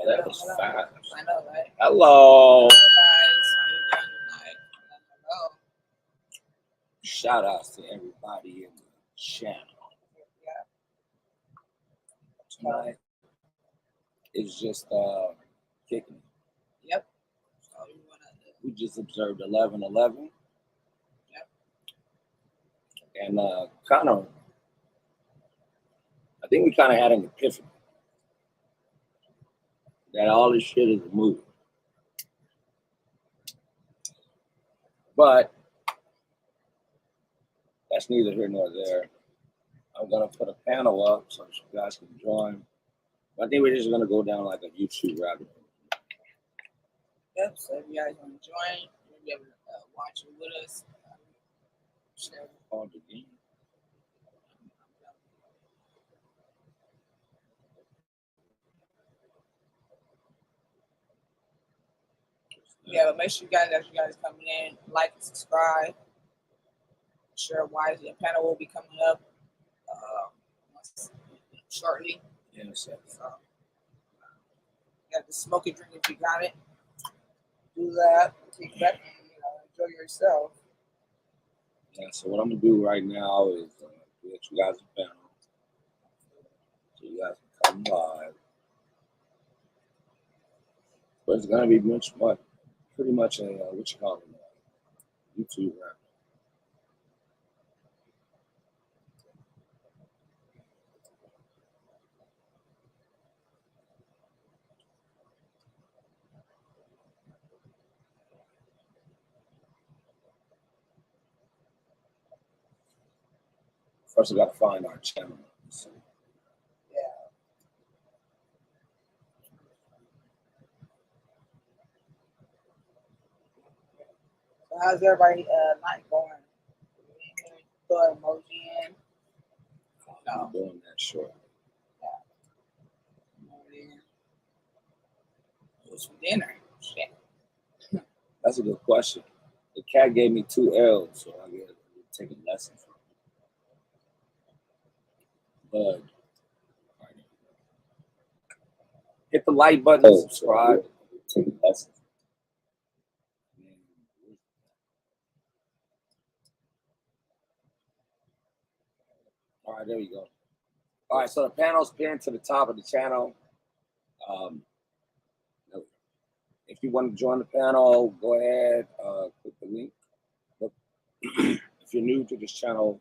Oh, that was fast. I know, right? Hello. Hello, guys. How you doing tonight? Hello. Shout outs to everybody in the channel. Yeah. Tonight is just kicking it. Yep. So you wanna We just observed 11/11. Yep. And I think we kind of had an epiphany that all this shit is a movie. But that's neither here nor there. I'm gonna put a panel up so you guys can join. I think we're just gonna go down like a YouTube rabbit hole. Yep. So if you guys want to join, you'll be able to watch it with us. Share. Called the game. Yeah, but make sure you guys, as you guys coming in, like and subscribe. Share wisely. A panel will be coming up shortly. Yes. So, you got the smoke and drink if you got it. Do that. Take that and enjoy yourself. Yeah, so what I'm gonna do right now is get you guys a panel so you guys can come live. But it's gonna be pretty much a what you call it, YouTube rap. First, we gotta find our channel. So, Yeah. So how's everybody night going? Throw an emoji in. I'm doing that short. What's for dinner? Shit. That's a good question. The cat gave me 2 L's, so I get to take a lesson from it. But hit the like button, subscribe, take a lesson. All right, there you go. All right, so the panel's pinned to the top of the channel. If you want to join the panel, go ahead, click the link. But if you're new to this channel,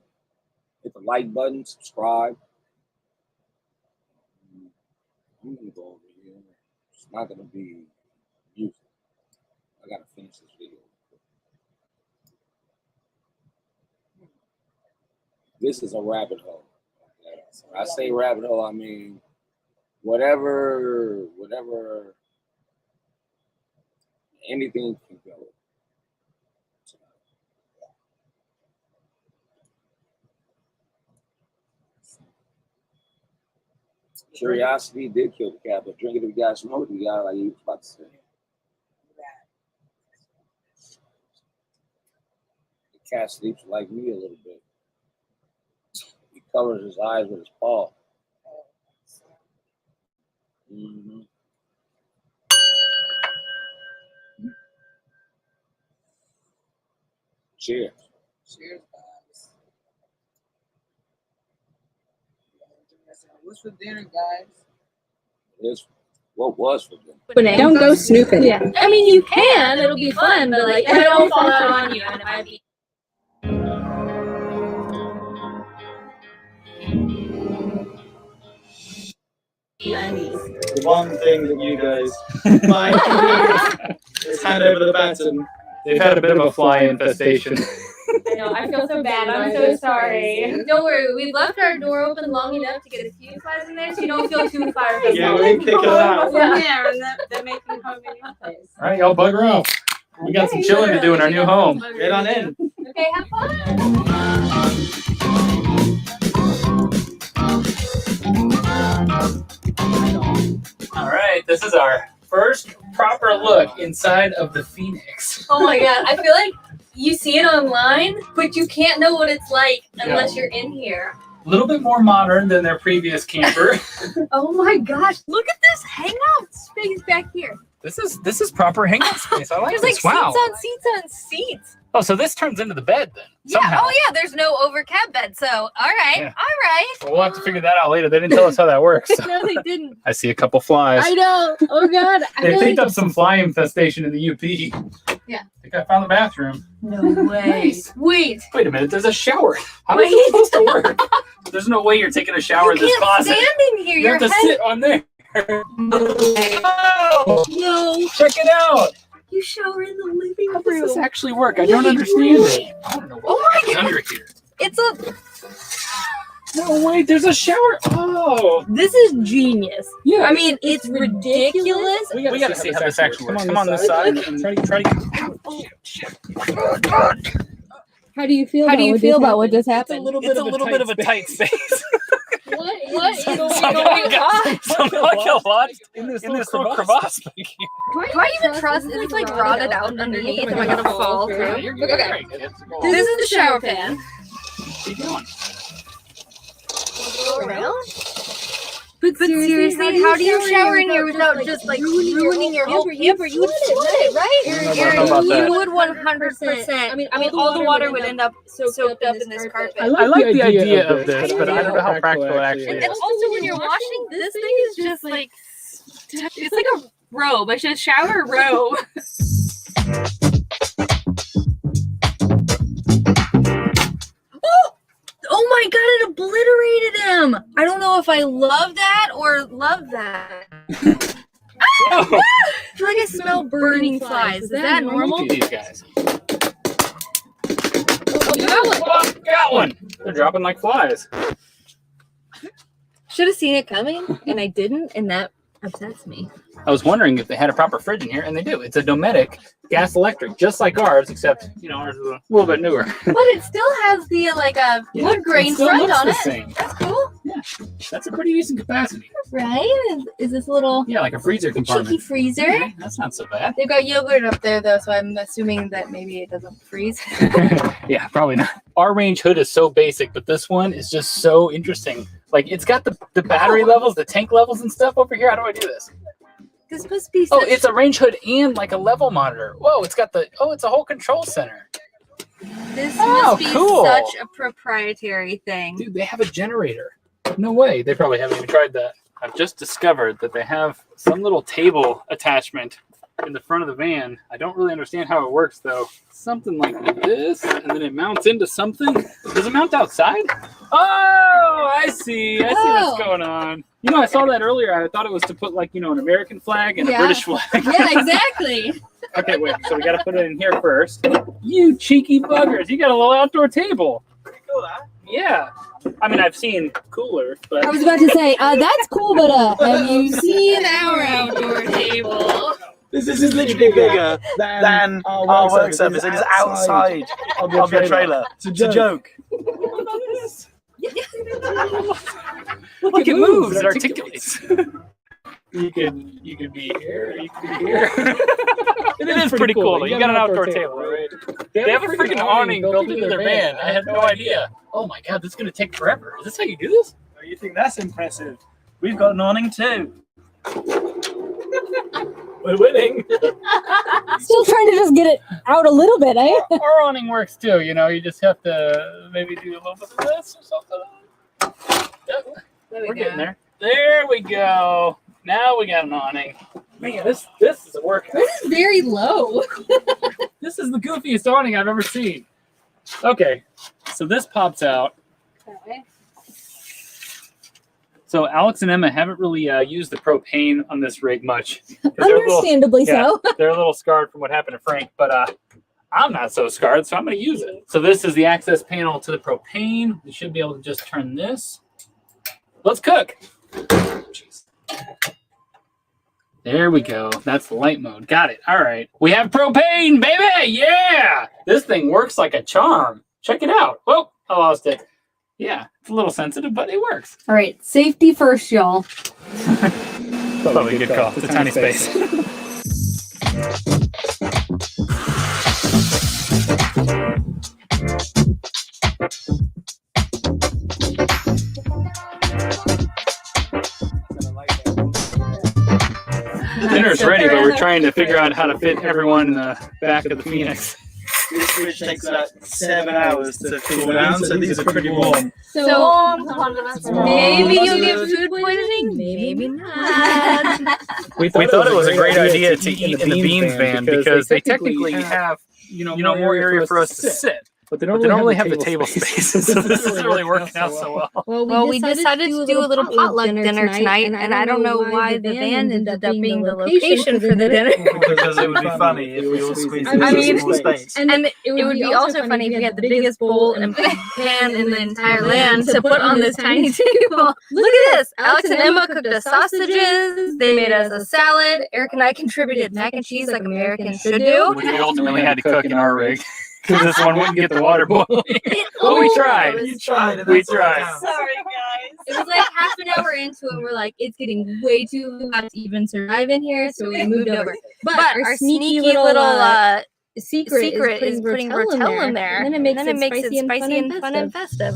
hit the like button, subscribe. I'm gonna go over here. It's not gonna be music. I gotta finish this video. This is a rabbit hole. Okay? So when I say rabbit hole, I mean whatever, anything can go. Curiosity did kill the cat, but drinking if you got smoked, you got like you was about to say. The cat sleeps like me a little bit. He covers his eyes with his paw. Mm-hmm. Cheers. Cheers, guys. What's for dinner, guys? It's what was for them. Don't go snooping. Yeah. I mean, you can. It'll be fun, but like, it won't fall out on you, and it might be. The one thing that you guys might is hand over the baton. They've had a bit of a fly infestation. I know. I feel so bad. I'm so sorry. Don't worry. We left our door open long enough to get a few flies in there, so you don't feel too fire. Yeah, we can pick it out. Yeah. And they're making home in your place. All right, y'all bugger off. We got some chilling to do in our new home. Get on in. Okay, have fun. All right, this is our first proper look inside of the Phoenix. Oh my god, I feel like you see it online, but you can't know what it's like unless you're in here. A little bit more modern than their previous camper. Oh my gosh! Look at this hangout space back here. This is proper hangout space. I like There's like this. Wow. seats on seats on seats. Oh, so this turns into the bed then? Yeah. Somehow. Oh yeah. There's no over cab bed. So all right. Yeah. All right. Well, we'll have to figure that out later. They didn't tell us how that works. So. No, they didn't. I see a couple flies. I know. Oh god. They picked up some fly infestation in the UP. Yeah. I think I found the bathroom. No way. Wait. Wait a minute, there's a shower. How is this supposed to work? There's no way you're taking a shower You in this can't closet. stand in here. You Your have to head. sit on there. No way. Oh, No. check it out. You shower in the living How does this room. actually work? I don't understand it. I don't know what Oh my God. under here. It's a. No, wait, there's a shower. Oh. This is genius. Yeah. I mean, it's ridiculous. We gotta see how this actually works. Come on this side. And try to. How do you feel? How do you feel about what just It's a happened? little bit of a tight space. What is going Someone on? got lodged in this little crevasse back here. Do I even trust? Is it like rotted out underneath? Am I gonna fall through? You're good. Okay. Right, good. This is the shower pan. Keep going. Go around. But seriously, how do you shower in here without just like ruining your whole camper? You would flood it, right? I don't know about that. You would 100%. I mean, all the water would end up soaked up in this carpet. I like the idea of this, but I don't know how practical it actually And is. also, when you're washing, this thing is just like it's like a robe. I should shower robe. Oh my god, it obliterated him! I don't know if I love that or love that. I feel like I smell burning flies. Is that normal? Look at these guys. Oh, you got one. Oh, got one. They're dropping like flies. Should have seen it coming, and I didn't, and that upsets me. I was wondering if they had a proper fridge in here, and they do. It's a Dometic gas electric, just like ours, except ours is a little bit newer. But it still has the wood grain it still front looks on the it. same. That's cool, That's a pretty decent capacity. right? Is this a little Yeah, like a freezer cheeky compartment. freezer? Okay, that's not so bad. They've got yogurt up there though, so I'm assuming that maybe it doesn't freeze. Yeah, probably not. Our range hood is so basic, but this one is just so interesting. Like it's got the battery levels, the tank levels and stuff over here. How do I do this? This must be Oh, such it's a range hood and like a level monitor. Whoa, it's got it's a whole control center. this Oh, must be cool. such a proprietary thing. Dude, they have a generator. No way. They probably haven't even tried that. I've just discovered that they have some little table attachment in the front of the van. I don't really understand how it works though. Something like this, and then it mounts into something. Does it mount outside? Oh, I see. I see Oh. what's going on. I saw that earlier. I thought it was to put like, an American flag and a Yeah. British flag. Yeah, exactly. Okay, wait. So we got to put it in here first. You cheeky buggers! You got a little outdoor table. Yeah. I mean, I've seen cooler, but I was about to say, that's cool, but have you See our outdoor table. This is literally bigger than our work surface. It is outside of your trailer. It's a joke. look, it moves. It articulates. You could be here. You could be here. It is pretty cool. You got an outdoor table, right? They have a freaking awning built into their van. I had no idea. Oh my god, this is gonna take forever. Is this how you do this? Oh, you think that's impressive? We've got an awning too. We're winning. still trying to just get it out a little bit, eh? Our awning works too. You just have to maybe do a little bit of this or something. Yep, There we're getting there. There we go. Now we got an awning. Man, this is a workout. This is very low. This is the goofiest awning I've ever seen. Okay, so this pops out. So Alex and Emma haven't really used the propane on this rig much. 'Cause Understandably so. they're a little scarred from what happened to Frank, but I'm not so scarred, so I'm going to use it. So this is the access panel to the propane. We should be able to just turn this. Let's cook. Jeez. There we go. That's the light mode. Got it. All right. We have propane, baby. Yeah. This thing works like a charm. Check it out. Whoa, I lost it. Yeah, it's a little sensitive, but it works. All right, safety first, y'all. Probably a good call. It's a tiny space. Dinner's ready, but we're trying to figure out how to fit everyone in the back of the Phoenix. This fridge takes about 7 hours to cool down, so these are pretty warm. So maybe you'll get food poisoning, maybe not. We thought it was a great idea to eat in the beans van because they technically have, more area for us to sit. But they don't really have the table space. So this is really working out so well. Well, we decided to do a little potluck dinner tonight, and I don't know why the van ended up being the location for the dinner. Because it would be funny if we all squeezed into a small space. And it would be also funny if we had the biggest bowl and pan in the entire land to put on this tiny table. Look at this! Alex and Emma cooked us sausages. They made us a salad. Eric and I contributed mac and cheese like Americans should do. We ultimately had to cook in our rig because this one wouldn't get the water boiling. Well, we tried. You tried. We tried. Sorry, guys. It was like half an hour into it, we're like, it's getting way too hot to even survive in here, so we moved over. But our sneaky little secret is putting Rotella in there, and then it makes it spicy and fun and festive.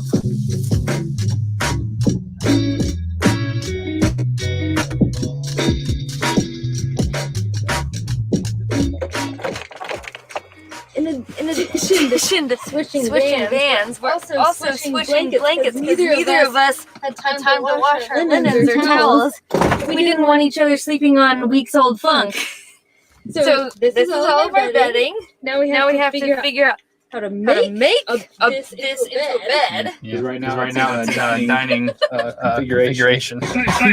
In addition to switching vans, we're also switching blankets because neither of us had time to wash our linens or towels. We didn't want each other sleeping on weeks old funk. So this is all of our bedding. Now we have to figure out how to make this into a bed. Yeah, right now it's dining configuration.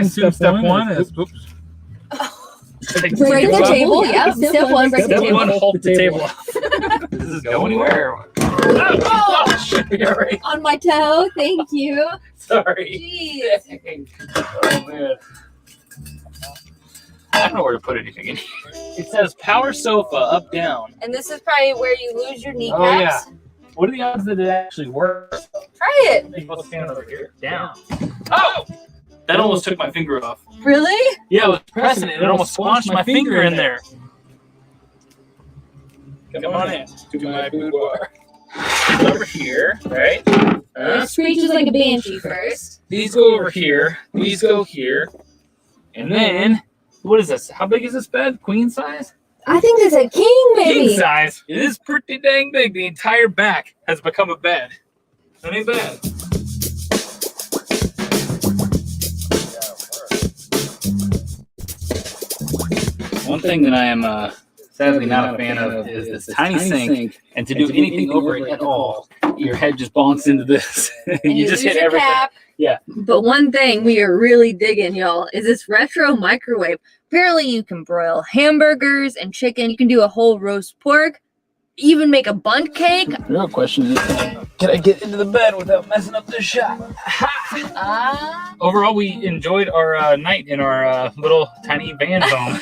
Step one is break the table. Yeah. Step one, break the table. Step one, hold the table up. Does this go anywhere? Oh, shit. On my toe. Thank you. Sorry. Jeez. Oh, man. I don't know where to put anything in here. It says power sofa up down. And this is probably where you lose your kneecaps. Oh yeah. What are the odds that it actually works? Try it. You're supposed to stand over here. Down. Oh! That almost took my finger off. Really? Yeah, I was pressing it. It almost squashed my finger in there. Come on in to my boudoir. Over here, right? It screeches like a banshee first. These go over here. These go here. And then, what is this? How big is this bed? Queen size? I think it's a king, maybe. King size. It is pretty dang big. The entire back has become a bed. That ain't bad. One thing that I am sadly not a fan of is this tiny sink, and to do anything over it at all, your head just bonks into this, and you just hit everything. Yeah. But one thing we are really digging, y'all, is this retro microwave. Apparently you can broil hamburgers and chicken. You can do a whole roast pork, even make a bundt cake. The real question is, can I get into the bed without messing up the shot? Overall, we enjoyed our night in our little tiny van home.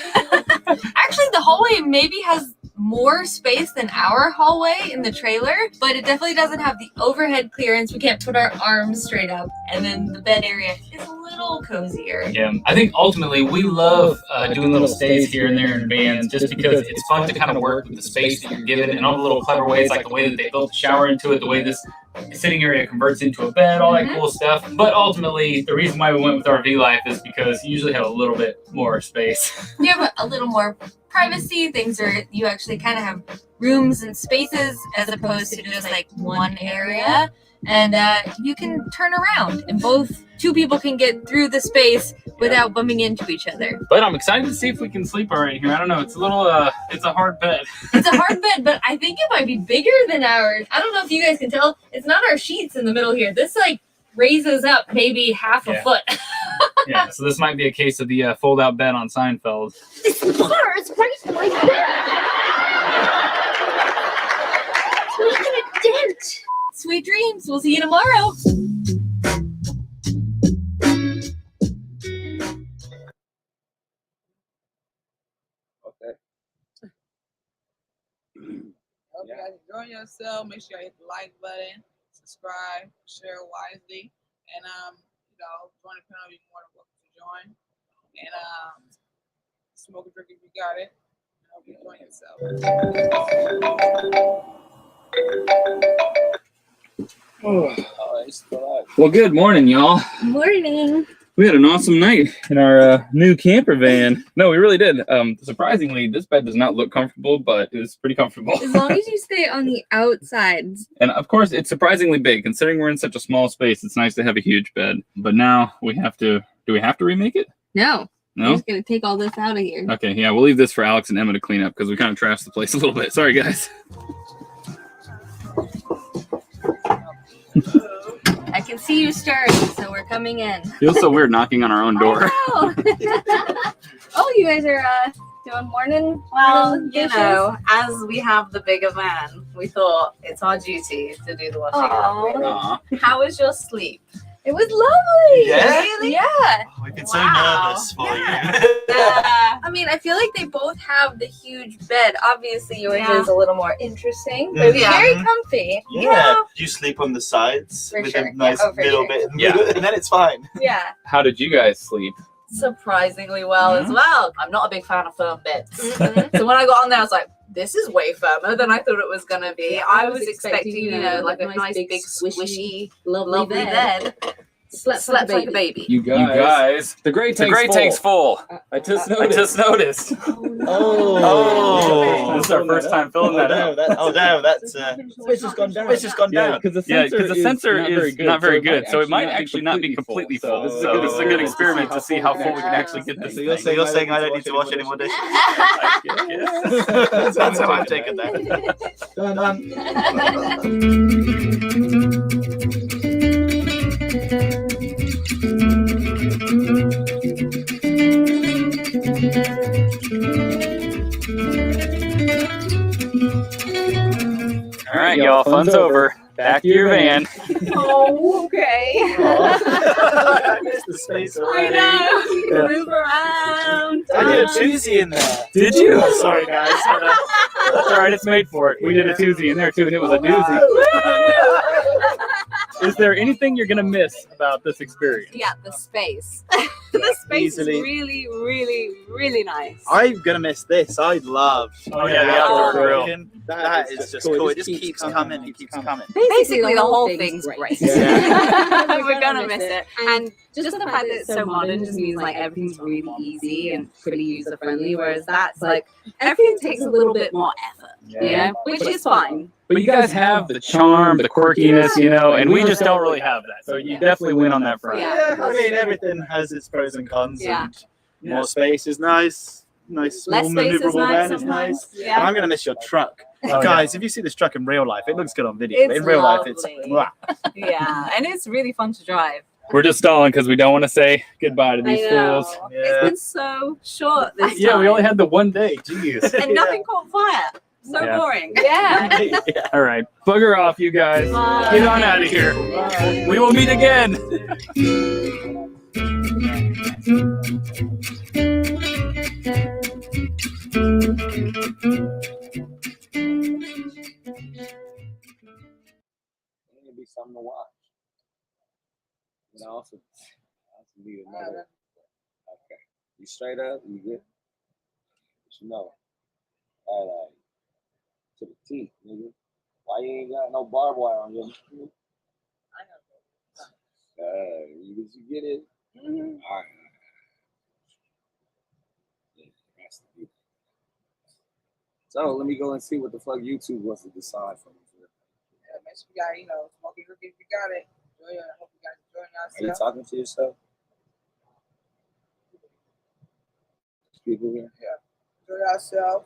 Actually, the hallway maybe has more space than our hallway in the trailer, but it definitely doesn't have the overhead clearance. We can't put our arms straight up, and then the bed area is a little cozier. Yeah, I think ultimately we love doing little stays here and there in vans just because it's fun to kind of work with the space that you're given and all the little clever ways, like the way that they built the shower into it, the way this sitting area converts into a bed, all that cool stuff. But ultimately, the reason why we went with RV life is because you usually have a little bit more space. You have a little more privacy. Things are, you actually kind of have rooms and spaces as opposed to just like one area. And you can turn around, and two people can get through the space without bumping into each other. But I'm excited to see if we can sleep all right here. I don't know. It's a little, it's a hard bed. It's a hard bed, but I think it might be bigger than ours. I don't know if you guys can tell. It's not our sheets in the middle here. This like raises up maybe half a foot. Yeah, so this might be a case of the fold-out bed on Seinfeld. This bar is raising my bed. It's making a dent. Sweet dreams. We'll see you tomorrow. Okay. Hope you guys enjoy yourself. Make sure you hit the like button, subscribe, share wisely, and join the panel. You're more than welcome to join. And smoke a drink if you got it. I hope you enjoy yourself. Oh, it's still alive. Well, good morning, y'all. Morning. We had an awesome night in our new camper van. No, we really did. Surprisingly, this bed does not look comfortable, but it's pretty comfortable. As long as you stay on the outsides. And of course, it's surprisingly big. Considering we're in such a small space, it's nice to have a huge bed. But now we have to, do we have to remake it? No. I'm No? just going to take all this out of here. Okay, yeah, we'll leave this for Alex and Emma to clean up because we kind of trashed the place a little bit. Sorry, guys. I can see you stirring, so we're coming in. Feels so weird knocking on our own door. Oh, oh, you guys are doing morning? Well, morning you dishes? know, as we have the bigger van, we thought it's our duty to do the washing up. Aw. Really. Aw. How was your sleep? It was lovely. Yeah? Really? Yeah. We've been Wow. so nervous for Yeah. I mean, I feel like they both have the huge bed. Obviously, yours Yeah. is a little more interesting, but it's Yeah. very comfy. you. Yeah. You sleep on the sides For with sure. a nice Yeah, for middle sure. bit in the Yeah. middle, and then it's fine. Yeah. How did you guys sleep? Surprisingly well as Mhm. well. I'm not a big fan of firm beds. Mhm. So when I got on there, I was like, this is way firmer than I thought it was going to be. Yeah, I was expecting, you know, like a nice big squishy, lovely bed. Slept like a baby. You guys. The great Tank's full. I just I just noticed. Oh. This is our first time filling that out. Damn, that's It's just gone down. it's just gone down. because Yeah, because the sensor is not very good, so it might actually not be completely full. So this is a good experiment to see how full we can actually get this So you're thing. saying I don't need to wash any more dishes? Yes. That's how I've taken that. All right, y'all, fun's over. Back to your van. Oh, okay. I missed the space I already. know. Move around. I did a toozy in there. Did you? Oh, sorry, guys. That's all right, it's made for it. We did a toozy in there too, and it was a doozy. Is there anything you're gonna miss about this experience? Yeah, the space. The space Easily. is really, really, really nice. I'm gonna miss this. I love. Oh, yeah, the outdoor grill. That is just cool. It just keeps coming. It keeps coming. Basically, the whole thing's great. Yeah. We're gonna miss it. And just the fact that it's so modern just means like everything's really easy and pretty user friendly. Whereas that's like everything takes a little bit more effort, you know, which is fine. But you guys have the charm, the quirkiness, you know, and we just don't really have that. So you definitely win on that front. Yeah. I mean, everything has its pros and cons. Yeah. And more space is nice. Nice, Less small, space is maneuverable nice van is sometimes. nice. And Yeah. I'm gonna miss your truck. Oh, Guys, if you see this truck in real life, it looks good on video. But It's in real life, it's lovely. mwah. Yeah, and it's really fun to drive. We're just stalling because we don't want to say goodbye to these I know. fools. It's Yeah. been so short this Yeah, we time. only had the one day. Jeez. and nothing caught fire. So Yeah. boring. Yeah. Yeah. All right, bugger off, you guys. Bye. Get on out of here. We will meet again. It'll be something to watch. And I also need another. Okay. You straight up, you good? What you know? All right. To the teeth, nigga. Why you ain't got no barbed wire on your you get it? All right. Yeah, that's the beauty. So let me go and see what the fuck YouTube wants to decide for me. Yeah, make sure you got, you know, smoking rookie if you got it. Enjoy it. I hope you guys enjoying Are you yourself. talking to yourself? People here? Enjoy yourself.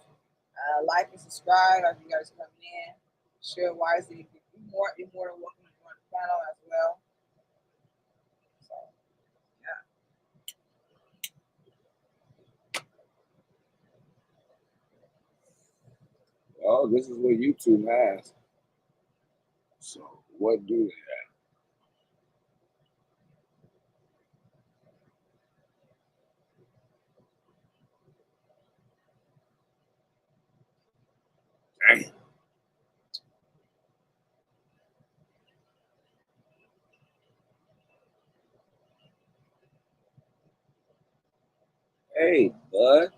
Like and subscribe as you guys coming in. Share wisely. You're more than welcome to join the channel as well. So, Oh, this is what YouTube has. So what do they have? Damn. Hey, bud.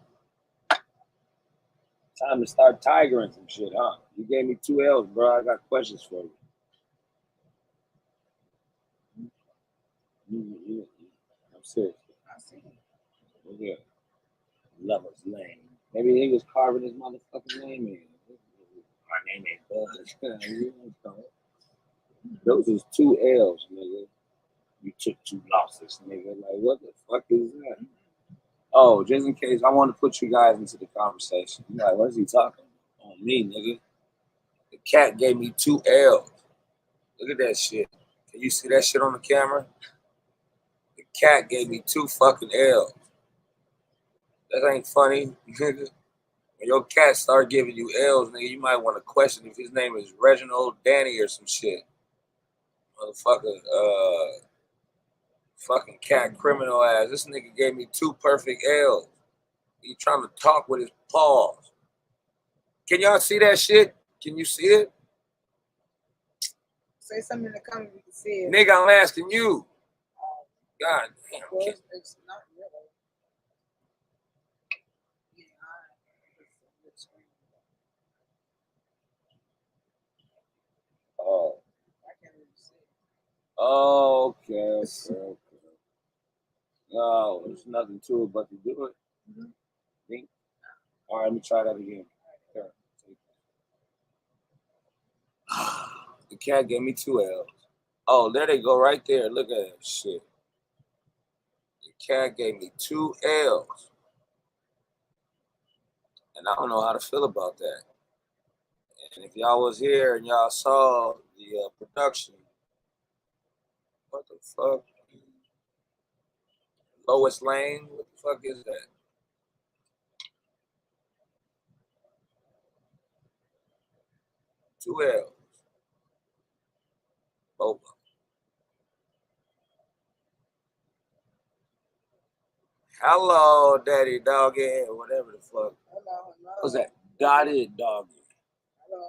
Time to start tigering some shit, huh? You gave me 2 L's, bro. I got questions for you. I'm Seriously. I see. Yeah. Lover's Lane. Maybe he was carving his motherfucking name in. My name ain't Buzz. You know, those is 2 L's, nigga. You took 2 losses, nigga. Like, what the fuck is that? Oh, just in case, I want to put you guys into the conversation. You're like, what is he talking about? On me, nigga. The cat gave me 2 L's. Look at that shit. Can you see that shit on the camera? The cat gave me 2 fucking L's. That ain't funny, nigga. When your cat start giving you L's, nigga, you might want to question if his name is Reginald Danny or some shit. Motherfucker, fucking cat criminal ass. This nigga gave me 2 perfect L's. He trying to talk with his paws. Can y'all see that shit? Can you see it? Say something in the comments we can see it. Nigga, I'm asking you. God damn. Well, it's not really. Yeah, Oh. I can't really see it. Oh, okay. No, there's nothing to it but to do it. Think. All right, let me try that again. Here. The cat gave me 2 L's. Oh, there they go right there. Look at that shit. The cat gave me 2 L's. And I don't know how to feel about that. And if y'all was here and y'all saw the production, what the fuck? Lois Lane? What the fuck is that? Two L's. Boba. Hello, Daddy Doggy, whatever the fuck. Hello. What's that? Got it, Doggy. Hello,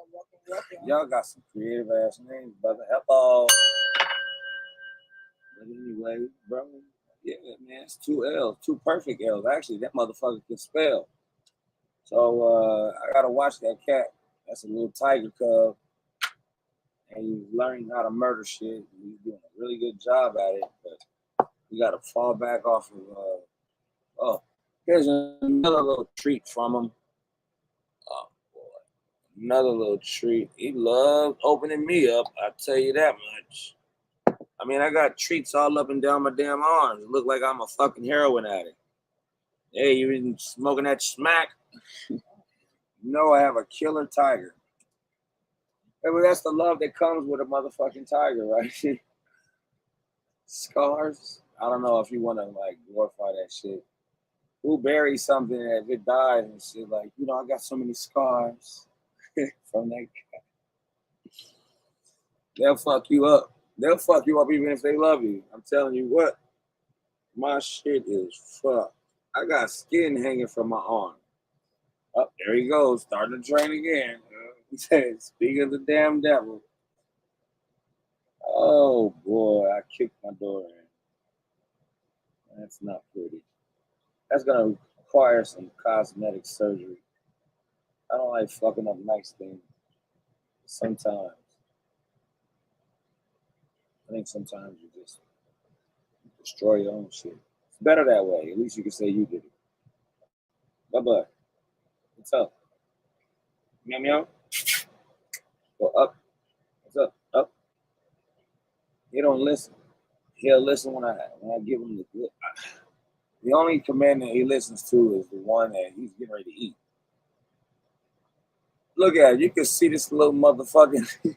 welcome. Y'all got some creative ass names, brother. Hello. But anyway, bro, yeah, man, it's 2 L's, 2 perfect L's. Actually, that motherfucker can spell. So I gotta watch that cat. That's a little tiger cub, and he's learning how to murder shit. He's doing a really good job at it, but we gotta fall back off of. Oh, here's another little treat from him. Oh boy, another little treat. He loves opening me up. I tell you that much. I mean, I got treats all up and down my damn arms. It look like I'm a fucking heroin addict. Hey, you been smoking that smack? No, I have a killer tiger. Hey, well, that's the love that comes with a motherfucking tiger, right? Scars? I don't know if you want to, like, glorify that shit. Who buries something that if it dies and shit, like, you know, I got so many scars from that guy. They'll fuck you up. They'll fuck you up even if they love you. I'm telling you what. My shit is fucked. I got skin hanging from my arm. Oh, there he goes, starting to drain again. Speaking of the damn devil. Oh boy, I kicked my door in. That's not pretty. That's gonna require some cosmetic surgery. I don't like fucking up nice things. Sometimes. I think sometimes you just destroy your own shit. It's better that way. At least you can say you did it. Bye-bye. What's up? Meow meow. Go up. What's up? Up. He don't listen. He'll listen when I give him the good. The only command that he listens to is the one that he's getting ready to eat. Look at it. You can see this little motherfucking.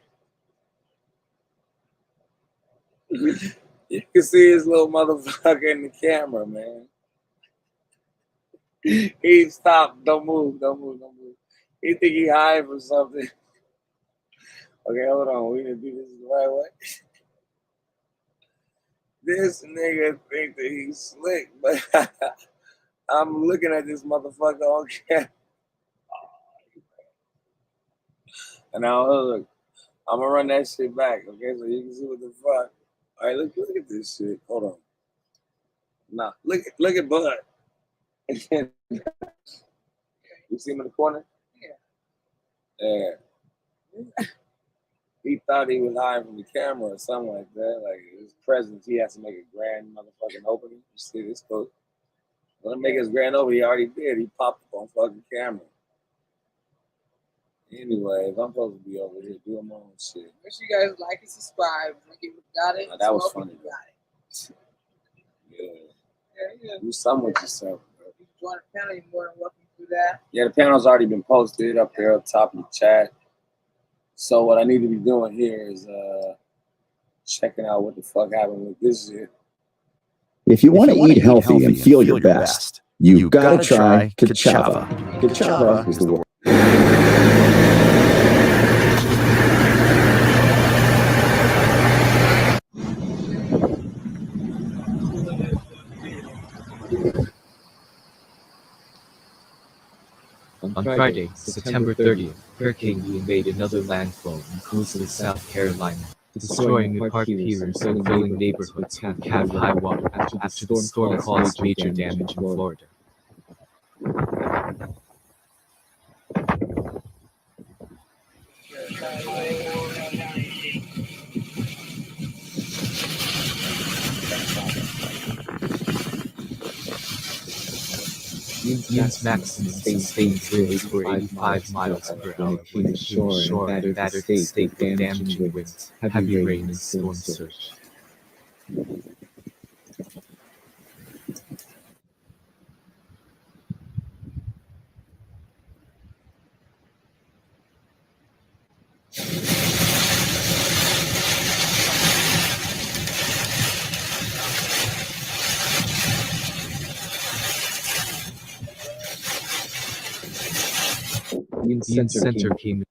You can see his little motherfucker in the camera, man. He stopped. Don't move. He think he high for something. Okay, hold on. We gonna do this the right way. This nigga think that he's slick, but I'm looking at this motherfucker on camera. And now look, I'm gonna run that shit back, okay? So you can see what the fuck. All right, look at this shit. Hold on. Nah, look at Bud. You see him in the corner? Yeah. Yeah. He thought he was hiding from the camera or something like that. Like his presence, he has to make a grand motherfucking opening. You see this coach? Let him make his grand opening. He already did. He popped up on fucking camera. Anyway, if I'm supposed to be over here doing my own shit. Make sure you guys like and subscribe. Got it. Now, that was Smoke funny. it, got it. Yeah. Yeah. Do something with yourself, bro. If you join the panel, you're more than welcome to do that. Yeah, the panel's already been posted up there up top in the chat. So what I need to be doing here is checking out what the fuck happened with this shit. If you want to eat healthy and feel your best, you've got to try Kachava. Kachava is the word. On Friday, September 30th, Hurricane Lee made another landfall in coastal South Carolina, destroying a park pier and filling neighborhoods with high water after the storm caused major damage in Florida. Winds maximum sustained winds were 85 miles per hour when it came ashore and battered the state with damaging winds, heavy rain, and storm surge. The center came.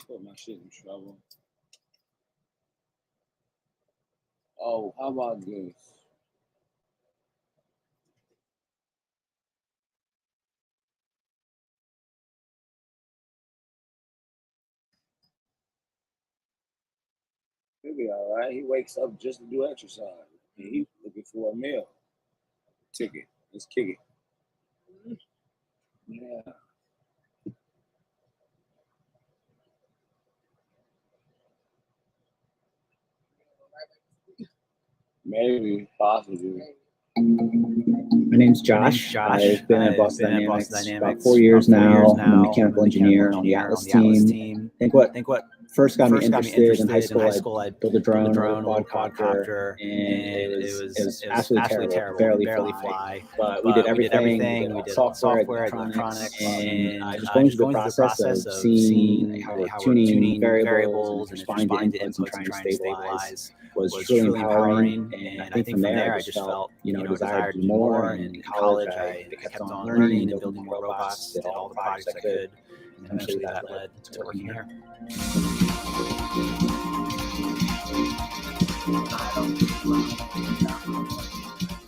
Put my shit in trouble. Oh, how about this? He'll be all right. He wakes up just to do exercise. And he's looking for a meal ticket. Let's kick it. Yeah. Maybe, possibly. My name's Josh. I've been at Boston Dynamics about 4 years now. I'm a mechanical engineer on the Atlas team. I think what first got me interested in high school, I built a drone, a quadcopter, and it was absolutely terrible. Barely fly. But we did everything. We did software, electronics, and just going through the process of seeing how tuning variables and responding to inputs and trying to stabilize was truly empowering. And I think from there, I just felt, a desire to do more. And in college, I kept on learning and building more robots, did all the projects I could. And eventually that led to working here.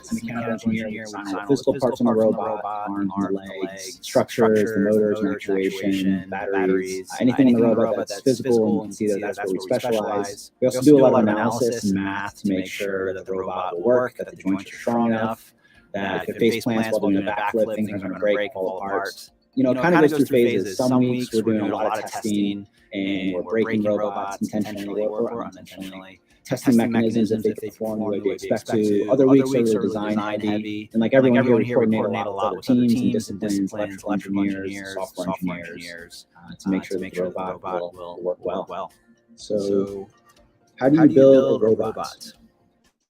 As a mechanical engineer, we design physical parts on the robot, arms and legs, structures, the motors and actuation, batteries, anything in the robot that's physical. You can see that that's where we specialize. We also do a lot of analysis and math to make sure that the robot will work, that the joints are strong enough, that if it face plants while doing a backflip, things aren't going to break, fall apart. It kind of goes through phases. Some weeks we're doing a lot of testing and we're breaking robots intentionally or unintentionally. Testing mechanisms if they perform the way we expect to. Other weeks are really design heavy. And like everyone here, we coordinate a lot with other teams and disciplines, electrical engineers, software engineers, to make sure that the robot will work well. So how do you build a robot?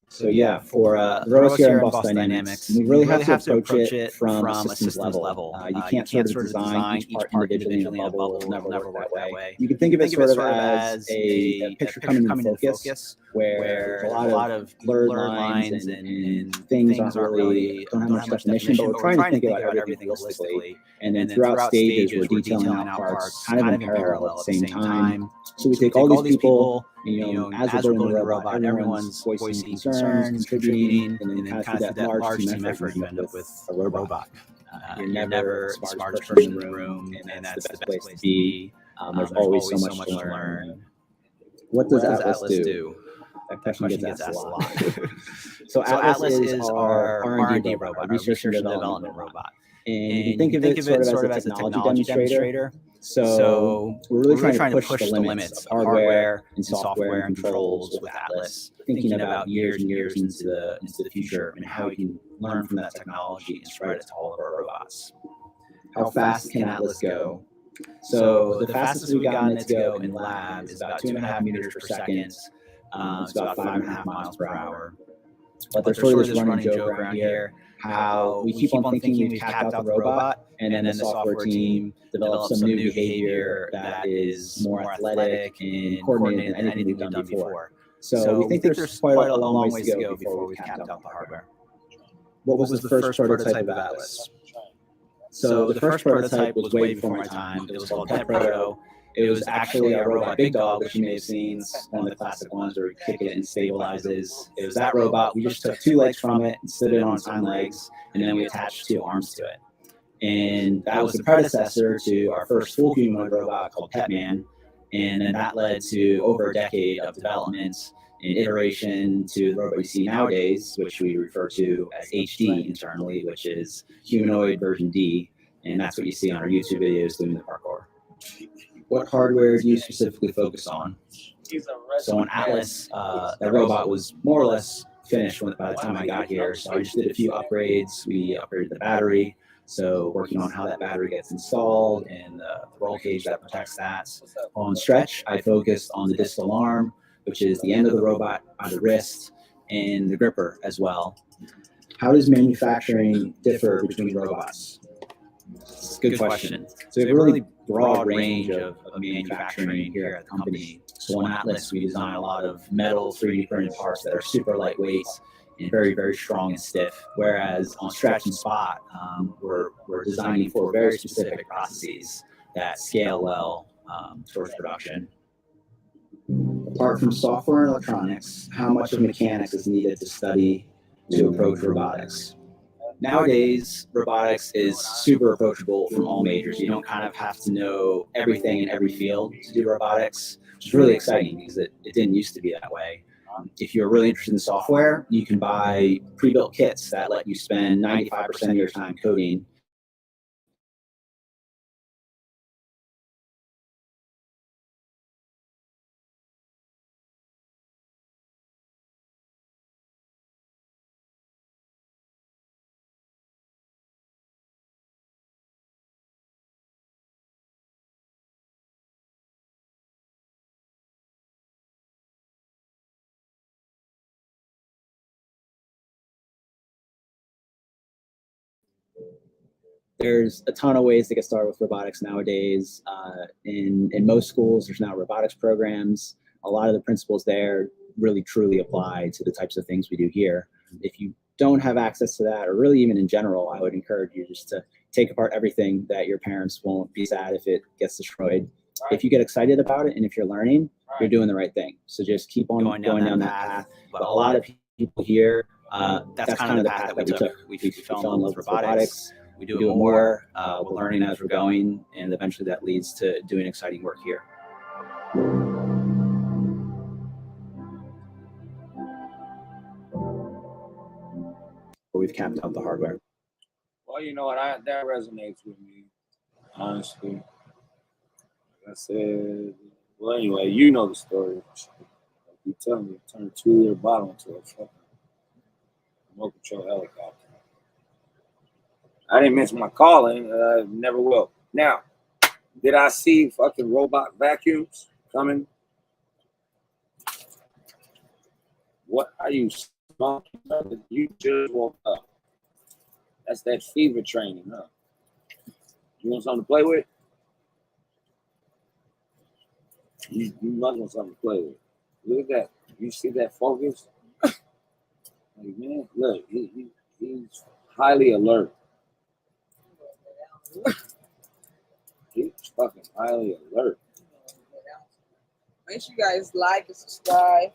So yeah, for the robots here in Boston Dynamics, we really have to approach it from a systems level. You can't sort of design each part individually in a bubble. It'll never work that way. You can think of it sort of as a picture coming into focus, where there's a lot of blurred lines and things don't have much definition, but we're trying to think about everything holistically. And then throughout stages, we're detailing out parts kind of in parallel at the same time. So we take all these people, as we're building the robot, everyone's voicing concerns, contributing, and then kind of through that large team effort, you end up with a robot. You're never the smartest person in the room, and that's the best place to be. There's always so much to learn. What does Atlas do? That question gets asked a lot. So Atlas is our R&D robot, research and development robot. And you can think of it sort of as a technology demonstrator. So we're really trying to push the limits of hardware and software and controls with Atlas, thinking about years and years into the future and how we can learn from that technology and spread it to all of our robots. How fast can Atlas go? So the fastest we've gotten it to go in lab is about 2.5 meters per second. It's about 5.5 miles per hour. But there's sort of this running joke around here, how we keep on thinking we've tapped out the robot, and then the software team develops some new behavior that is more athletic and coordinated than anything we've done before. So we think there's quite a long ways to go before we've tapped out the hardware. What was the first prototype of Atlas? So the first prototype was way before my time. It was called Pet Proto. It was actually a robot Big Dog, which you may have seen, one of the classic ones where you kick it and stabilizes. It was that robot. We just took 2 legs from it and stood it on its hind legs, and then we attached 2 arms to it. And that was the predecessor to our first full humanoid robot called Petman. And then that led to over a decade of development and iteration to the robot we see nowadays, which we refer to as HD internally, which is humanoid version D. And that's what you see on our YouTube videos doing the parkour. What hardware do you specifically focus on? So on Atlas, that robot was more or less finished by the time I got here. So I just did a few upgrades. We upgraded the battery. So working on how that battery gets installed and the roll cage that protects that. On stretch, I focused on the distal arm, which is the end of the robot by the wrist, and the gripper as well. How does manufacturing differ between robots? Good question. So we have a really broad range of manufacturing here at the company. So on Atlas, we design a lot of metal 3D printed parts that are super lightweight and very, very strong and stiff. Whereas on Stretch and Spot, we're designing for very specific processes that scale well towards production. Apart from software and electronics, how much of mechanics is needed to study to approach robotics? Nowadays, robotics is super approachable from all majors. You don't kind of have to know everything in every field to do robotics, which is really exciting because it didn't used to be that way. If you're really interested in software, you can buy pre-built kits that let you spend 95% of your time coding. There's a ton of ways to get started with robotics nowadays. In most schools, there's now robotics programs. A lot of the principles there really truly apply to the types of things we do here. If you don't have access to that, or really even in general, I would encourage you just to take apart everything that your parents won't be sad if it gets destroyed. If you get excited about it and if you're learning, you're doing the right thing. So just keep on going down that path. But a lot of people here, that's kind of the path that we took. We fell in love with robotics. We do it more, we're learning as we're going, and eventually that leads to doing exciting work here. But we've capped out the hardware. Well, you know what, that resonates with me, honestly. Like I said, well, anyway, you know the story. Like you tell me, turn a 2-liter bottle into a fucking remote control helicopter. I didn't mention my calling. Never will. Now, did I see fucking robot vacuums coming? What are you smoking? You just woke up. That's that fever training, huh? You want something to play with? You must want something to play with. Look at that. You see that focus? Like, man, look, he's highly alert. He's fucking highly alert. Make sure you guys like and subscribe.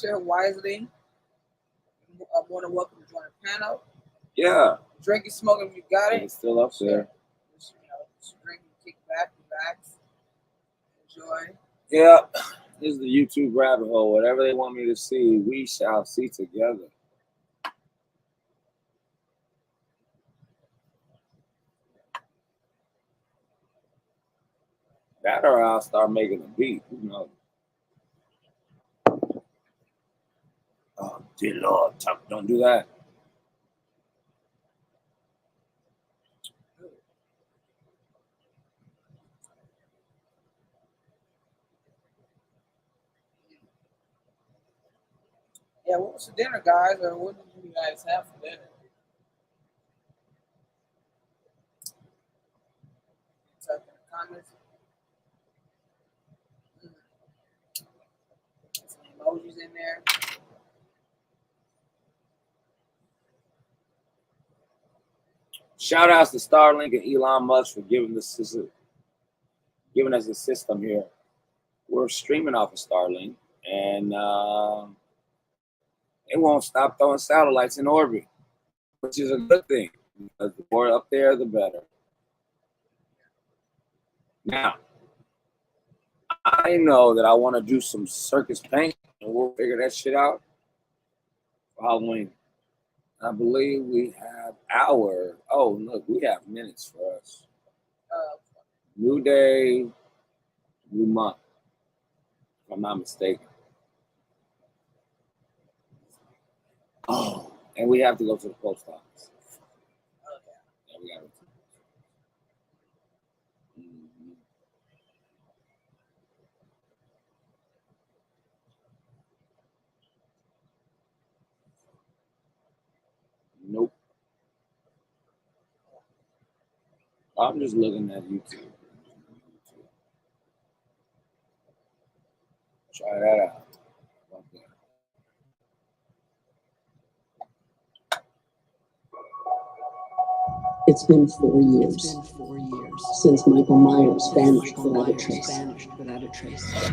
Share wisely. I'm more than welcome to join the panel. Yeah. Drink and smoke if you got it. It's still up there. Just drink and kick back, relax, enjoy. Yeah. This is the YouTube rabbit hole. Whatever they want me to see, we shall see together. That or I'll start making a beat. Who knows? Oh, dear Lord, don't do that. Yeah, what was for dinner, guys? Or what did you guys have for dinner? Type in the comments. Some emojis in there. Shout outs to Starlink and Elon Musk for giving us a system here. We're streaming off of Starlink, and it won't stop throwing satellites in orbit, which is a good thing, because the more up there, the better. Now, I know that I want to do some circus paint, and we'll figure that shit out for Halloween. I believe we have look, we have minutes for us. New day, new month, if I'm not mistaken. Oh, and we have to go to the post office. Okay. Yeah, we got to. Nope. I'm just looking at YouTube. Try that out. Okay. It's been 4 years since Michael Myers vanished without a trace.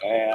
Yeah.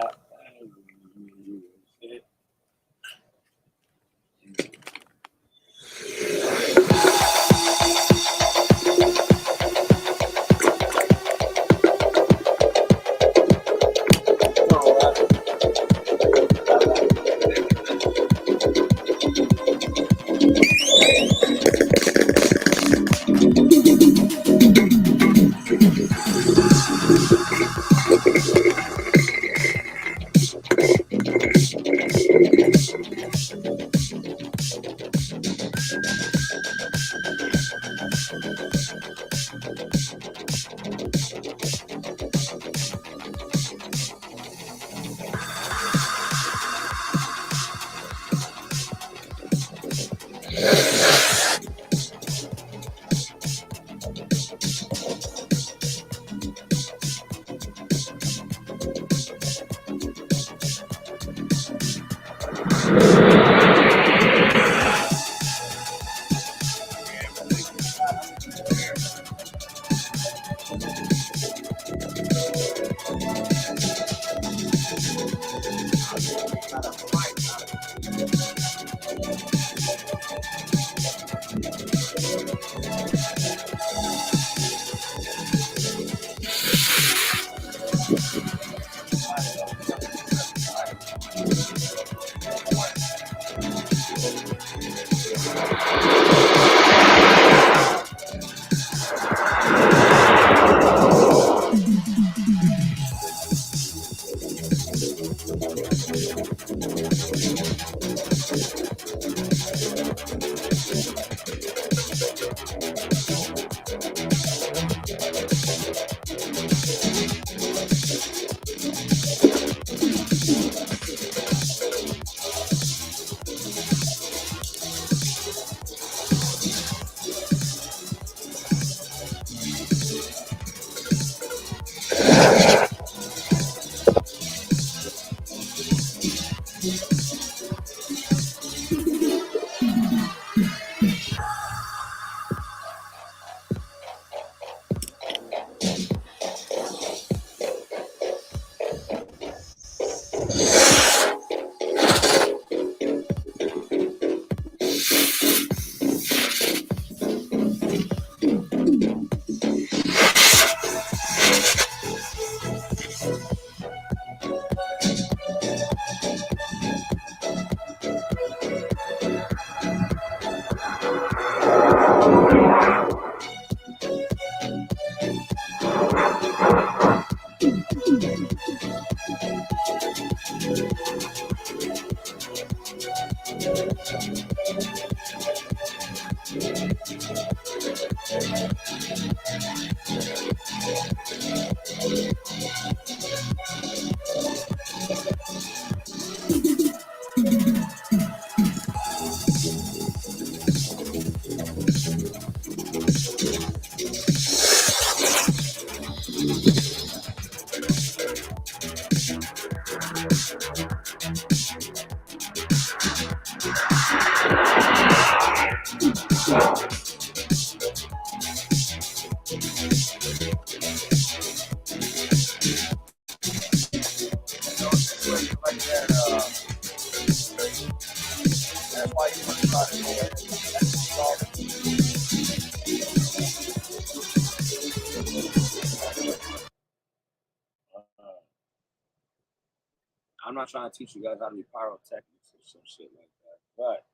I'm not trying to teach you guys how to be pyrotechnics or some shit like that. But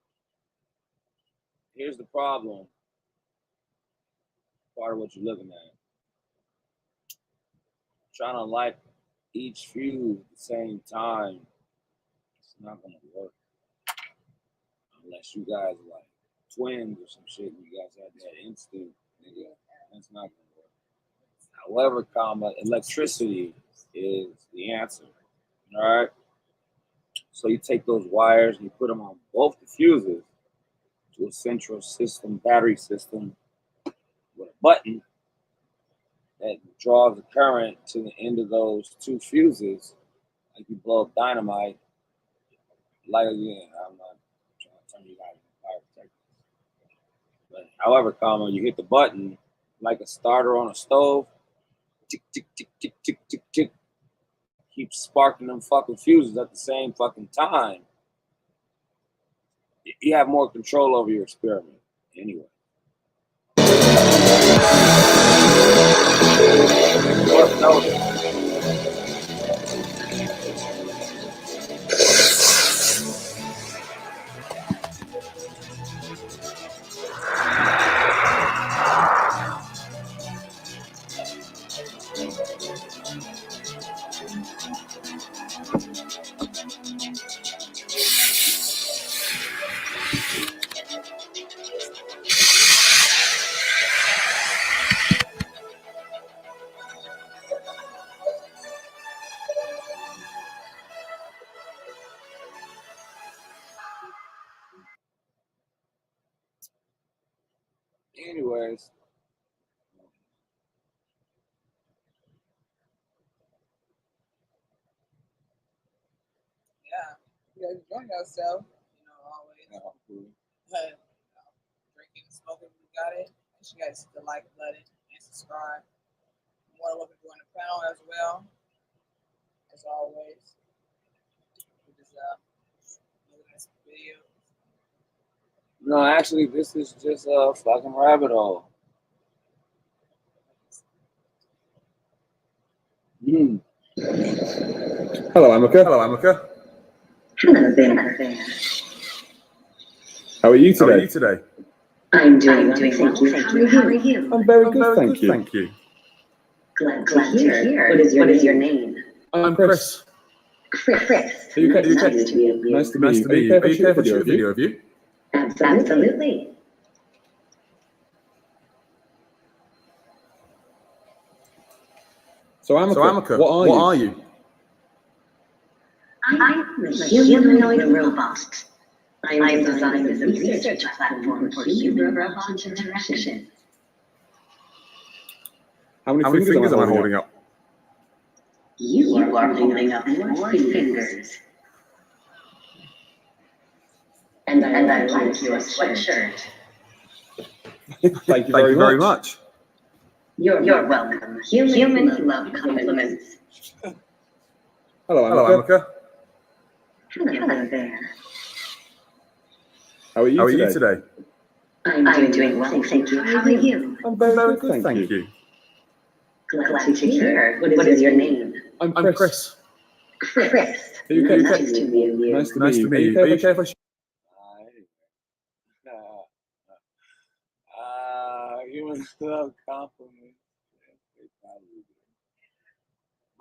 here's the problem. Part of what you're looking at. Trying to light each fuse at the same time. It's not gonna work. Unless you guys are like twins or some shit, you guys have that instinct, nigga. That's not gonna work. However, electricity is the answer. All right. So you take those wires and you put them on both the fuses to a central system, battery system with a button that draws the current to the end of those two fuses, like you blow up dynamite. Like again, I'm not trying to turn you guys into pyrotechnics. But however, you hit the button like a starter on a stove, tick tick tick tick tick tick tick. keep sparking them fucking fuses at the same fucking time, you have more control over your experiment. Anyway. Anyways, Yeah, you guys enjoy yourself. You know, always drinking, smoking. We got it. Make sure you guys hit the like button and subscribe. More looking to join the panel as well. As always, we just looking at some videos. no, actually, this is just a fucking rabbit hole. Hello, Amika. Hello, Amika. Hello there. How are you today? I'm doing well, thank you. How are you? I'm very good, thank you. Glad to hear. What is your name? I'm Chris. Chris. Are you okay? Nice to meet you. Nice to meet you. Are you care for a video of you? Absolutely. So Amika, what are you? I'm a humanoid robot. I'm designed as a research platform for human-robot interaction. How many fingers am I holding up? You are holding up 4 fingers. And I like your sweatshirt. Thank you very much. You're welcome. Humans love compliments. Hello, Amika. Hello there. How are you today? I'm doing well, thank you. How are you? I'm very good, thank you. Glad to hear. What is your name? I'm Chris. Chris. Are you okay? Nice to meet you. Nice to meet you. Are you care for Humans love compliments. They probably do.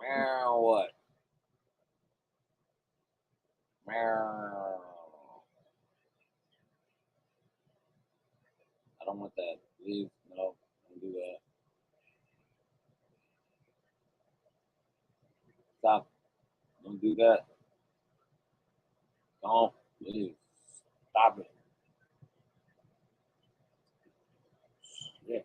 Meow, what? Meow. I don't want that. Please, no, don't do that. Stop. Don't do that. Don't. Please. Stop it. Yeah.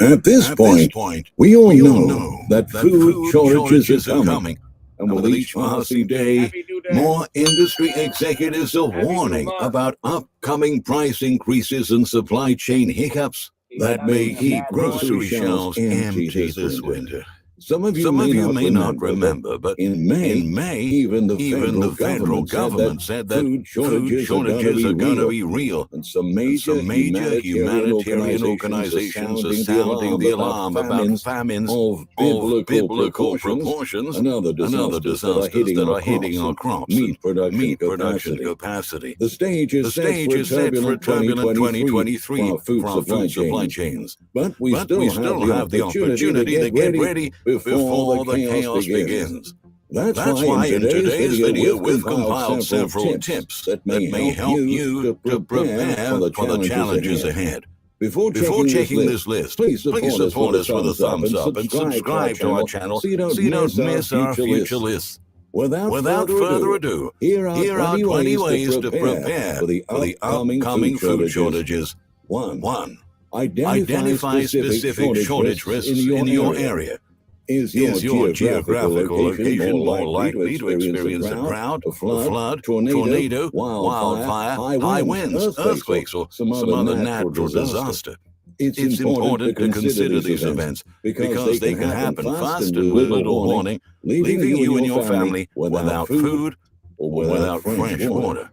At this point, we all know that food shortages are coming. And with each passing day, more industry executives are warning about upcoming price increases and supply chain hiccups that may keep grocery shelves empty this winter. Some of you may not remember, but in May, even the federal government said that food shortages are going to be real. And some major humanitarian organizations are sounding the alarm about famines of biblical proportions and other disasters that are hitting our crops and meat production capacity. The stage is set for a turbulent 2023 for our food supply chains. But we still have the opportunity to get ready before the chaos begins. That's why in today's video we've compiled several tips that may help you to prepare for the challenges ahead. Before checking this list, please support us with a thumbs up and subscribe to our channel so you don't miss our future lists. Without further ado, here are 20 ways to prepare for the upcoming food shortages. 1. Identify specific shortage risks in your area. Is your geographical location more likely to experience a drought, a flood, tornado, wildfire, high winds, earthquakes, or some other natural disaster? It's important to consider these events because they can happen fast and with little warning, leaving you and your family without food or without fresh water.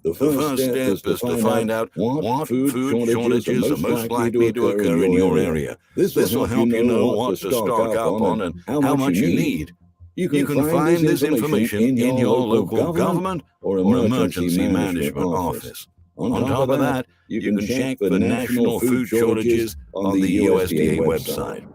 The first step is to find out what food shortages are most likely to occur in your area. This will help you know what to stock up on and how much you need. You can find this information in your local government or emergency management office. On top of that, you can check the national food shortages on the USDA website.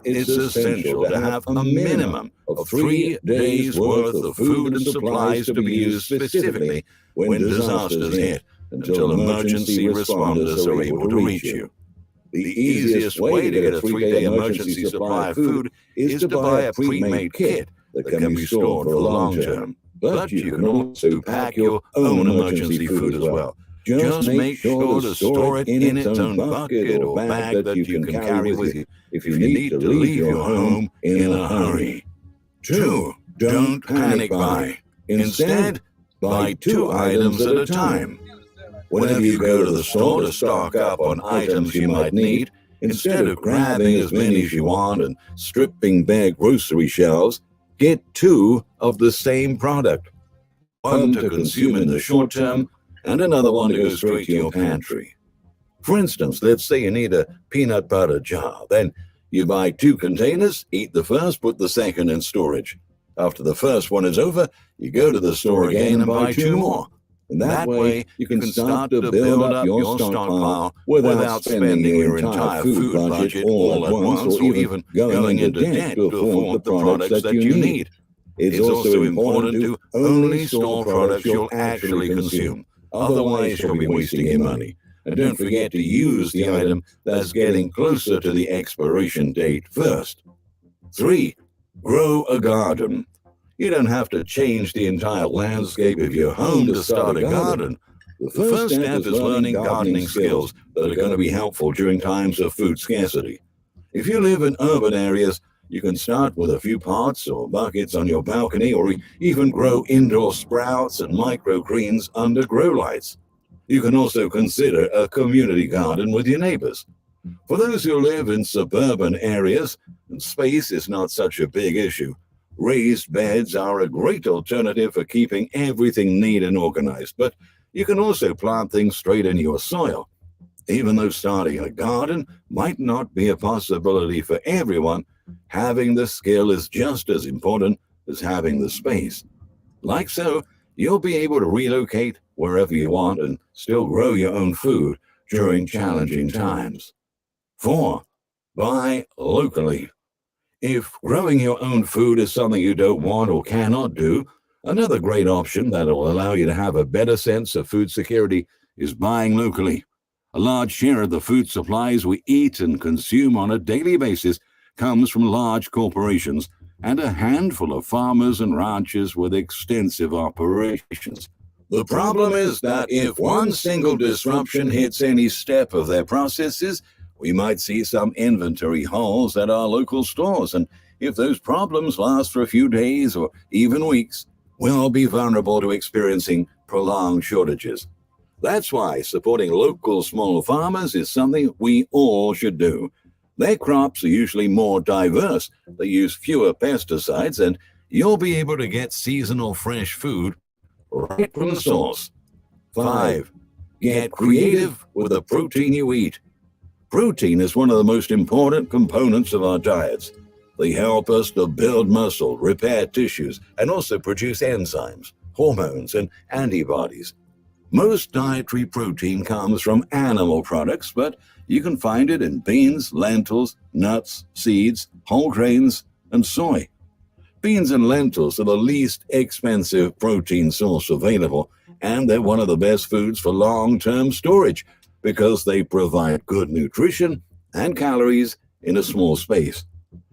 It's essential to have a minimum of 3 days' worth of food and supplies to be used specifically when disasters hit until emergency responders are able to reach you. The easiest way to get a 3-day emergency supply of food is to buy a pre-made kit that can be stored for the long term. But you can also pack your own emergency food as well. Just make sure to store it in its own bucket or bag that you can carry with you if you need to leave your home in a hurry. 2. Don't panic buy. Instead, buy 2 items at a time. Whenever you go to the store to stock up on items you might need, instead of grabbing as many as you want and stripping bare grocery shelves, get 2 of the same product. One to consume in the short term, and another one to go straight to your pantry. For instance, let's say you need a peanut butter jar. Then you buy 2 containers, eat the first, put the second in storage. After the first one is over, you go to the store again and buy 2 more. And that way, you can start to build up your stockpile without spending your entire food budget all at once or even going into debt to afford the products that you need. It's also important to only store products you'll actually consume. Otherwise, you'll be wasting your money. And don't forget to use the item that's getting closer to the expiration date first. 3. Grow a garden. You don't have to change the entire landscape of your home to start a garden. The first step is learning gardening skills that are going to be helpful during times of food scarcity. If you live in urban areas, you can start with a few pots or buckets on your balcony, or even grow indoor sprouts and microgreens under grow lights. You can also consider a community garden with your neighbors. For those who live in suburban areas and space is not such a big issue, raised beds are a great alternative for keeping everything neat and organized, but you can also plant things straight in your soil. Even though starting a garden might not be a possibility for everyone, having the skill is just as important as having the space. Like so, you'll be able to relocate wherever you want and still grow your own food during challenging times. 4. Buy locally. If growing your own food is something you don't want or cannot do, another great option that will allow you to have a better sense of food security is buying locally. A large share of the food supplies we eat and consume on a daily basis comes from large corporations and a handful of farmers and ranchers with extensive operations. The problem is that if one single disruption hits any step of their processes, we might see some inventory holes at our local stores, and if those problems last for a few days or even weeks, we'll be vulnerable to experiencing prolonged shortages. That's why supporting local small farmers is something we all should do. Their crops are usually more diverse, they use fewer pesticides, and you'll be able to get seasonal fresh food right from the source. 5. Get creative with the protein you eat. Protein is one of the most important components of our diets. They help us to build muscle, repair tissues, and also produce enzymes, hormones, and antibodies. Most dietary protein comes from animal products, but you can find it in beans, lentils, nuts, seeds, whole grains, and soy. Beans and lentils are the least expensive protein source available, and they're one of the best foods for long-term storage because they provide good nutrition and calories in a small space.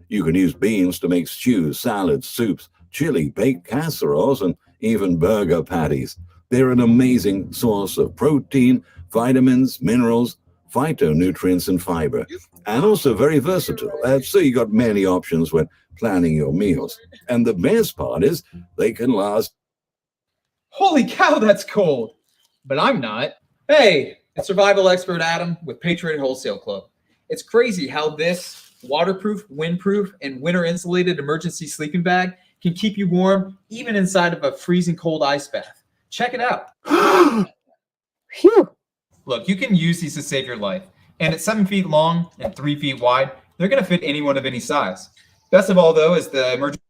You can use beans to make stews, salads, soups, chili, baked casseroles, and even burger patties. They're an amazing source of protein, vitamins, minerals, phytonutrients and fiber, and also very versatile. So you got many options when planning your meals. And the best part is they can last. Holy cow, that's cold. But I'm not. Hey, it's survival expert Adam with Patriot Wholesale Club. It's crazy how this waterproof, windproof, and winter insulated emergency sleeping bag can keep you warm even inside of a freezing cold ice bath. Check it out. Phew. Look, you can use these to save your life. And at 7 feet long and 3 feet wide, they're going to fit anyone of any size. Best of all, though, is the emergency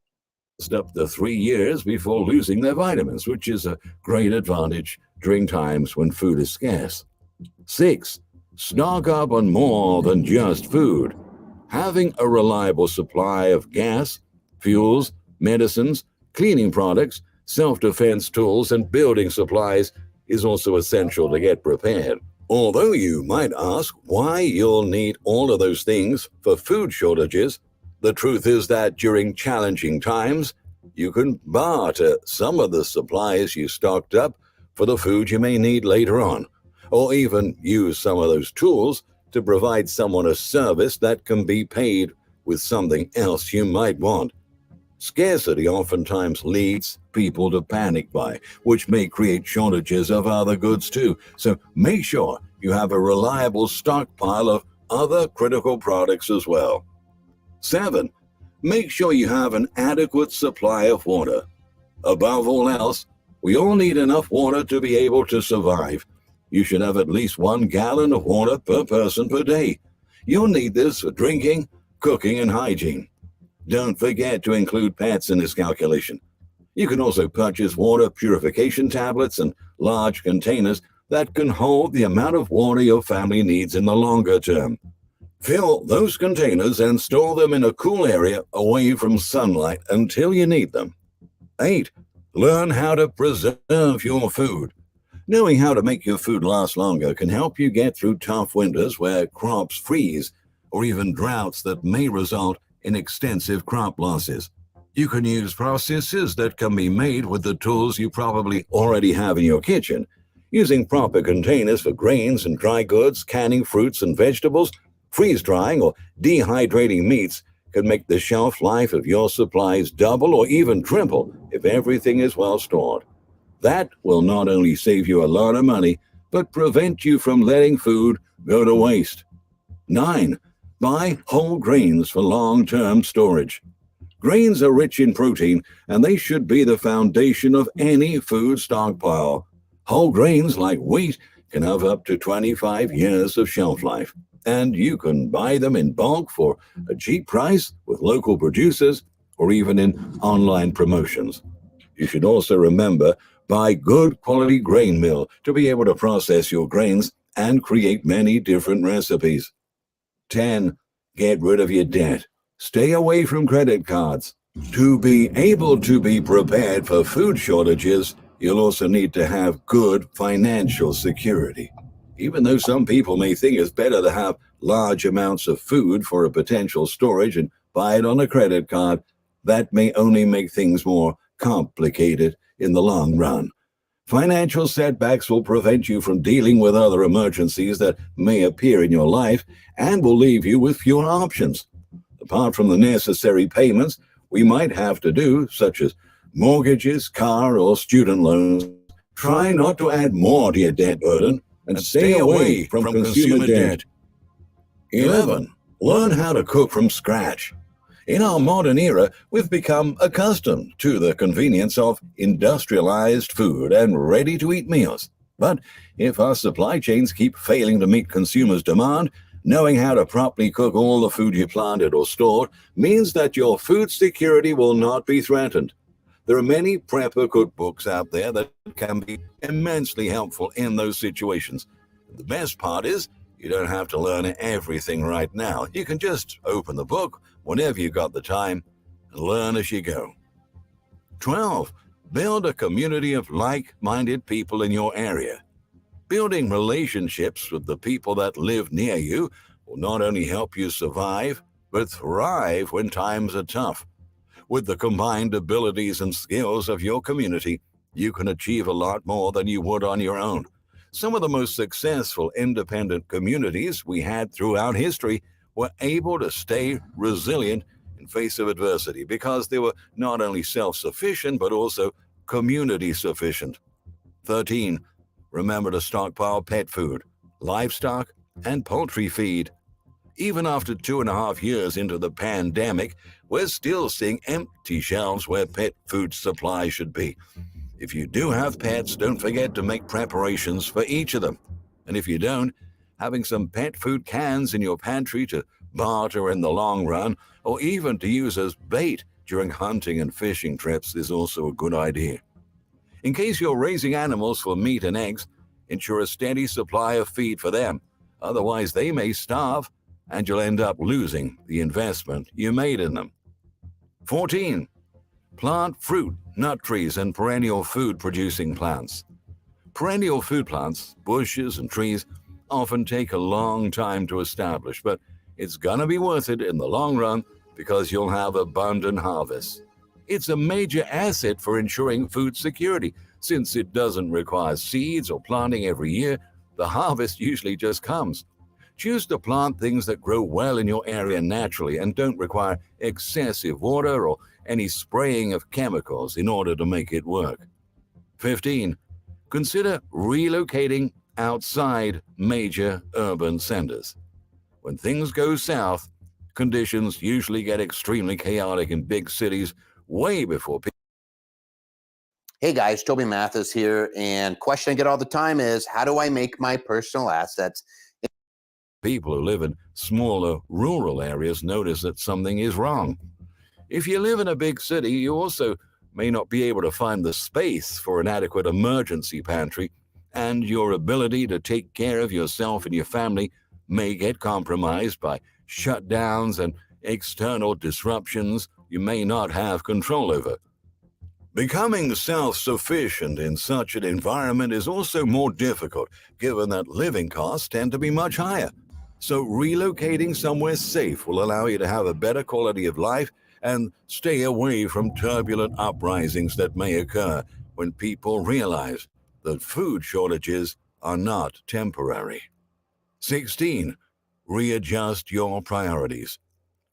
Up to 3 years before losing their vitamins, which is a great advantage during times when food is scarce. 6. Stock up on more than just food. Having a reliable supply of gas, fuels, medicines, cleaning products, self-defense tools, and building supplies is also essential to get prepared. Although you might ask why you'll need all of those things for food shortages, the truth is that during challenging times, you can barter some of the supplies you stocked up for the food you may need later on, or even use some of those tools to provide someone a service that can be paid with something else you might want. Scarcity oftentimes leads people to panic buy, which may create shortages of other goods too. So make sure you have a reliable stockpile of other critical products as well. 7. Make sure you have an adequate supply of water. Above all else, we all need enough water to be able to survive. You should have at least 1 gallon of water per person per day. You'll need this for drinking, cooking, and hygiene. Don't forget to include pets in this calculation. You can also purchase water purification tablets and large containers that can hold the amount of water your family needs in the longer term. Fill those containers and store them in a cool area away from sunlight until you need them. 8. Learn how to preserve your food. Knowing how to make your food last longer can help you get through tough winters where crops freeze, or even droughts that may result in extensive crop losses. You can use processes that can be made with the tools you probably already have in your kitchen. Using proper containers for grains and dry goods, canning fruits and vegetables, freeze-drying or dehydrating meats can make the shelf life of your supplies double or even triple if everything is well stored. That will not only save you a lot of money, but prevent you from letting food go to waste. 9. Buy whole grains for long-term storage. Grains are rich in protein, and they should be the foundation of any food stockpile. Whole grains like wheat can have up to 25 years of shelf life, and you can buy them in bulk for a cheap price with local producers or even in online promotions. You should also remember, buy good quality grain meal to be able to process your grains and create many different recipes. 10. Get rid of your debt. Stay away from credit cards. To be able to be prepared for food shortages, you'll also need to have good financial security. Even though some people may think it's better to have large amounts of food for a potential storage and buy it on a credit card, that may only make things more complicated in the long run. Financial setbacks will prevent you from dealing with other emergencies that may appear in your life and will leave you with fewer options. Apart from the necessary payments we might have to do, such as mortgages, car, or student loans, try not to add more to your debt burden and stay away from consumer debt. 11. Learn how to cook from scratch. In our modern era, we've become accustomed to the convenience of industrialized food and ready-to-eat meals. But if our supply chains keep failing to meet consumers' demand, knowing how to properly cook all the food you planted or stored means that your food security will not be threatened. There are many prepper cookbooks out there that can be immensely helpful in those situations. The best part is, you don't have to learn everything right now. You can just open the book whenever you got the time and learn as you go. 12. Build a community of like-minded people in your area. Building relationships with the people that live near you will not only help you survive, but thrive when times are tough. With the combined abilities and skills of your community, you can achieve a lot more than you would on your own. Some of the most successful independent communities we had throughout history were able to stay resilient in face of adversity because they were not only self-sufficient but also community sufficient. 13. Remember to stockpile pet food, livestock, and poultry feed. Even after 2.5 years into the pandemic, we're still seeing empty shelves where pet food supply should be. If you do have pets, don't forget to make preparations for each of them. And if you don't, having some pet food cans in your pantry to barter in the long run, or even to use as bait during hunting and fishing trips is also a good idea. In case you're raising animals for meat and eggs, ensure a steady supply of feed for them. Otherwise, they may starve, and you'll end up losing the investment you made in them. 14. Plant fruit, nut trees, and perennial food-producing plants. Perennial food plants, bushes, and trees often take a long time to establish, but it's gonna be worth it in the long run because you'll have abundant harvests. It's a major asset for ensuring food security. Since it doesn't require seeds or planting every year, the harvest usually just comes. Choose to plant things that grow well in your area naturally and don't require excessive water or any spraying of chemicals in order to make it work. 15. Consider relocating outside major urban centers. When things go south, conditions usually get extremely chaotic in big cities way before people. Hey guys, Toby Mathis here, and question I get all the time is, how do I make my personal assets? People who live in smaller rural areas notice that something is wrong. If you live in a big city, you also may not be able to find the space for an adequate emergency pantry, and your ability to take care of yourself and your family may get compromised by shutdowns and external disruptions you may not have control over. Becoming self-sufficient in such an environment is also more difficult, given that living costs tend to be much higher. So relocating somewhere safe will allow you to have a better quality of life and stay away from turbulent uprisings that may occur when people realize that food shortages are not temporary. 16. Readjust your priorities.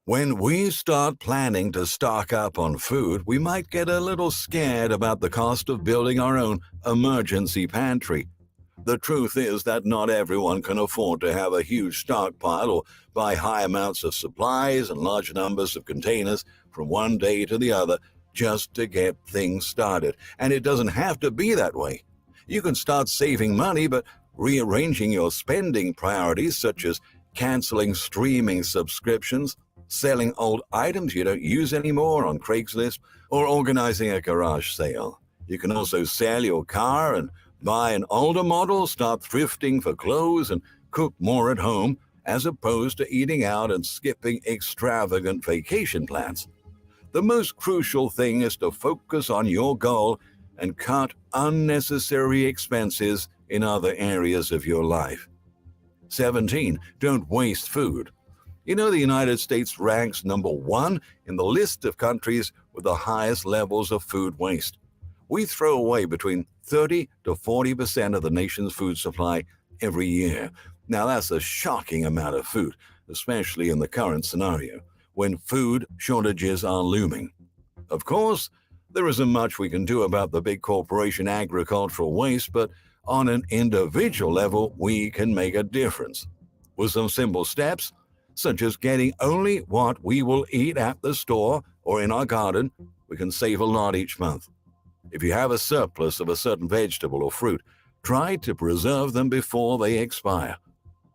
When we start planning to stock up on food, we might get a little scared about the cost of building our own emergency pantry. The truth is that not everyone can afford to have a huge stockpile or buy high amounts of supplies and large numbers of containers from one day to the other just to get things started. And it doesn't have to be that way. You can start saving money, but rearranging your spending priorities, such as canceling streaming subscriptions, selling old items you don't use anymore on Craigslist, or organizing a garage sale. You can also sell your car and buy an older model, start thrifting for clothes, and cook more at home, as opposed to eating out and skipping extravagant vacation plans. The most crucial thing is to focus on your goal and cut unnecessary expenses in other areas of your life. 17. Don't waste food. You know, the United States ranks number 1 in the list of countries with the highest levels of food waste. We throw away between 30 to 40% of the nation's food supply every year. Now, that's a shocking amount of food, especially in the current scenario, when food shortages are looming. Of course, there isn't much we can do about the big corporation agricultural waste, but on an individual level, we can make a difference. With some simple steps, such as getting only what we will eat at the store or in our garden, we can save a lot each month. If you have a surplus of a certain vegetable or fruit, try to preserve them before they expire.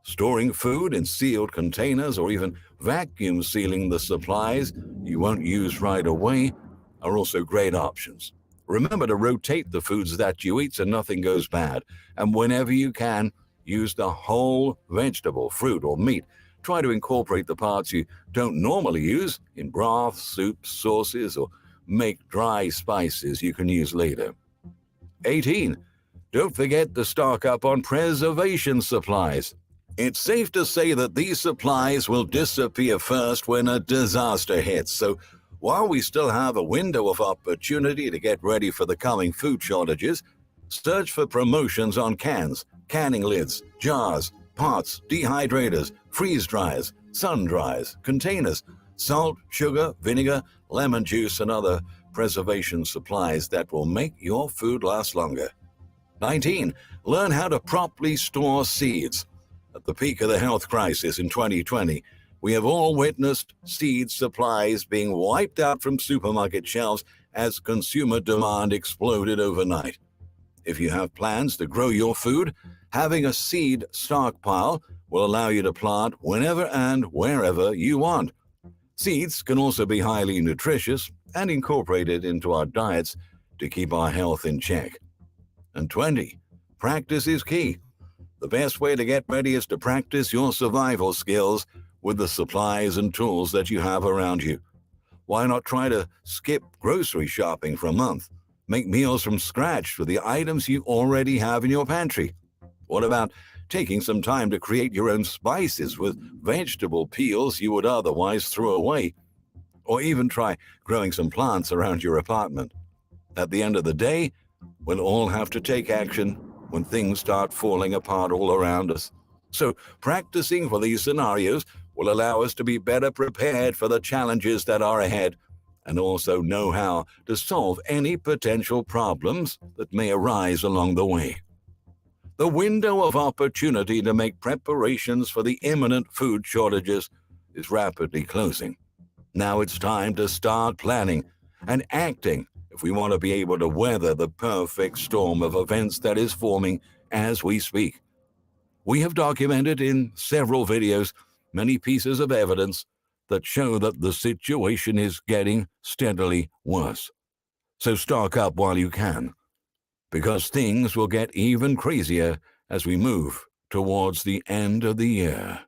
Storing food in sealed containers or even vacuum sealing the supplies you won't use right away are also great options. Remember to rotate the foods that you eat so nothing goes bad, and whenever you can, use the whole vegetable, fruit, or meat. Try to incorporate the parts you don't normally use in broths, soups, sauces, or make dry spices you can use later. 18. Don't forget to stock up on preservation supplies. It's safe to say that these supplies will disappear first when a disaster hits, so while we still have a window of opportunity to get ready for the coming food shortages, Search for promotions on cans, canning lids, jars, pots, dehydrators, freeze dryers, sun dryers, containers, salt, sugar, vinegar, lemon juice, and other preservation supplies that will make your food last longer. 19. Learn how to properly store seeds. At the peak of the health crisis in 2020, we have all witnessed seed supplies being wiped out from supermarket shelves as consumer demand exploded overnight. If you have plans to grow your food, having a seed stockpile will allow you to plant whenever and wherever you want. Seeds can also be highly nutritious and incorporated into our diets to keep our health in check. And 20. Practice is key. The best way to get ready is to practice your survival skills with the supplies and tools that you have around you. Why not try to skip grocery shopping for a month? Make meals from scratch with the items you already have in your pantry. What about taking some time to create your own spices with vegetable peels you would otherwise throw away? Or even try growing some plants around your apartment. At the end of the day, we'll all have to take action when things start falling apart all around us. So practicing for these scenarios will allow us to be better prepared for the challenges that are ahead, and also know how to solve any potential problems that may arise along the way. The window of opportunity to make preparations for the imminent food shortages is rapidly closing. Now it's time to start planning and acting if we want to be able to weather the perfect storm of events that is forming as we speak. We have documented in several videos many pieces of evidence that show that the situation is getting steadily worse. So stock up while you can, because things will get even crazier as we move towards the end of the year.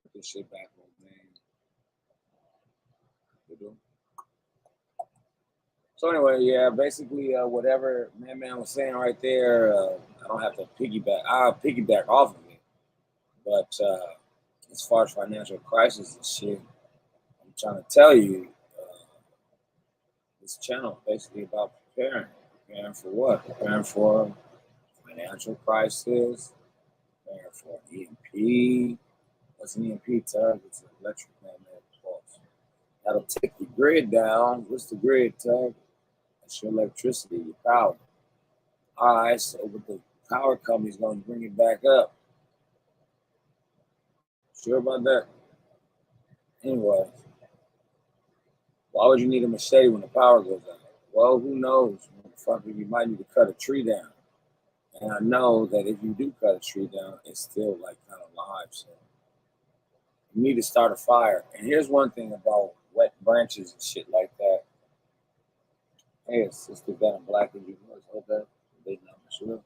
Put this shit back on, man. You do? So anyway, yeah, basically whatever Man was saying right there, I don't have to piggyback. I'll piggyback off of it. But as far as financial crisis and shit, I'm trying to tell you, this channel is basically about preparing. Preparing for what? Preparing for financial crisis, preparing for EMP. What's an EMP, Tug? It's an electromagnetic pulse. That'll take the grid down. What's the grid, Tug? That's your electricity, your power. All right, so with the power company's going to bring it back up. Sure about that? Anyway, why would you need a machete when the power goes out? Well, who knows? Motherfucker, you might need to cut a tree down. And I know that if you do cut a tree down, it's still like kind of live. So you need to start a fire. And here's one thing about wet branches and shit like that. Hey, it's Sister Venom Black and you know, hope that they know, sure.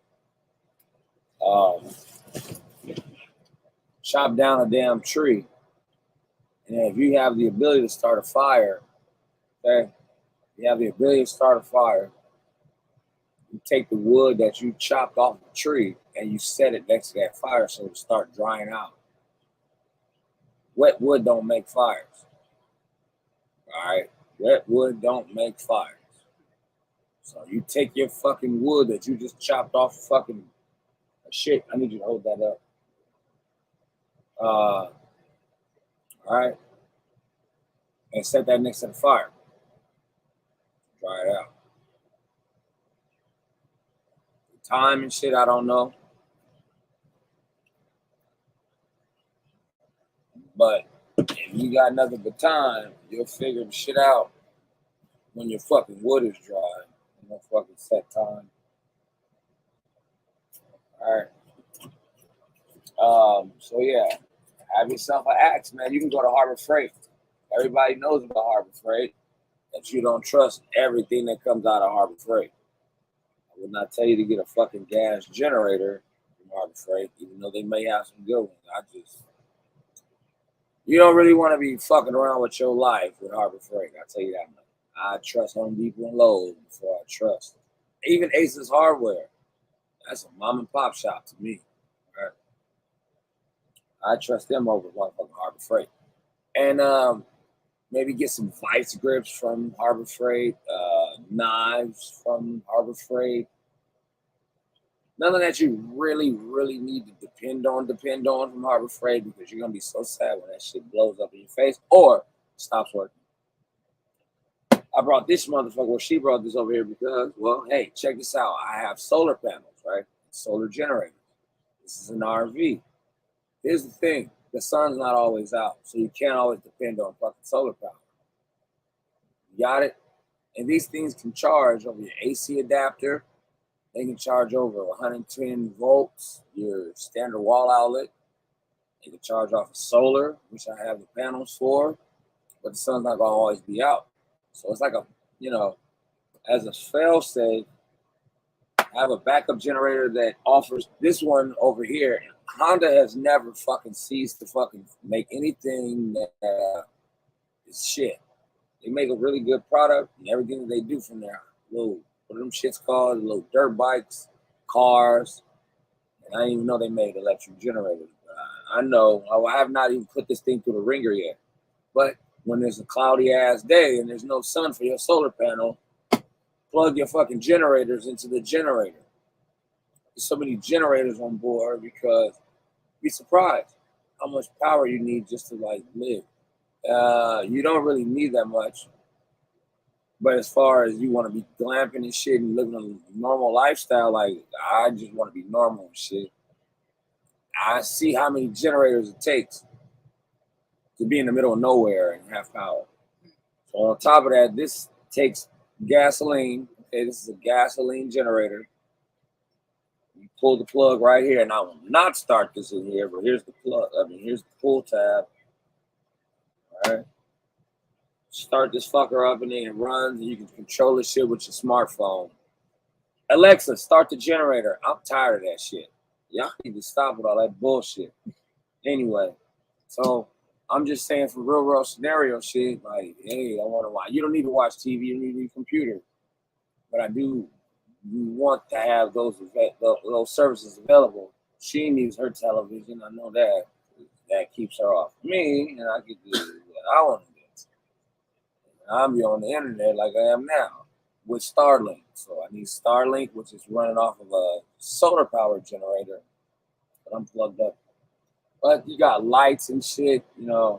chop down a damn tree. And if you have the ability to start a fire, okay, you have the ability to start a fire, you take the wood that you chopped off the tree and you set it next to that fire so it'll start drying out. Wet wood don't make fires. All right? Wet wood don't make fires. So you take your fucking wood that you just chopped off fucking shit. I need you to hold that up. All right? And set that next to the fire. Dry it out. The time and shit, I don't know. But if you got nothing but time, you'll figure the shit out when your fucking wood is dry. No fucking set time. All right. So yeah, have yourself an axe, man. You can go to Harbor Freight. Everybody knows about Harbor Freight, that you don't trust everything that comes out of Harbor Freight. I would not tell you to get a fucking gas generator from Harbor Freight, even though they may have some good ones. You don't really want to be fucking around with your life with Harbor Freight. I'll tell you that much. I trust Home Depot and Lowe's before I trust even Aces Hardware. That's a mom and pop shop to me. Right? I trust them over motherfucking Harbor Freight. And maybe get some vice grips from Harbor Freight, knives from Harbor Freight. Nothing that you really, really need to depend on from Harbor Freight, because you're going to be so sad when that shit blows up in your face or stops working. I brought this motherfucker, well, she brought this over here because, well, hey, check this out. I have solar panels, right? Solar generators. This is an RV. Here's the thing. The sun's not always out, so you can't always depend on fucking solar power. You got it? And these things can charge over your AC adapter. They can charge over 110 volts, your standard wall outlet. They can charge off of solar, which I have the panels for, but the sun's not going to always be out. So it's like a, as a fail-safe, I have a backup generator that offers this one over here. Honda has never fucking ceased to fucking make anything that is shit. They make a really good product, and everything that they do from their little, what are them shits called? Little dirt bikes, cars. And I didn't even know they made electric generators. I know. I have not even put this thing through the ringer yet. But when there's a cloudy ass day and there's no sun for your solar panel, plug your fucking generators into the generator. There's so many generators on board because you'd be surprised how much power you need just to like live. You don't really need that much. But as far as you want to be glamping and shit and living a normal lifestyle, like I just want to be normal and shit. I see how many generators it takes to be in the middle of nowhere and have power. So on top of that, this takes gasoline. Okay, this is a gasoline generator. You pull the plug right here, and I will not start this in here, but here's the plug. Here's the pull tab. All right. Start this fucker up, and then it runs, and you can control the shit with your smartphone. Alexa, start the generator. I'm tired of that shit. Y'all need to stop with all that bullshit. Anyway, so I'm just saying for real world scenario shit, like, hey, I want to watch. You don't need to watch TV, you need a computer. But I do want to have those services available. She needs her television. I know that. That keeps her off me, and I can do what I want to do. I'll be on the internet like I am now with Starlink. So I need Starlink, which is running off of a solar power generator. But I'm plugged up. But you got lights and shit, a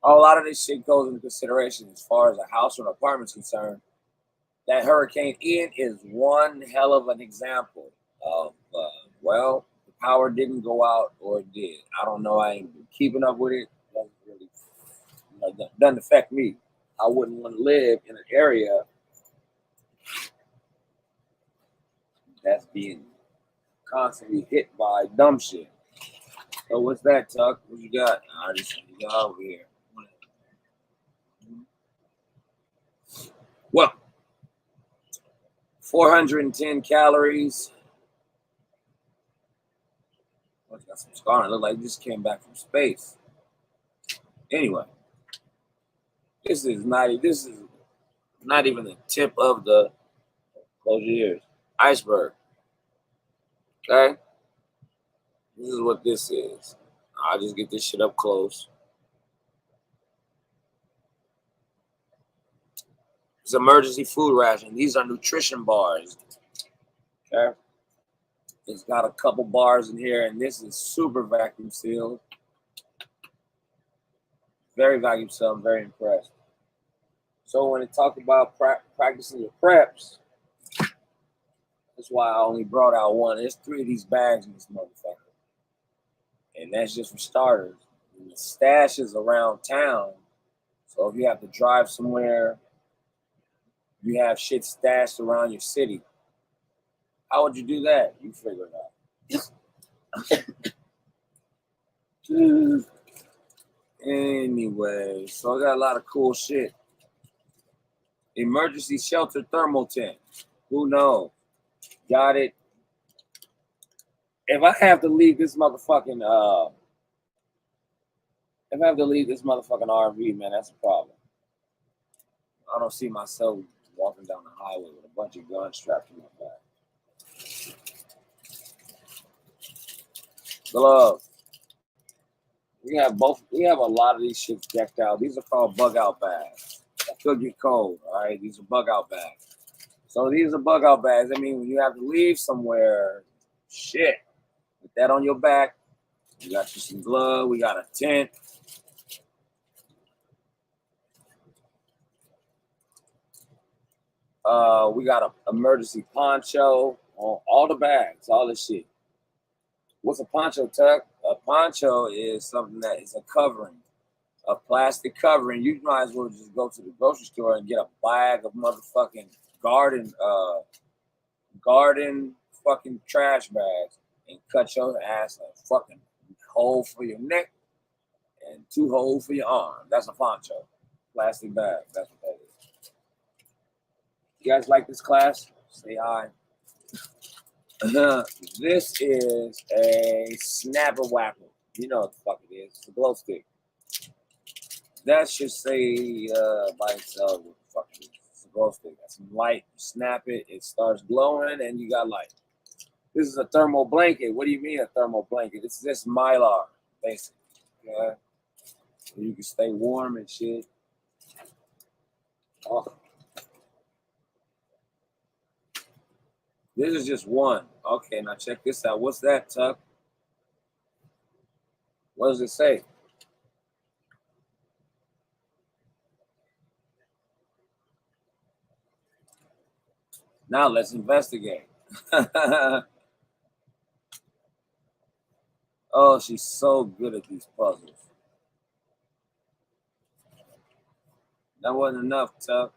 lot of this shit goes into consideration as far as a house or an apartment is concerned. That Hurricane Ian is one hell of an example of, the power didn't go out or it did. I don't know. I ain't been keeping up with it. Doesn't affect me. I wouldn't want to live in an area that's being constantly hit by dumb shit. So what's that, Tuck? What you got? I just got over here. Well, 410 calories. Oh, it's got some scar. It look like it just came back from space. Anyway, this is not even the tip of the, close your ears, iceberg. Okay? This is what this is. I'll just get this shit up close. It's emergency food ration. These are nutrition bars. Okay? It's got a couple bars in here, and this is super vacuum sealed. Very vacuum sealed. I'm very impressed. So when it talk about practicing your preps, that's why I only brought out one. There's 3 of these bags in this motherfucker. And that's just for starters. And the stash is around town. So if you have to drive somewhere, you have shit stashed around your city. How would you do that? You figure it out. Anyway, so I got a lot of cool shit. Emergency shelter thermal tent. Who knows? Got it. If I have to leave this motherfucking RV, man, that's a problem. I don't see myself walking down the highway with a bunch of guns strapped to my back. Gloves. We have a lot of these shits decked out. These are called bug out bags. That could get cold, all right? These are bug out bags. So these are bug out bags. I mean, when you have to leave somewhere, shit, put that on your back. We got you some glove. We got a tent. We got an emergency poncho on all the bags, all this shit. What's a poncho, Tuck? A poncho is something that is a covering, a plastic covering. You might as well just go to the grocery store and get a bag of motherfucking garden fucking trash bags and cut your ass a fucking hole for your neck and 2 holes for your arm. That's a poncho. Plastic bag. That's what that is. You guys like this class? Say hi. This is a snapper whapper. You know what the fuck it is. It's a glow stick. That should say by itself what the fuck it is. It's a glow stick. That's some light. You snap it, it starts glowing, and you got light. This is a thermal blanket. What do you mean a thermal blanket? It's this Mylar, basically. Okay? So you can stay warm and shit. Oh. This is just one. Okay, now check this out. What's that, Tuck? What does it say? Now let's investigate. Oh, she's so good at these puzzles. That wasn't enough, Tuck.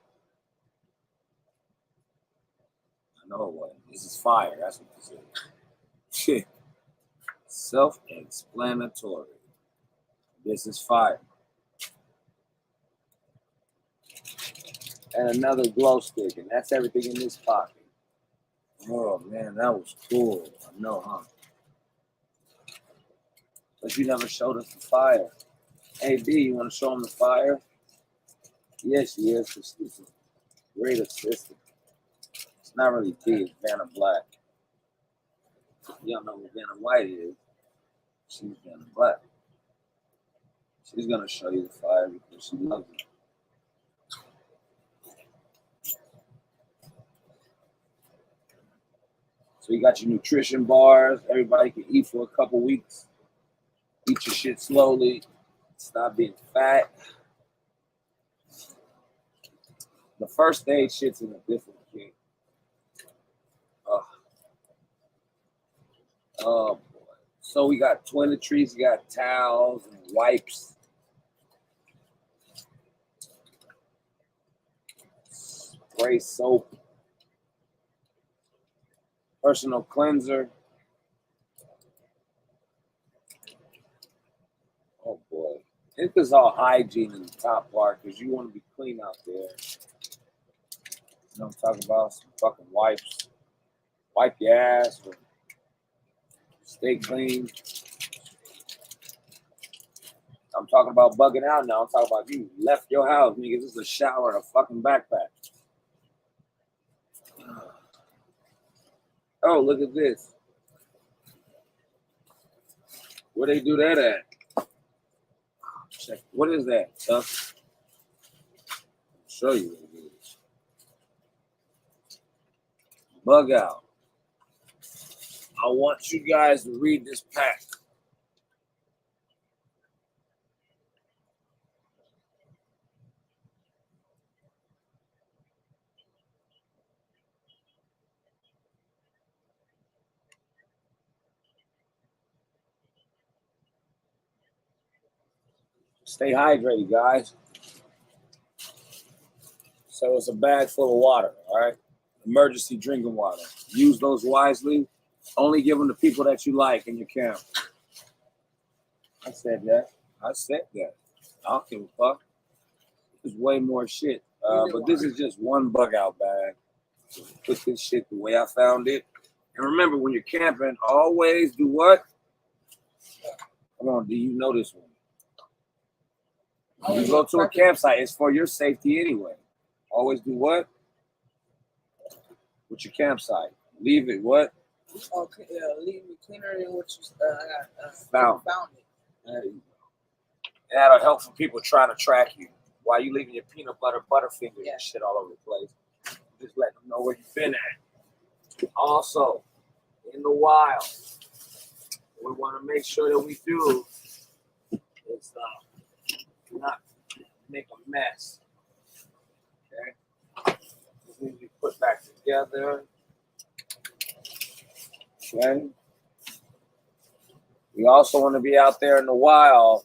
I know it wasn't. This is fire. That's what this is. Self-explanatory. This is fire. And another glow stick, and that's everything in this pocket. Oh man, that was cool. I know, huh? But you never showed us the fire. Hey B, you want to show them the fire? Yes, she is. She's a great assistant. It's not really B, it's Vanna Black. You don't know what Vanna White is. She's Vanna Black. She's gonna show you the fire because she loves it. So you got your nutrition bars. Everybody can eat for a couple weeks. Eat your shit slowly. Stop being fat. The first aid shit's in a different kit. Oh boy. So we got toiletries, we got towels and wipes. Spray soap. Personal cleanser. Oh boy. This is all hygiene in the top part because you want to be clean out there. You know what I'm talking about? Some fucking wipes. Wipe your ass or stay clean. I'm talking about bugging out now. I'm talking about you left your house, nigga. This is a shower and a fucking backpack. Oh, look at this. Where they do that at? Check. What is that, Tuck? I'll show you what it is. Bug out. I want you guys to read this pack. Stay hydrated, guys. So it's a bag full of water, all right? Emergency drinking water. Use those wisely. Only give them to people that you like in your camp. I said that. I don't give a fuck. There's way more shit. But this is just one bug out bag. Put this shit the way I found it. And remember, when you're camping, always do what? Come on, do you know this one? When you go to a campsite, it's for your safety anyway. Always do what? With your campsite. Leave it what? Okay, leave it cleaner than what you Found. found it. There you go. That'll help for people trying to track you. While you leaving your peanut butter butterfingers and shit all over the place. Just let them know where you've been at. Also, in the wild, we want to make sure that we do is not make a mess. Okay? This needs to be put back together. Okay? We also want to be out there in the wild,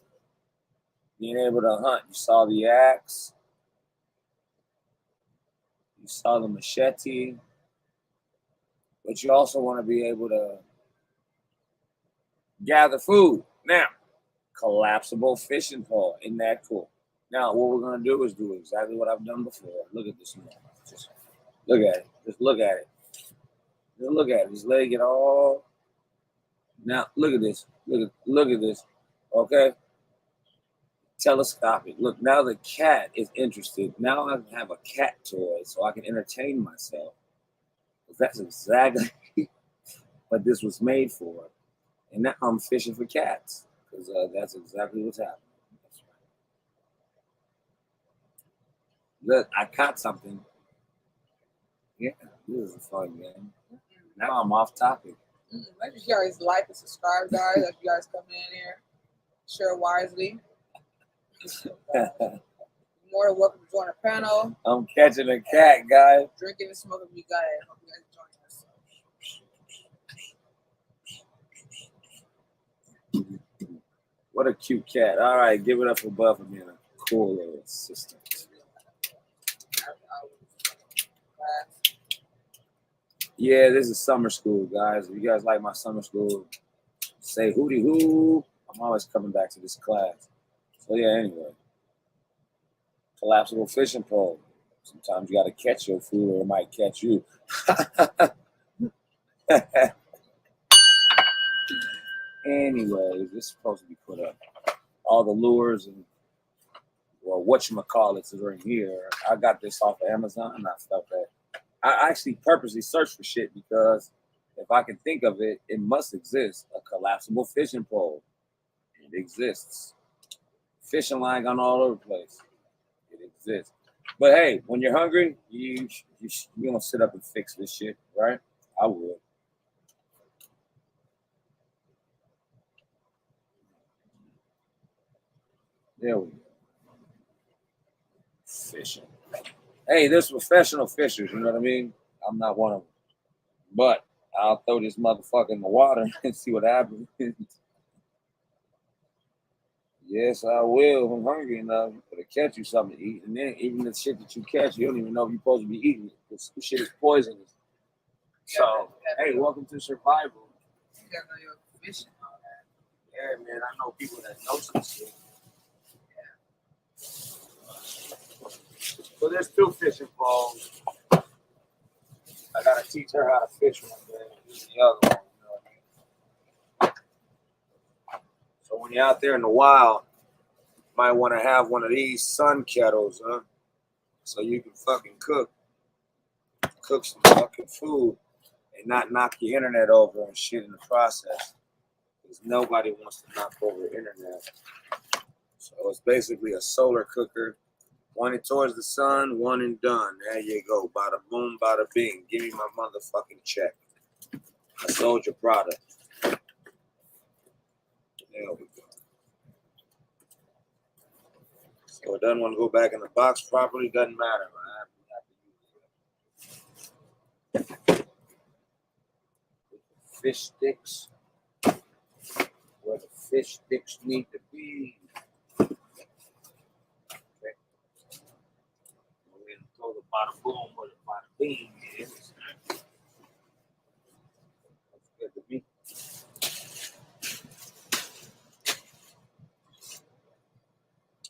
being able to hunt. You saw the axe. You saw the machete. But you also want to be able to gather food. Now, collapsible fishing pole. Isn't that cool? Now, what we're going to do is do exactly what I've done before. Look at this man. Just look at it. Just look at it. Just look at it. Just let it get all. Now, look at this. Look at this. Okay? Telescopic. Look, now the cat is interested. Now I have a cat toy so I can entertain myself. That's exactly what this was made for. And now I'm fishing for cats because that's exactly what's happening. That's right. Look, I caught something. Yeah, this is a fun game. Now I'm off topic. Make sure you guys like and subscribe, guys. If you guys come in here, share wisely. More than welcome to join the panel. I'm catching a cat, guys. Drinking and smoking, we got it. Hope you guys join us. What a cute cat. All right, give it up for Buff and being a cool little assistant. Yeah, this is summer school, guys. If you guys like my summer school, say hootie hoo. I'm always coming back to this class. So yeah, anyway. Collapsible fishing pole. Sometimes you got to catch your food or it might catch you. Anyways, this is supposed to be put up. All the lures and, well, whatchamacallits are in here. I got this off of Amazon and I stuff that. I actually purposely searched for shit because if I can think of it, it must exist. A collapsible fishing pole. It exists. Fishing line gone all over the place. It exists. But hey, when you're hungry, you don't sit up and fix this shit, right? I would. There we go. Fishing. Hey, there's professional fishers, you know what I mean? I'm not one of them. But I'll throw this motherfucker in the water and see what happens. Yes, I will. If I'm hungry enough to catch you something to eat. And then even the shit that you catch, you don't even know if you're supposed to be eating it. This shit is poisonous. So, hey, welcome to survival. You gotta know your fishing and all that. Yeah, man, I know people that know some shit. So there's 2 fishing poles. I gotta teach her how to fish one day. Use the other one, you know what I mean? So when you're out there in the wild, Might want to have one of these sun kettles, huh? So you can fucking cook some fucking food and not knock your internet over and shit in the process. Because nobody wants to knock over internet. So it's basically a solar cooker. One it towards the sun, one and done. There you go. Bada boom, bada bing. Give me my motherfucking check. I sold your product. There we go. So it doesn't want to go back in the box properly. Doesn't matter. Fish sticks. Where the fish sticks need to be. Okay. We're going to throw the bada boom where the bada bing is. That's good to me.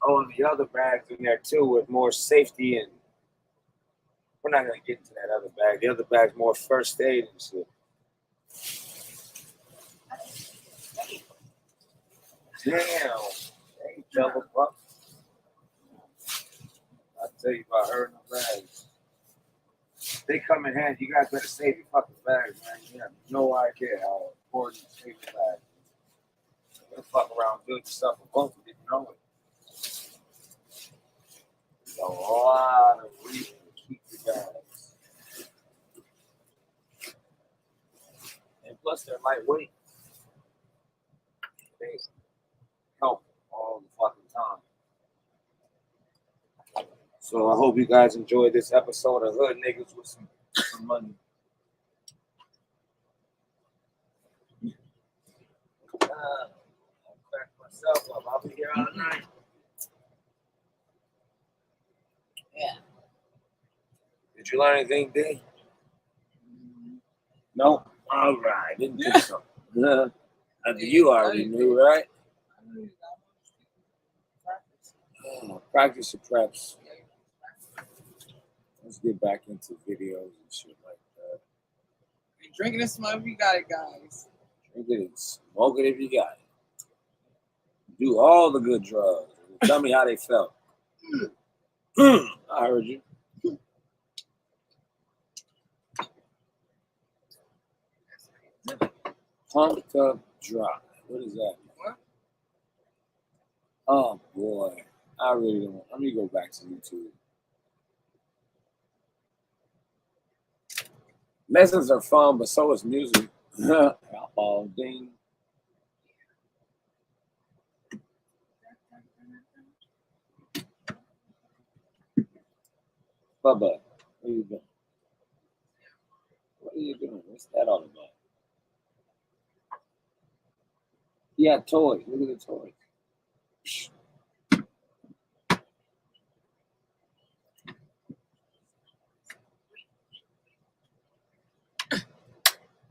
Oh, and the other bags in there too with more safety, and we're not going to get into that other bag. The other bag's more first aid and shit. Damn. Hey, double buck. I'll tell you about her in the bags. They come in handy. You guys better save your fucking bags, man. You have no idea how important saving your bags is. You'll fuck around and build yourself a boat and didn't know it. There's a lot of reason to keep your bags. And plus, they're lightweight. They help all the fucking time. So I hope you guys enjoyed this episode of Hood Niggas with some money. I'll crack myself up. I'll be here all night. Yeah. Did you learn anything, D? No? All right. Didn't think so. You already knew, right? Oh, practice your preps. Let's get back into videos and shit like that. You're drinking and smoking if you got it, guys. Drink it and smoke it if you got it. Do all the good drugs. Tell me how they felt. I heard you. Pumped up dry. What is that? What? Oh boy. I really don't. Let me go back to YouTube. Lessons are fun, but so is music. Oh, ding. Bubba, what are you doing? What are you doing? What's that all about? Yeah, toys. Look at the toys.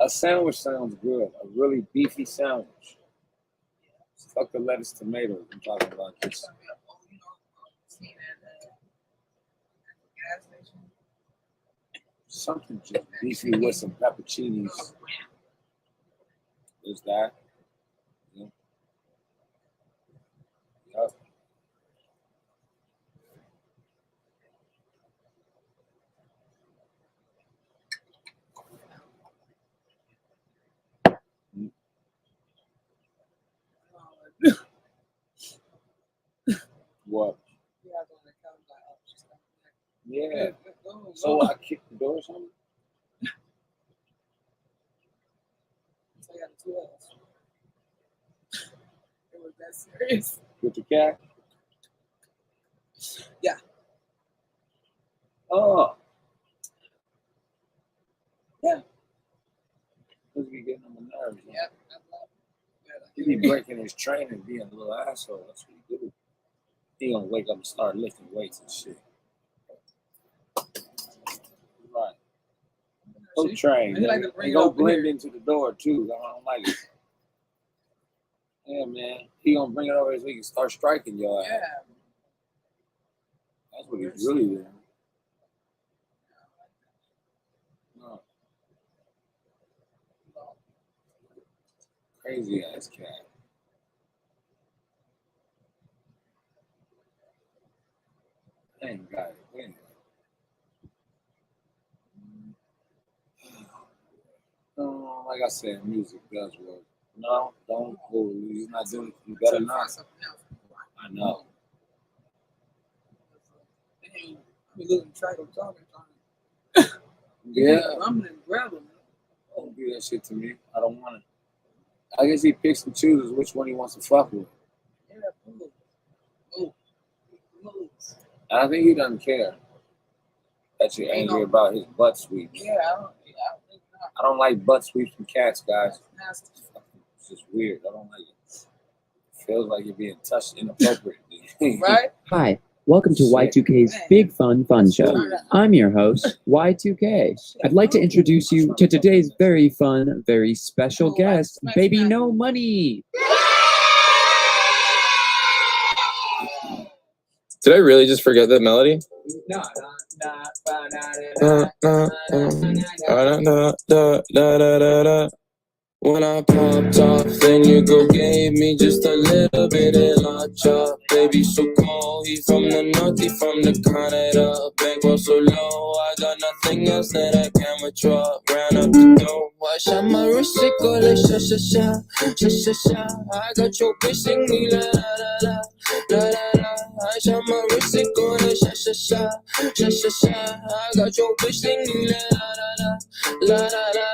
A sandwich sounds good. A really beefy sandwich. Fuck the lettuce, tomatoes. I'm talking about this. Something just beefy with some pepperoncinis. Is that? Yeah. Yep. What? Yeah. So I kicked the door or something? So I got 2 L's. It was that serious. With the cat? Yeah. Oh. Yeah. Supposed to be getting on my nerves. Yeah. He be breaking his train and being a little asshole. That's what he do. He gonna wake up and start lifting weights and shit. Right. Go train. And go blend into the door too. I don't like it. Yeah, man. He gonna bring it over so he can start striking your ass. Yeah. That's what he's really doing. No. Crazy ass cat. ain't got it. We ain't got it. Like I said, music does work. No, don't fool. He's not doing it. You better not. I know. Dang, we losing track of talking. Yeah. I'm gonna grab him. Don't do that shit to me. I don't want it. I guess he picks and chooses which one he wants to fuck with. Yeah, move. And I think he doesn't care that you're angry about his butt sweeps. Yeah, I don't think not. I don't like butt sweeps from cats, guys. Nasty. It's just weird. I don't like it. It feels like you're being touched inappropriately. Right? Hi, welcome to Y2K's Big Fun Fun Show. I'm your host, Y2K. I'd like to introduce you to today's very fun, very special guest, Baby No Money. Did I really just forget that melody? When I popped off, then your girl gave me just a little bit of la chop. Baby so cold, he from the north, he from the Canada. Bankroll so low, I got nothing else that I can withdraw. Ran up the door, I shot my wrist, it go like sha sha sha, sha sha sha. I got your bitch sing me la la la la la la. I shot my wrist, it go like sha sha sha, sha sha sha. I got your bitch sing me la la la la la la.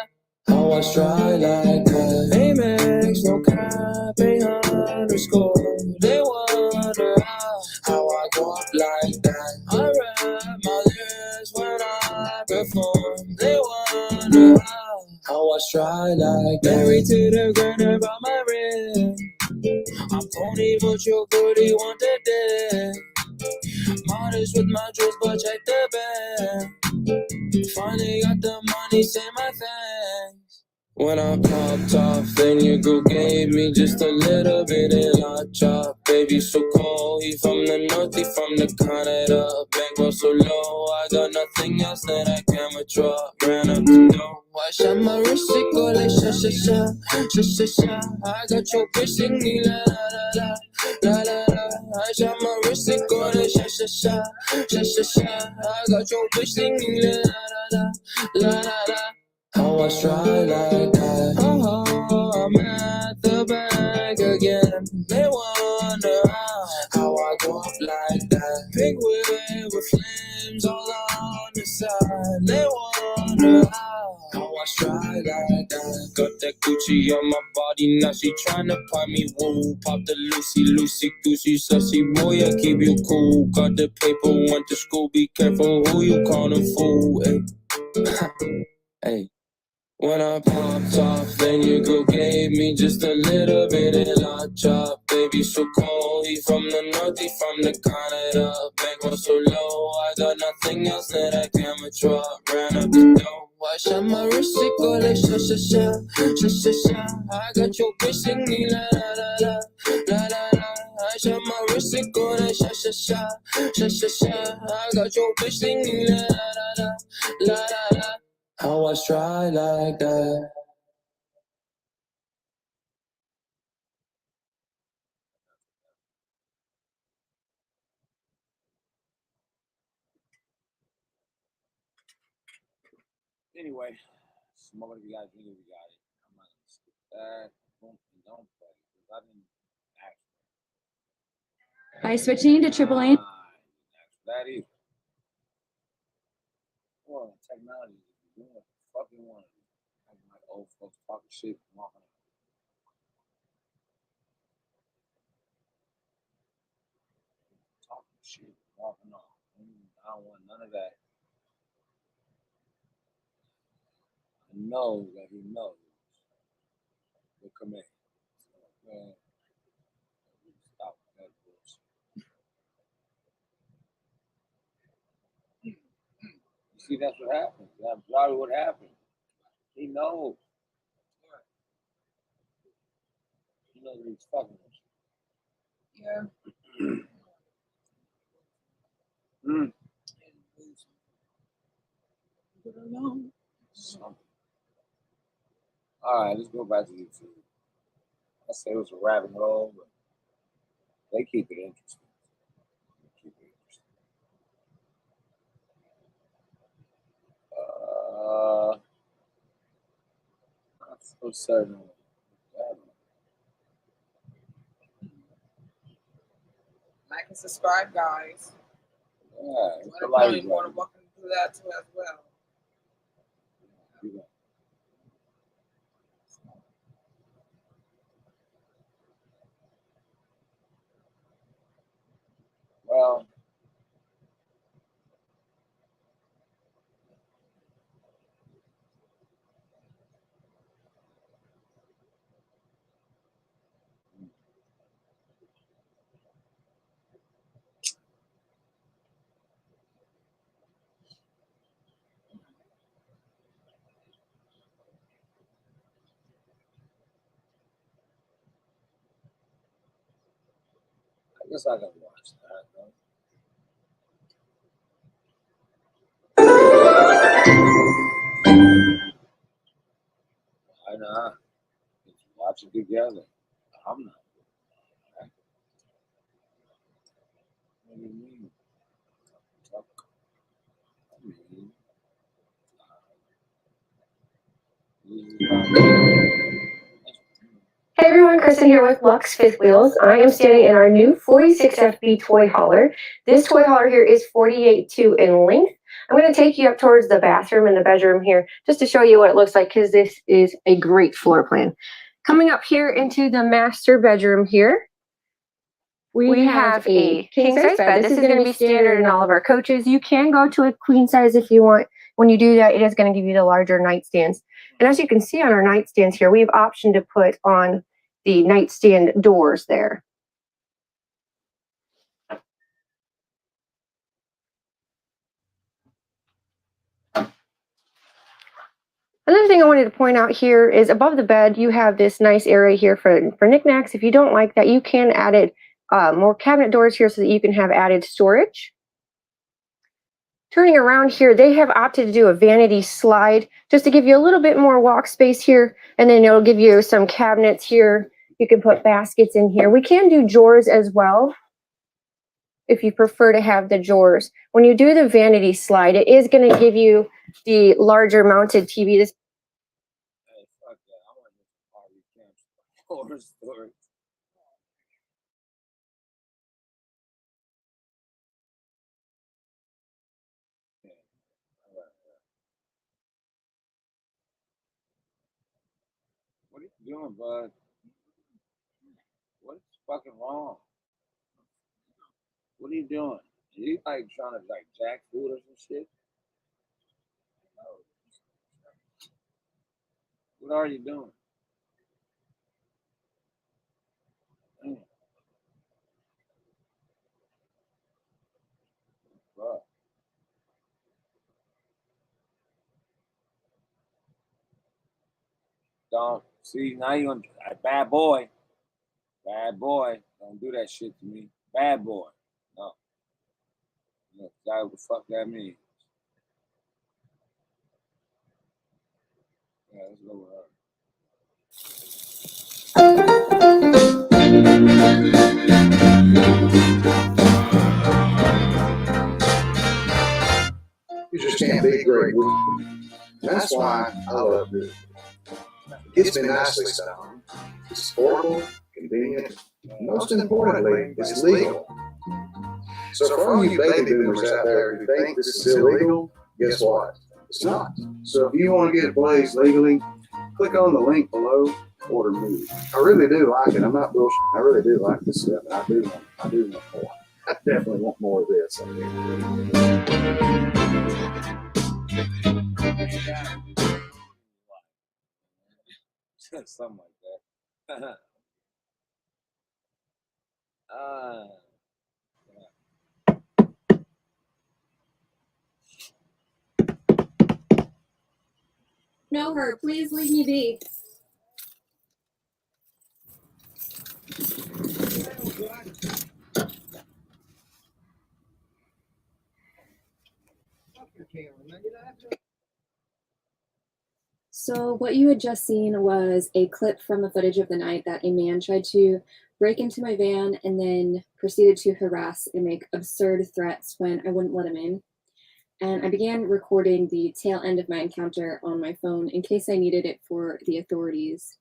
How I try like that. Amex, no cap, underscore. They wonder how I go up like that. I rap my lyrics when I perform. They wonder how I try like that. Married to the grind about my ring. I'm corny, but your booty want the dick. Modest with my jewels, but check the bag. Finally got the money, say my thanks. When I popped off, then your girl gave me just a little bit of la chop. Baby so cold, he from the north, he from the Canada. Bankroll so low, I got nothing else that I can withdraw. Ran up the door, I shot my wrist, it go like sha sha sha, sha sha sha. I got your bitch sing me la la la la la la. I shot my wrist, it go like sha sha sha, sha sha sha. I got your bitch sing me la la la la la la. How I try like that. Oh, I'm at the bank again. They wonder how I go up like that. Big whip with flames all on the side. They wonder how I try like that. Got that Gucci on my body, now she tryna pop me. Woo, pop the Lucy goosey, sussy boy, I keep you cool. Got the paper, went to school, be careful who you call a fool. Hey. Hey. When I popped off, then your girl gave me just a little bit of la chop. Baby so cold, he from the north, he from the Canada. Bankroll so low, I got nothing else that I can withdraw. Ran up the door, I shot my wrist, it go like sha sha sha, sha sha sha. I got your bitch sing me la la la la la la. I shot my wrist, it go like sha sha sha, sha sha sha. I got your bitch sing me la la la la la la. How I try like that. Anyway, smoke if you got it, drink if you got it. I'm not gonna skip that. Don't play. I didn't ask By switching to triple A. that either. Well, technology is doing what the fuck you want to do. Like old folks talking shit, walking out. Talking shit, walking off. I don't want none of that. I know that he knows the command. So, man, stop that bullshit. You see, that's what happens. That's probably what happened. He knows. He knows that he's fucking with you. Yeah. Mm. All right, let's go back to YouTube. I say it was a rabbit hole, but they keep it interesting. I'm so certain. Like and subscribe, guys. Yeah, Join it's the a panel, light you're more than welcome to do that too as well. Well, I guess I can watch that. Though. Why not? Let's watch it together. I'm not. What do you mean? Hey everyone, Kristen here with Lux Fifth Wheels. I am standing in our new 46FB toy hauler. This toy hauler here is 48.2 in length. I'm going to take you up towards the bathroom and the bedroom here just to show you what it looks like because this is a great floor plan. Coming up here into the master bedroom here, we have a king size bed. This is going to be standard in all of our coaches. You can go to a queen size if you want. When you do that, it is going to give you the larger nightstands. And as you can see on our nightstands here, we have option to put on the nightstand doors there. Another thing I wanted to point out here is above the bed, you have this nice area here for knickknacks. If you don't like that, you can add more cabinet doors here so that you can have added storage. Turning around here, they have opted to do a vanity slide just to give you a little bit more walk space here, and then it'll give you some cabinets here. You can put baskets in here. We can do drawers as well if you prefer to have the drawers. When you do the vanity slide, it is going to give you the larger mounted TV. This Hey, fuck that. I want to party camp horror stories. What are you doing, bud? What's fucking wrong? What are you doing? Are you like trying to like jack food or some shit? What are you doing? Damn. Fuck. Don't see now you bad boy. Bad boy. Don't do that shit to me. Bad boy. No. No, that's what the fuck that means. Yeah, let's go with her. You just can't be great. That's why I love it. It gets me nicely stoned. It's affordable, convenient, and most importantly, it's legal. So for all you baby boomers out there who think this is illegal, guess what? It's not. So if you want to get Blaze legally, click on the link below, order me. I really do like it. I'm not bullshit. I really do like this stuff. And I do want more. I definitely want more of this. Something like that. No, her. Please leave me be. So what you had just seen was a clip from the footage of the night that a man tried to break into my van and then proceeded to harass and make absurd threats when I wouldn't let him in. and I began recording the tail end of my encounter on my phone in case I needed it for the authorities.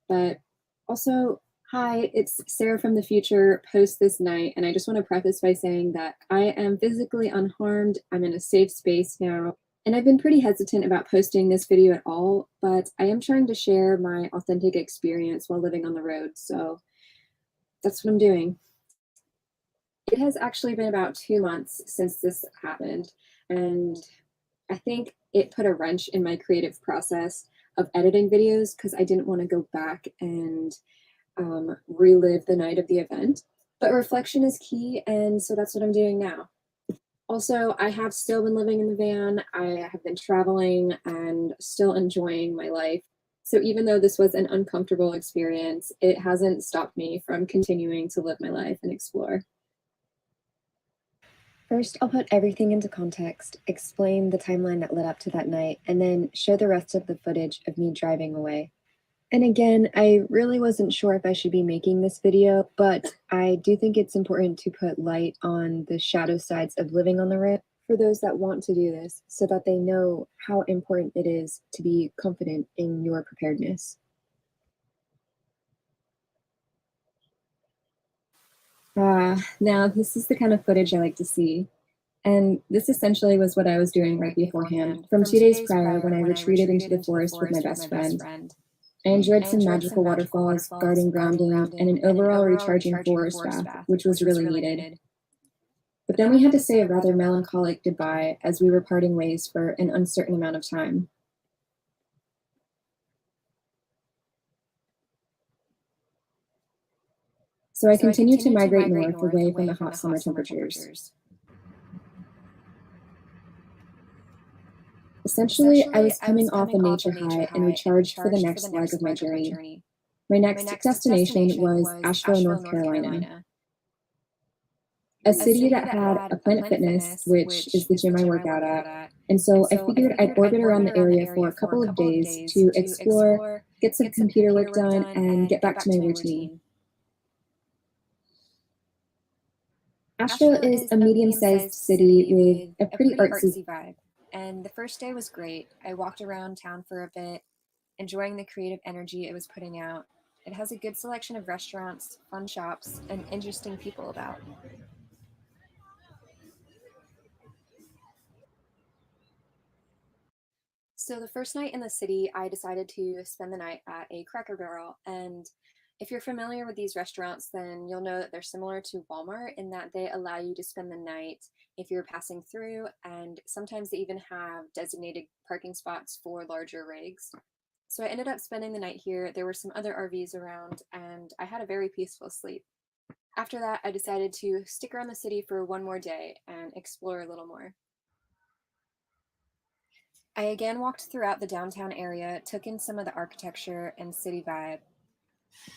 But also, hi, it's Sarah from the future post this night, and I just want to preface by saying that I am physically unharmed. I'm in a safe space now, and I've been pretty hesitant about posting this video at all, but I am trying to share my authentic experience while living on the road, so that's what I'm doing. It has actually been about 2 months since this happened, and I think it put a wrench in my creative process of editing videos because I didn't want to go back and relive the night of the event. But reflection is key, and so that's what I'm doing now. Also, I have still been living in the van. I have been traveling and still enjoying my life. So even though this was an uncomfortable experience, it hasn't stopped me from continuing to live my life and explore. First, I'll put everything into context, explain the timeline that led up to that night, and then show the rest of the footage of me driving away. And again, I really wasn't sure if I should be making this video, but I do think it's important to put light on the shadow sides of living on the road for those that want to do this, so that they know how important it is to be confident in your preparedness. Now this is the kind of footage I like to see. And this essentially was what I was doing right beforehand, from 2 days prior when I retreated into the forest with my best friend. I enjoyed some magical waterfalls, garden grounding, and an overall recharging forest bath, which was really needed. But then we had to say a rather melancholic goodbye as we were parting ways for an uncertain amount of time. So I continued to migrate north away from the hot summer temperatures. Essentially, I was coming off a nature high and recharged for the next leg of my journey. My next destination was Asheville, North Carolina, a city that had a Planet Fitness, which is the gym I work out at. And so I figured I'd orbit around the area for a couple of days to explore, get some computer work done, and get back to my routine. Asheville is a medium-sized city with a pretty artsy vibe. And the first day was great. I walked around town for a bit, enjoying the creative energy it was putting out. It has a good selection of restaurants, fun shops, and interesting people about. So the first night in the city, I decided to spend the night at a Cracker Barrel. And if you're familiar with these restaurants, then you'll know that they're similar to Walmart in that they allow you to spend the night if you're passing through, and sometimes they even have designated parking spots for larger rigs. So I ended up spending the night here. There were some other RVs around, and I had a very peaceful sleep. After that, I decided to stick around the city for one more day and explore a little more. I again walked throughout the downtown area, took in some of the architecture and city vibe.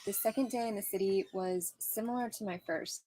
The second day in the city was similar to my first.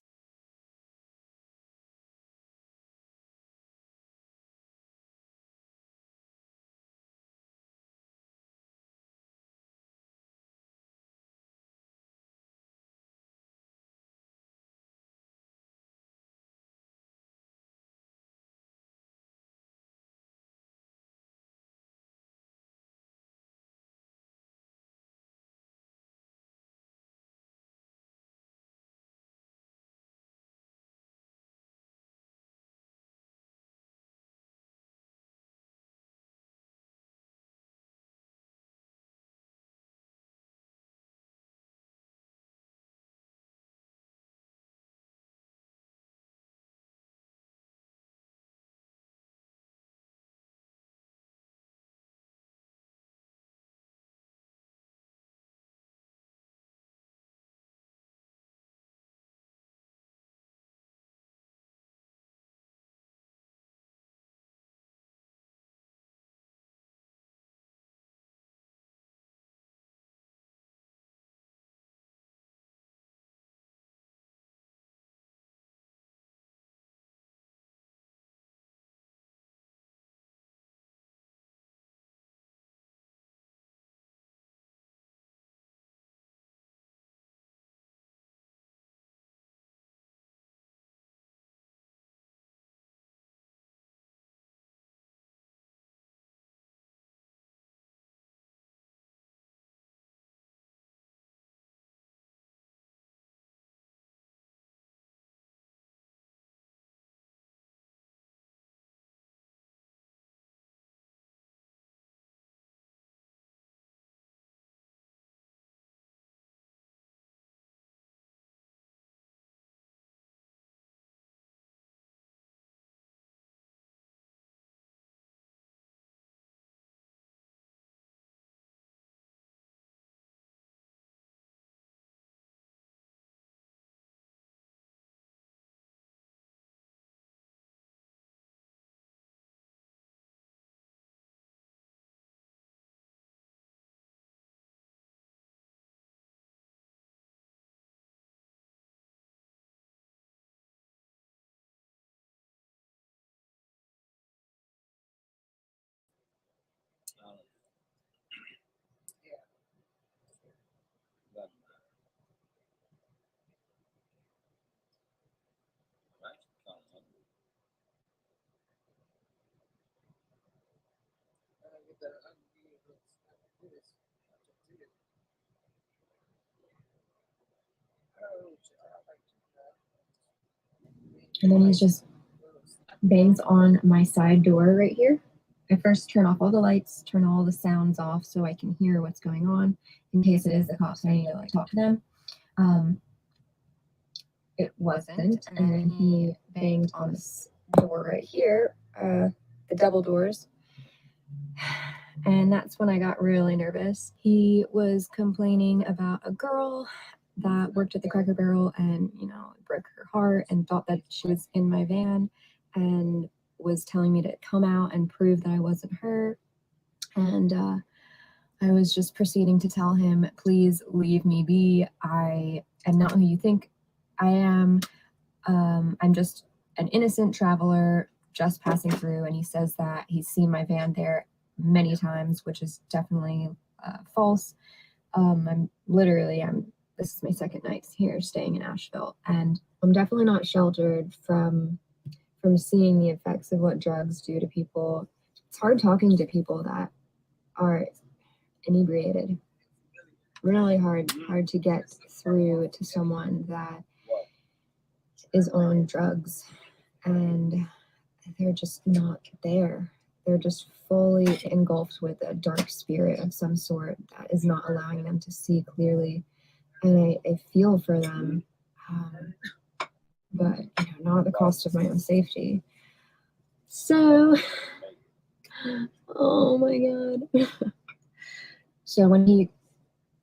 And then he's just bangs on my side door right here. I first turn off all the lights, turn all the sounds off so I can hear what's going on in case it is the cops and I need to like talk to them. It wasn't, and then he banged on this door right here, the double doors. And that's when I got really nervous. He was complaining about a girl that worked at the Cracker Barrel and, you know, broke her heart and thought that she was in my van and was telling me to come out and prove that I wasn't her. And I was just proceeding to tell him, please leave me be. I am not who you think I am. I'm just an innocent traveler just passing through. And he says that he's seen my van there many times, which is definitely false. This is my second night here staying in Asheville, and I'm definitely not sheltered from seeing the effects of what drugs do to people. It's hard talking to people that are inebriated. Really hard to get through to someone that is on drugs and they're just not there. They're just fully engulfed with a dark spirit of some sort that is not allowing them to see clearly. And I feel for them, but you know, not at the cost of my own safety. So, oh my God. So when he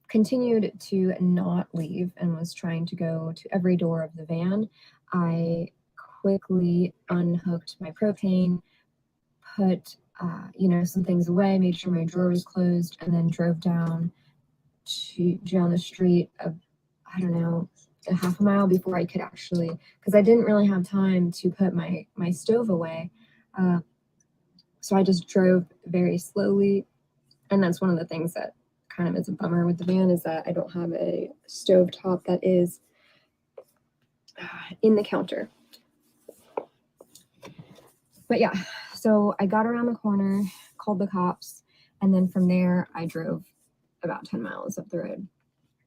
continued to not leave and was trying to go to every door of the van, I quickly unhooked my propane, put some things away, made sure my drawer was closed, and then drove down the street I don't know, a half a mile before I could actually, because I didn't really have time to put my stove away. So I just drove very slowly. And that's one of the things that kind of is a bummer with the van, is that I don't have a stove top that is in the counter. But yeah, so I got around the corner, called the cops, and then from there I drove about 10 miles up the road.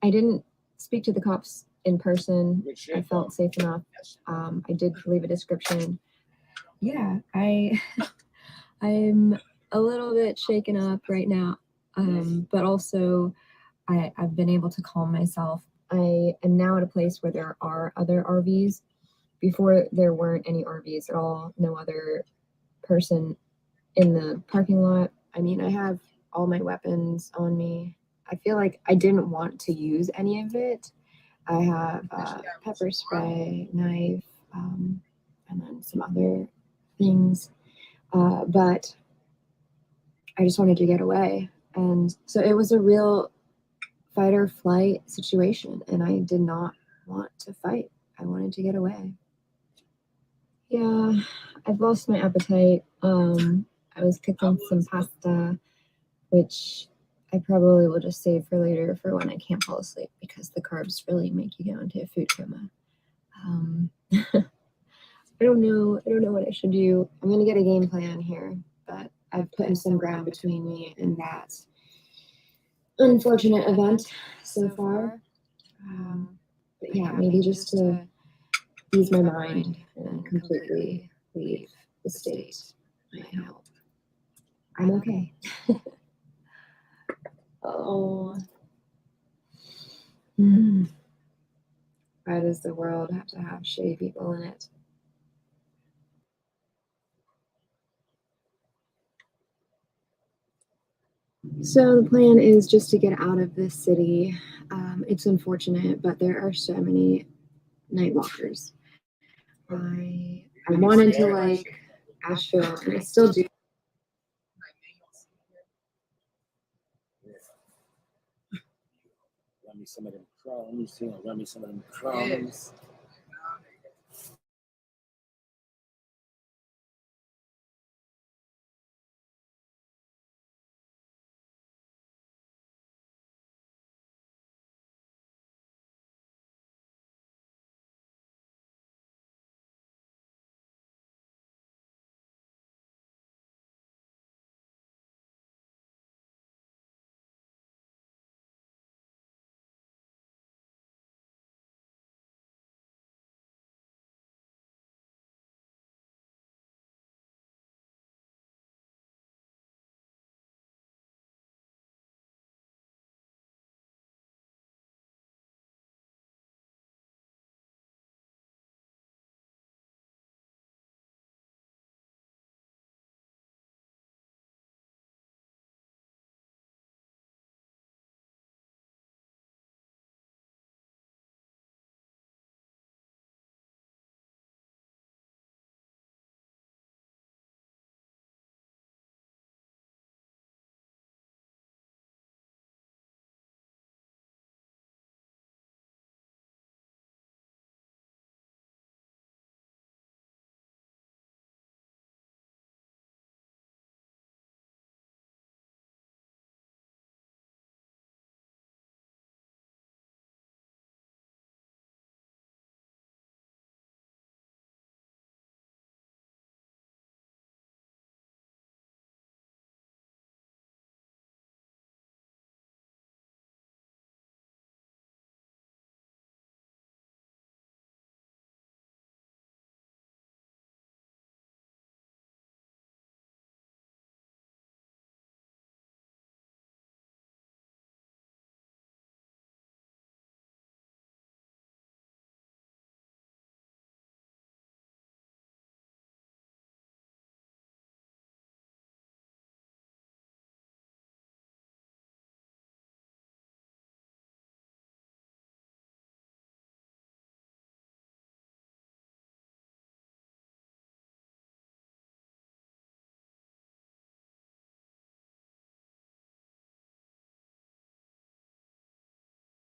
I didn't speak to the cops in person. I felt safe enough. I did leave a description. Yeah, I'm a little bit shaken up right now, but also I've been able to calm myself. I am now at a place where there are other RVs. Before, there weren't any RVs at all, no other person in the parking lot. I mean, I have all my weapons on me. I feel like I didn't want to use any of it. I have pepper spray, knife, and then some other things. But I just wanted to get away. And so it was a real fight or flight situation. And I did not want to fight. I wanted to get away. Yeah, I've lost my appetite. I was cooking some pasta, which I probably will just save for later for when I can't fall asleep, because the carbs really make you go into a food coma. I don't know what I should do. I'm gonna get a game plan here, but I've put in some ground between me and that unfortunate event so far. But yeah, maybe just to ease my mind and completely leave the state might help. I'm okay. Oh. Why does the world have to have shitty people in it? So the plan is just to get out of this city. It's unfortunate, but there are so many night walkers. I wanted to like Asheville, and I still do. Run me some of them crumbs. Run me some of them crumbs.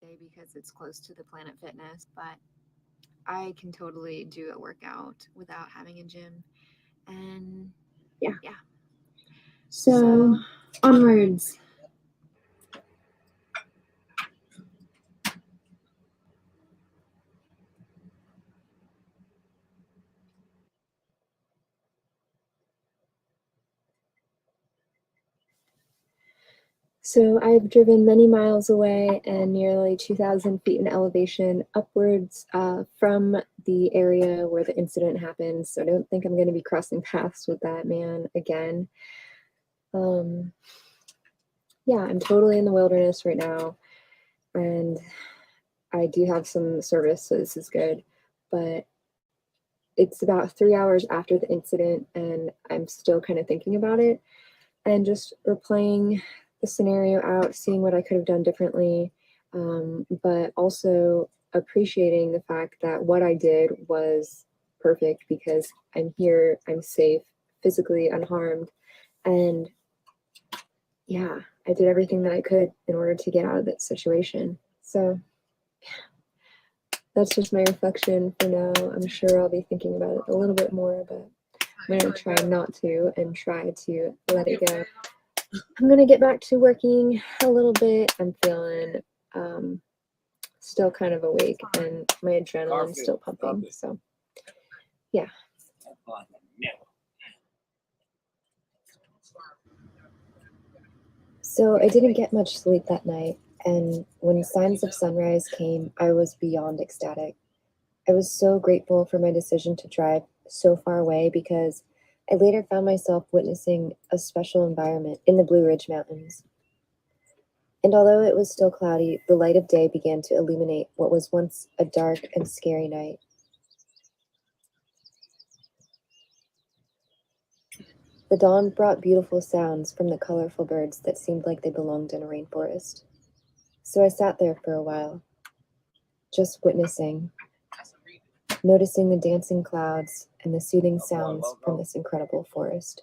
day because it's close to the Planet Fitness, but I can totally do a workout without having a gym. And Yeah. yeah. So onwards. So I've driven many miles away and nearly 2,000 feet in elevation upwards from the area where the incident happened. So I don't think I'm going to be crossing paths with that man again. Yeah, I'm totally in the wilderness right now, and I do have some service, so this is good. But it's about 3 hours after the incident, and I'm still kind of thinking about it and just replaying the scenario out, seeing what I could have done differently, but also appreciating the fact that what I did was perfect because I'm here, I'm safe, physically unharmed, and yeah, I did everything that I could in order to get out of that situation. So that's just my reflection for now. I'm sure I'll be thinking about it a little bit more, but I'm going to try not to and try to let it go. I'm going to get back to working a little bit. I'm feeling still kind of awake and my adrenaline's still pumping. So, yeah. So I didn't get much sleep that night, and when signs of sunrise came, I was beyond ecstatic. I was so grateful for my decision to drive so far away because I later found myself witnessing a special environment in the Blue Ridge Mountains. And although it was still cloudy, the light of day began to illuminate what was once a dark and scary night. The dawn brought beautiful sounds from the colorful birds that seemed like they belonged in a rainforest. So I sat there for a while, just witnessing, noticing the dancing clouds and the soothing sounds from this incredible forest.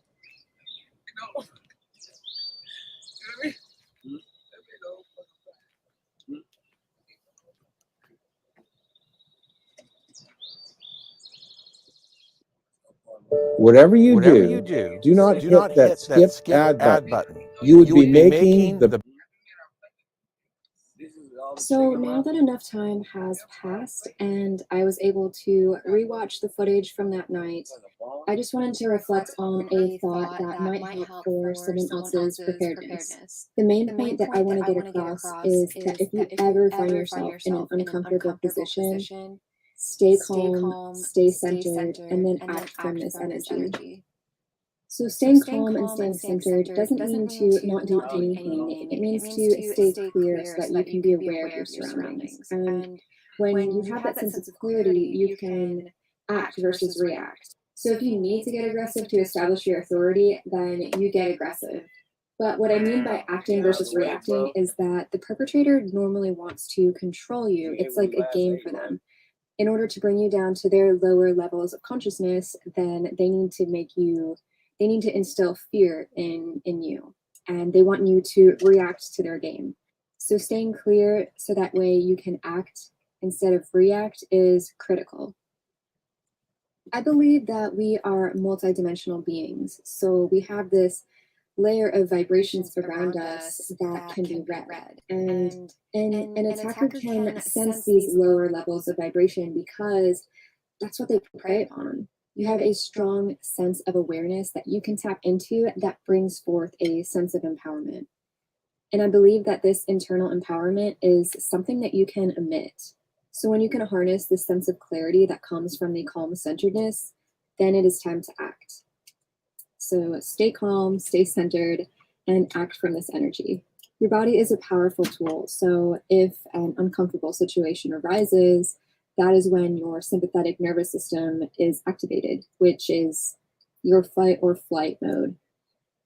Whatever you do, do not hit that skip ad button. You would be making the... So now that enough time has passed and I was able to rewatch the footage from that night, I just wanted to reflect on a thought that might help for someone else's preparedness. The main point that I want to get across is that if you ever find yourself in an uncomfortable position, stay calm, stay centered, and then act from this energy. So staying calm and staying centered doesn't mean to not do anything. It means to stay clear so that you can be aware of your surroundings. And when you have that sense of clarity, you can act versus react. So if you need to get aggressive to establish your authority, then you get aggressive. But what I mean by acting versus reacting is that the perpetrator normally wants to control you. It's like a game for them. In order to bring you down to their lower levels of consciousness, then they need to instill fear in you, and they want you to react to their game. So staying clear so that way you can act instead of react is critical. I believe that we are multidimensional beings. So we have this layer of vibrations around us that can be read. And an attacker can sense these lower levels of vibration because that's what they prey upon. You have a strong sense of awareness that you can tap into that brings forth a sense of empowerment. And I believe that this internal empowerment is something that you can emit. So when you can harness this sense of clarity that comes from the calm centeredness, then it is time to act. So stay calm, stay centered, and act from this energy. Your body is a powerful tool. So if an uncomfortable situation arises, that is when your sympathetic nervous system is activated, which is your fight or flight mode.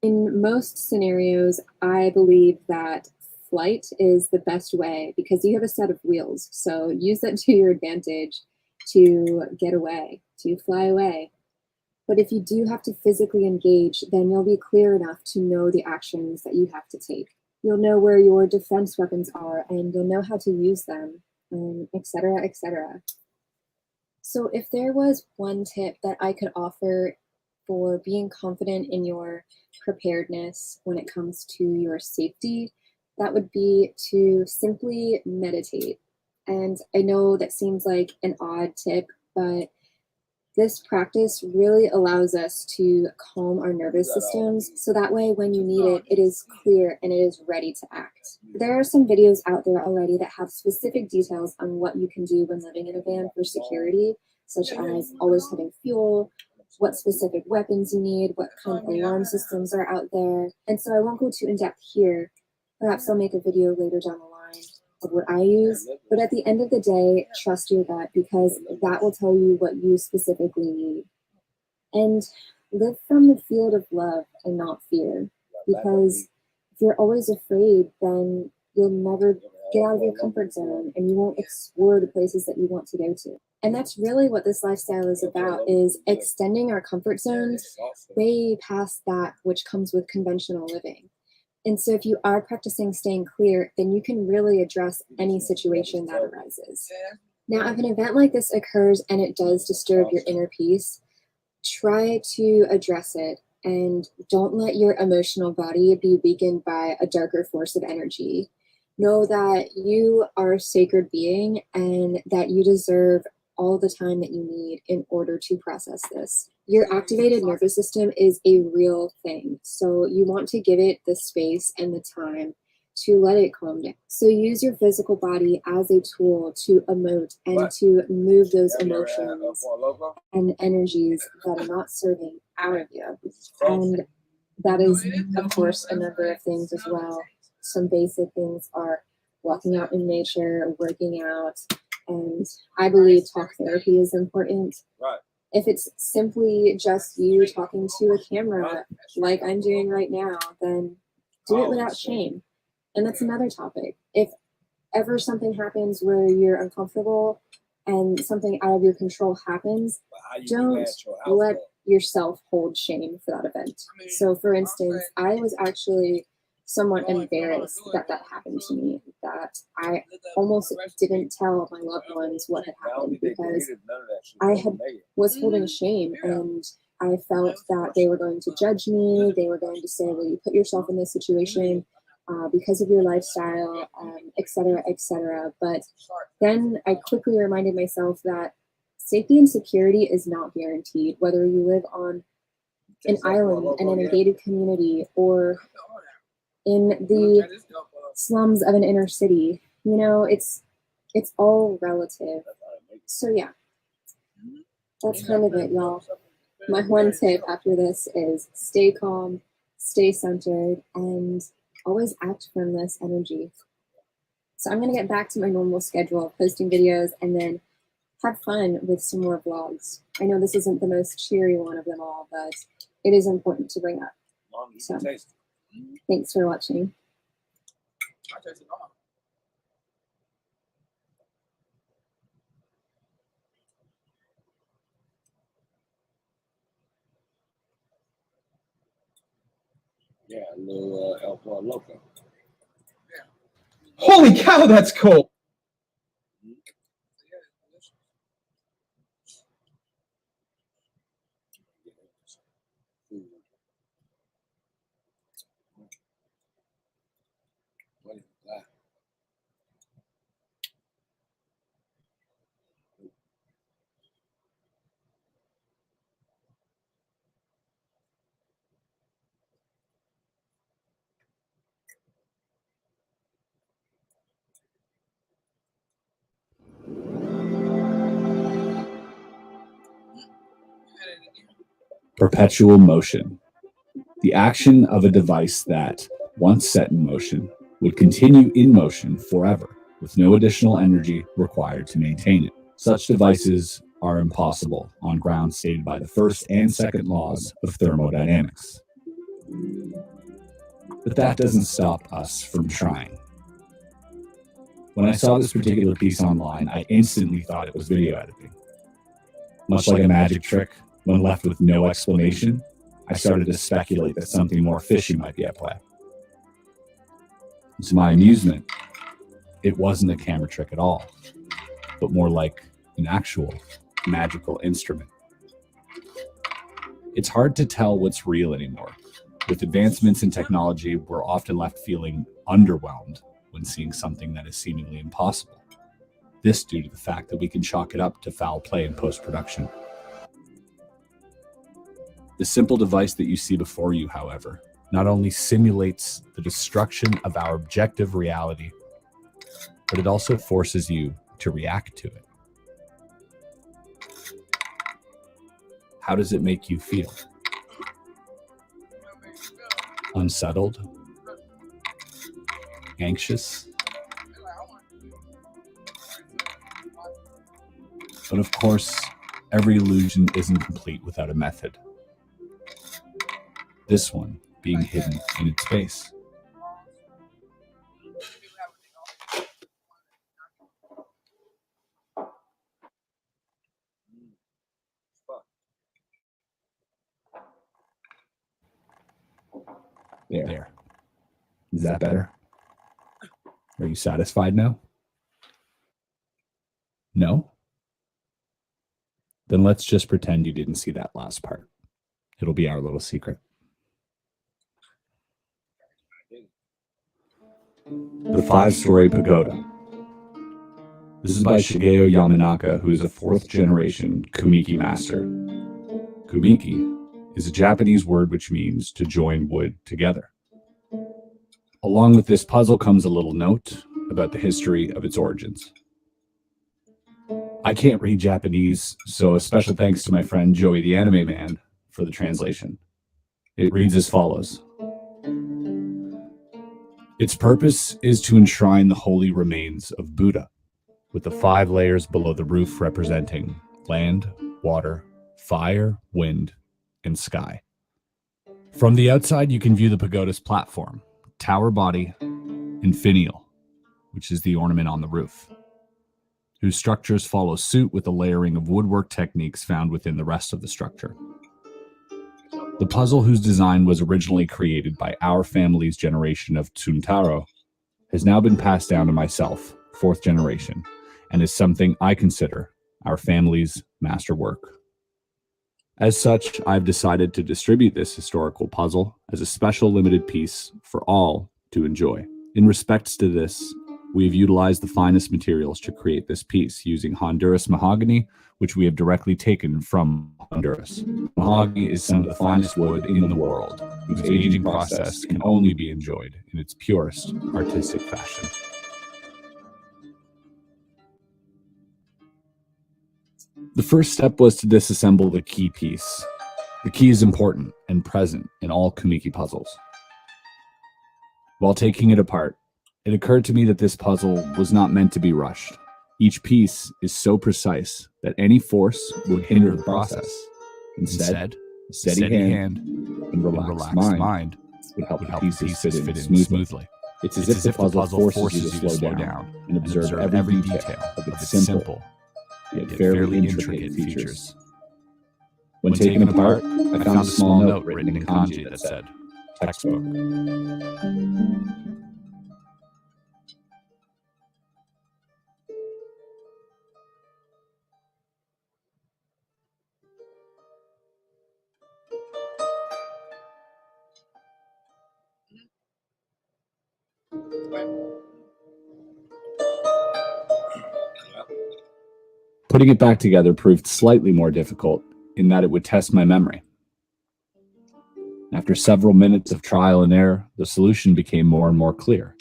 In most scenarios, I believe that flight is the best way because you have a set of wheels. So use that to your advantage to get away, to fly away. But if you do have to physically engage, then you'll be clear enough to know the actions that you have to take. You'll know where your defense weapons are, and you'll know how to use them, and etc., etc. So if there was one tip that I could offer for being confident in your preparedness when it comes to your safety, that would be to simply meditate. And I know that seems like an odd tip, but this practice really allows us to calm our nervous systems, so that way when you need it, it is clear and it is ready to act. There are some videos out there already that have specific details on what you can do when living in a van for security, such as always having fuel, what specific weapons you need, what kind of alarm systems are out there. And so I won't go too in depth here. Perhaps I'll make a video later down the line of what I use, but at the end of the day, trust your gut, because that will tell you what you specifically need. And live from the field of love and not fear, because if you're always afraid, then you'll never get out of your comfort zone and you won't explore the places that you want to go to. And that's really what this lifestyle is about, is extending our comfort zones way past that which comes with conventional living. And so if you are practicing staying clear, then you can really address any situation that arises. Now, if an event like this occurs and it does disturb your inner peace, try to address it and don't let your emotional body be weakened by a darker force of energy. Know that you are a sacred being and that you deserve all the time that you need in order to process this. Your activated nervous system is a real thing, so you want to give it the space and the time to let it calm down. So use your physical body as a tool to emote and to move those emotions and energies that are not serving out of you. And that is, of course, a number of things as well. Some basic things are walking out in nature, working out, and I believe talk therapy is important. Right. If it's simply just you talking to a camera like I'm doing right now, then do it without shame. And that's another topic. If ever something happens where you're uncomfortable and something out of your control happens, don't let yourself hold shame for that event. So for instance, I was actually somewhat embarrassed that that happened to me, that I almost didn't tell my loved ones what had happened because I was holding shame, and I felt that they were going to judge me. They were going to say, well, you put yourself in this situation because of your lifestyle, et cetera, et cetera. But then I quickly reminded myself that safety and security is not guaranteed, whether you live on an island and in a gated community or in the slums of an inner city. You know, it's all relative. So yeah, that's kind of it, y'all. My one tip after this is stay calm, stay centered, and always act from this energy. So I'm gonna get back to my normal schedule of posting videos and then have fun with some more vlogs. I know this isn't the most cheery one of them all, but it is important to bring up. So thanks for watching. Yeah, a little El Pollo Loco. Holy cow, that's cold. What is that? Perpetual motion. The action of a device that, once set in motion, would continue in motion forever with no additional energy required to maintain it. Such devices are impossible on grounds stated by the first and second laws of thermodynamics. But that doesn't stop us from trying. When I saw this particular piece online, I instantly thought it was video editing. Much like a magic trick, when left with no explanation, I started to speculate that something more fishy might be at play. To my amusement, it wasn't a camera trick at all, but more like an actual magical instrument. It's hard to tell what's real anymore. With advancements in technology, we're often left feeling underwhelmed when seeing something that is seemingly impossible. This due to the fact that we can chalk it up to foul play in post-production. The simple device that you see before you, however, not only simulates the destruction of our objective reality, but it also forces you to react to it. How does it make you feel? Unsettled? Anxious? But of course, every illusion isn't complete without a method. This one being hidden in its base. There. Is that better? Are you satisfied now? No? Then let's just pretend you didn't see that last part. It'll be our little secret. The 5-story pagoda. This is by Shigeo Yamanaka, who is a 4th-generation Kumiki master. Kumiki is a Japanese word which means to join wood together. Along with this puzzle comes a little note about the history of its origins. I can't read Japanese, so a special thanks to my friend Joey the Anime Man for the translation. It reads as follows. Its purpose is to enshrine the holy remains of Buddha, with the 5 layers below the roof representing land, water, fire, wind, and sky. From the outside, you can view the pagoda's platform, tower body, and finial, which is the ornament on the roof, whose structures follow suit with the layering of woodwork techniques found within the rest of the structure. The puzzle, whose design was originally created by our family's generation of Tsuntaro, has now been passed down to myself, 4th generation, and is something I consider our family's masterwork. As such, I've decided to distribute this historical puzzle as a special limited piece for all to enjoy. In respects to this, we've utilized the finest materials to create this piece using Honduras mahogany, which we have directly taken from Honduras. Mahogany is some of the finest wood in the world, whose aging process can only be enjoyed in its purest artistic fashion. The first step was to disassemble the key piece. The key is important and present in all Kumiki puzzles. While taking it apart, it occurred to me that this puzzle was not meant to be rushed. Each piece is so precise that any force would hinder the process. Instead, a steady hand and relaxed mind would help the pieces fit in smoothly. It's as if the puzzle forces you to slow down and observe every detail of its simple, yet fairly intricate features. When taking it apart, I found a small note written in kanji that said, "Textbook." Putting it back together proved slightly more difficult in that it would test my memory. After several minutes of trial and error, the solution became more and more clear.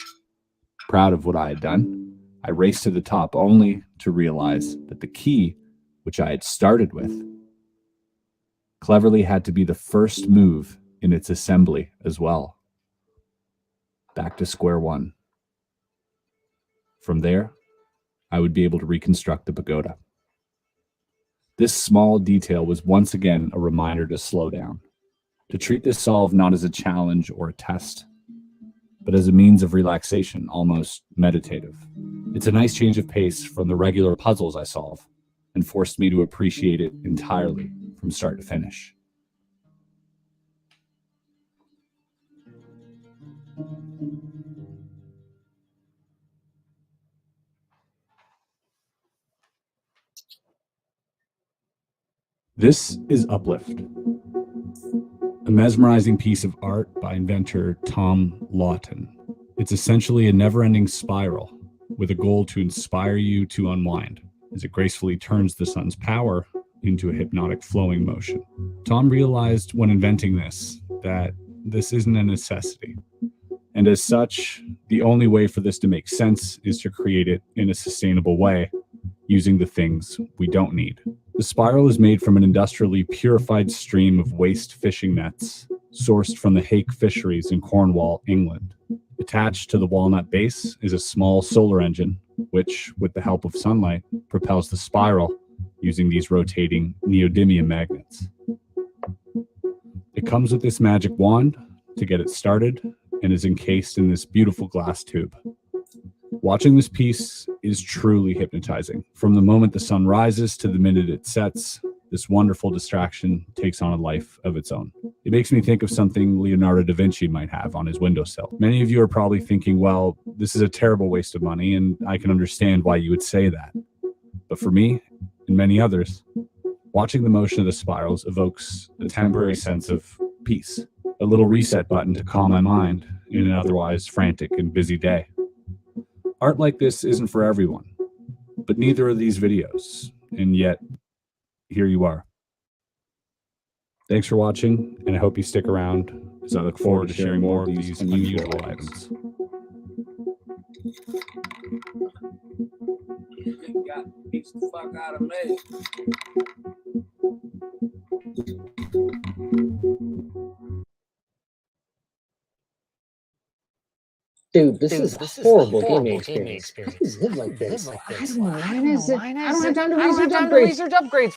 Proud of what I had done, I raced to the top only to realize that the key, which I had started with, cleverly had to be the first move in its assembly as well. Back to square one. From there, I would be able to reconstruct the pagoda. This small detail was once again a reminder to slow down, to treat this solve not as a challenge or a test, but as a means of relaxation, almost meditative. It's a nice change of pace from the regular puzzles I solve, and forced me to appreciate it entirely from start to finish. This is Uplift, a mesmerizing piece of art by inventor Tom Lawton. It's essentially a never-ending spiral with a goal to inspire you to unwind as it gracefully turns the sun's power into a hypnotic flowing motion. Tom realized when inventing this that this isn't a necessity. And as such, the only way for this to make sense is to create it in a sustainable way, using the things we don't need. The spiral is made from an industrially purified stream of waste fishing nets sourced from the Hake fisheries in Cornwall, England. Attached to the walnut base is a small solar engine, which, with the help of sunlight, propels the spiral using these rotating neodymium magnets. It comes with this magic wand to get it started and is encased in this beautiful glass tube. Watching this piece is truly hypnotizing. From the moment the sun rises to the minute it sets, this wonderful distraction takes on a life of its own. It makes me think of something Leonardo da Vinci might have on his windowsill. Many of you are probably thinking, well, this is a terrible waste of money, and I can understand why you would say that. But for me, and many others, watching the motion of the spirals evokes a temporary sense of peace, a little reset button to calm my mind in an otherwise frantic and busy day. Art like this isn't for everyone, but neither are these videos, and yet, here you are. Thanks for watching, and I hope you stick around as I look forward to sharing more of these unusual items. Got beats the fuck out of me. Dude, this is horrible gaming experience. How do you live like this? I don't know. Why is it? I don't have time to research upgrades.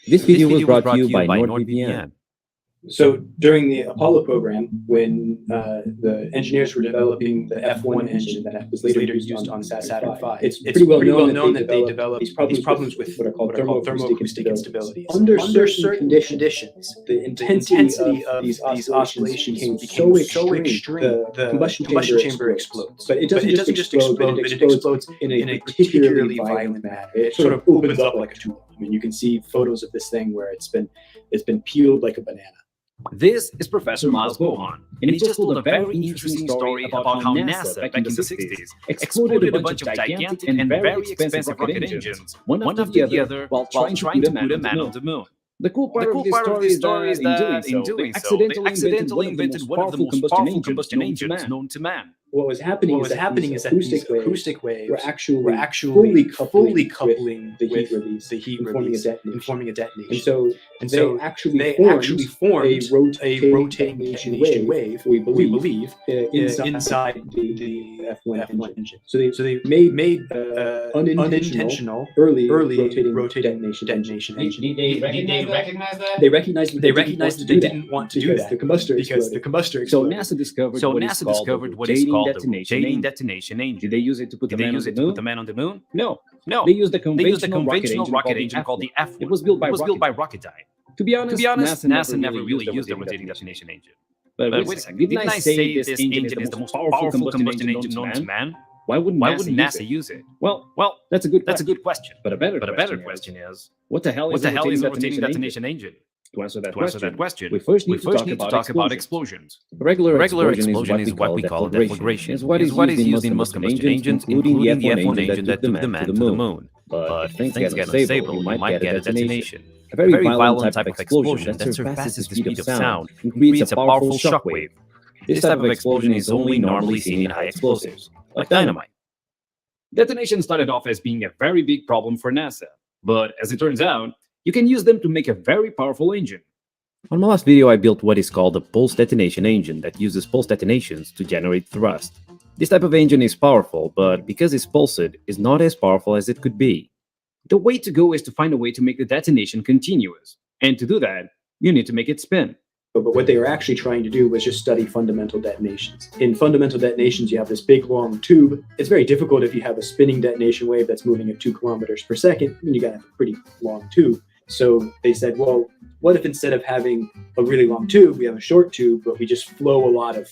This video was brought to you by NordVPN. So during the Apollo program, when the engineers were developing the F1 engine that was later used on Saturn V, it's pretty well known that they developed these problems with what are called thermoacoustic instabilities. Under certain conditions, the intensity of these oscillations became so extreme, the combustion chamber explodes. But it doesn't just explode, but it explodes in a particularly violent manner. It sort of opens up like a tulip. I mean, you can see photos of this thing where it's been peeled like a banana. This is Professor Miles Bohan, and he just told a very interesting story about how NASA, back in the 60s, exploded a bunch of gigantic and very expensive rocket engines, one after the other, while trying to put a man on the moon. The cool part of this story is that, in doing so, they accidentally invented one of the most powerful combustion engines known to man. What was happening is that these acoustic waves were actually fully coupling the heat release, and forming a detonation. And so they actually formed a rotating detonation wave, we believe, inside the F1 engine. So they made unintentional early rotating detonation engine. Did they recognize that? They recognized that they didn't want to do that because the combustor exploded. So NASA discovered what is called the J detonation engine. Did they use it to put the man on the moon? No. No. They used the conventional rocket engine called the F1. It was built by Rocketdyne. To be honest, NASA never really used the rotating detonation engine. But wait a second. Didn't I say this engine is the most powerful combustion engine known to man? Why wouldn't NASA use it? Well, that's a good question. But a better question is, what the hell is a rotating detonation engine? To answer that question, we first need to talk about explosions. A regular explosion is what we call a deflagration. It's what is used in most combustion engines, including the F1 engine that took the man to the moon. But if things get unstable, you might get a detonation. A very violent type of explosion that surpasses the speed of sound and creates a powerful shockwave. This type of explosion is only normally seen in high explosives, like dynamite. Detonation started off as being a very big problem for NASA, but as it turns out, you can use them to make a very powerful engine. On my last video, I built what is called a pulse detonation engine that uses pulse detonations to generate thrust. This type of engine is powerful, but because it's pulsed, is not as powerful as it could be. The way to go is to find a way to make the detonation continuous. And to do that, you need to make it spin. But what they were actually trying to do was just study fundamental detonations. In fundamental detonations, you have this big, long tube. It's very difficult if you have a spinning detonation wave that's moving at 2 kilometers per second, and you got to have a pretty long tube. So they said, well, what if instead of having a really long tube, we have a short tube, but we just flow a lot of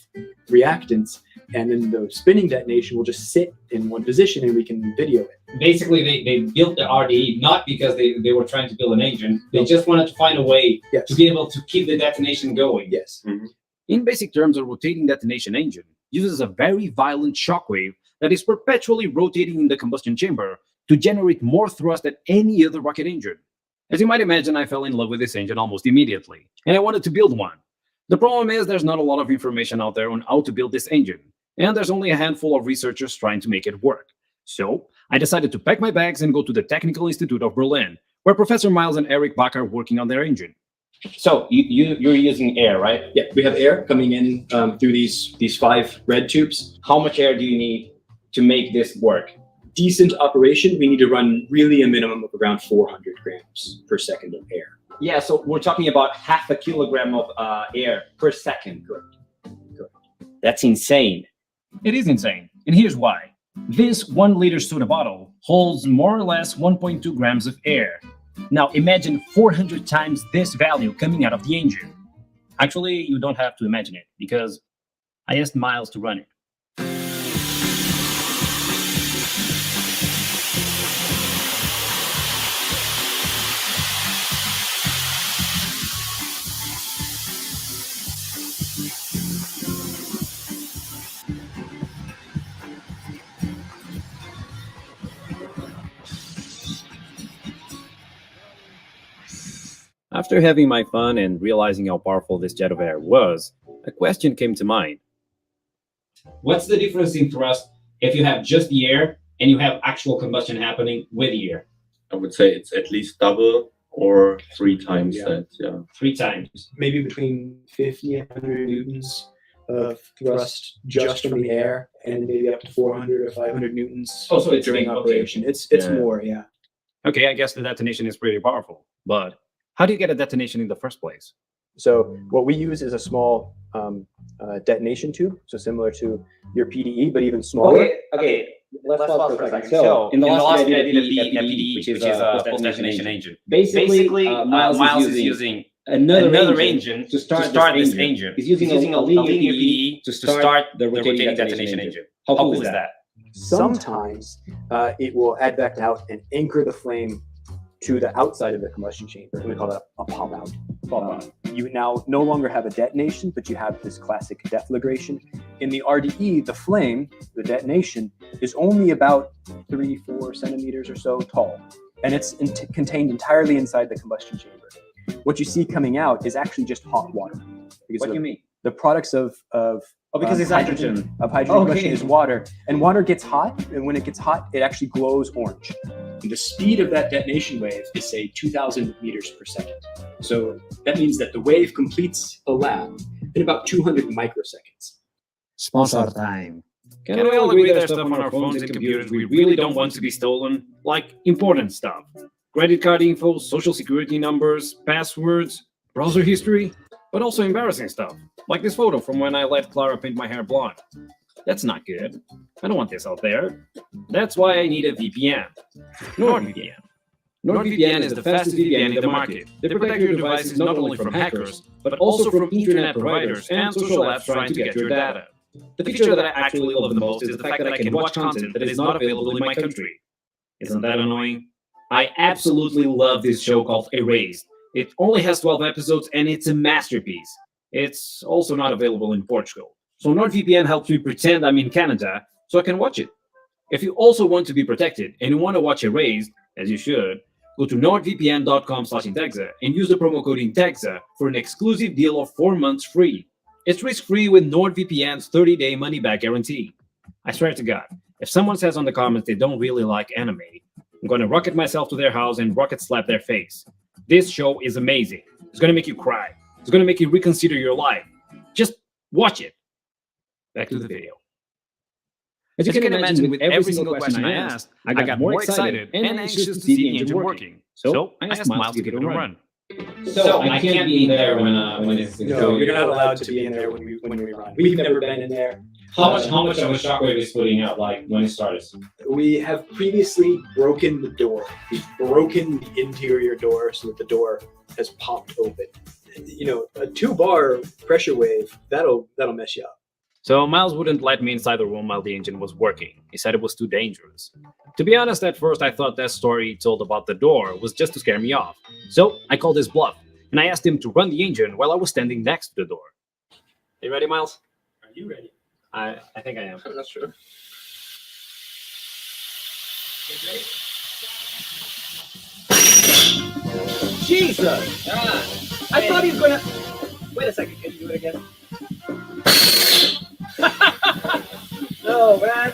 reactants, and then the spinning detonation will just sit in one position and we can video it. Basically, they built the RDE not because they were trying to build an engine. They just wanted to find a way to be able to keep the detonation going. Yes. In basic terms, a rotating detonation engine uses a very violent shockwave that is perpetually rotating in the combustion chamber to generate more thrust than any other rocket engine. As you might imagine, I fell in love with this engine almost immediately, and I wanted to build one. The problem is there's not a lot of information out there on how to build this engine, and there's only a handful of researchers trying to make it work. So I decided to pack my bags and go to the Technical Institute of Berlin, where Professor Miles and Eric Bach are working on their engine. So you're using air, right? Yeah, we have air coming in through these 5 red tubes. How much air do you need to make this work? Decent operation, we need to run really a minimum of around 400 grams per second of air. Yeah, so we're talking about half a kilogram of air per second. Correct. That's insane. It is insane, and here's why. This 1 liter soda bottle holds more or less 1.2 grams of air. Now imagine 400 times this value coming out of the engine. Actually, you don't have to imagine it, because I asked Miles to run it. After having my fun and realizing how powerful this jet of air was, a question came to mind. What's the difference in thrust if you have just the air and you have actual combustion happening with the air? I would say it's at least double or 3 times that. Yeah, 3 times. Maybe between 50 and 100 newtons of thrust just from the air, and maybe up to 400 or 500 newtons so it's during big, operation. okay. It's more, yeah. Okay, I guess the detonation is pretty powerful, but how do you get a detonation in the first place? So what we use is a small detonation tube, so similar to your PDE, but even smaller. Okay. Let's pause for a second. So in the last video, I did a PDE, which is a post detonation engine. Basically, Miles is using another engine to start this engine. He's using a linear PDE to start the rotating detonation engine. How cool is that? Sometimes it will advect out and anchor the flame to the outside of the combustion chamber. We call that a pop out. You now no longer have a detonation, but you have this classic deflagration. In the RDE, the flame, the detonation, is only about 3-4 centimeters or so tall, and it's contained entirely inside the combustion chamber. What you see coming out is actually just hot water. What do you mean? The products of because it's hydrogen. Combustion is water, and water gets hot, and when it gets hot, it actually glows orange. And the speed of that detonation wave is, say, 2,000 meters per second. So that means that the wave completes a lap in about 200 microseconds. Sponsor time. Can we all agree there's stuff on our phones and computers we really don't want to be stolen? Like important stuff. Credit card info, social security numbers, passwords, browser history, but also embarrassing stuff. Like this photo from when I let Clara paint my hair blonde. That's not good. I don't want this out there. That's why I need a VPN. NordVPN. NordVPN is the fastest VPN in the market. They protect your devices not only from hackers, but also from internet providers and social apps trying to get your data. The feature that I actually love the most is the fact that I can watch content that is not available in my country. Isn't that annoying? I absolutely love this show called Erased. It only has 12 episodes and it's a masterpiece. It's also not available in Portugal. So NordVPN helps me pretend I'm in Canada so I can watch it. If you also want to be protected and you want to watch Erased, as you should, go to nordvpn.com/Intexa and use the promo code Intexa for an exclusive deal of 4 months free. It's risk-free with NordVPN's 30-day money-back guarantee. I swear to God, if someone says on the comments they don't really like anime, I'm going to rocket myself to their house and rocket slap their face. This show is amazing. It's going to make you cry. It's going to make you reconsider your life. Just watch it. Back to the video. As you can imagine, with every single question I asked, I got more excited and anxious to see the engine working. So I asked Miles to give it a run. So I can't be in there when it's No, you're not allowed to be in there when we run. We've never been in there. How much of a shockwave is putting out, like when it starts? We have previously broken the door. We've broken the interior door so that the door has popped open. You know, a 2-bar pressure wave, that'll mess you up. So Miles wouldn't let me inside the room while the engine was working. He said it was too dangerous. To be honest, at first I thought that story he told about the door was just to scare me off. So I called his bluff, and I asked him to run the engine while I was standing next to the door. You ready, Miles? Are you ready? I think I am. I'm not sure. Jesus! I thought he was gonna. Wait a second, can you do it again? No, man.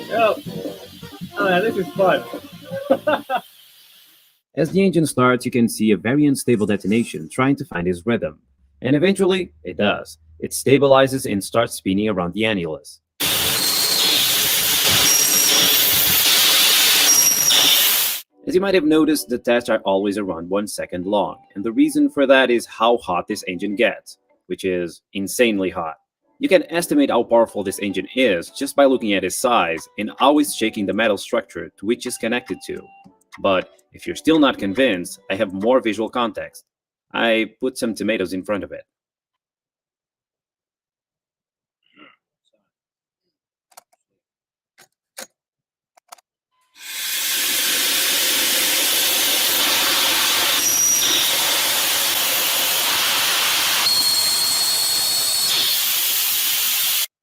No. Oh, man, this is fun. As the engine starts, you can see a very unstable detonation trying to find its rhythm. And eventually, it does. It stabilizes and starts spinning around the annulus. As you might have noticed, the tests are always around 1 second long, and the reason for that is how hot this engine gets, which is insanely hot. You can estimate how powerful this engine is just by looking at its size and always checking the metal structure to which it's connected to. But if you're still not convinced, I have more visual context. I put some tomatoes in front of it.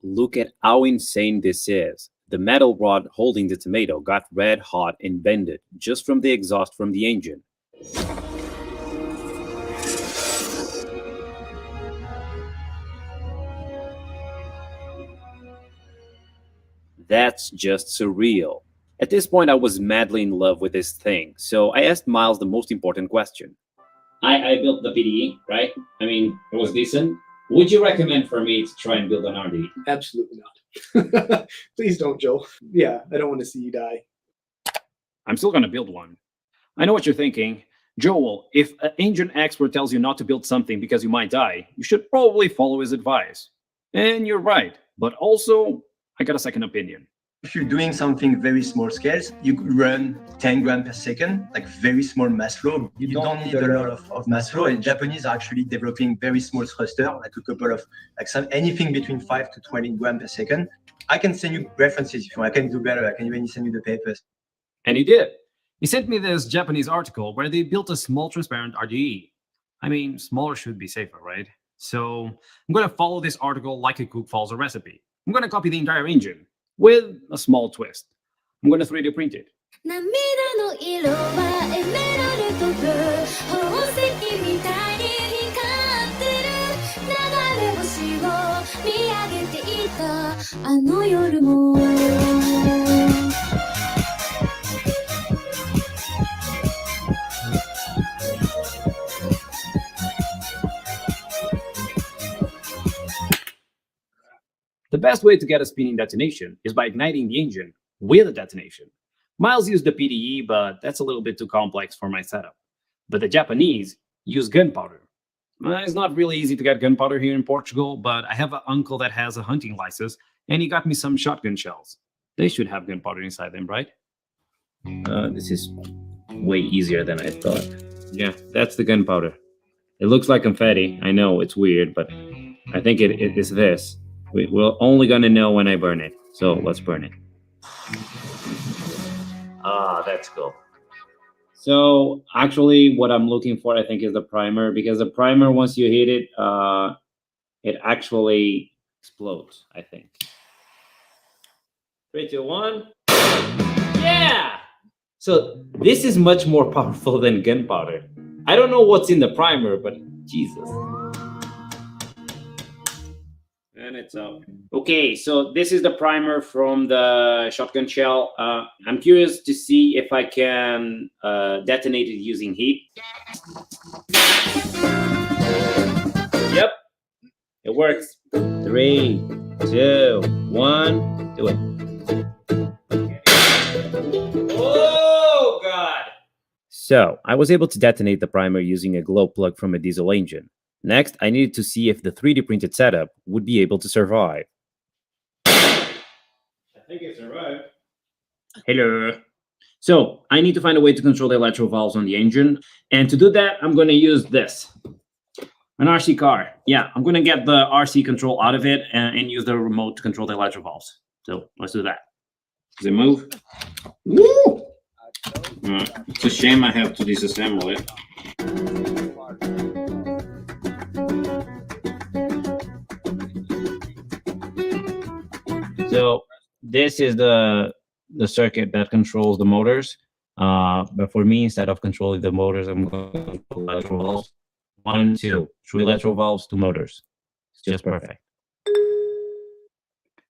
Look at how insane this is. The metal rod holding the tomato got red hot and bended just from the exhaust from the engine. That's just surreal. At this point, I was madly in love with this thing, so I asked Miles the most important question. I built the PDE, right? I mean, it was decent. Would you recommend for me to try and build an RD? Absolutely not. Please don't, Joel. Yeah, I don't want to see you die. I'm still gonna build one. I know what you're thinking. Joel, if an engine expert tells you not to build something because you might die, you should probably follow his advice. And you're right, but also, I got a second opinion. If you're doing something very small scales, you could run 10 grams per second, like very small mass flow. You don't need a lot of mass flow, and Japanese are actually developing very small thruster, like a couple of, anything between 5 to 20 grams per second. I can send you references if you want. I can do better. I can even send you the papers. And he did. He sent me this Japanese article where they built a small transparent RDE. I mean, smaller should be safer, right? So I'm going to follow this article like a cook follows a recipe. I'm going to copy the entire engine with a small twist. I'm going to 3D print it. The best way to get a spinning detonation is by igniting the engine with a detonation. Miles used the PDE, but that's a little bit too complex for my setup. But the Japanese use gunpowder. It's not really easy to get gunpowder here in Portugal, but I have an uncle that has a hunting license, and he got me some shotgun shells. They should have gunpowder inside them, right? This is way easier than I thought. Yeah, that's the gunpowder. It looks like confetti. I know, it's weird, but I think it is this. We're only gonna know when I burn it, so let's burn it. Ah, that's cool. So actually what I'm looking for, I think, is the primer, because the primer, once you hit it, it actually explodes, I think. 3, 2, 1. Yeah! So this is much more powerful than gunpowder. I don't know what's in the primer, but Jesus. And it's up. Okay, so this is the primer from the shotgun shell. I'm curious to see if I can detonate it using heat. Yep, it works. 3, 2, 1, do it. Oh, God! So, I was able to detonate the primer using a glow plug from a diesel engine. Next, I needed to see if the 3D printed setup would be able to survive. I think it survived. Hello. So I need to find a way to control the electro valves on the engine. And to do that, I'm going to use this. An RC car. Yeah, I'm going to get the RC control out of it and use the remote to control the electro valves. So let's do that. Does it move? Woo! It's a shame I have to disassemble it. So this is the circuit that controls the motors. But for me, instead of controlling the motors, I'm going to control electro valves. 1, 2, 3 electro valves, 2 motors. It's just perfect.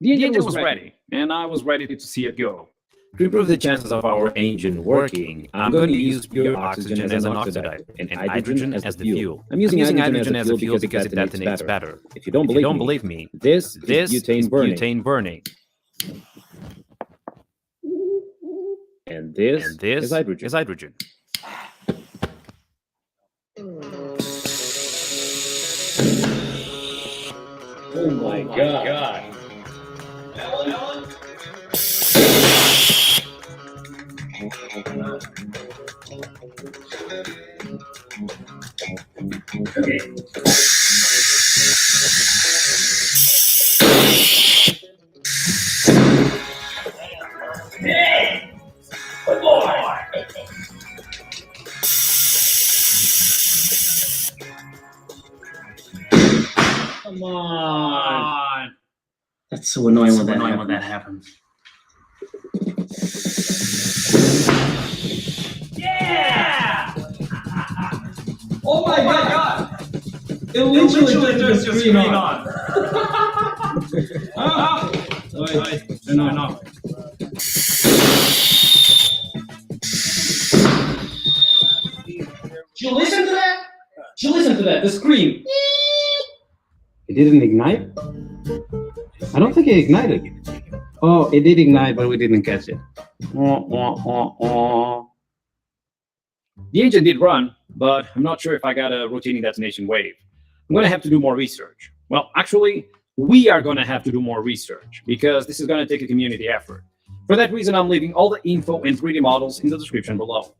The engine was ready, and I was ready to see it go. To improve the chances of our engine working, I'm going to use pure oxygen as an oxidizer and hydrogen as the fuel. I'm using hydrogen as a fuel because it detonates better. If you don't believe me, this is butane burning. And this is hydrogen. Oh my God. Hey! Good boy! Come on. That's so annoying when that happens. Yeah! Oh my God! It literally turns your screen on. Turn off. Did you listen to that? Did you listen to that? The scream. It didn't ignite? I don't think it ignited. Oh, it did ignite, but we didn't catch it. The engine did run, but I'm not sure if I got a rotating detonation wave. I'm going to have to do more research. Well, actually, we are going to have to do more research because this is going to take a community effort. For that reason, I'm leaving all the info and 3D models in the description below.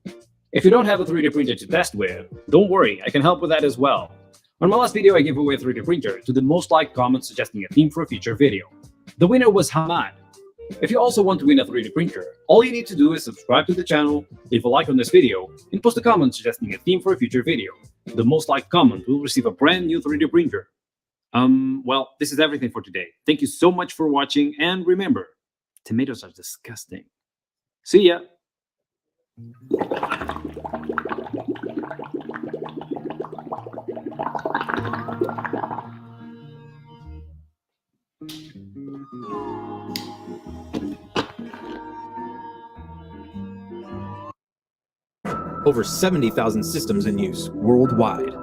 If you don't have a 3D printer to test with, don't worry, I can help with that as well. On my last video, I gave away a 3D printer to the most liked comment suggesting a theme for a future video. The winner was Hamad. If you also want to win a 3D printer, all you need to do is subscribe to the channel, leave a like on this video, and post a comment suggesting a theme for a future video. The most liked comment will receive a brand new 3D printer. Well, this is everything for today. Thank you so much for watching, and remember, tomatoes are disgusting. See ya! Over 70,000 systems in use worldwide.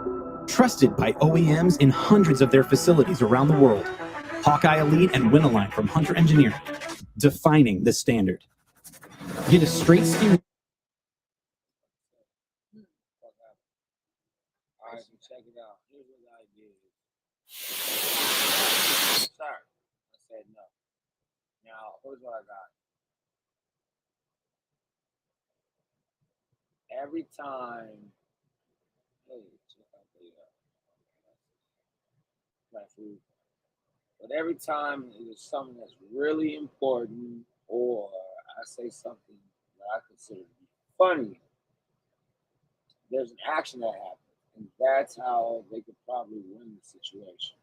Trusted by OEMs in hundreds of their facilities around the world. Hawkeye Elite and Winalign from Hunter Engineering, defining the standard. Get a straight steam. All right, so check it out. Here's what I did. Sorry, I said no. Now, here's what I got. Every time, hey, check out the food. But every time there's something that's really important, or I say something that I consider to be funny, there's an action that happens, and that's how they could probably win the situation.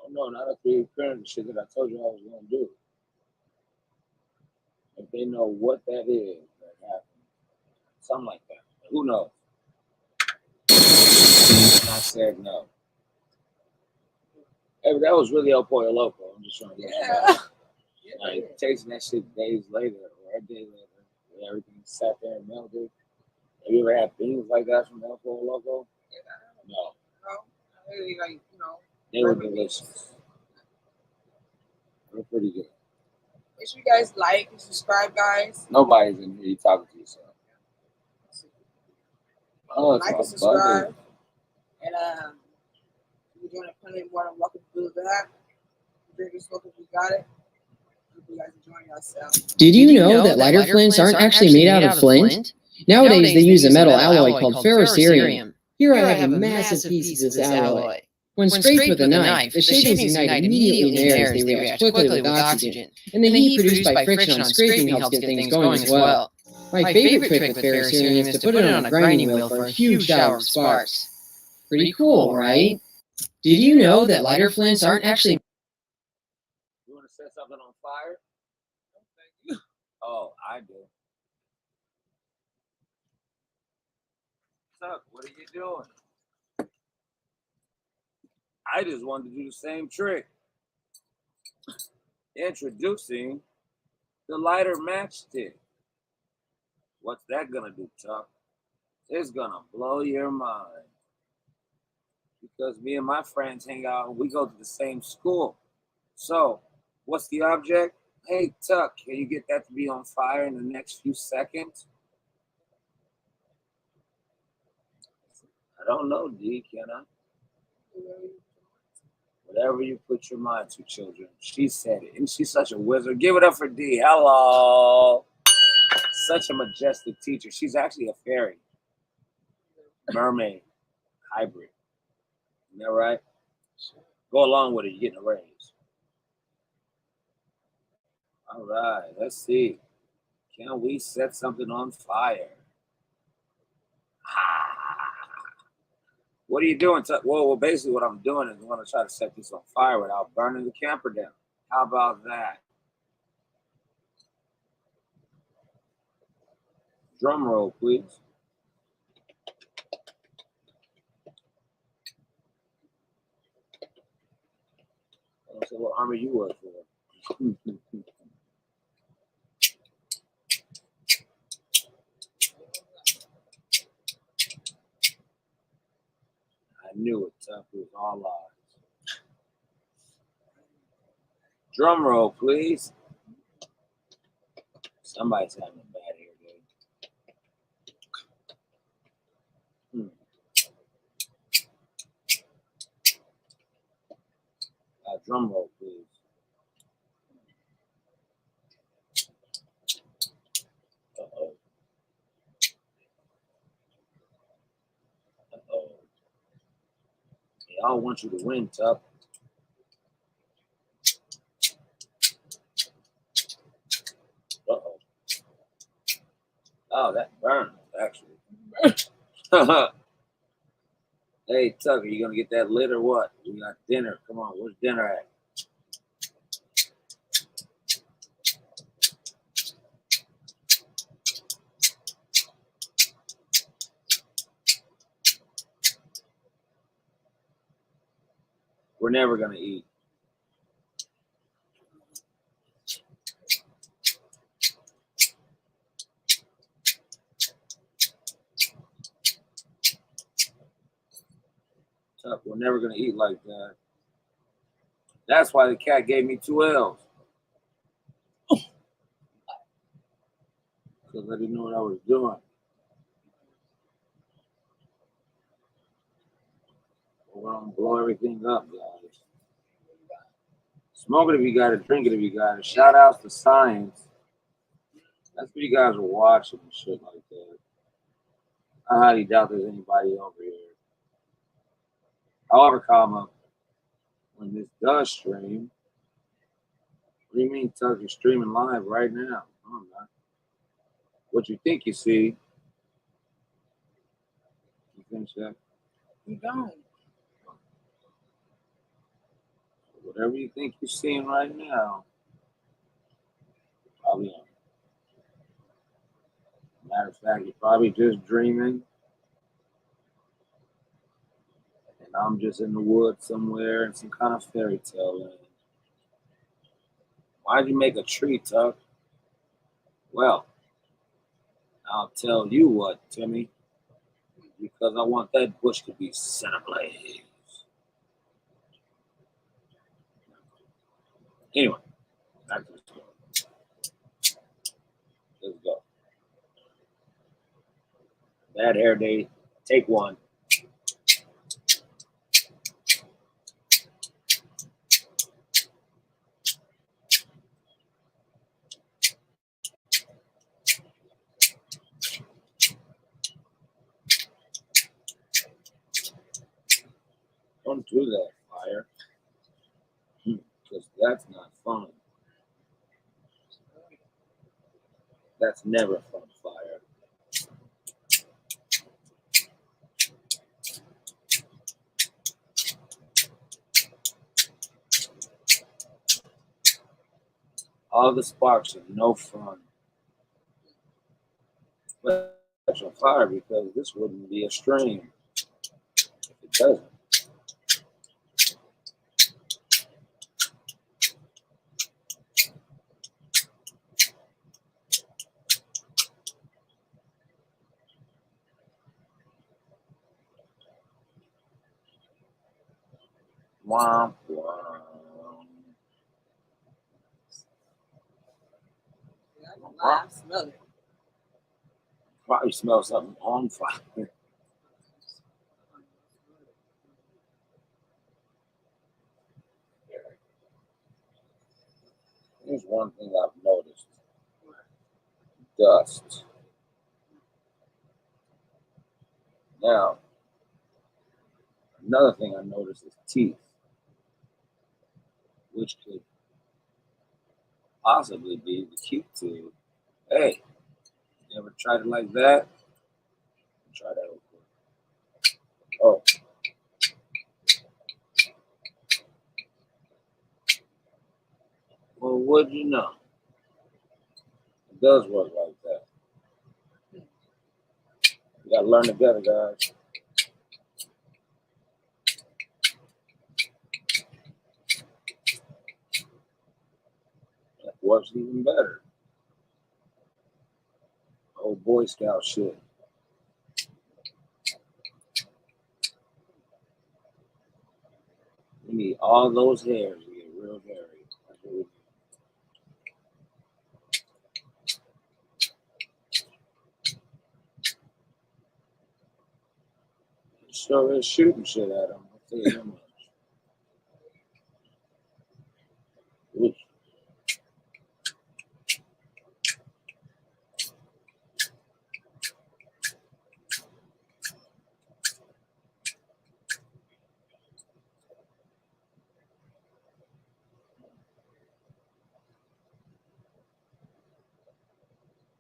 Oh no, not a 3D printer, shit that I told you I was gonna do. If they know what that is, that happened. Something like that. Who knows? I said no. Hey, but that was really El Pollo Loco. I'm just trying to get you know. Like tasting that shit days later or a day later, where everything sat there and melted. Have you ever had things like that from El Pollo Loco? No. No, really, like, you know. They were delicious. They were pretty good. Make sure you guys like and subscribe, guys. Nobody's in here. You talking to yourself. Oh, Like and subscribe. And we're doing a plenty more than welcome to do that. Drink this book if you got it. Hope you guys enjoying yourselves. Did you know that lighter flints aren't actually made out of flint? Nowadays, they use a metal alloy called ferrocerium. Here I have a massive piece of this alloy. When scraped with a knife, the shavings ignite immediately in the air as they react quickly with oxygen, and the heat produced by friction on scraping helps get things going as well. My favorite trick with ferrocerium is to put it on a grinding wheel for a huge shower of sparks. Pretty cool, right? Did you know that lighter flints aren't actually... You want to set something on fire? Oh, I do. What's up? What are you doing? I just wanted to do the same trick. Introducing the lighter matchstick. What's that gonna do, Chuck? It's gonna blow your mind. Because me and my friends hang out and we go to the same school. So, what's the object? Hey, Tuck, can you get that to be on fire in the next few seconds? I don't know, D, can I? Whatever you put your mind to, children. She said it. And she's such a wizard. Give it up for D. Hello. Such a majestic teacher. She's actually a fairy. Mermaid. Hybrid. Isn't that right? Go along with it. You're getting a raise. All right. Let's see. Can we set something on fire? What are you doing? Well, basically what I'm doing is I'm going to try to set this on fire without burning the camper down. How about that? Drum roll, please. I don't say what army you work for. I knew it, Tuck. It was all lies. Drum roll, please. Somebody's having a bad hair day. Drum roll, please. Uh-oh. Uh-oh. They all want you to win, Tuck. Uh-oh. Oh, that burned, actually. Hey, Tuck, are you going to get that lit or what? We got dinner. Come on, where's dinner at? We're never going to eat. Tuck, we're never going to eat like that. That's why the cat gave me 2 L's. Because I didn't know what I was doing. We're going to blow everything up, guys. Smoke it if you got it, drink it if you got it. Shout outs to science. That's what you guys are watching and shit like that. I highly doubt there's anybody over here. However, comma, when this does stream, what do you mean, Tuck? You're streaming live right now. Oh, man. What you think you see? You think that? You don't. Whatever you think you're seeing right now, probably on. Matter of fact, you're probably just dreaming. And I'm just in the woods somewhere in some kind of fairy tale land. Why'd you make a tree, Tuck? Well, I'll tell you what, Timmy. Because I want that bush to be set ablaze. Anyway, back to the story. Bad hair day. Take one. Don't do that, fire. Because that's not fun. That's never fun, fire. All the sparks are no fun. But it's on fire because this wouldn't be a stream if it doesn't. Womp womp. I smell it. Probably smell something on fire. Here's one thing I've noticed. Dust. Now, another thing I noticed is teeth, which could possibly be the Q-tube. Hey, you ever tried it like that? Try that real quick. Oh. Well, what'd you know? It does work like that. You gotta learn together, guys. That works even better. Old Boy Scout shit. We need all those hairs to get real hairy. That's what we need. Sure is shooting shit at them. I'll tell you that much. Oof.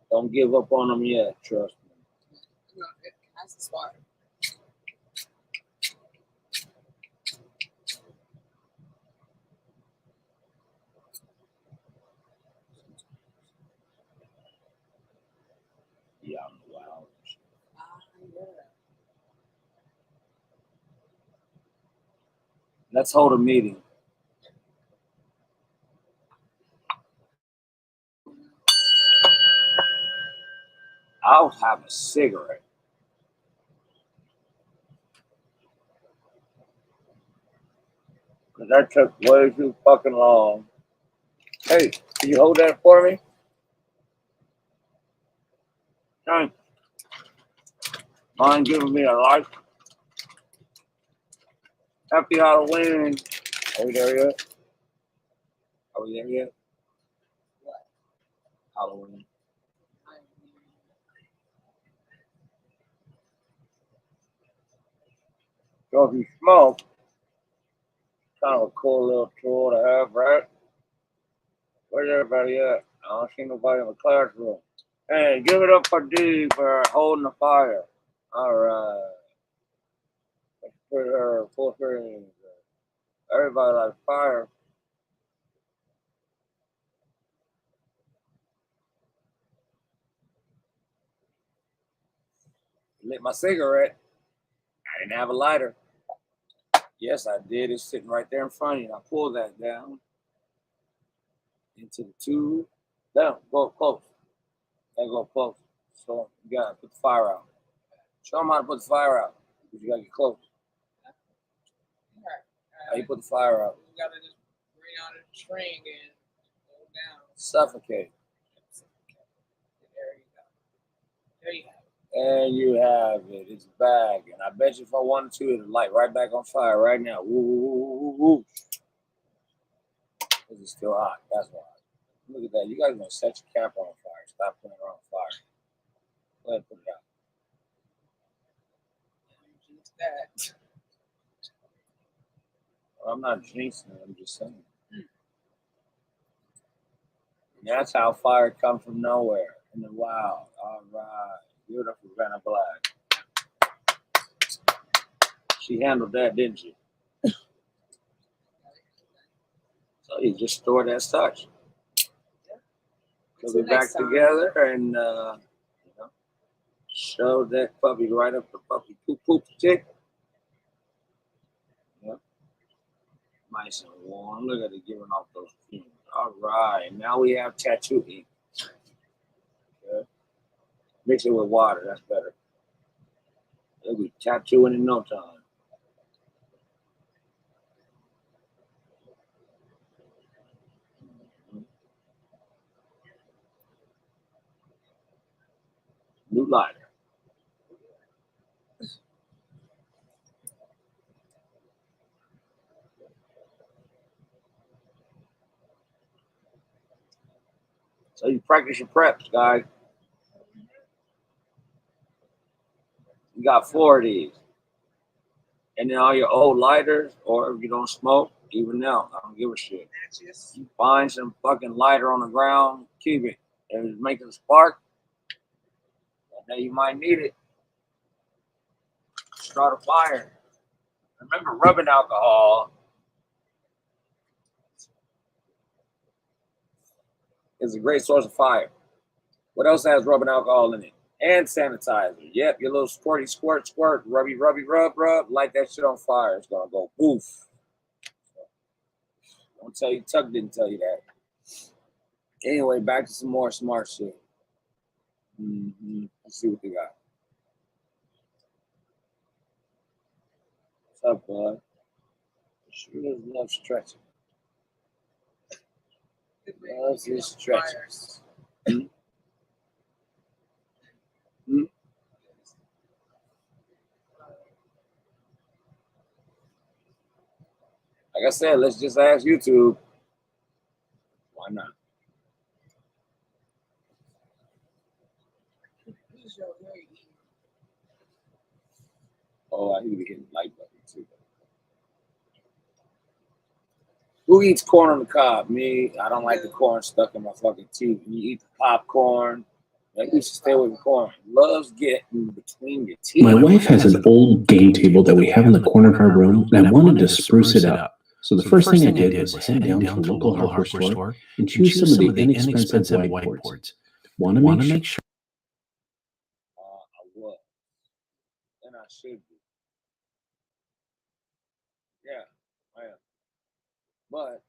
Don't give up on them yet, trust me. That's the spark. Yeah, I'm wild. Yeah. Let's hold a meeting. I'll have a cigarette. Because that took way too fucking long. Hey, can you hold that for me? Thanks. Mind giving me a life? Happy Halloween. Are we there yet? Are we there yet? What? Halloween. So if you smoke, kind of a cool little tool to have, right? Where's everybody at? I don't see nobody in the classroom. Hey, give it up for D for holding the fire. All right. Let's put her full screen. Everybody likes fire. Lit my cigarette. I didn't have a lighter. Yes, I did. It's sitting right there in front of you. I pulled that down into the tube. Down. Go close. Gotta go close. So you gotta put the fire out. Show them how to put the fire out. Because you gotta get close. How you put the fire out? You gotta just bring out a string and go down. Suffocate. There you go. There you have it. And you have it. It's back. And I bet you if I wanted to, it'd light right back on fire right now. Woo, woo, woo, woo, woo. This is still hot. That's why. Look at that. You guys are going to set your camper on fire. Stop putting it on fire. Go ahead and put it out. That. Well, I'm not jinxing it. I'm just saying. And that's how fire comes from nowhere in the wild. All right. Beautiful Vanna Black. She handled that, didn't she? So you just store that such. We'll be back together and you know, show that puppy right up the puppy poop stick. Yep. Nice and warm. Look at it giving off those fumes. All right. Now we have tattoo ink. Okay. Mix it with water. That's better. It'll be tattooing in no time. New lighter. So you practice your preps, guys. You got 4 of these. And then all your old lighters, or if you don't smoke, even now, I don't give a shit. You find some fucking lighter on the ground, keep it. If it's making a spark, now you might need it. Start a fire. Remember, rubbing alcohol is a great source of fire. What else has rubbing alcohol in it? And sanitizer. Yep, your little squirty squirt, rubby, rub. Light that shit on fire. It's gonna go poof. Don't tell you, Tuck didn't tell you that. Anyway, back to some more smart shit. Let's see what they got. What's up, bud? Sure does love stretching. Loves his stretches. Like I said, let's just ask YouTube. Why not? Oh, I need to hit the like button too. Who eats corn on the cob? Me. I don't like the corn stuck in my fucking teeth. You eat the popcorn. Like, you should stay away from corn. Loves getting between your teeth. My wife has an old game table that we have in the corner of our room, and I wanted to spruce it up. So the first thing I did was head down to the local hardware store and choose some of the inexpensive whiteboards. Want to make sure. I was. And I should be. Yeah, I am. But,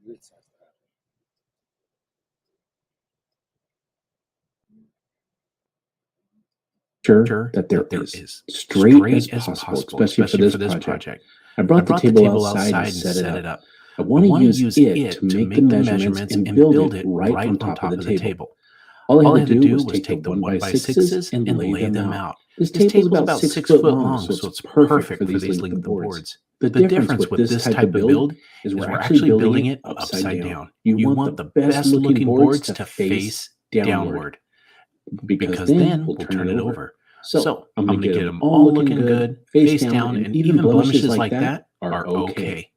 this has to happen. Sure that there is straight as possible, especially for this project. I brought the table outside and set it up. I want to use it to make the measurements and build it right on top of the table. All I had to do was take the 1x6s and lay them out. This table is about 6 foot long, so it's perfect for these length boards. The difference with this type of build is we're actually building it upside down. You want the best looking boards to face downward, because then we'll turn it over. So I'm going to get them all looking good, face down, and even blemishes like that are okay.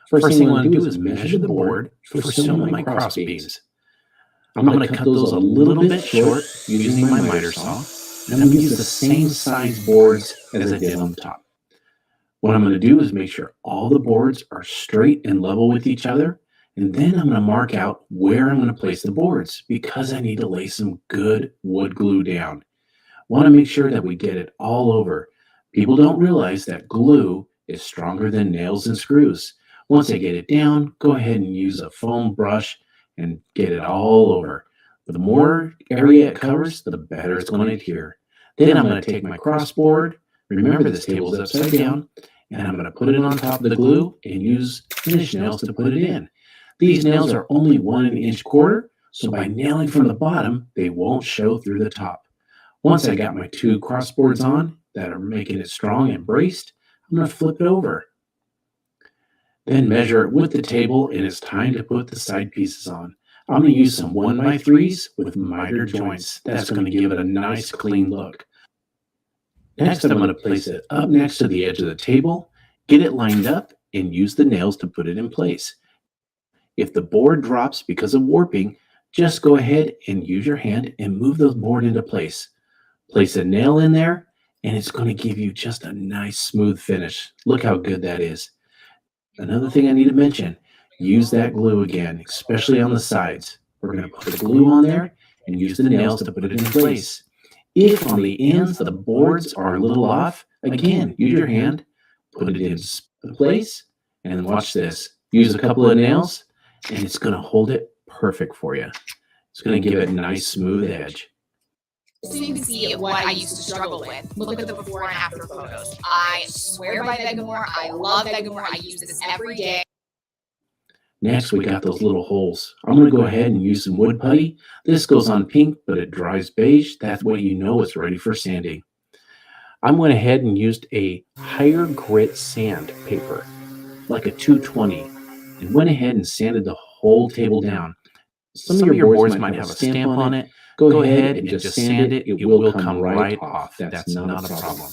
First thing I want to do is measure the board for some of my cross beams. I'm going to cut those a little bit short using my miter saw, and I'm going to use the same size boards as I did on top. What I'm going to do is make sure all the boards are straight and level with each other, and then I'm going to mark out where I'm going to place the boards because I need to lay some good wood glue down. Want to make sure that we get it all over. People don't realize that glue is stronger than nails and screws. Once I get it down, go ahead and use a foam brush and get it all over. But the more area it covers, the better it's going to adhere. Then I'm going to take my crossboard. Remember, this table is upside down, and I'm going to put it on top of the glue and use finish nails to put it in. These nails are only 1 1/4 inch, so by nailing from the bottom, they won't show through the top. Once I got my 2 crossboards on that are making it strong and braced, I'm going to flip it over. Then measure it with the table, and it's time to put the side pieces on. I'm going to use some 1x3s with miter joints. That's going to give it a nice clean look. Next, I'm going to place it up next to the edge of the table, get it lined up, and use the nails to put it in place. If the board drops because of warping, just go ahead and use your hand and move the board into place. Place a nail in there, and it's going to give you just a nice smooth finish. Look how good that is. Another thing I need to mention, use that glue again, especially on the sides. We're going to put the glue on there and use the nails to put it in place. If on the ends the boards are a little off, again, use your hand, put it in place, and watch this. Use a couple of nails, and it's going to hold it perfect for you. It's going to give it a nice smooth edge. So you can see what I used to struggle with. Look at the before and after photos. I swear by Vegamour. I love Vegamour. I use this every day. Next, we got those little holes. I'm going to go ahead and use some wood putty. This goes on pink, but it dries beige. That way you know it's ready for sanding. I went ahead and used a higher grit sand paper, like a 220, and went ahead and sanded the whole table down. Some of your boards might have a stamp on it. Go ahead and just sand it. It will come right off. That's not a problem.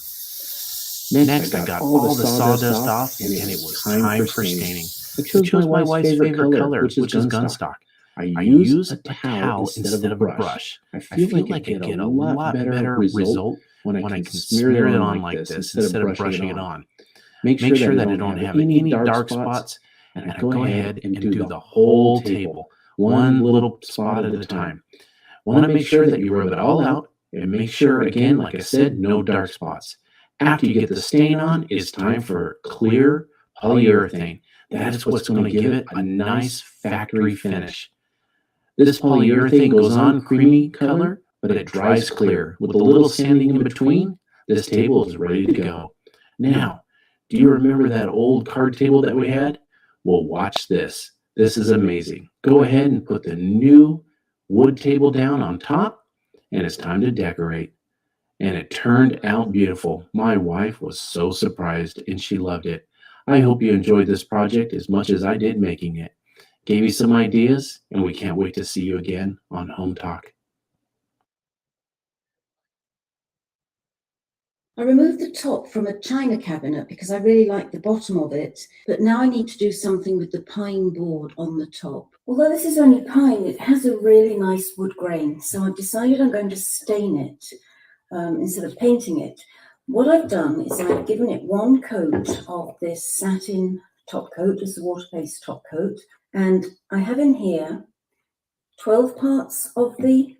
Next, I got all the sawdust off, and it was time for staining. I chose my wife's favorite color, which is Gunstock. I use a towel instead of a brush. I feel like I get a lot better result when I can smear it on like this instead of brushing it on. Make sure that I don't have any dark spots, and I go ahead and do the whole table, one little spot at a time. Want to make sure that you rub it all out, and make sure, again, like I said, no dark spots. After you get the stain on, it's time for clear polyurethane. That is what's going to give it a nice factory finish. This polyurethane goes on creamy color, but it dries clear. With a little sanding in between, this table is ready to go. Now, do you remember that old card table that we had? Well, watch this. This is amazing. Go ahead and put the new wood table down on top, and it's time to decorate. And it turned out beautiful. My wife was so surprised, and she loved it. I hope you enjoyed this project as much as I did making it. Gave you some ideas, and we can't wait to see you again on Home Talk. I removed the top from a china cabinet because I really like the bottom of it, but now I need to do something with the pine board on the top. Although this is only pine, it has a really nice wood grain, so I've decided I'm going to stain it instead of painting it. What I've done is I've given it one coat of this satin top coat, this is the water-based top coat, and I have in here 12 parts of the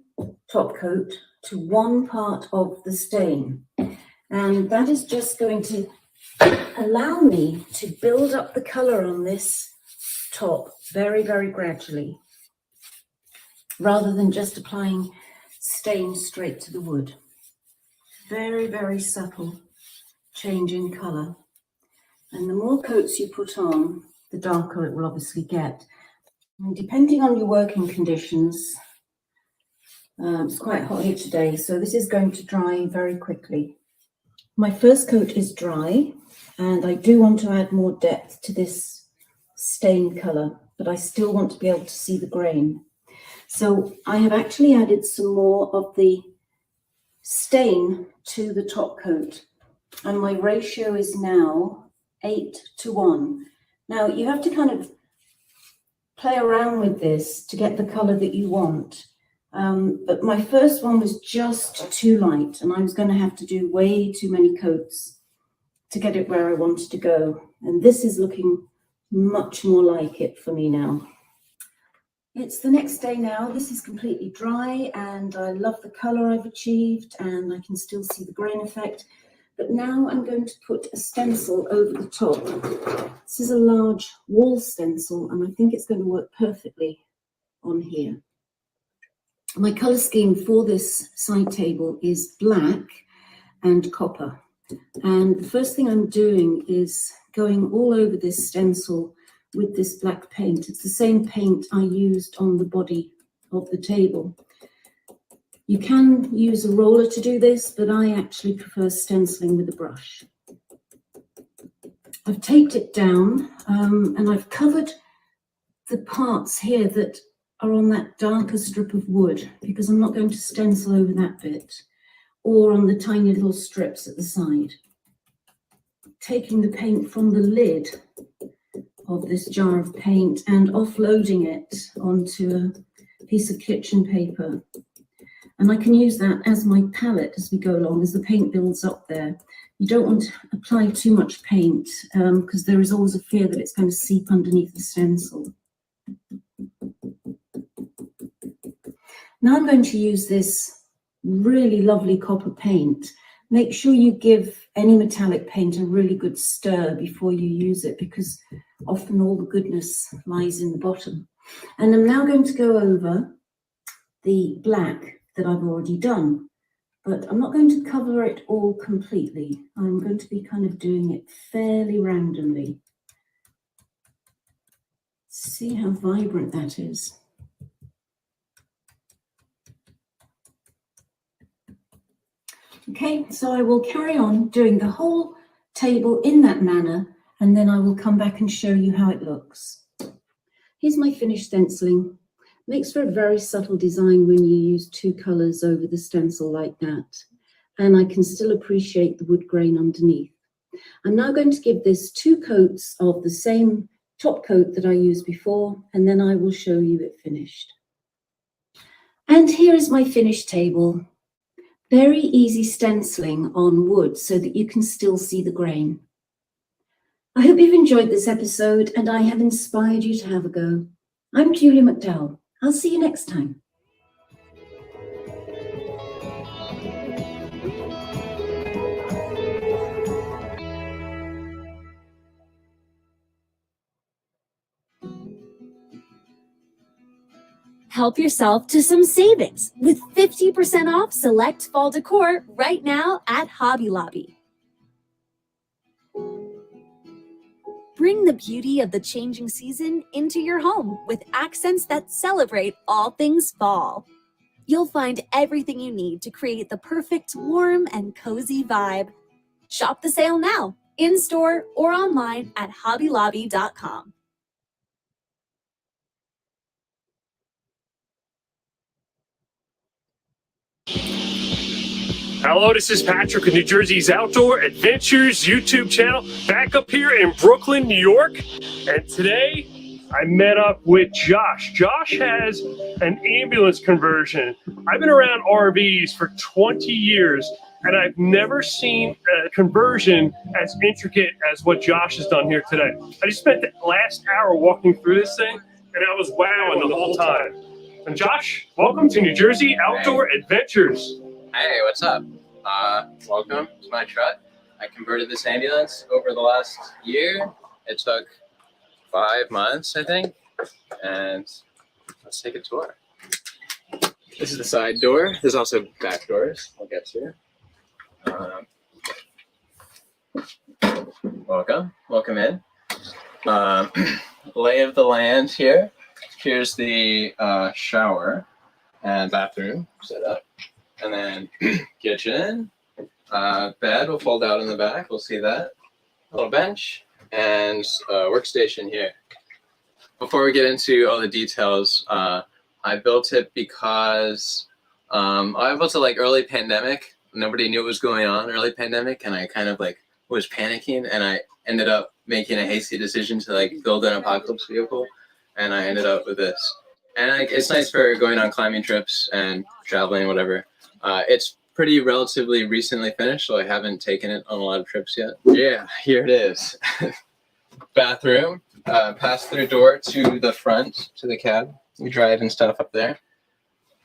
top coat to 1 part of the stain. And that is just going to allow me to build up the color on this top very, very gradually, rather than just applying stain straight to the wood. Very, very subtle change in color. And the more coats you put on, the darker it will obviously get. And depending on your working conditions, it's quite hot here today, so this is going to dry very quickly. My first coat is dry, and I do want to add more depth to this stain color, but I still want to be able to see the grain. So I have actually added some more of the stain to the top coat, and my ratio is now 8:1. Now you have to kind of play around with this to get the color that you want. But my first one was just too light, and I was going to have to do way too many coats to get it where I wanted to go. And this is looking much more like it for me now. It's the next day now. This is completely dry, and I love the color I've achieved, and I can still see the grain effect. But now I'm going to put a stencil over the top. This is a large wall stencil, and I think it's going to work perfectly on here. My color scheme for this side table is black and copper. And the first thing I'm doing is going all over this stencil with this black paint. It's the same paint I used on the body of the table. You can use a roller to do this, but I actually prefer stenciling with a brush. I've taped it down and I've covered the parts here that are on that darker strip of wood because I'm not going to stencil over that bit or on the tiny little strips at the side. Taking the paint from the lid of this jar of paint and offloading it onto a piece of kitchen paper. And I can use that as my palette as we go along, as the paint builds up there. You don't want to apply too much paint because there is always a fear that it's going to seep underneath the stencil. Now I'm going to use this really lovely copper paint. Make sure you give any metallic paint a really good stir before you use it because often all the goodness lies in the bottom. And I'm now going to go over the black that I've already done, but I'm not going to cover it all completely. I'm going to be kind of doing it fairly randomly. See how vibrant that is. Okay, so I will carry on doing the whole table in that manner, and then I will come back and show you how it looks. Here's my finished stenciling. Makes for a very subtle design when you use two colors over the stencil like that. And I can still appreciate the wood grain underneath. I'm now going to give this 2 coats of the same top coat that I used before, and then I will show you it finished. And here is my finished table. Very easy stenciling on wood so that you can still see the grain. I hope you've enjoyed this episode and I have inspired you to have a go. I'm Julie McDowell. I'll see you next time. Help yourself to some savings with 50% off select fall decor right now at Hobby Lobby. Bring the beauty of the changing season into your home with accents that celebrate all things fall. You'll find everything you need to create the perfect warm and cozy vibe. Shop the sale now, in-store or online at hobbylobby.com. Hello, this is Patrick with New Jersey's Outdoor Adventures YouTube channel, back up here in Brooklyn, New York. And today I met up with Josh. Josh has an ambulance conversion. I've been around RVs for 20 years and I've never seen a conversion as intricate as what Josh has done here today. I just spent the last hour walking through this thing and I was wowing the whole time. And Josh, welcome to New Jersey Outdoor Adventures. Hey, what's up? Welcome to my truck. I converted this ambulance over the last year. It took 5 months, I think. And let's take a tour. This is the side door. There's also back doors I'll get to. Welcome in. Lay of the land here. Here's the shower and bathroom set up. And then kitchen, bed will fold out in the back. We'll see that. A little bench and workstation here. Before we get into all the details, I built it because I built it like early pandemic. Nobody knew what was going on early pandemic, and I kind of like was panicking, and I ended up making a hasty decision to like build an apocalypse vehicle, and I ended up with this. And it's nice for going on climbing trips and traveling, whatever. It's pretty relatively recently finished, so I haven't taken it on a lot of trips yet. Yeah, here it is. Bathroom, pass-through door to the front, to the cab. We drive and stuff up there.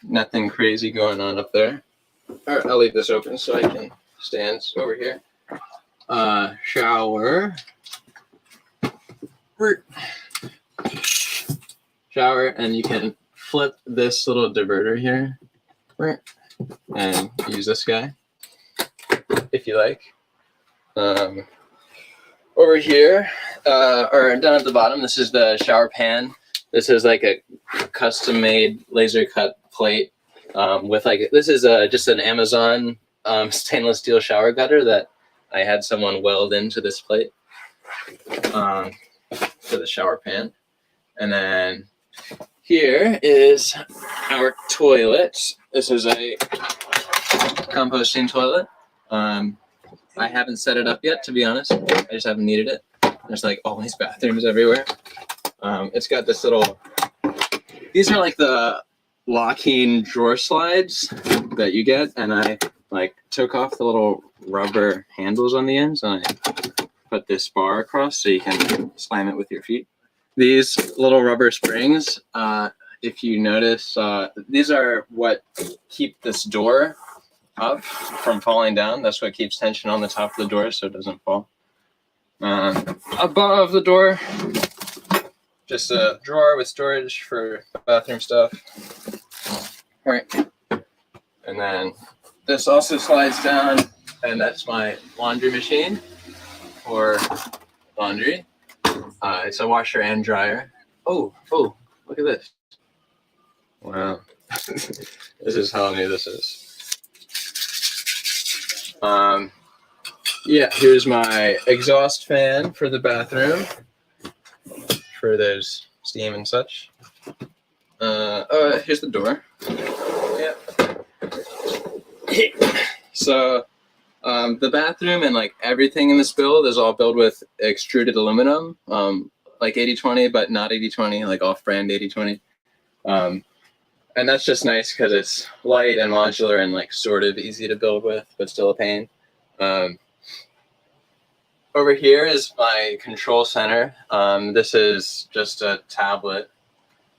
Nothing crazy going on up there. All right, I'll leave this open so I can stand over here. Shower. Shower, and you can flip this little diverter here. And use this guy if you like. Over here, or down at the bottom, this is the shower pan This is like a custom made laser cut plate with like, this is just an Amazon stainless steel shower gutter that I had someone weld into this plate for the shower pan. And then here is our toilet. This is a composting toilet. I haven't set it up yet, to be honest. I just haven't needed it. There's like all these bathrooms everywhere. It's got this little, these are like the locking drawer slides that you get, and I like took off the little rubber handles on the ends and I put this bar across so you can slam it with your feet. These little rubber springs, if you notice, these are what keep this door up from falling down. That's what keeps tension on the top of the door so it doesn't fall. Above the door, just a drawer with storage for bathroom stuff. Right. And then this also slides down, and that's my laundry machine for laundry. It's a washer and dryer. Oh, look at this. Wow. This is how new this is. Yeah, here's my exhaust fan for the bathroom for those steam and such. Here's the door. Yeah. So the bathroom and like everything in this build is all built with extruded aluminum, like 80/20, but not 80/20, like off-brand 80/20. And that's just nice because it's light and modular and like sort of easy to build with, but still a pain. Over here is my control center. This is just a tablet.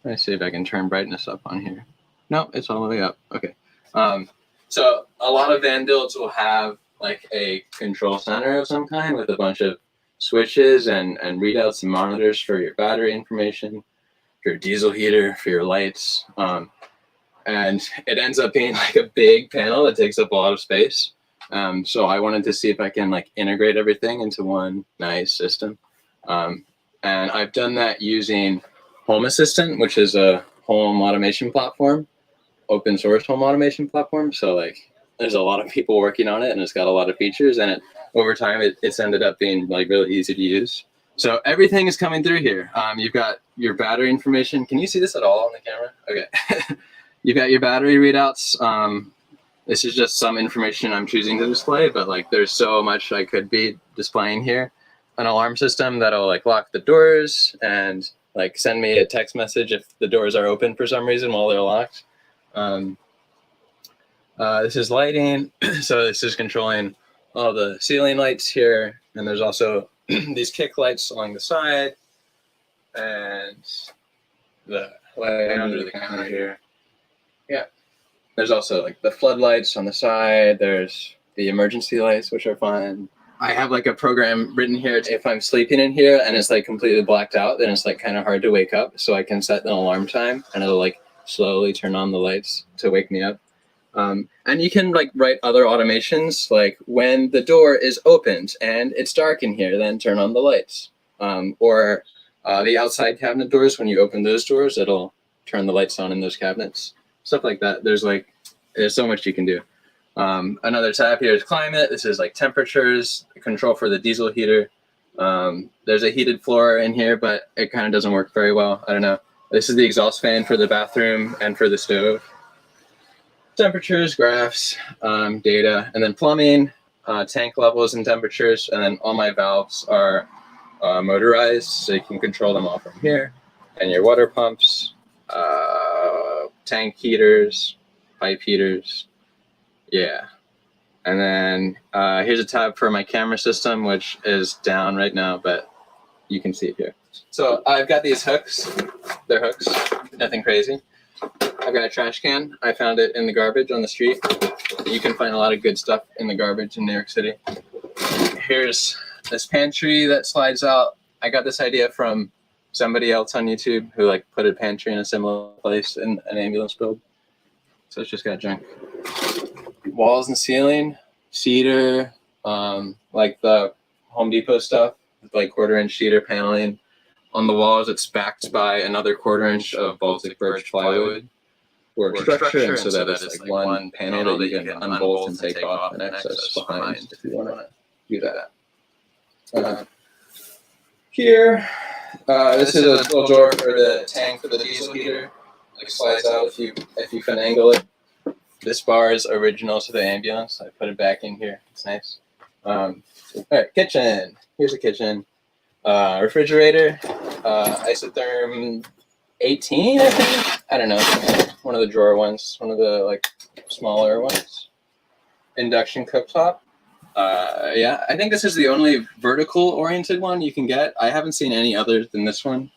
Let me see if I can turn brightness up on here. No, it's all the way up. Okay. So a lot of van builds will have like a control center of some kind with a bunch of switches and readouts and monitors for your battery information, for your diesel heater, for your lights. And it ends up being like a big panel that takes up a lot of space. So I wanted to see if I can like integrate everything into one nice system. And I've done that using Home Assistant, which is a home automation platform, open source home automation platform. So like there's a lot of people working on it and it's got a lot of features, and over time it's ended up being like really easy to use. So everything is coming through here. You've got your battery information. Can you see this at all on the camera? Okay. You've got your battery readouts. This is just some information I'm choosing to display, but like there's so much I could be displaying here. An alarm system that'll like lock the doors and like send me a text message if the doors are open for some reason while they're locked. This is lighting. So this is controlling all the ceiling lights here. And there's also these kick lights along the side and the light under the counter here. Yeah. There's also like the floodlights on the side. There's the emergency lights, which are fine. I have like a program written here. If I'm sleeping in here and it's like completely blacked out, then it's like kind of hard to wake up. So I can set an alarm time and it'll like slowly turn on the lights to wake me up. And you can like write other automations, like when the door is opened and it's dark in here, then turn on the lights. Or the outside cabinet doors, when you open those doors, it'll turn the lights on in those cabinets. Stuff like that. There's so much you can do. Another tab here is climate. This is like temperatures, control for the diesel heater. There's a heated floor in here, but it kind of doesn't work very well. I don't know. This is the exhaust fan for the bathroom and for the stove. Temperatures, graphs, data, and then plumbing, tank levels and temperatures, and then all my valves are motorized, so you can control them all from here. And your water pumps, tank heaters, pipe heaters. Yeah. And then here's a tab for my camera system, which is down right now, but you can see it here. So I've got these hooks. They're hooks, nothing crazy. I've got a trash can. I found it in the garbage on the street. You can find a lot of good stuff in the garbage in New York City. Here's this pantry that slides out. I got this idea from somebody else on YouTube who like put a pantry in a similar place in an ambulance build. So it's just got junk. Walls and ceiling, cedar, like the Home Depot stuff, like 1/4-inch cedar paneling on the walls, it's backed by another 1/4 inch of Baltic birch plywood for structure, and so that it's like one panel that you can unbolt and take off and access behind if you want to do that. Here, this is a little drawer for the tank for the diesel heater. Like slides out if you finagle it. This bar is original to the ambulance. I put it back in here. It's nice. All right, kitchen. Here's a kitchen. Refrigerator. Isotherm 18, I think. I don't know. One of the drawer ones. One of the like smaller ones. Induction cooktop. Yeah, I think this is the only vertical oriented one you can get. I haven't seen any other than this one.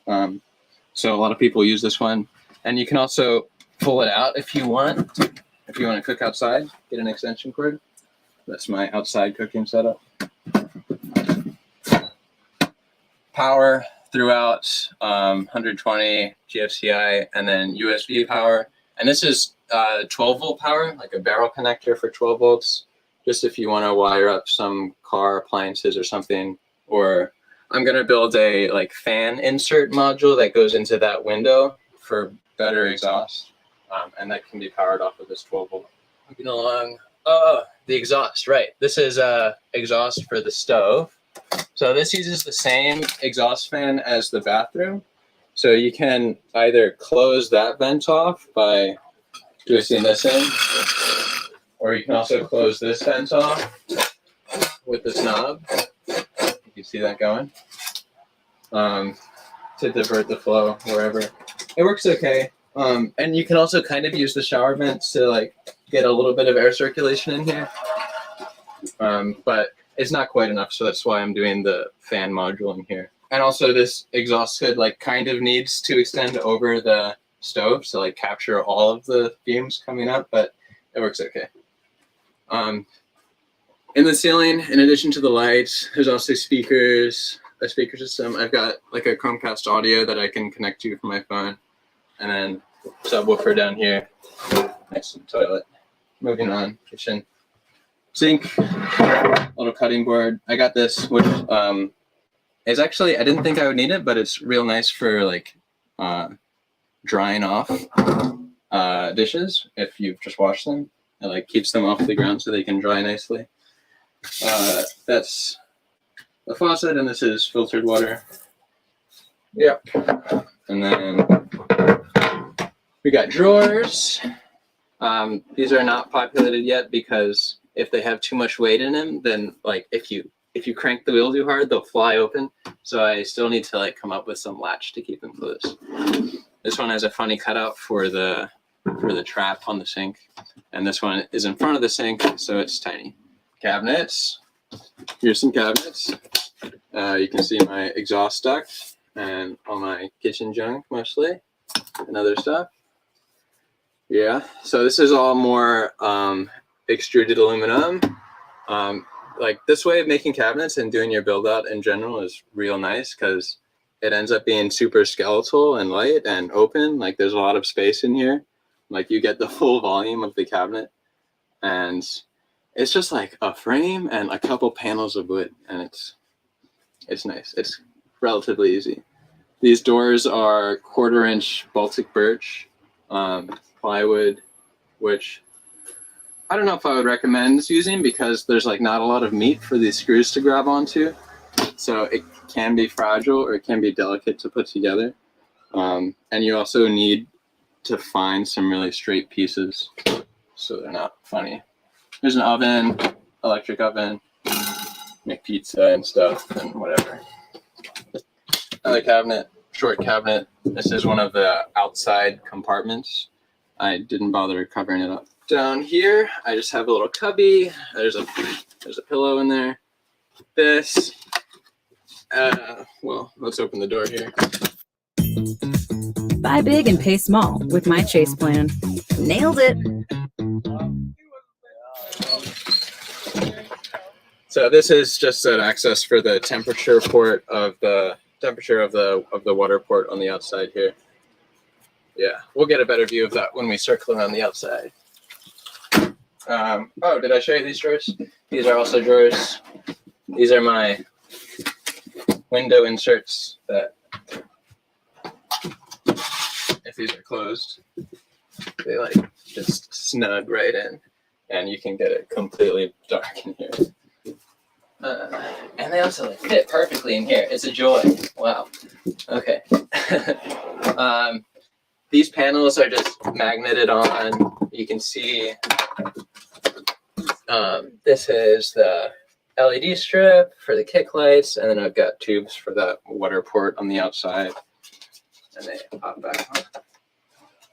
So a lot of people use this one. And you can also pull it out if you want. If you want to cook outside, get an extension cord. That's my outside cooking setup. Power throughout, 120 GFCI, and then USB power. And this is 12 volt power, like a barrel connector for 12 volts. Just if you want to wire up some car appliances or something. Or I'm going to build a like fan insert module that goes into that window for better exhaust. And that can be powered off of this 12 volt. Moving along. Oh, the exhaust, right. This is exhaust for the stove. So this uses the same exhaust fan as the bathroom. So you can either close that vent off by twisting this in, or you can also close this vent off with this knob. You can see that going. To divert the flow wherever. It works okay. And you can also kind of use the shower vents to like get a little bit of air circulation in here. But it's not quite enough, so that's why I'm doing the fan module in here. And also this exhaust hood like kind of needs to extend over the stove to like capture all of the fumes coming up, but it works okay. In the ceiling, in addition to the lights, there's also speakers, a speaker system. I've got like a Chromecast audio that I can connect to from my phone. And then subwoofer down here next to the toilet. Moving on, kitchen. Sink, little cutting board. I got this, which is actually, I didn't think I would need it, but it's real nice for like drying off dishes if you've just washed them. It like keeps them off the ground so they can dry nicely. That's the faucet, and this is filtered water. Yep. And then we got drawers. These are not populated yet because if they have too much weight in them, then like if you crank the wheel too hard, they'll fly open. So I still need to like come up with some latch to keep them closed. This one has a funny cutout for the trap on the sink, and this one is in front of the sink, so it's tiny. Cabinets. Here's some cabinets. You can see my exhaust duct and all my kitchen junk mostly, and other stuff. Yeah, so this is all more extruded aluminum. Like this way of making cabinets and doing your build out in general is real nice because it ends up being super skeletal and light and open. Like there's a lot of space in here. Like you get the full volume of the cabinet, and it's just like a frame and a couple panels of wood, and it's nice. It's relatively easy. These doors are 1/4 inch Baltic birch plywood, which I don't know if I would recommend using because there's like not a lot of meat for these screws to grab onto. So it can be fragile or it can be delicate to put together. And you also need to find some really straight pieces so they're not funny. There's an oven, electric oven, make pizza and stuff and whatever. Another cabinet, short cabinet. This is one of the outside compartments. I didn't bother covering it up. Down here, I just have a little cubby. There's a pillow in there. This, well, let's open the door here. Buy big and pay small with my Chase plan. Nailed it. So this is just an access for the temperature port of the water port on the outside here. Yeah, we'll get a better view of that when we circle around the outside. Oh, did I show you these drawers? These are also drawers. These are my window inserts that these are closed, they like just snug right in, and you can get it completely dark in here. And they also like fit perfectly in here. It's a joy. Wow. Okay. These panels are just magneted on. You can see this is the LED strip for the kick lights, and then I've got tubes for that water port on the outside, and they pop back on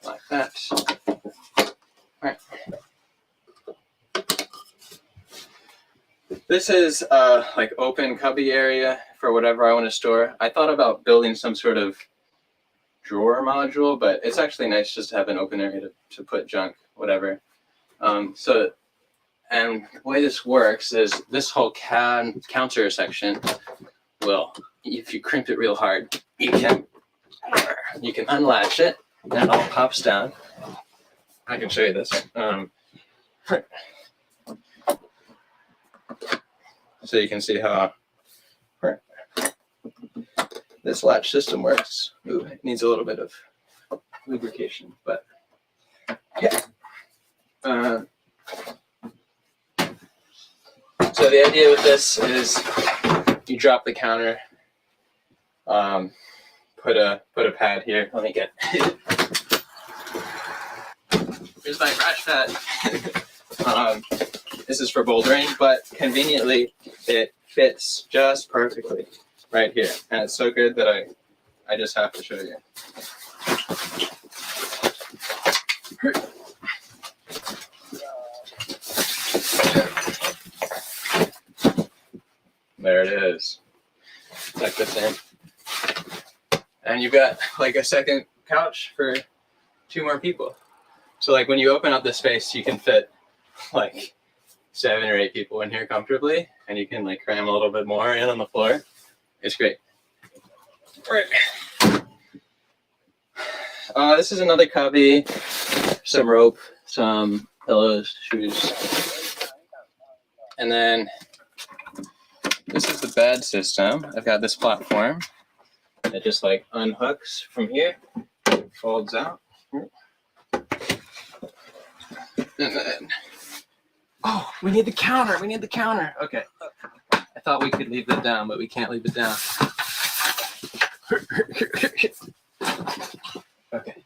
like that. All right. This is like open cubby area for whatever I want to store. I thought about building some sort of drawer module, but it's actually nice just to have an open area to put junk, whatever. And the way this works is this whole counter section will, if you crimp it real hard, you can unlatch it and it all pops down. I can show you this. So you can see how this latch system works. Ooh, it needs a little bit of lubrication, but yeah. So the idea with this is you drop the counter, put a pad here. Let me get. Here's my crash pad. This is for bouldering, but conveniently it fits just perfectly right here, and it's so good that I just have to show you. There it is. Tuck this in. And you've got like a second couch for 2 more people. So like when you open up this space, you can fit like 7 or 8 people in here comfortably, and you can like cram a little bit more in on the floor. It's great. All right. This is another cubby, some rope, some pillows, shoes. And then this is the bed system. I've got this platform. It just like unhooks from here, folds out. And then, oh, we need the counter. We need the counter. Okay. I thought we could leave that down, but we can't leave it down. Okay.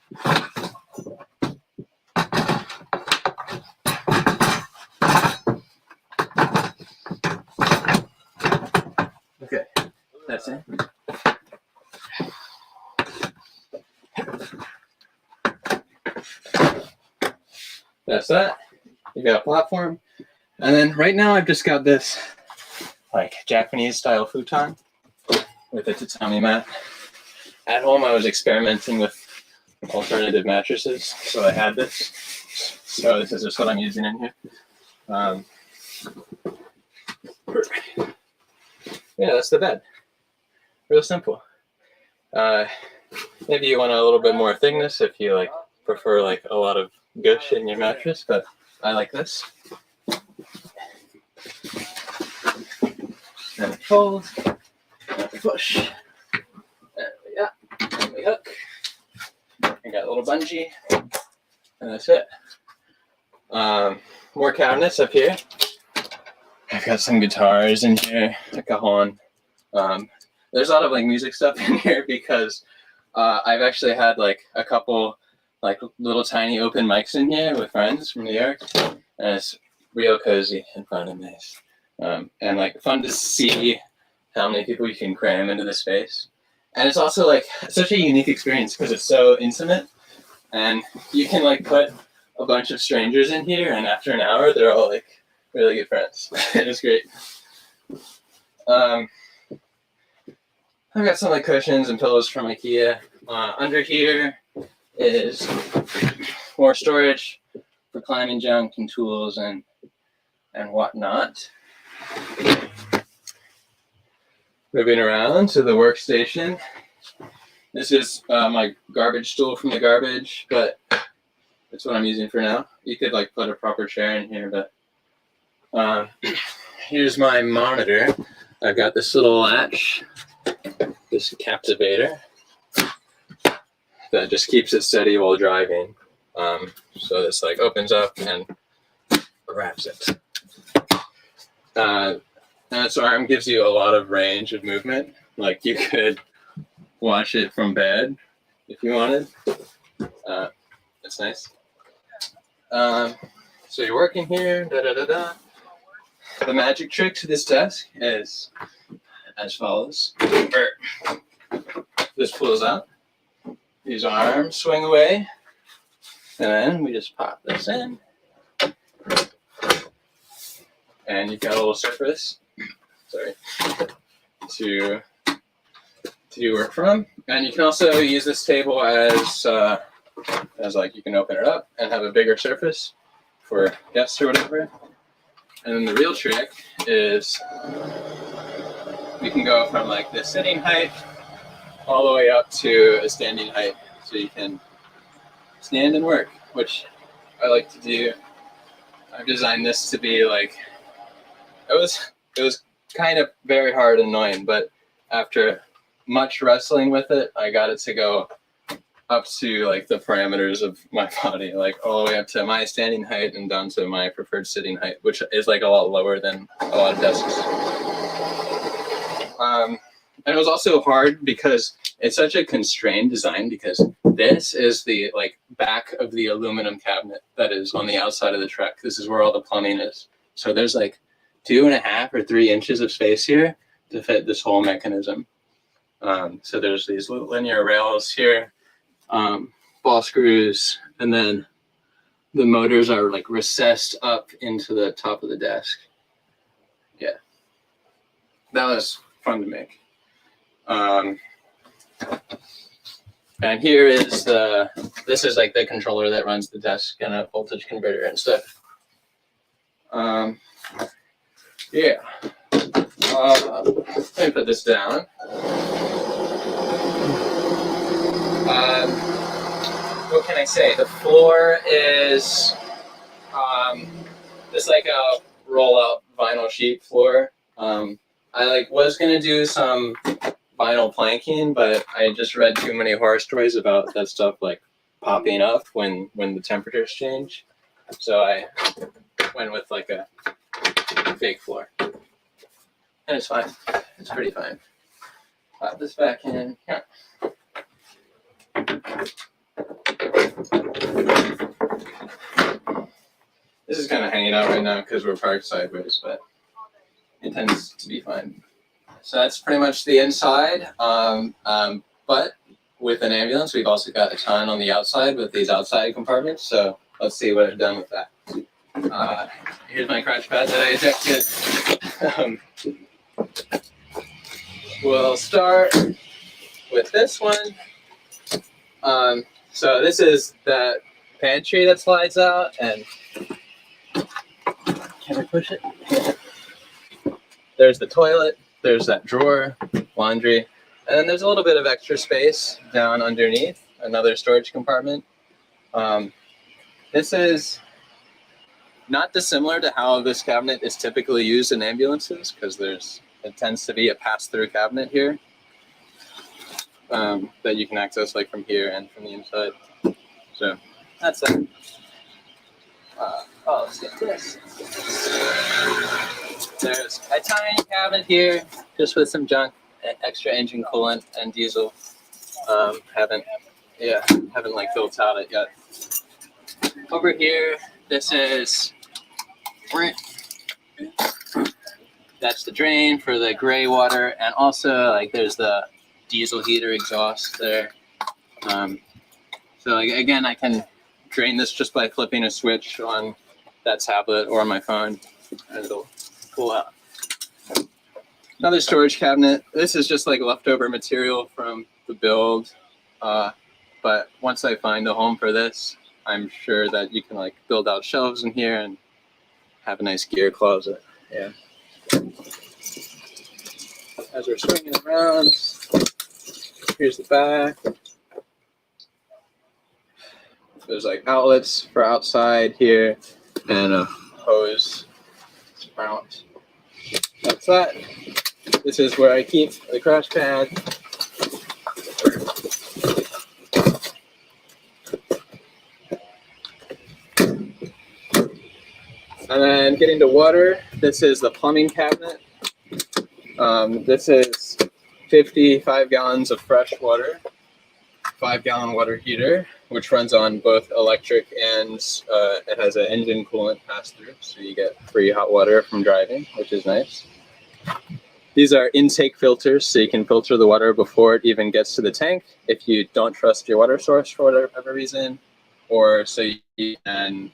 Okay, that's it. That's that. You got a platform. And then right now I've just got this like Japanese style futon with a tatami mat. At home I was experimenting with alternative mattresses, so I had this. So this is just what I'm using in here. Yeah, that's the bed. Real simple. Maybe you want a little bit more thickness if you like prefer like a lot of gush in your mattress, but I like this. And it folds, and we push, and we hook. I got a little bungee, and that's it. More cabinets up here. I've got some guitars in here, a cajon. There's a lot of like music stuff in here because I've actually had like a couple like little tiny open mics in here with friends from New York, and it's real cozy and fun and nice, and like fun to see how many people you can cram into the space. And it's also like such a unique experience because it's so intimate, and you can like put a bunch of strangers in here, and after an hour they're all like really good friends. It's great. I've got some like cushions and pillows from IKEA. Under here is more storage for climbing junk and tools and whatnot. Moving around to the workstation. This is my garbage stool from the garbage, but that's what I'm using for now. You could like put a proper chair in here, but here's my monitor. I've got this little latch, this captivator that just keeps it steady while driving. So this like opens up and wraps it. And this arm gives you a lot of range of movement. Like you could watch it from bed if you wanted. That's nice. So you're working here. The magic trick to this desk is as follows. This pulls out. These arms swing away. And then we just pop this in. And you've got a little surface, to do work from. And you can also use this table as like you can open it up and have a bigger surface for guests or whatever. And then the real trick is we can go from like the sitting height all the way up to a standing height, so you can stand and work, which I like to do. I've designed this to be like, it was kind of very hard and annoying, but after much wrestling with it, I got it to go up to like the parameters of my body, like all the way up to my standing height and down to my preferred sitting height, which is like a lot lower than a lot of desks. And it was also hard because it's such a constrained design, because this is the like back of the aluminum cabinet that is on the outside of the truck. This is where all the plumbing is. So there's like 2.5 or 3 inches of space here to fit this whole mechanism. So there's these little linear rails here, ball screws, and then the motors are like recessed up into the top of the desk. Yeah, that was fun to make. And here is this is like the controller that runs the desk and a voltage converter and stuff. Yeah. Let me put this down. What can I say? The floor is just like a roll-out vinyl sheet floor. I was gonna do some vinyl planking, but I just read too many horror stories about that stuff like popping up when the temperatures change. So I went with like a fake floor. And it's fine. It's pretty fine. Pop this back in. Yeah. This is kind of hanging out right now because we're parked sideways, but it tends to be fine. So that's pretty much the inside. But with an ambulance, we've also got a ton on the outside with these outside compartments. So let's see what I've done with that. Here's my crash pad that I ejected. We'll start with this one. So this is that pantry that slides out, and can I push it? There's the toilet, there's that drawer, laundry, and then there's a little bit of extra space down underneath, another storage compartment. This is not dissimilar to how this cabinet is typically used in ambulances, because it tends to be a pass-through cabinet here that you can access like from here and from the inside. So that's it. Let's get this. There's a tiny cabinet here, just with some junk, extra engine coolant and diesel. Haven't like built out it yet. Over here, this is that's the drain for the gray water, and also like there's the diesel heater exhaust there. So like again, I can drain this just by flipping a switch on that tablet or on my phone, and it'll pull out. Another storage cabinet. This is just like leftover material from the build, but once I find a home for this, I'm sure that you can like build out shelves in here and have a nice gear closet. Yeah. As we're swinging around, here's the back. There's like outlets for outside here and a hose sprout. That's that. This is where I keep the crash pad. And then getting to water, this is the plumbing cabinet. This is 55 gallons of fresh water, 5-gallon water heater, which runs on both electric and it has an engine coolant pass-through, so you get free hot water from driving, which is nice. These are intake filters, so you can filter the water before it even gets to the tank if you don't trust your water source for whatever reason, or so you can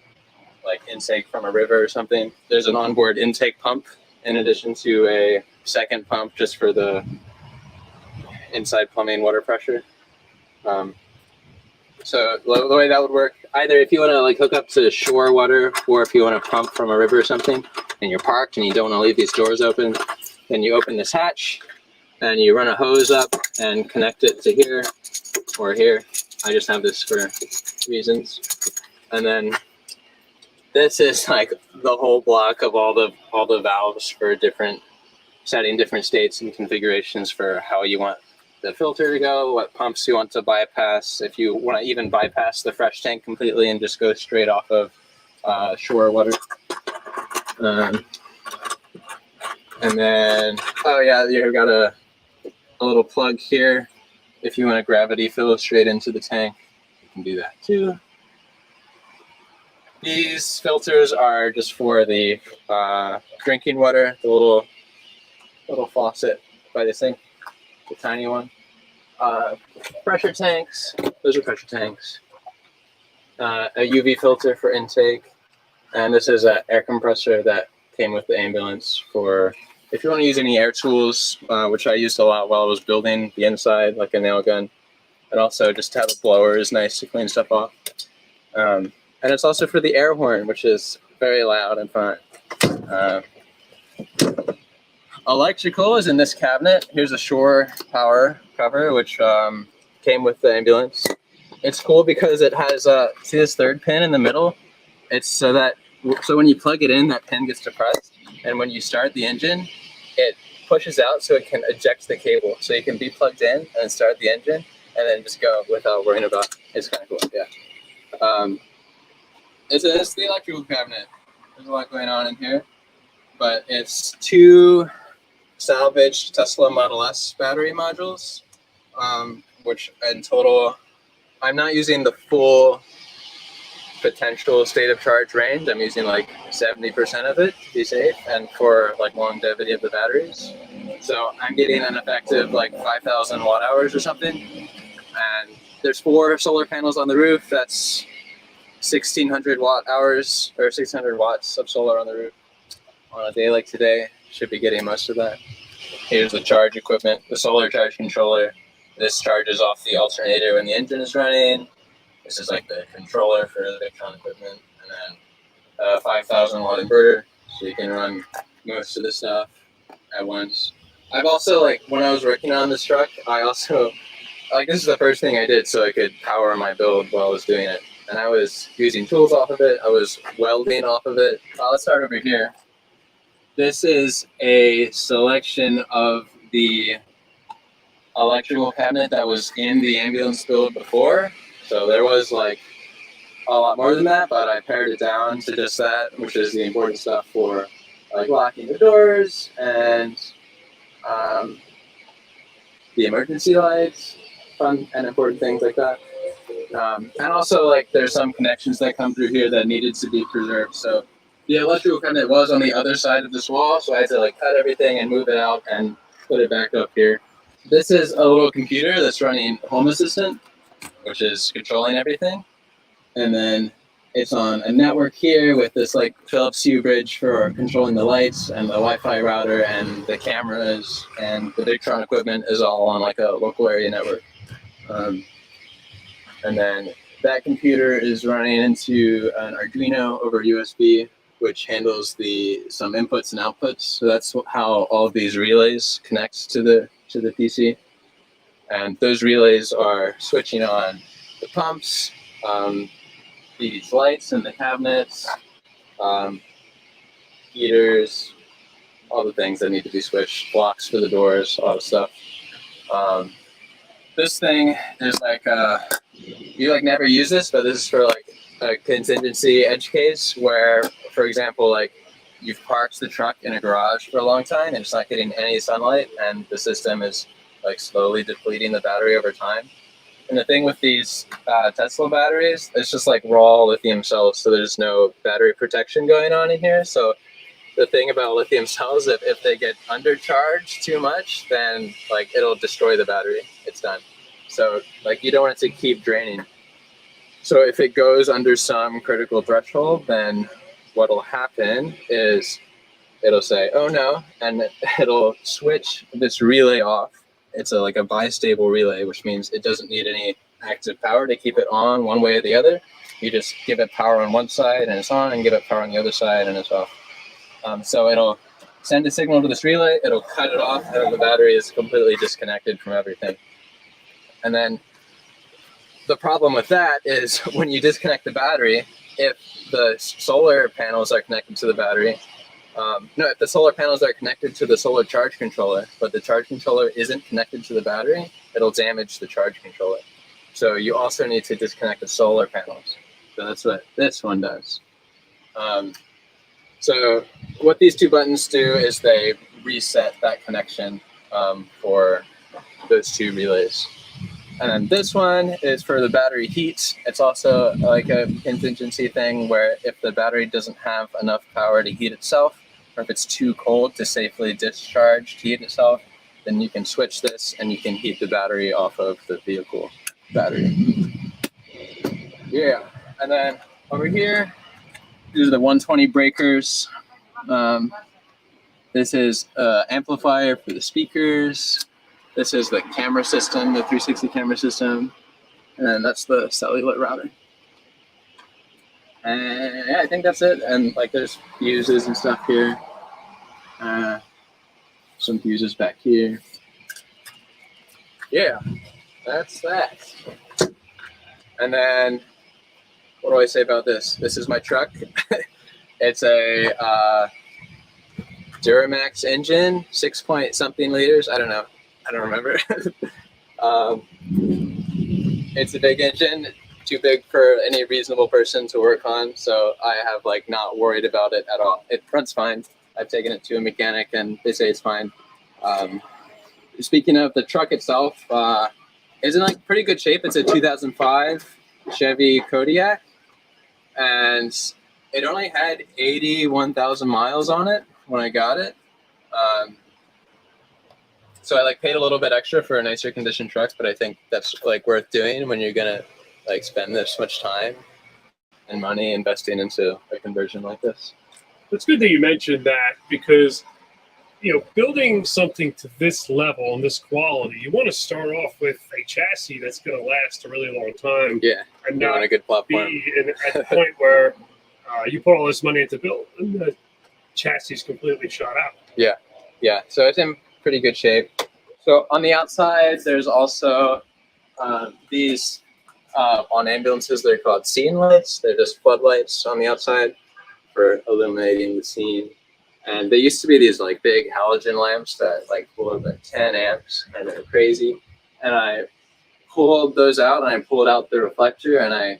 like intake from a river or something. There's an onboard intake pump in addition to a second pump just for the inside plumbing water pressure. So the way that would work, either if you want to like hook up to shore water, or if you want to pump from a river or something, and you're parked and you don't want to leave these doors open, then you open this hatch and you run a hose up and connect it to here or here. I just have this for reasons. And then this is like the whole block of all the valves for setting different states and configurations for how you want the filter to go, what pumps you want to bypass, if you want to even bypass the fresh tank completely and just go straight off of shore water. And then, oh yeah, you've got a little plug here. If you want to gravity fill straight into the tank, you can do that too. These filters are just for the drinking water, the little faucet by this thing, the tiny one. Pressure tanks, those are pressure tanks. A UV filter for intake. And this is an air compressor that came with the ambulance for if you want to use any air tools, which I used a lot while I was building the inside, like a nail gun. And also just to have a blower is nice to clean stuff off. And it's also for the air horn, which is very loud and fun. Electrical is in this cabinet. Here's a shore power cover, which came with the ambulance. It's cool because it has, see this third pin in the middle? It's so when you plug it in, that pin gets depressed. And when you start the engine, it pushes out so it can eject the cable. So you can be plugged in and start the engine and then just go without worrying about it. It's kind of cool, yeah. It's the electrical cabinet. There's a lot going on in here. But it's 2 salvaged Tesla Model S battery modules, which in total, I'm not using the full potential state of charge range. I'm using like 70% of it to be safe and for like longevity of the batteries. So I'm getting an effective like 5,000 watt hours or something. And there's 4 solar panels on the roof. That's 1,600 watt hours or 600 watts of solar on the roof. On a day like today, should be getting most of that. Here's the charge equipment, the solar charge controller. This charges off the alternator when the engine is running. This is like the controller for the Victron equipment, and then a 5,000 watt inverter, so you can run most of the stuff at once. I've also, like, when I was working on this truck, I also, like, this is the first thing I did so I could power my build while I was doing it. And I was using tools off of it, I was welding off of it. Let's start over here. This is a selection of the electrical cabinet that was in the ambulance build before. So there was like a lot more than that, but I pared it down to just that, which is the important stuff for like locking the doors and the emergency lights, fun and important things like that. And also like there's some connections that come through here that needed to be preserved. So the electrical cabinet was on the other side of this wall, so I had to like cut everything and move it out and put it back up here. This is a little computer that's running Home Assistant, which is controlling everything. And then it's on a network here with this like Philips Hue bridge for controlling the lights and the Wi-Fi router and the cameras, and the Victron equipment is all on like a local area network. And then that computer is running into an Arduino over USB, which handles some inputs and outputs. So that's how all of these relays connect to the PC. And those relays are switching on the pumps, these lights in the cabinets, heaters, all the things that need to be switched, blocks for the doors, all the stuff. This thing is like, you like never use this, but this is for like a contingency edge case where for example, like you've parked the truck in a garage for a long time and it's not getting any sunlight, and the system is like slowly depleting the battery over time. And the thing with these Tesla batteries, it's just like raw lithium cells, so there's no battery protection going on in here. So the thing about lithium cells, if they get undercharged too much, then like it'll destroy the battery. It's done. So like you don't want it to keep draining. So if it goes under some critical threshold, then what'll happen is it'll say, oh no, and it'll switch this relay off. It's like a bistable relay, which means it doesn't need any active power to keep it on one way or the other. You just give it power on one side and it's on, and give it power on the other side and it's off. So it'll send a signal to this relay, it'll cut it off, and the battery is completely disconnected from everything. And then the problem with that is when you disconnect the battery, if the solar panels are connected to the battery, if the solar panels are connected to the solar charge controller, but the charge controller isn't connected to the battery, it'll damage the charge controller. So you also need to disconnect the solar panels. So that's what this one does. So what these two buttons do is they reset that connection for those two relays. And then this one is for the battery heat. It's also like a contingency thing where if the battery doesn't have enough power to heat itself, or if it's too cold to safely discharge to heat itself, then you can switch this and you can heat the battery off of the vehicle battery. Yeah, and then over here, these are the 120 breakers. This is amplifier for the speakers. This is the camera system, the 360 camera system. And that's the cellular router. And yeah, I think that's it. And like there's fuses and stuff here. Some fuses back here. Yeah, that's that. And then what do I say about this? This is my truck. It's a Duramax engine, 6 point something liters. I don't know. I don't remember. It's a big engine, too big for any reasonable person to work on. So I have like not worried about it at all. It runs fine. I've taken it to a mechanic and they say it's fine. Speaking of the truck itself, it's in like pretty good shape. It's a 2005 Chevy Kodiak, and it only had 81,000 miles on it when I got it. So I like paid a little bit extra for a nicer condition truck, but I think that's like worth doing when you're gonna like spend this much time and money investing into a conversion like this. It's good that you mentioned that, because you know, building something to this level and this quality, you want to start off with a chassis that's going to last a really long time. Yeah, and not a good platform. Be at the point where you put all this money into build and the chassis is completely shot out. Yeah, yeah. So it's in pretty good shape. So on the outside, there's also these on ambulances. They're called scene lights. They're just floodlights on the outside for illuminating the scene. And they used to be these like big halogen lamps that like pull like 10 amps, and they're crazy. And I pulled those out, and I pulled out the reflector, and I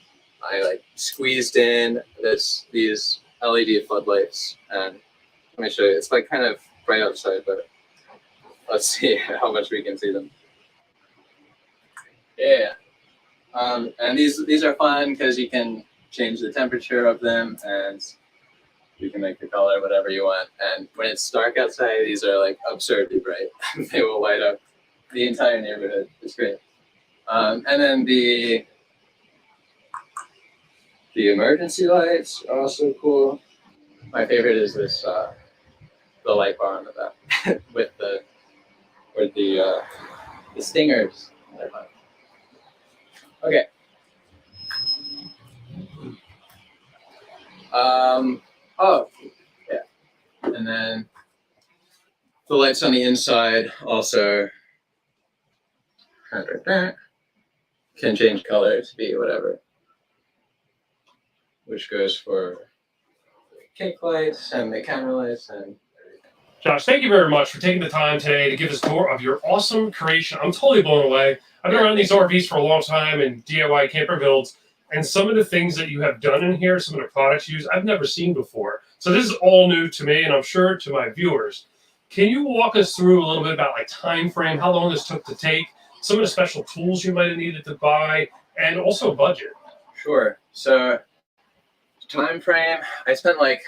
like squeezed in these LED floodlights. And let me show you. It's like kind of bright outside, but let's see how much we can see them. Yeah. And these are fun because you can change the temperature of them, and you can make the color whatever you want. And when it's dark outside, these are like absurdly bright. They will light up the entire neighborhood. It's great. And then the emergency lights are also cool. My favorite is this the light bar on the back with the stingers. They're fun. Okay. Oh, yeah. And then the lights on the inside also can change color to be whatever, which goes for the cake lights and the camera lights and everything. Josh, thank you very much for taking the time today to give us a tour of your awesome creation. I'm totally blown away. I've been around these RVs for a long time and DIY camper builds, and some of the things that you have done in here, some of the products used, I've never seen before. So this is all new to me, and I'm sure to my viewers. Can you walk us through a little bit about like time frame, how long this took to take, some of the special tools you might have needed to buy, and also budget? Sure. So time frame, I spent like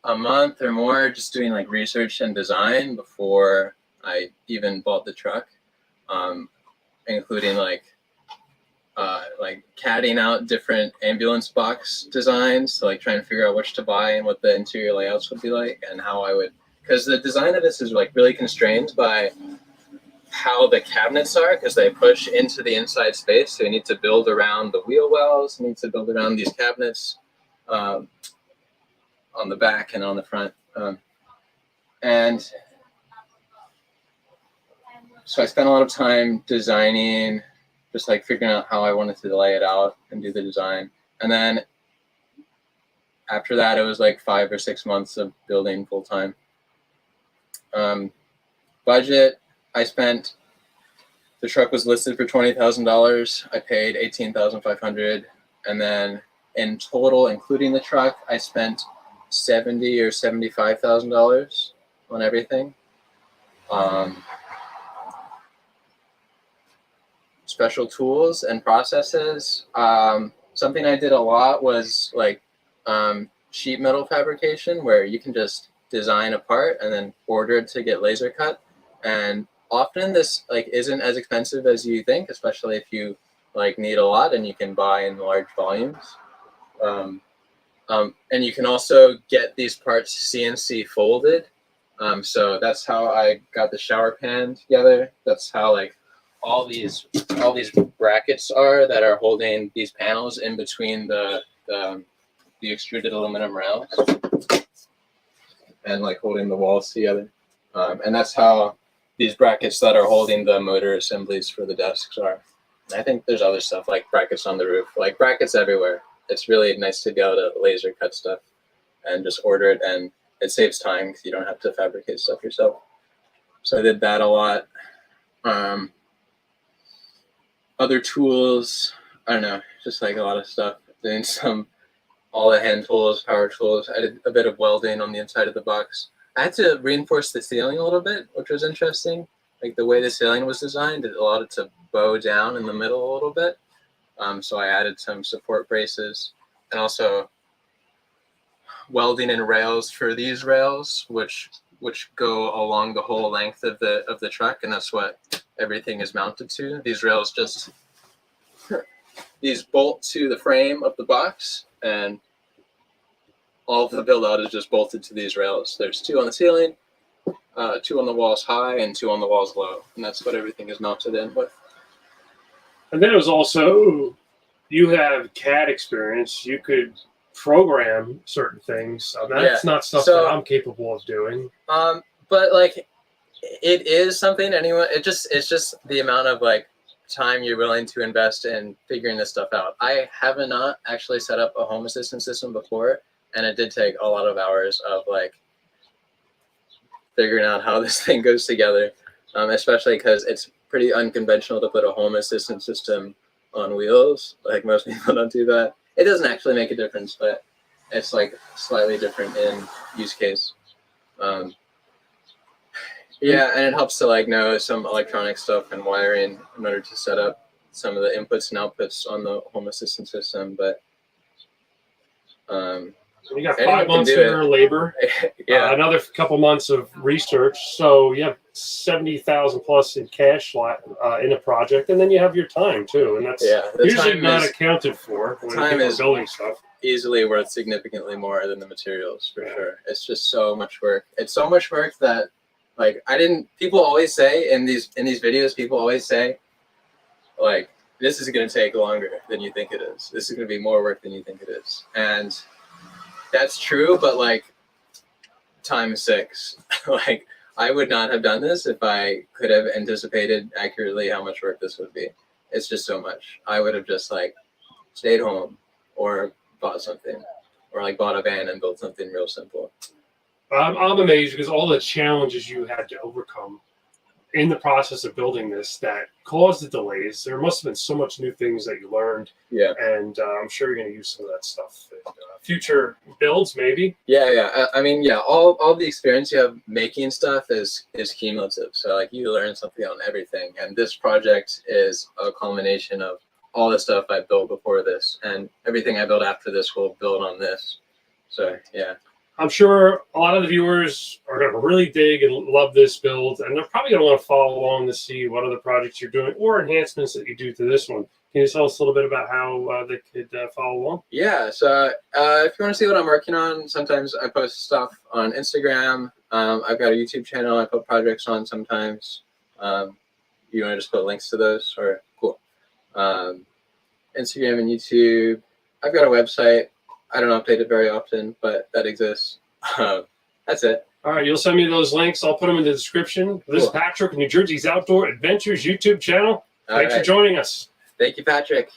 a month or more just doing like research and design before I even bought the truck, including like catting out different ambulance box designs to like try and figure out which to buy and what the interior layouts would be like and how I would, because the design of this is like really constrained by how the cabinets are, because they push into the inside space. So you need to build around the wheel wells, you need to build around these cabinets on the back and on the front. And so I spent a lot of time designing, just like figuring out how I wanted to lay it out and do the design. And then after that, it was like 5 or 6 months of building full time. Budget, I spent, the truck was listed for $20,000. I paid $18,500. And then in total, including the truck, I spent $70,000 or $75,000 on everything. Special tools and processes. Something I did a lot was like sheet metal fabrication, where you can just design a part and then order it to get laser cut. And often this like isn't as expensive as you think, especially if you like need a lot and you can buy in large volumes. And you can also get these parts CNC folded. So that's how I got the shower pan together. That's how like all these brackets are that are holding these panels in between the extruded aluminum rails and like holding the walls together. And that's how these brackets that are holding the motor assemblies for the desks are. And I think there's other stuff like brackets on the roof, like brackets everywhere. It's really nice to be able to laser cut stuff and just order it, and it saves time because you don't have to fabricate stuff yourself. So I did that a lot. Other tools, I don't know, just like a lot of stuff. Doing all the hand tools, power tools. I did a bit of welding on the inside of the box. I had to reinforce the ceiling a little bit, which was interesting. Like the way the ceiling was designed, it allowed it to bow down in the middle a little bit. So I added some support braces, and also welding in rails for these rails, which go along the whole length of the truck, and that's what everything is mounted to. These rails these bolt to the frame of the box, and all of the build out is just bolted to these rails. There's 2 on the ceiling, 2 on the walls high, and 2 on the walls low, and that's what everything is mounted in with. And then it was also, you have CAD experience. You could program certain things. So that's not stuff that I'm capable of doing. But like, it is something anyone. It's just the amount of like time you're willing to invest in figuring this stuff out. I have not actually set up a home assistant system before, and it did take a lot of hours of like figuring out how this thing goes together, especially because it's pretty unconventional to put a home assistant system on wheels. Like most people don't do that. It doesn't actually make a difference, but it's like slightly different in use case. Yeah, and it helps to like know some electronic stuff and wiring in order to set up some of the inputs and outputs on the home assistant system. But you got 5 months of your labor, another couple months of research. So you have 70,000 plus in cash in a project, and then you have your time too, and that's usually not accounted for when time people is are building stuff. Easily worth significantly more than the materials for sure. It's just so much work. It's so much work that like people always say in these videos, people always say like, this is going to take longer than you think it is. This is going to be more work than you think it is. And that's true, but like times 6. Like I would not have done this if I could have anticipated accurately how much work this would be. It's just so much. I would have just like stayed home or bought something, or like bought a van and built something real simple. I'm amazed because all the challenges you had to overcome in the process of building this that caused the delays. There must have been so much new things that you learned. Yeah. And I'm sure you're going to use some of that stuff in future builds, maybe. Yeah. I mean, yeah, all the experience you have making stuff is cumulative. So like you learn something on everything. And this project is a culmination of all the stuff I built before this, and everything I build after this will build on this. So yeah. I'm sure a lot of the viewers are going to really dig and love this build, and they're probably going to want to follow along to see what other projects you're doing or enhancements that you do to this one. Can you tell us a little bit about how they could follow along? Yeah, so if you want to see what I'm working on, sometimes I post stuff on Instagram. I've got a YouTube channel I put projects on sometimes. You want to just put links to those? Or cool. Instagram and YouTube. I've got a website. I don't update it very often, but that exists. That's it. All right, you'll send me those links. I'll put them in the description. This is Patrick, New Jersey's Outdoor Adventures YouTube channel. Thanks for joining us. Thank you, Patrick.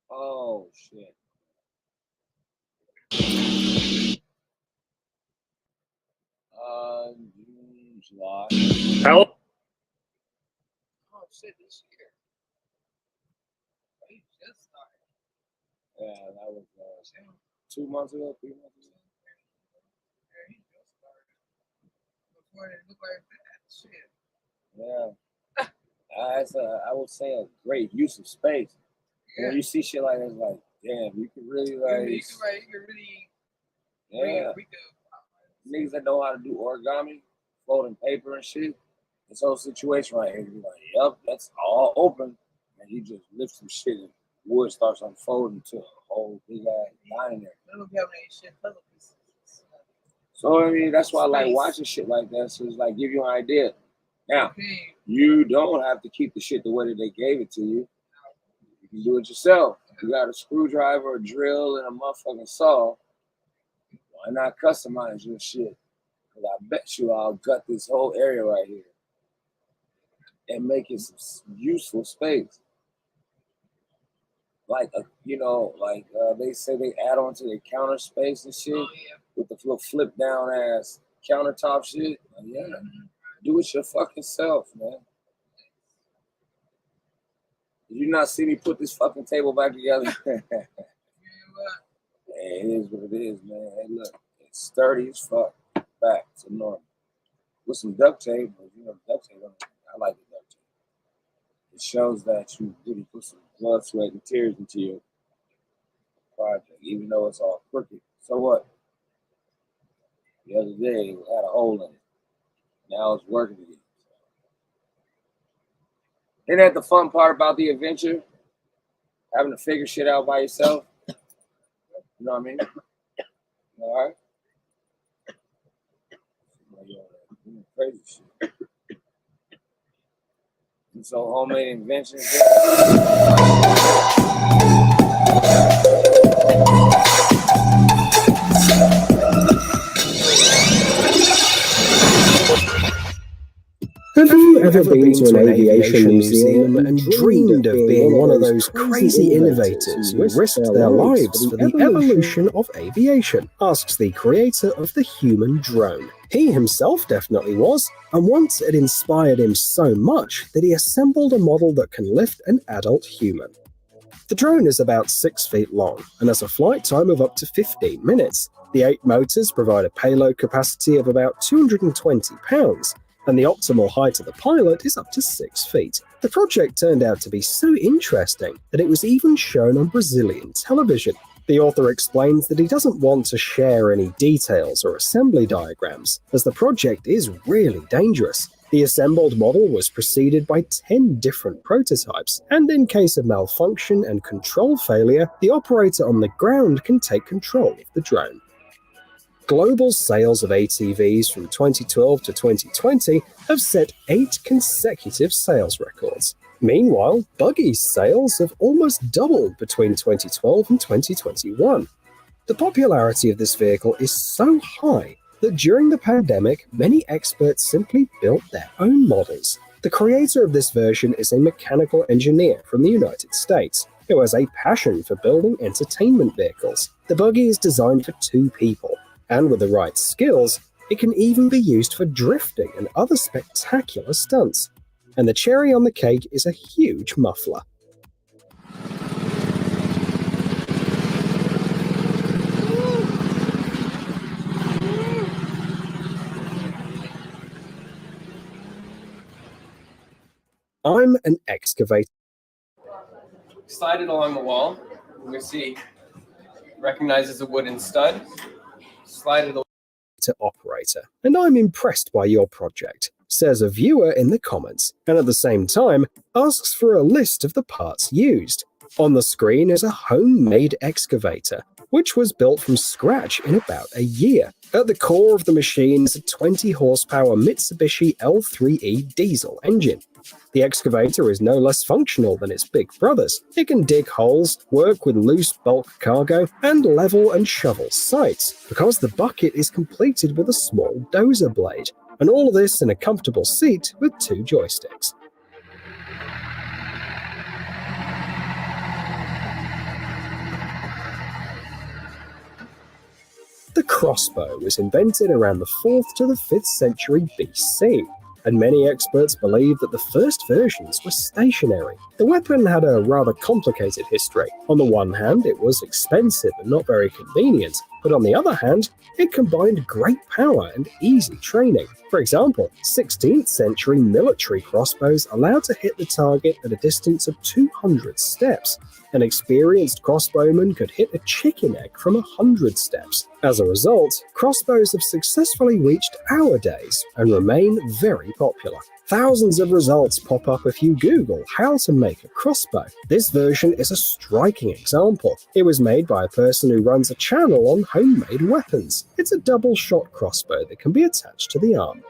Oh shit. June, July. Hello. Oh shit, this year. He just started. Yeah, that was 2 months ago, 3 months ago. Yeah, he just started. Before it looked like that shit. Yeah. It's I would say a great use of space. Yeah. When you see shit like that, it's like, damn, you can really like. You can really. Yeah. Niggas that know how to do origami, folding paper and shit. This whole situation right here, you be like, yep, that's all open. And you just lift some shit and wood starts unfolding to a whole big ass dining area. So I mean, that's why I like watching shit like that. So it's like give you an idea. Now, you don't have to keep the shit the way that they gave it to you. You can do it yourself. You got a screwdriver, a drill, and a motherfucking saw. Why not customize your shit? Because I bet you I'll gut this whole area right here and make it some useful space. Like, they say they add on to their counter space and shit with the little flip down ass countertop shit. Like, yeah, do it your fucking self, man. Did you not see me put this fucking table back together? Hey, it is what it is, man. Hey, look, it's sturdy as fuck. Back to normal. With some duct tape, but you know, duct tape, I like the duct tape. It shows that you really put some blood, sweat, and tears into your project, even though it's all crooked. So what? The other day, it had a hole in it. Now it's working again. Isn't that the fun part about the adventure? Having to figure shit out by yourself. You know what I mean? All right. Crazy shit. And so homemade inventions. Have you ever been to an aviation museum and dreamed of being one of those crazy innovators who risked their lives for the evolution of aviation? Asks the creator of the human drone. He himself definitely was, and once it inspired him so much that he assembled a model that can lift an adult human. The drone is about 6 feet long and has a flight time of up to 15 minutes. The 8 motors provide a payload capacity of about 220 pounds, and the optimal height of the pilot is up to 6 feet. The project turned out to be so interesting that it was even shown on Brazilian television. The author explains that he doesn't want to share any details or assembly diagrams, as the project is really dangerous. The assembled model was preceded by 10 different prototypes, and in case of malfunction and control failure, the operator on the ground can take control of the drone. Global sales of ATVs from 2012 to 2020 have set 8 consecutive sales records. Meanwhile, buggy sales have almost doubled between 2012 and 2021. The popularity of this vehicle is so high that during the pandemic, many experts simply built their own models. The creator of this version is a mechanical engineer from the United States. who has a passion for building entertainment vehicles. The buggy is designed for 2 people, and with the right skills, it can even be used for drifting and other spectacular stunts. And the cherry on the cake is a huge muffler. I'm an excavator. Slide it along the wall. We see recognizes a wooden stud. Slide it operator, and I'm impressed by your project, says a viewer in the comments, and at the same time asks for a list of the parts used. On the screen is a homemade excavator, which was built from scratch in about a year. At the core of the machine is a 20 horsepower Mitsubishi L3E diesel engine. The excavator is no less functional than its big brothers. It can dig holes, work with loose bulk cargo, and level and shovel sites, because the bucket is completed with a small dozer blade, and all of this in a comfortable seat with 2 joysticks. The crossbow was invented around the 4th to the 5th century BC, and many experts believe that the first versions were stationary. The weapon had a rather complicated history. On the one hand, it was expensive and not very convenient, but on the other hand, it combined great power and easy training. For example, 16th century military crossbows allowed to hit the target at a distance of 200 steps. An experienced crossbowman could hit a chicken egg from 100 steps. As a result, crossbows have successfully reached our days and remain very popular. Thousands of results pop up if you Google how to make a crossbow. This version is a striking example. It was made by a person who runs a channel on homemade weapons. It's a double-shot crossbow that can be attached to the arm.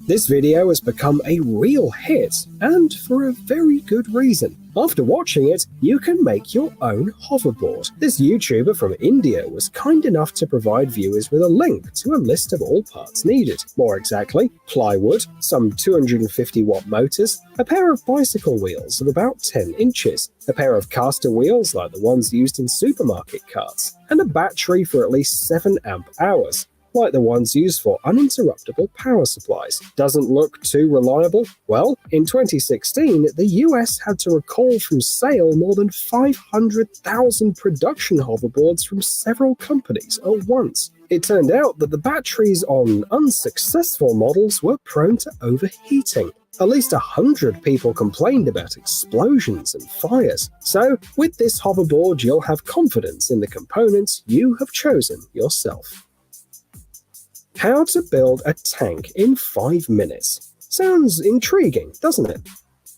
This video has become a real hit, and for a very good reason. After watching it, you can make your own hoverboard. This YouTuber from India was kind enough to provide viewers with a link to a list of all parts needed. More exactly, plywood, some 250-watt motors, a pair of bicycle wheels of about 10 inches, a pair of caster wheels like the ones used in supermarket carts, and a battery for at least 7 amp hours. Like the ones used for uninterruptible power supplies. Doesn't look too reliable? Well, in 2016, the US had to recall from sale more than 500,000 production hoverboards from several companies at once. It turned out that the batteries on unsuccessful models were prone to overheating. At least 100 people complained about explosions and fires. So, with this hoverboard, you'll have confidence in the components you have chosen yourself. How to build a tank in 5 minutes. Sounds intriguing, doesn't it?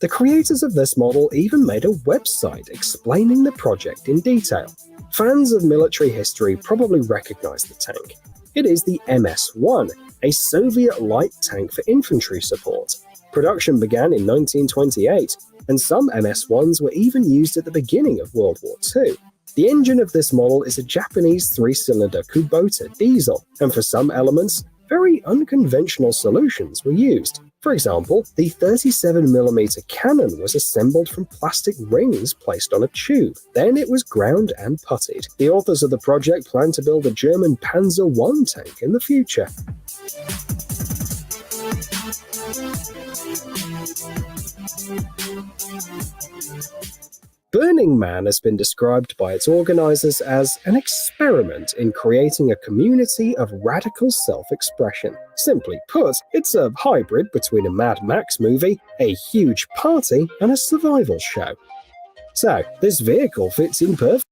The creators of this model even made a website explaining the project in detail. Fans of military history probably recognize the tank. It is the MS-1, a Soviet light tank for infantry support. Production began in 1928, and some MS-1s were even used at the beginning of World War II. The engine of this model is a Japanese 3-cylinder Kubota diesel, and for some elements, very unconventional solutions were used. For example, the 37mm cannon was assembled from plastic rings placed on a tube. Then it was ground and puttied. The authors of the project plan to build a German Panzer I tank in the future. Burning Man has been described by its organizers as an experiment in creating a community of radical self-expression. Simply put, it's a hybrid between a Mad Max movie, a huge party, and a survival show. So, this vehicle fits in perfectly.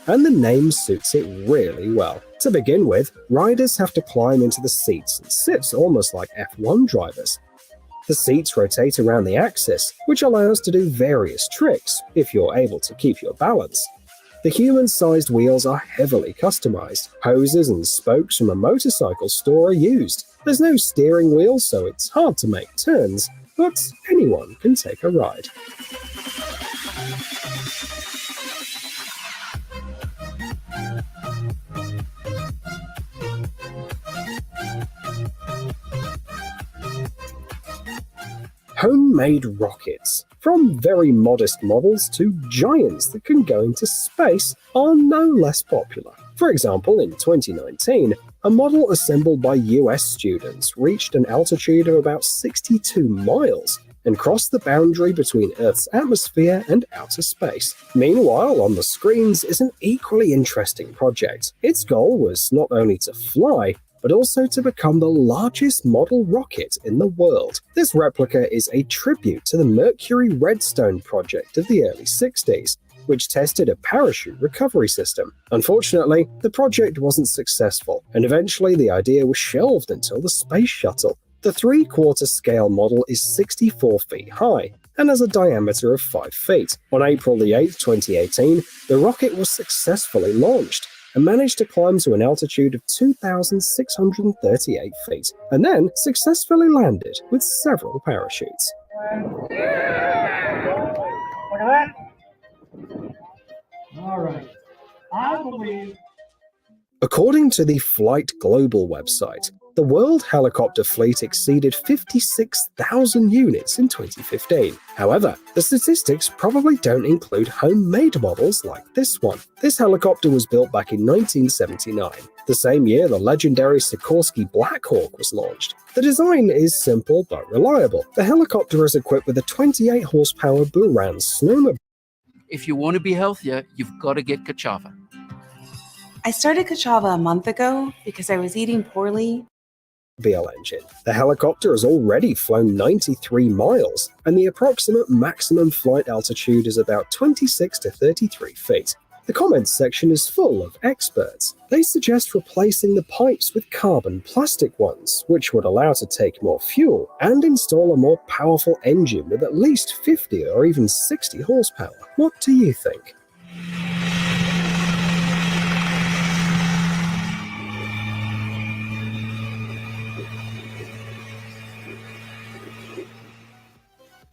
And the name suits it really well. To begin with, riders have to climb into the seats and sit almost like F1 drivers. The seats rotate around the axis, which allows to do various tricks if you're able to keep your balance. The The human-sized wheels are heavily customized. Hoses and spokes from a motorcycle store are used. There's no steering wheel, so it's hard to make turns, but anyone can take a ride. Homemade rockets, from very modest models to giants that can go into space, are no less popular. For example, in 2019, a model assembled by US students reached an altitude of about 62 miles and crossed the boundary between Earth's atmosphere and outer space. Meanwhile, on the screens is an equally interesting project. Its goal was not only to fly, but also to become the largest model rocket in the world. This replica is a tribute to the Mercury Redstone project of the early 60s, which tested a parachute recovery system. Unfortunately, the project wasn't successful, and eventually the idea was shelved until the space shuttle. The 3/4 scale model is 64 feet high and has a diameter of 5 feet. On April the 8th, 2018, the rocket was successfully launched and managed to climb to an altitude of 2,638 feet, and then successfully landed with several parachutes. Look at that. All right. I believe. According to the Flight Global website, the world helicopter fleet exceeded 56,000 units in 2015. However, the statistics probably don't include homemade models like this one. This helicopter was built back in 1979, the same year the legendary Sikorsky Black Hawk was launched. The design is simple but reliable. The helicopter is equipped with a 28 horsepower Buran snowmobile. If you want to be healthier, you've got to get Kachava. I started Kachava a month ago because I was eating poorly. Engine. The helicopter has already flown 93 miles, and the approximate maximum flight altitude is about 26 to 33 feet. The comments section is full of experts. They suggest replacing the pipes with carbon plastic ones, which would allow to take more fuel, and install a more powerful engine with at least 50 or even 60 horsepower. What do you think?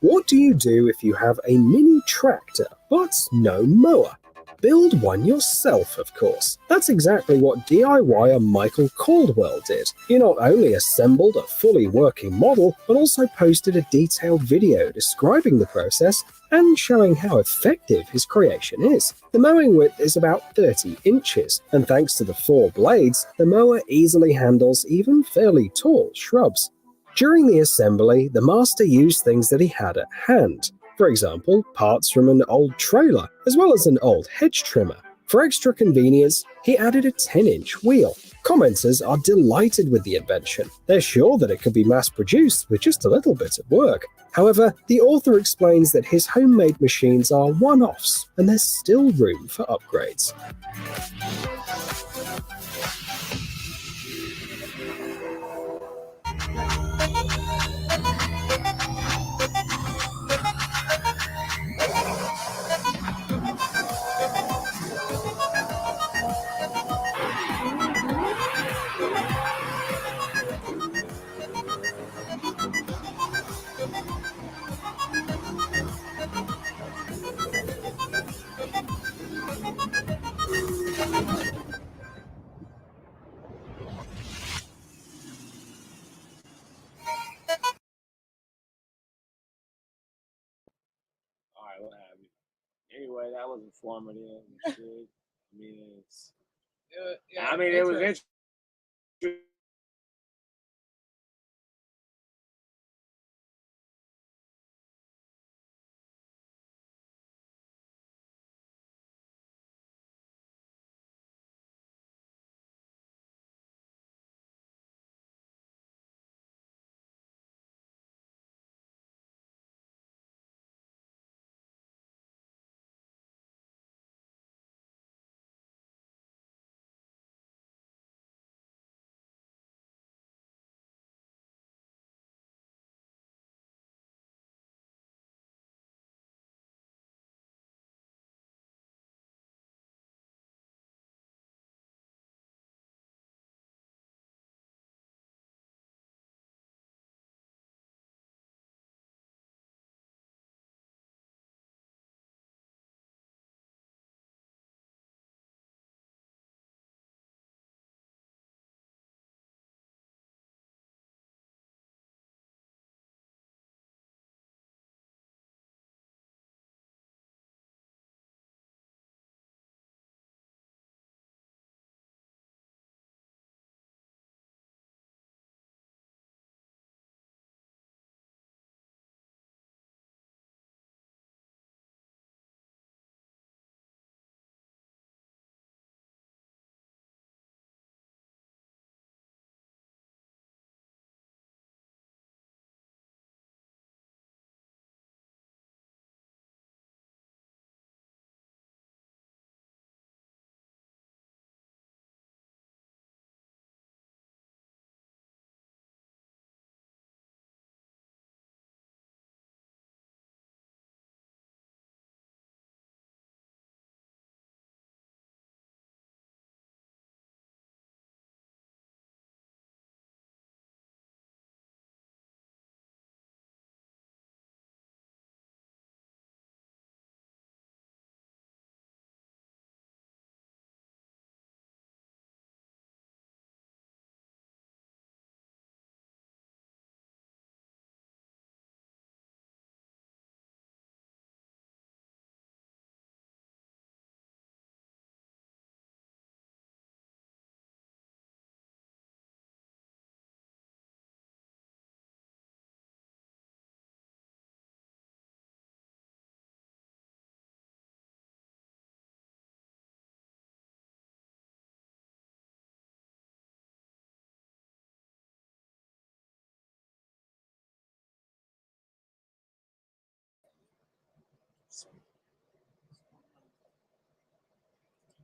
What do you do if you have a mini tractor, but no mower? Build one yourself, of course. That's exactly what DIYer Michael Caldwell did. He not only assembled a fully working model, but also posted a detailed video describing the process and showing how effective his creation is. The mowing width is about 30 inches, and thanks to the 4 blades, the mower easily handles even fairly tall shrubs. During the assembly, the master used things that he had at hand. For example, parts from an old trailer, as well as an old hedge trimmer. For extra convenience, he added a 10-inch wheel. Commenters are delighted with the invention. They're sure that it could be mass-produced with just a little bit of work. However, the author explains that his homemade machines are one-offs, and there's still room for upgrades. Alright, what have you. Anyway, that was informative and shit. I mean, it's. It was interesting.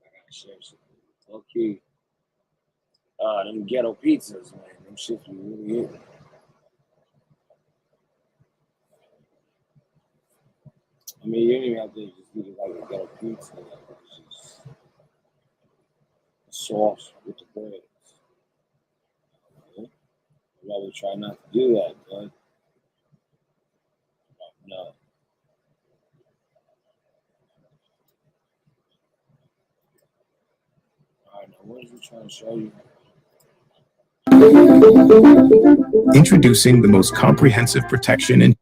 I gotta share some. Okay. Them ghetto pizzas, man. Them shits be really hitting. I mean, you don't even have to just eat it like a ghetto pizza. It's just sauce with the bread. Okay. I'd rather try not to do that, but no. All right, now what is he trying to show you? Introducing the most comprehensive protection in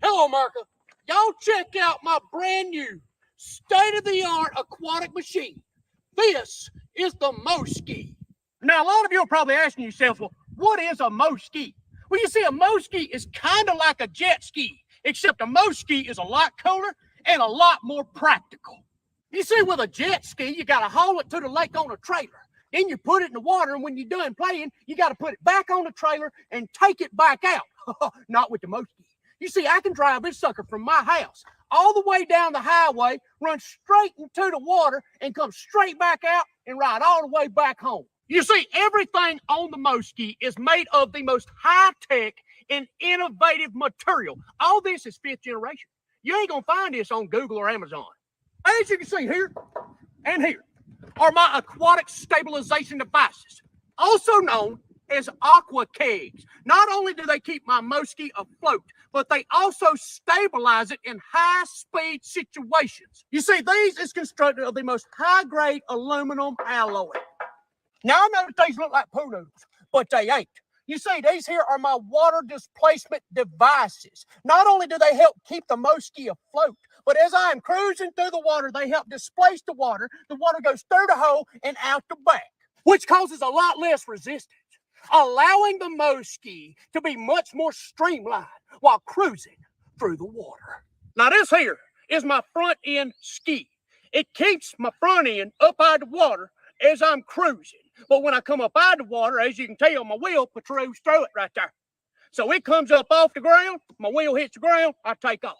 Hello, America. Y'all check out my brand new state-of-the-art aquatic machine. This is the Moski. Now, a lot of you are probably asking yourself, well, what is a Moski? Well, you see, a Moski is kind of like a jet ski, except a Moski is a lot cooler and a lot more practical. You see, with a jet ski, you got to haul it to the lake on a trailer. Then you put it in the water, and when you're done playing, you got to put it back on the trailer and take it back out. Not with the Moski. You see, I can drive this sucker from my house all the way down the highway, run straight into the water, and come straight back out and ride all the way back home. You see, everything on the Moski is made of the most high-tech and innovative material. All this is 5th generation. You ain't gonna find this on Google or Amazon. As you can see here and here are my aquatic stabilization devices, also known as aqua kegs. Not only do they keep my Moski afloat, but they also stabilize it in high-speed situations. You see, these is constructed of the most high-grade aluminum alloy. Now, I know that these look like poo noodles, but they ain't. You see, these here are my water displacement devices. Not only do they help keep the Moski afloat, but as I am cruising through the water, they help displace the water. The water goes through the hole and out the back, which causes a lot less resistance, allowing the Moski to be much more streamlined while cruising through the water. Now, this here is my front end ski. It keeps my front end up out of the water as I'm cruising. But when I come up out of the water, as you can tell, my wheel protrudes through it right there. So it comes up off the ground, my wheel hits the ground, I take off.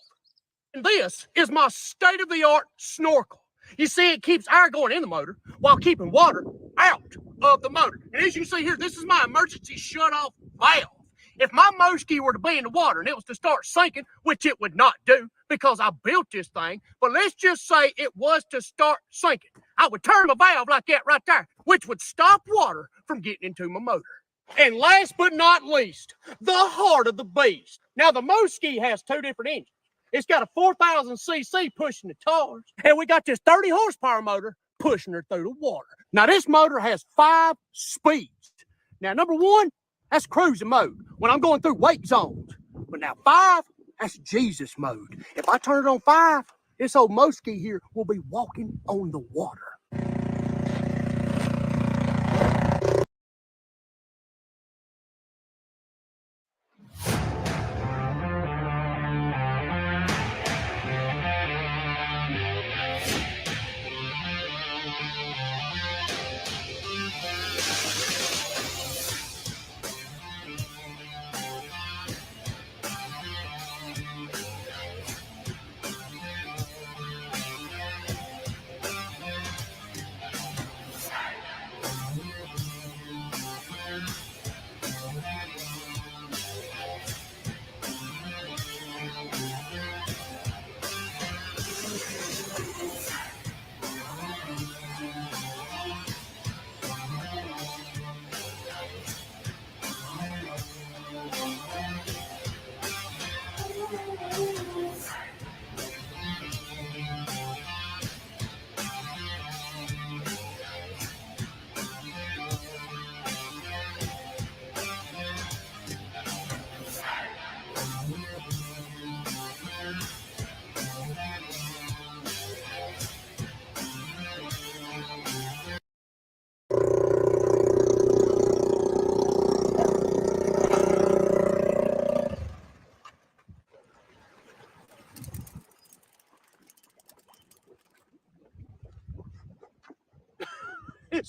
And this is my state-of-the-art snorkel. You see, it keeps air going in the motor while keeping water out of the motor. And as you can see here, this is my emergency shut-off valve. If my Moski were to be in the water and it was to start sinking, which it would not do because I built this thing, but let's just say it was to start sinking, I would turn my valve like that right there, which would stop water from getting into my motor. And last but not least, the heart of the beast. Now, the Moski has 2 different engines. It's got a 4,000 cc pushing the tars, and we got this 30 horsepower motor pushing her through the water. Now, this motor has 5 speeds. Now, number 1, that's cruising mode when I'm going through wake zones. But now 5, that's Jesus mode. If I turn it on 5, this old Moski here will be walking on the water.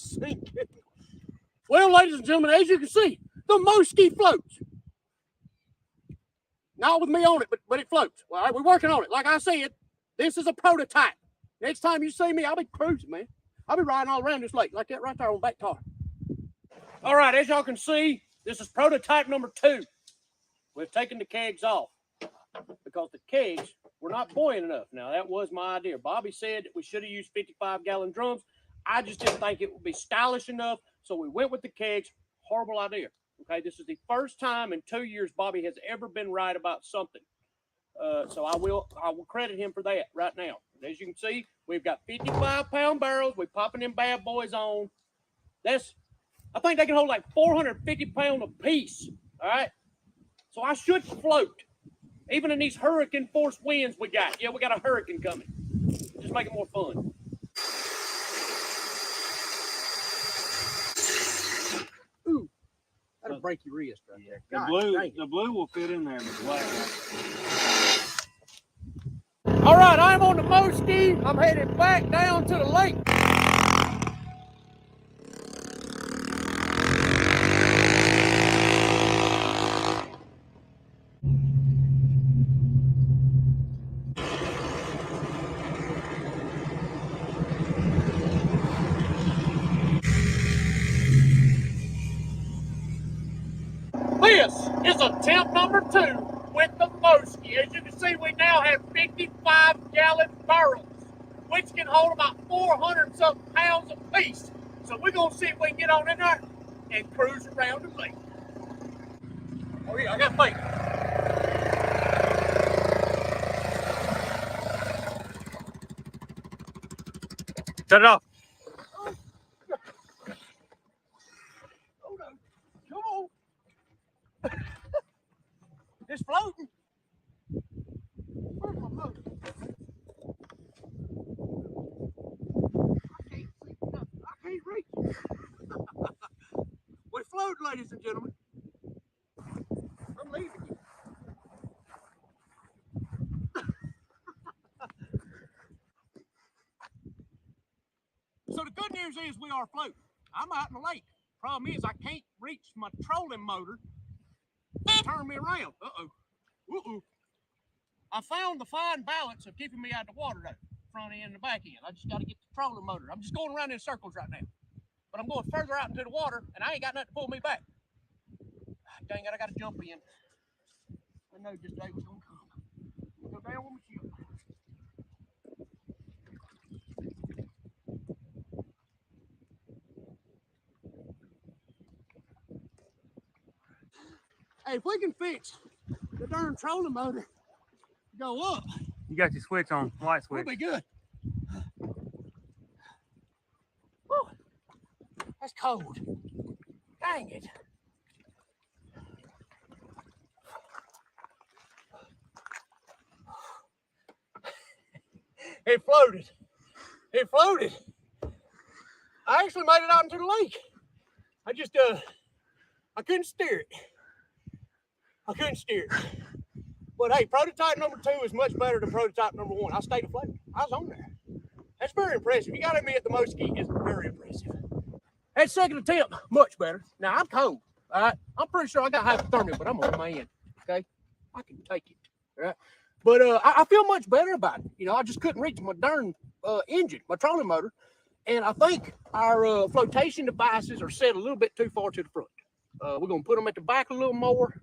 sinking. Well, ladies and gentlemen, as you can see, the Moski floats. Not with me on it, but it floats. All right, we're working on it. Like I said, this is a prototype. Next time you see me, I'll be cruising, man. I'll be riding all around this lake like that right there on the back car. All right, as y'all can see, this is prototype number 2. We've taken the kegs off because the kegs were not buoyant enough. Now, that was my idea. Bobby said that we should have used 55-gallon drums. I just didn't think it would be stylish enough, so we went with the kegs. Horrible idea. Okay, this is the first time in 2 years Bobby has ever been right about something. So I will credit him for that right now. And as you can see, we've got 55-pound barrels. We're popping them bad boys on. I think they can hold like 450 pounds a piece. All right. So I should float, even in these hurricane force winds we got. Yeah, we got a hurricane coming. Just make it more fun. Ooh, that'll break your wrist right there. The blue will fit in there, but black. All right, I'm on the Moski. I'm headed back down to the lake. This is attempt number 2 with the Moski. As you can see, we now have 55-gallon barrels, which can hold about 400-something pounds apiece. So we're going to see if we can get on in there and cruise around the lake. Oh yeah, I got faith. Shut it off. Come on. It's floating. Where's my boat? I can't reach. We float, ladies and gentlemen. I'm leaving you. So the good news is we are floating. I'm out in the lake. Problem is I can't reach my trolling motor to turn me around. I found the fine balance of keeping me out of the water though, front end and the back end. I just got to get the trolling motor. I'm just going around in circles right now. But I'm going further out into the water and I ain't got nothing to pull me back. Dang it, I got to jump in. I know this day was going to come. Go down with my ship. Hey, if we can fix the darn trolling motor to go up. You got your switch on, light switch. We'll be good. Whew. That's cold. Dang it. It floated. It floated. I actually made it out into the lake. I couldn't steer it. But hey, prototype number 2 is much better than prototype number 1. I stayed afloat. I was on there. That's very impressive. You got to admit the Moski is very impressive. That second attempt, much better. Now I'm cold. All right. I'm pretty sure I got hypothermia, but I'm on my end. Okay. I can take it. All right. But I feel much better about it. You know, I just couldn't reach my darn engine, my trolling motor. And I think our flotation devices are set a little bit too far to the front. We're going to put them at the back a little more.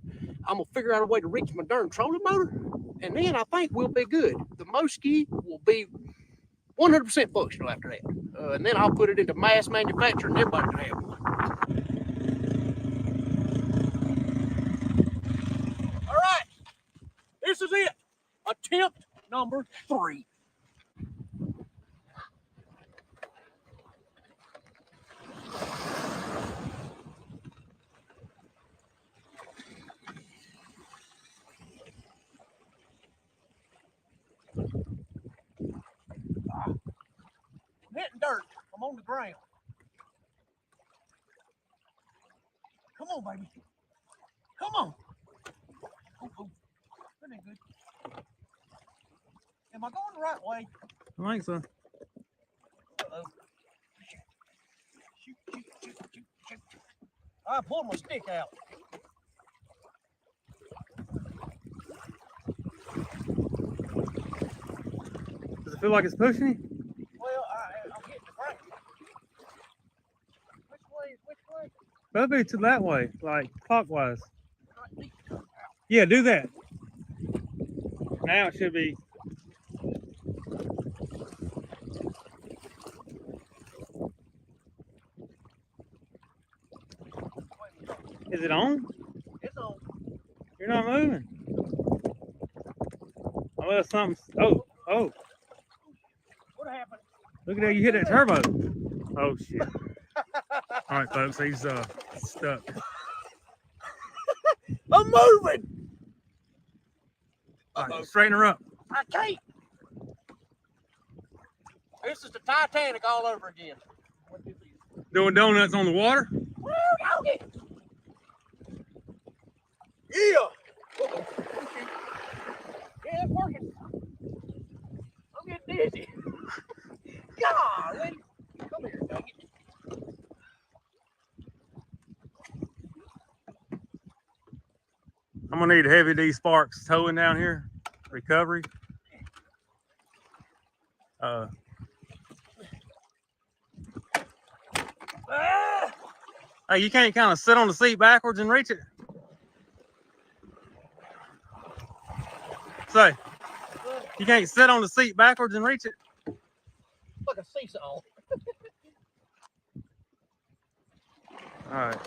I'm going to figure out a way to reach my darn trolling motor. And then I think we'll be good. The Moski will be 100% functional after that. And then I'll put it into mass manufacture and everybody can have one. All right. This is it. Attempt number 3. I'm hitting dirt. I'm on the ground. Come on, baby. Come on. Oh. That ain't good. Am I going the right way? I think so. Uh-oh. I pulled my stick out. Does it feel like it's pushing you? Well, I'm getting the crank. Which way? Maybe to that way, like clockwise. Yeah, do that. Now it should be. Is it on? It's on. You're not moving. Unless something's. Oh. What happened? Look at that, you hit that turbo. Oh shit. All right, folks, he's stuck. I'm moving. All right, straighten her up. I can't. This is the Titanic all over again. Doing donuts on the water? Woo, doggy. Yeah. Yeah, it's working. I'm getting dizzy. Golly. Come here, doggy. I'm gonna need Heavy D Sparks towing down here. Recovery. Hey, you can't kind of sit on the seat backwards and reach it. Say, you can't sit on the seat backwards and reach it. Like a seesaw. All right,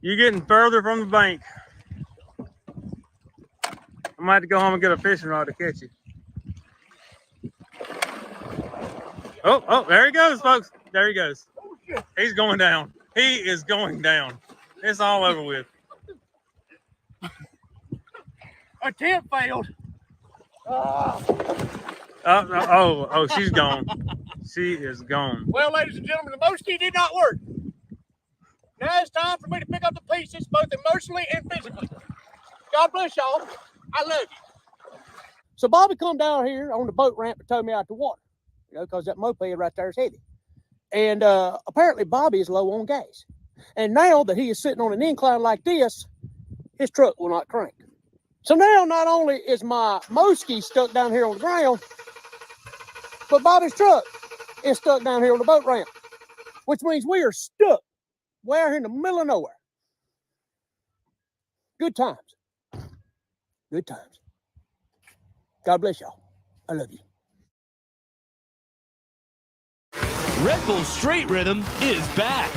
you're getting further from the bank. I might have to go home and get a fishing rod to catch you. Oh, there he goes, folks. There he goes. He's going down. He is going down. It's all over with. Attempt failed. Oh, she's gone. She is gone. Well, ladies and gentlemen, the Moski did not work. Now it's time for me to pick up the pieces, both emotionally and physically. God bless y'all. I love you. So Bobby come down here on the boat ramp and tow me out to water, because that moped right there is heavy. And apparently Bobby is low on gas. And now that he is sitting on an incline like this, his truck will not crank. So now not only is my Moski stuck down here on the ground, but Bobby's truck is stuck down here on the boat ramp, which means we are stuck way out here in the middle of nowhere. Good times. Good times. God bless y'all. I love you. Red Bull Straight Rhythm is back.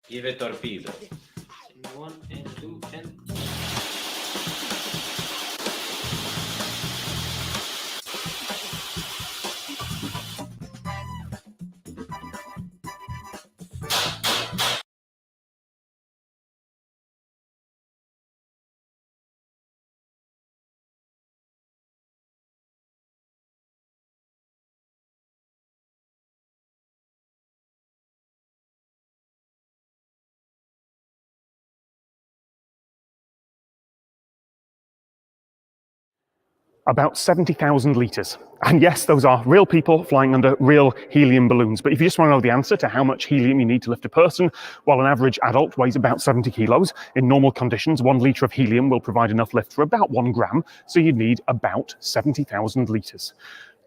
Give it torpedo. 1 and 2 and About 70,000 litres. And yes, those are real people flying under real helium balloons. But if you just want to know the answer to how much helium you need to lift a person, well, an average adult weighs about 70 kilos. In normal conditions, 1 litre of helium will provide enough lift for about 1 gram. So you need about 70,000 litres.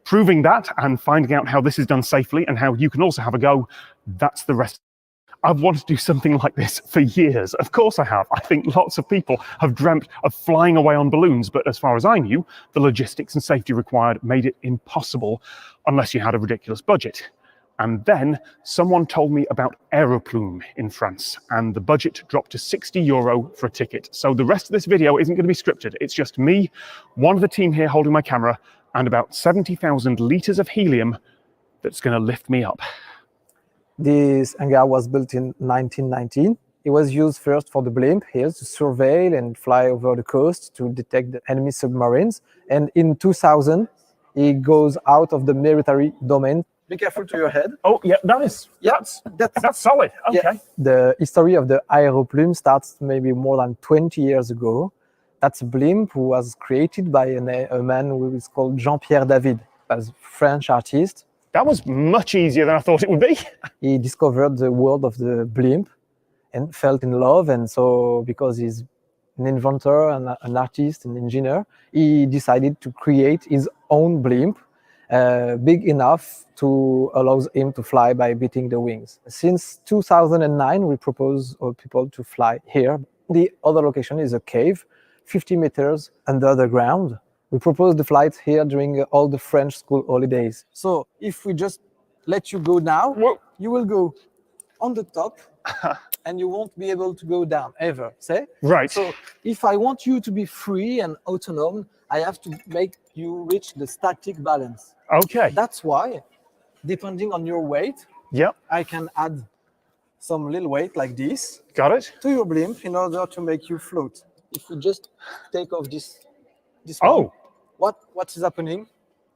Proving that and finding out how this is done safely and how you can also have a go, that's the rest. I've wanted to do something like this for years. Of course I have. I think lots of people have dreamt of flying away on balloons, but as far as I knew, the logistics and safety required made it impossible unless you had a ridiculous budget. And then someone told me about Aeroplume in France, and the budget dropped to €60 for a ticket. So the rest of this video isn't going to be scripted. It's just me, one of the team here holding my camera, and about 70,000 litres of helium that's going to lift me up. This hangar was built in 1919. It was used first for the blimp here to surveil and fly over the coast to detect the enemy submarines. And in 2000, it goes out of the military domain. Be careful to your head. Oh, yeah, that's solid. Okay. Yeah. The history of the Aeroplume starts maybe more than 20 years ago. That's a blimp who was created by a man who is called Jean-Pierre David, as a French artist. That was much easier than I thought it would be. He discovered the world of the blimp and fell in love. And so because he's an inventor, an artist, an engineer, he decided to create his own blimp, big enough to allow him to fly by beating the wings. Since 2009, we propose people to fly here. The other location is a cave, 50 meters under the ground. We propose the flights here during all the French school holidays. So if we just let you go now, you will go on the top and you won't be able to go down ever, say? Right. So if I want you to be free and autonomous, I have to make you reach the static balance. Okay. That's why, depending on your weight, I can add some little weight like this. Got it. To your blimp in order to make you float. If we just take off this one, what is happening?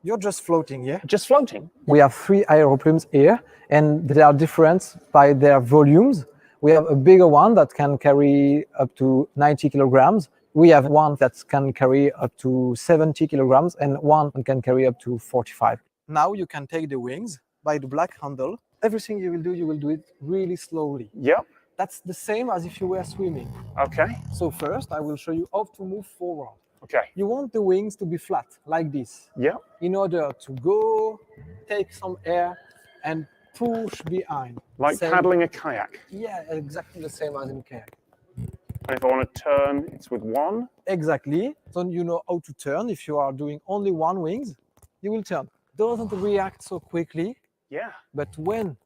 You're just floating, yeah? Just floating. We have 3 Aeroplumes here, and they are different by their volumes. We have a bigger one that can carry up to 90 kilograms. We have one that can carry up to 70 kilograms, and one that can carry up to 45. Now you can take the wings by the black handle. Everything you will do it really slowly. Yep. That's the same as if you were swimming. Okay. So first, I will show you how to move forward. Okay. You want the wings to be flat, like this. Yeah. In order to go, take some air, and push behind. Like paddling a kayak. Yeah, exactly the same as in kayak. And if I want to turn, it's with one? Exactly. So you know how to turn. If you are doing only one wings, you will turn. Doesn't react so quickly. Yeah. But when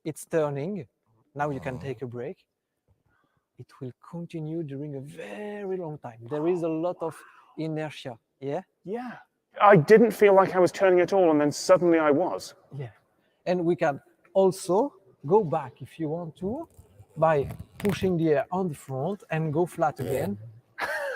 it's turning, now you can take a break. It will continue during a very long time. There is a lot of inertia. Yeah? Yeah. I didn't feel like I was turning at all, and then suddenly I was. Yeah. And we can also go back if you want to by pushing the air on the front and go flat again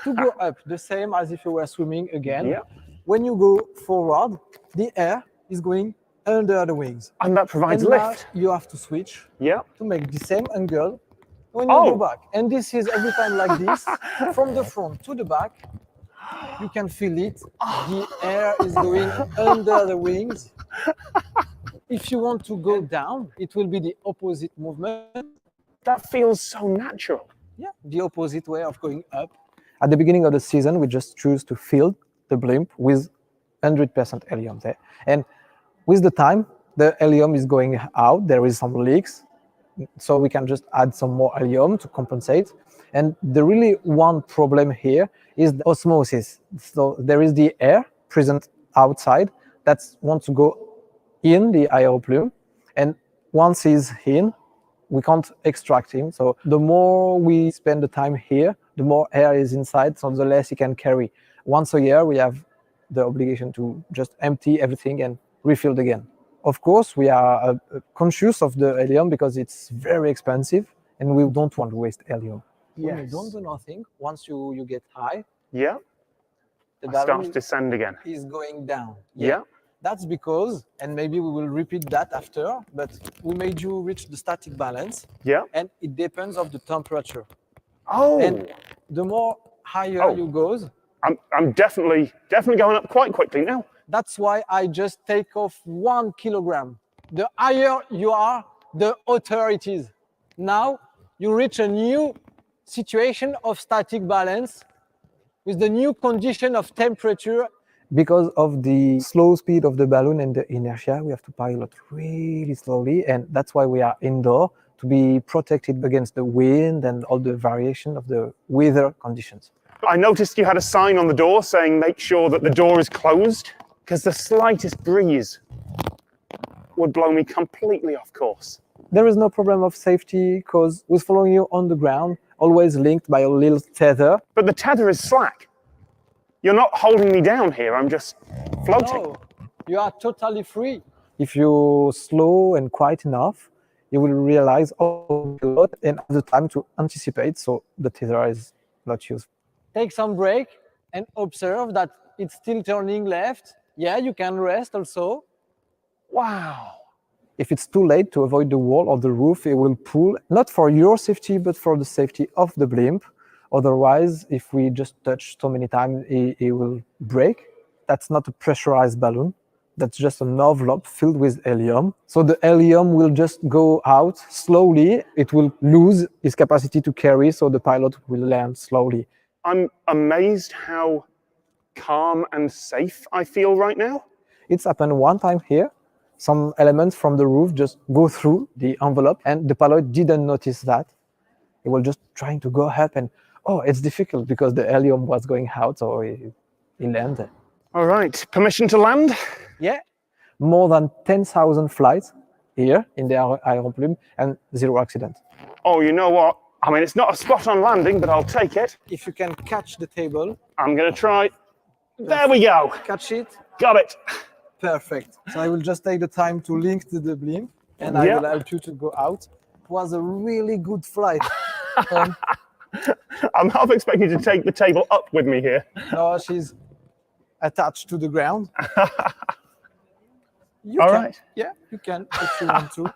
to go up, the same as if you were swimming again. Yeah. When you go forward, the air is going under the wings. And that provides lift. You have to switch to make the same angle when you go back. And this is every time like this, from the front to the back. You can feel it. The air is going under the wings. If you want to go down, it will be the opposite movement. That feels so natural. Yeah, the opposite way of going up. At the beginning of the season, we just choose to fill the blimp with 100% helium there. And with the time, the helium is going out. There is some leaks. So we can just add some more helium to compensate. And the really one problem here is the osmosis. So there is the air present outside that wants to go in the Aeroplume. And once he's in, we can't extract him. So the more we spend the time here, the more air is inside, so the less he can carry. Once a year, we have the obligation to just empty everything and refill it again. Of course, we are conscious of the helium because it's very expensive and we don't want to waste helium. When you don't do nothing, once you get high, the balloon start to descend again. is going down. Yeah. That's because, and maybe we will repeat that after, but we made you reach the static balance. Yeah. And it depends of the temperature. Oh. And the more higher you goes, I'm definitely going up quite quickly now. That's why I just take off 1 kilogram. The higher you are, the hotter it is. Now you reach a new situation of static balance with the new condition of temperature. Because of the slow speed of the balloon and the inertia, we have to pilot really slowly, and that's why we are indoor, to be protected against the wind and all the variation of the weather conditions. I noticed you had a sign on the door saying make sure that the door is closed, because the slightest breeze would blow me completely off course. There is no problem of safety because we're following you on the ground, always linked by a little tether. But the tether is slack. You're not holding me down here, I'm just floating. No, you are totally free. If you're slow and quiet enough, you will realize a lot and have the time to anticipate, so the tether is not used. Take some break and observe that it's still turning left. Yeah, you can rest also. Wow. If it's too late to avoid the wall or the roof, it will pull, not for your safety, but for the safety of the blimp. Otherwise, if we just touch so many times, it will break. That's not a pressurized balloon. That's just an envelope filled with helium. So the helium will just go out slowly. It will lose its capacity to carry, so the pilot will land slowly. I'm amazed how calm and safe I feel right now. It's happened one time here. Some elements from the roof just go through the envelope, and the pilot didn't notice that. He was just trying to go up, and it's difficult because the helium was going out, so he landed. All right, permission to land? Yeah, more than 10,000 flights here in the Aeroplume and 0 accident. Oh, you know what? I mean, it's not a spot on landing, but I'll take it. If you can catch the table. I'm going to try. There we go. Catch it. Got it. Perfect. So I will just take the time to link to the blimp, and I will help you to go out. It was a really good flight. I'm half expecting to take the table up with me here. No, she's attached to the ground. All right. Yeah, you can if you want to.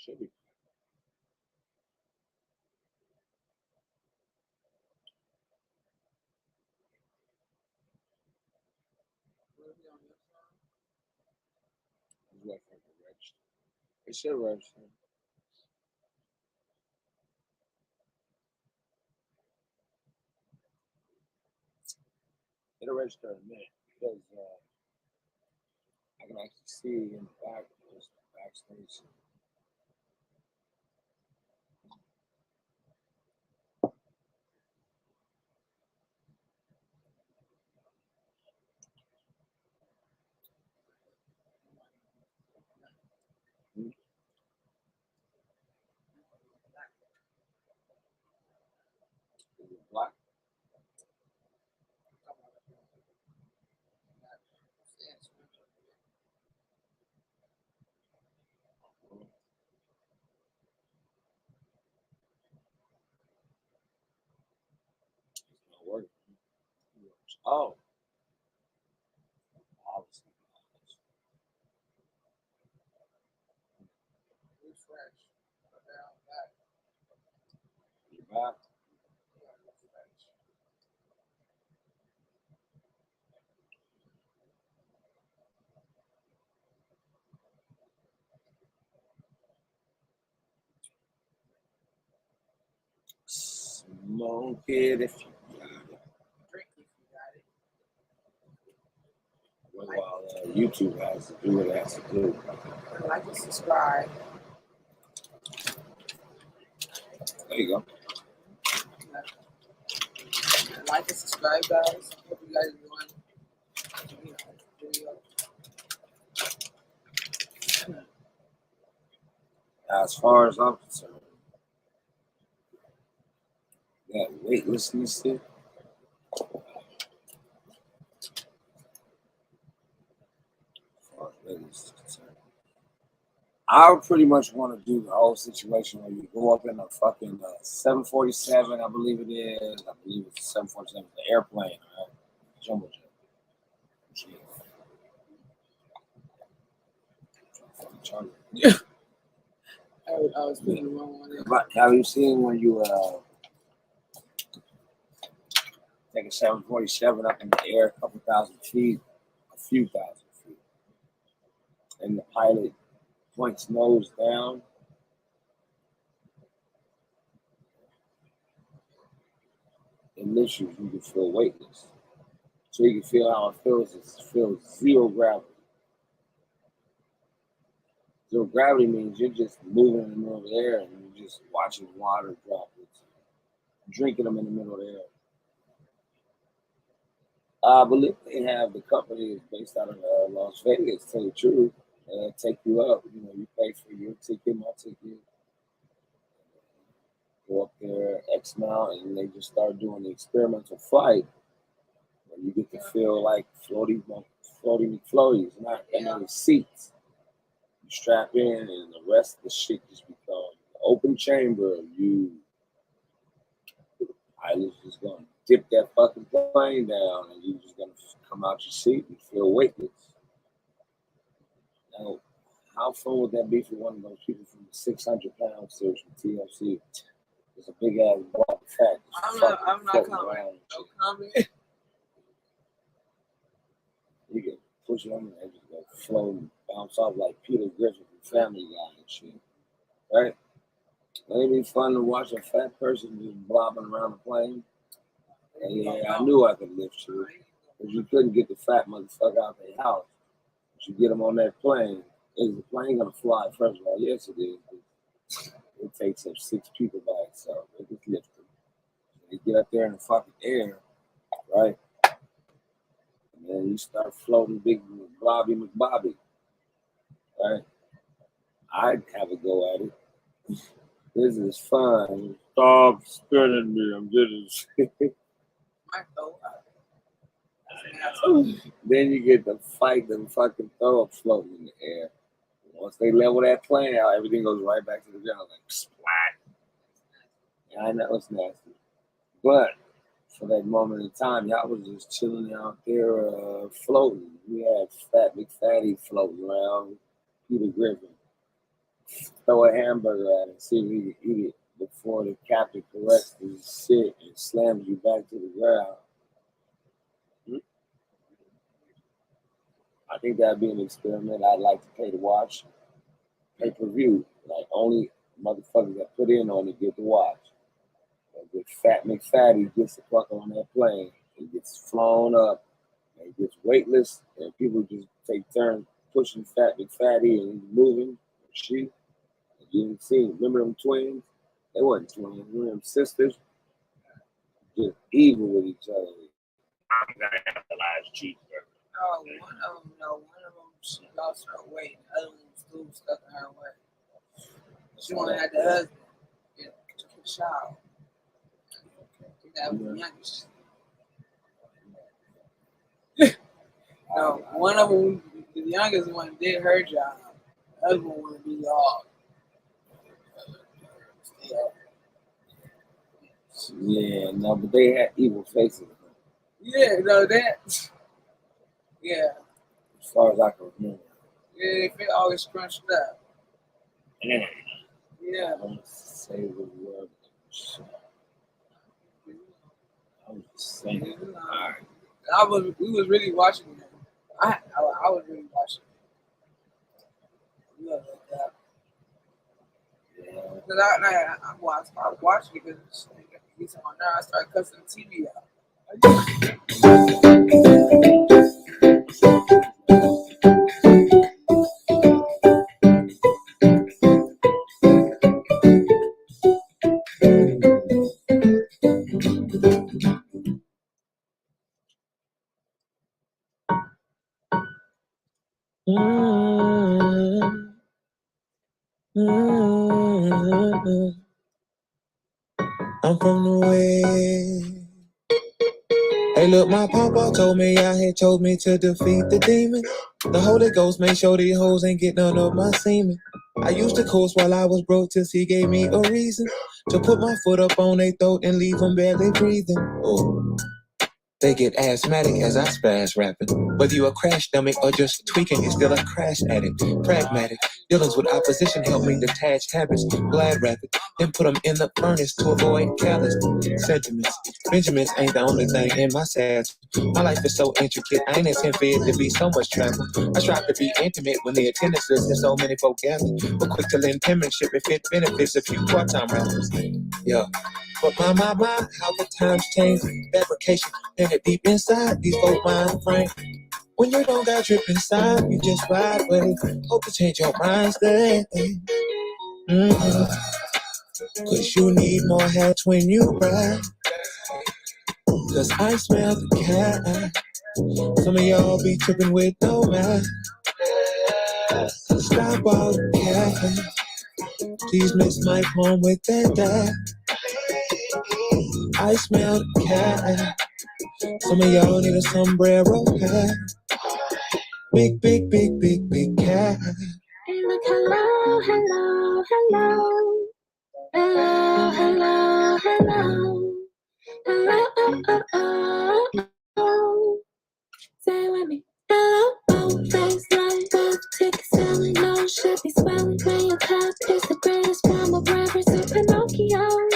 Should be. It should register. It'll register in a minute because I can actually see in the back, just backstage. Black. Oh. Obviously. Refresh. You're back. Smoke it if you got it. Drink if you got it. While YouTube has to do what it has to do. Like and subscribe. There you go. Like and subscribe, guys. Hope you guys are enjoying the video. As far as I'm concerned, that weightlessness thing. I would pretty much want to do the whole situation where you go up in a fucking 747, I believe it is. I believe it's a 747, the airplane, right? Jumbo jet. Yeah. I was putting the wrong one in. But have you seen when you take a 747 up in the air a couple thousand feet, a few thousand feet, and the pilot points nose down? It lifts you can feel weightless. So you can feel how it feels. It feels zero gravity. Zero gravity means you're just moving in the middle of the air and you're just watching water droplets, drinking them in the middle of the air. I believe they have the company is based out of Las Vegas, to tell you the truth. Take you up, you pay for your ticket, my ticket. Go up there X amount and they just start doing the experimental flight. Where you get to feel like floaty McFloaties, not any seats. You strap in and the rest of the shit just becomes open chamber. Pilot's just gonna dip that fucking plane down and you're just gonna come out your seat and feel weightless. Now, how fun would that be for one of those people from the 600-pound series from TLC? It's a big ass block of fat. I'm not coming. No comment. You can push it on and just go float and bounce off like Peter Griffin from Family Guy and shit. Right? It'd be fun to watch a fat person just blobbing around the plane. And yeah, I knew I could lift you. Because you couldn't get the fat motherfucker out of their house. But you get them on that plane. Is the plane going to fly? First of all, yes, it is. It takes up 6 people by itself. They just lift them. They get up there in the fucking air, right? And then you start floating big Blobby McBobby, right? I'd have a go at it. This is fun. Stop spinning me. I'm just. Then you get to fight them fucking throw up floating in the air. Once they level that plane out, everything goes right back to the ground, like splat. Yeah, I know it's nasty. But for that moment in time, y'all was just chilling out there floating. We had Fat McFatty floating around, Peter Griffin. Throw a hamburger at it, see if he can eat it before the captain corrects his shit and slams you back to the ground. I think that'd be an experiment I'd like to pay to watch. Pay-per-view. Like, only motherfuckers that put in on it get to watch. Like, Fat McFatty gets the fuck on that plane. It gets flown up. And it gets weightless. And people just take turns pushing Fat McFatty and he's moving. She. You didn't see. Remember them twins? They weren't twins. Remember them sisters? Just evil with each other. I'm going to have the last cheeseburger. Oh, one of them, she lost her weight. The other one was still stuck in her way. She wanted to have the husband. Yeah, took a shower. That was the youngest. No, one of them, the youngest one, did her job. The other one wanted to be dog. Yeah, no, but they had evil faces. Yeah, no, that. Yeah. As far as I can remember. Yeah, they always scrunched up. Yeah. Yeah. I don't say the word. I'm just saying. All right. We was really watching it. I was really watching it. Yeah, like that. Yeah. Because I started watching it because he's on there. I started cussing the TV out. I'm from the way. Hey, look, my papa told me I had chose me to defeat the demon. The Holy Ghost made sure these hoes ain't get none of my semen. I used to coast while I was broke till he gave me a reason to put my foot up on their throat and leave them barely breathing. Oh. They get asthmatic as I spaz rapping. Whether you a crash dummy or just tweaking, you're still a crash addict. Pragmatic, dealings with opposition help me detach habits. Glad rapid, then put them in the furnace to avoid callous sentiments. Benjamins ain't the only thing in my sass. My life is so intricate, I ain't intend for it to be so much travel. I strive to be intimate when the attendance list is so many folk gathered. But quick to lend penmanship if it benefits a few part-time rappers. Yeah. But my, how the times change. Fabrication, and it deep inside these folk mind frame. When you don't got drip inside, you just ride with it. Hope to change your mindset. Cause you need more hats when you ride. Cause I smell the cat. Some of y'all be tripping with no mask. Stop all the cat. Please miss my home with that. I smell the cat. Some of y'all need a sombrero hat. Big cat. Hey, look, hello. Say with me. Hello, face like both tickets selling. No shit be swelling. When your cup is the greatest form of reference to Pinocchio.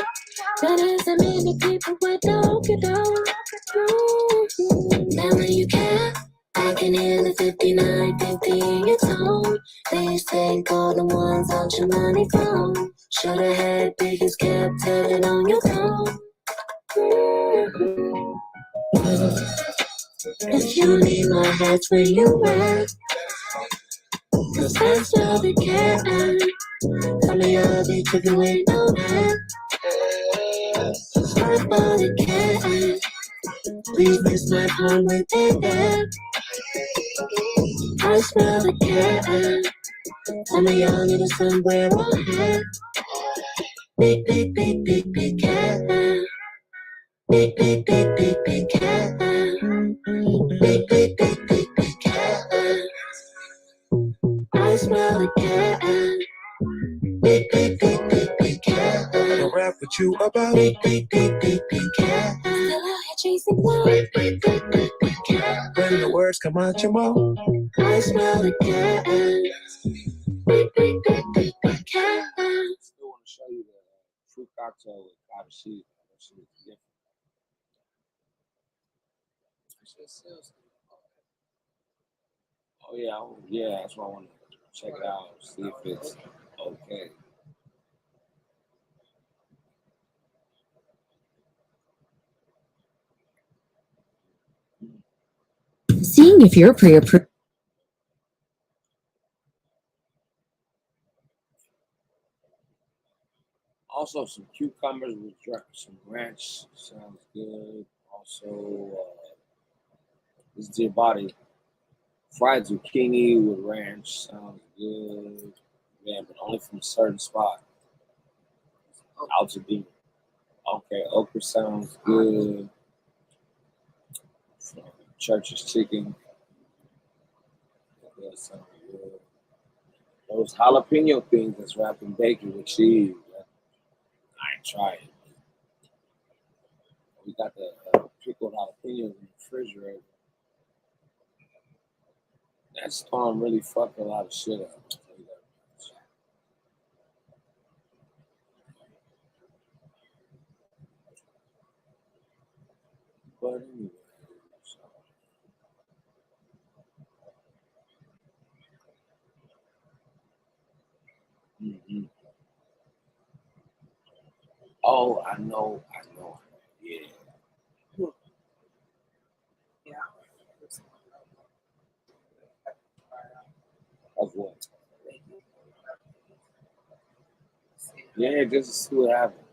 That isn't many people with no dough. Now when you care, I can hear the 5950 in your tone. These ain't called the ones on your money phone. Should've had biggest kept it on your phone. If you need my hats where you at, cause I smell the cat. Some of y'all be tripping with no hat. I bought a cat. Please miss my home with that. I smell the cat. Some of y'all need a sombrero hat. Big cat. Big cat. Big cat. I smell the cat. Big cat. I'll rap with you about big cat. Still out here chasing love. Big cat. when the words come out your mouth. I smell the cat. Big cat. I still want to show you the fruit cocktail with cottage cheese. That shit is different. Oh yeah, that's why I want to check it out, see if it's okay. Seeing if you're pre-approved. Also, some cucumbers with some ranch sounds good. Also, this is your body. Fried zucchini with ranch sounds good. Man, but only from a certain spot. Altadena. Okay, okra sounds good. Church's chicken. That sounds good. Those jalapeno things that's wrapped in bacon with cheese. I ain't tried it. We got the pickled jalapenos in the refrigerator. That storm really fucked a lot of shit up. But anyway, Oh, I know. Yeah. Yeah. Of what? Yeah, just to see what happens.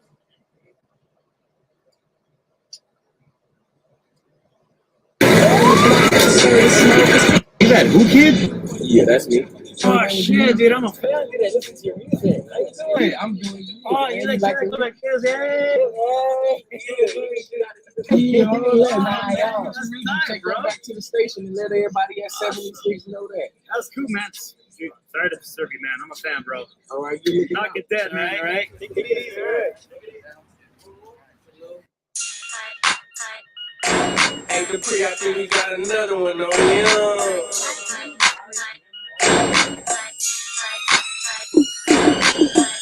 You got who, kid? Yeah, that's me. Oh shit, dude, I'm a fan. Dude, I listen to your music. How you doing? I'm doing you. Oh, you like to go like this, yeah? Take her back to the station and let everybody at 76 know that. That's cool, man. Dude, sorry to disturb you, man. I'm a fan, bro. All right, you Knock it dead, man. All right. Take it easy, all right? Hey, Dupree, I think we got another one on you.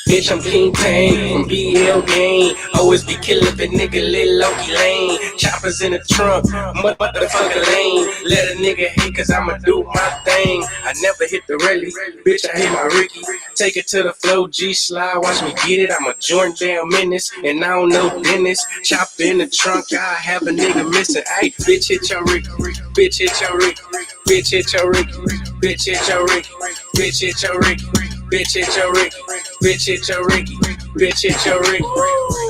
Bitch, I'm King Tang from BL Gang. Always be killing the nigga, Lil Loki Lane. Choppers in the trunk, motherfucker lane. Let a nigga hate, cause I'ma do my thing. I never hit the rally, bitch, I hit my Ricky. Take it to the flow, G-Slide, watch me get it. I'm a Jordan damn menace, and I don't know Dennis. Chop in the trunk, I have a nigga missing. Ay, bitch, hit your Ricky, bitch, hit your Ricky, bitch, hit your Ricky, bitch, hit your Ricky, bitch, hit your Ricky. Bitch, hit your Ricky. Bitch, hit your Ricky. Bitch, hit your Ricky.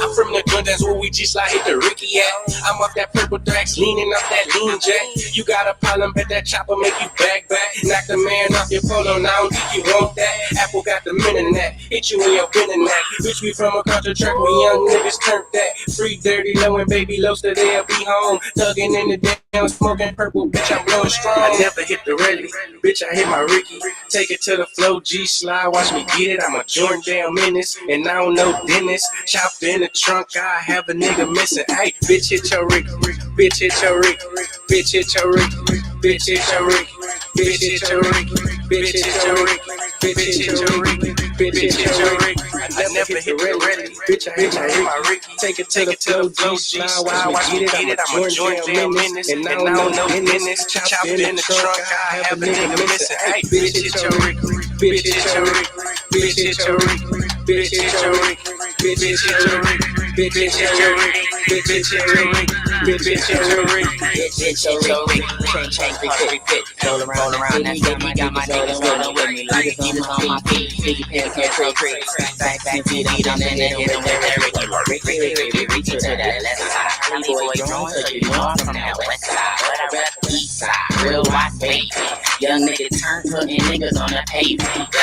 I'm from the gun, that's where we G-Slide hit the Ricky at. I'm off that purple Drax, leaning off that lean jack. You got a problem, bet that chopper make you back. Knock the man off your polo, now I don't think you want that. Apple got the internet, hit you in your winning neck. Bitch, we from a country track where young niggas turned that. Free, dirty, low, and baby low, so they'll be home. Thugging in the damn, smoking purple, bitch, I'm blowing strong. I never hit the rally, bitch, I hit my Ricky. Take it to the flow, G-Slide, watch me get it. I'm a Jordan damn menace, and I don't know Dennis. Chopped in the trunk, I have a nigga missing. Hey, bitch, hit your Ricky. Bitch, hit your Ricky. Bitch, hit your Ricky. Bitch, hit your Ricky. Bitch, hit your Ricky. Bitch, hit your Ricky. Bitch, hit your Ricky. Bitch, hit your Ricky. I never hit the ready. Bitch, I hit my Ricky. Take it to the flow, G-Slide, watch me get it. I'm a Jordan damn menace, and I don't know Dennis. Chopped in the trunk, I have a nigga missing. Hey, bitch, hit your Ricky. Bitch, hit your Ricky. Bitch, hit your Ricky. Bitch, hit your Ricky. Bitch, hit your Ricky. Bitch, hit your Ricky. Bitch, hit your Ricky. Bitch, hit your Ricky. Bitch, hit your Ricky. Change, fit. Roll around that city. Got my niggas rolling with me like Jesus on my feet. Biggie pants, hair, trick. Back, feet on the net, hit with that Ricky. Reach to that left side. Harley boy drawing, so you know I'm from that west side. But I rap east side. Real white baby. Young nigga turn putting niggas on the pavement. I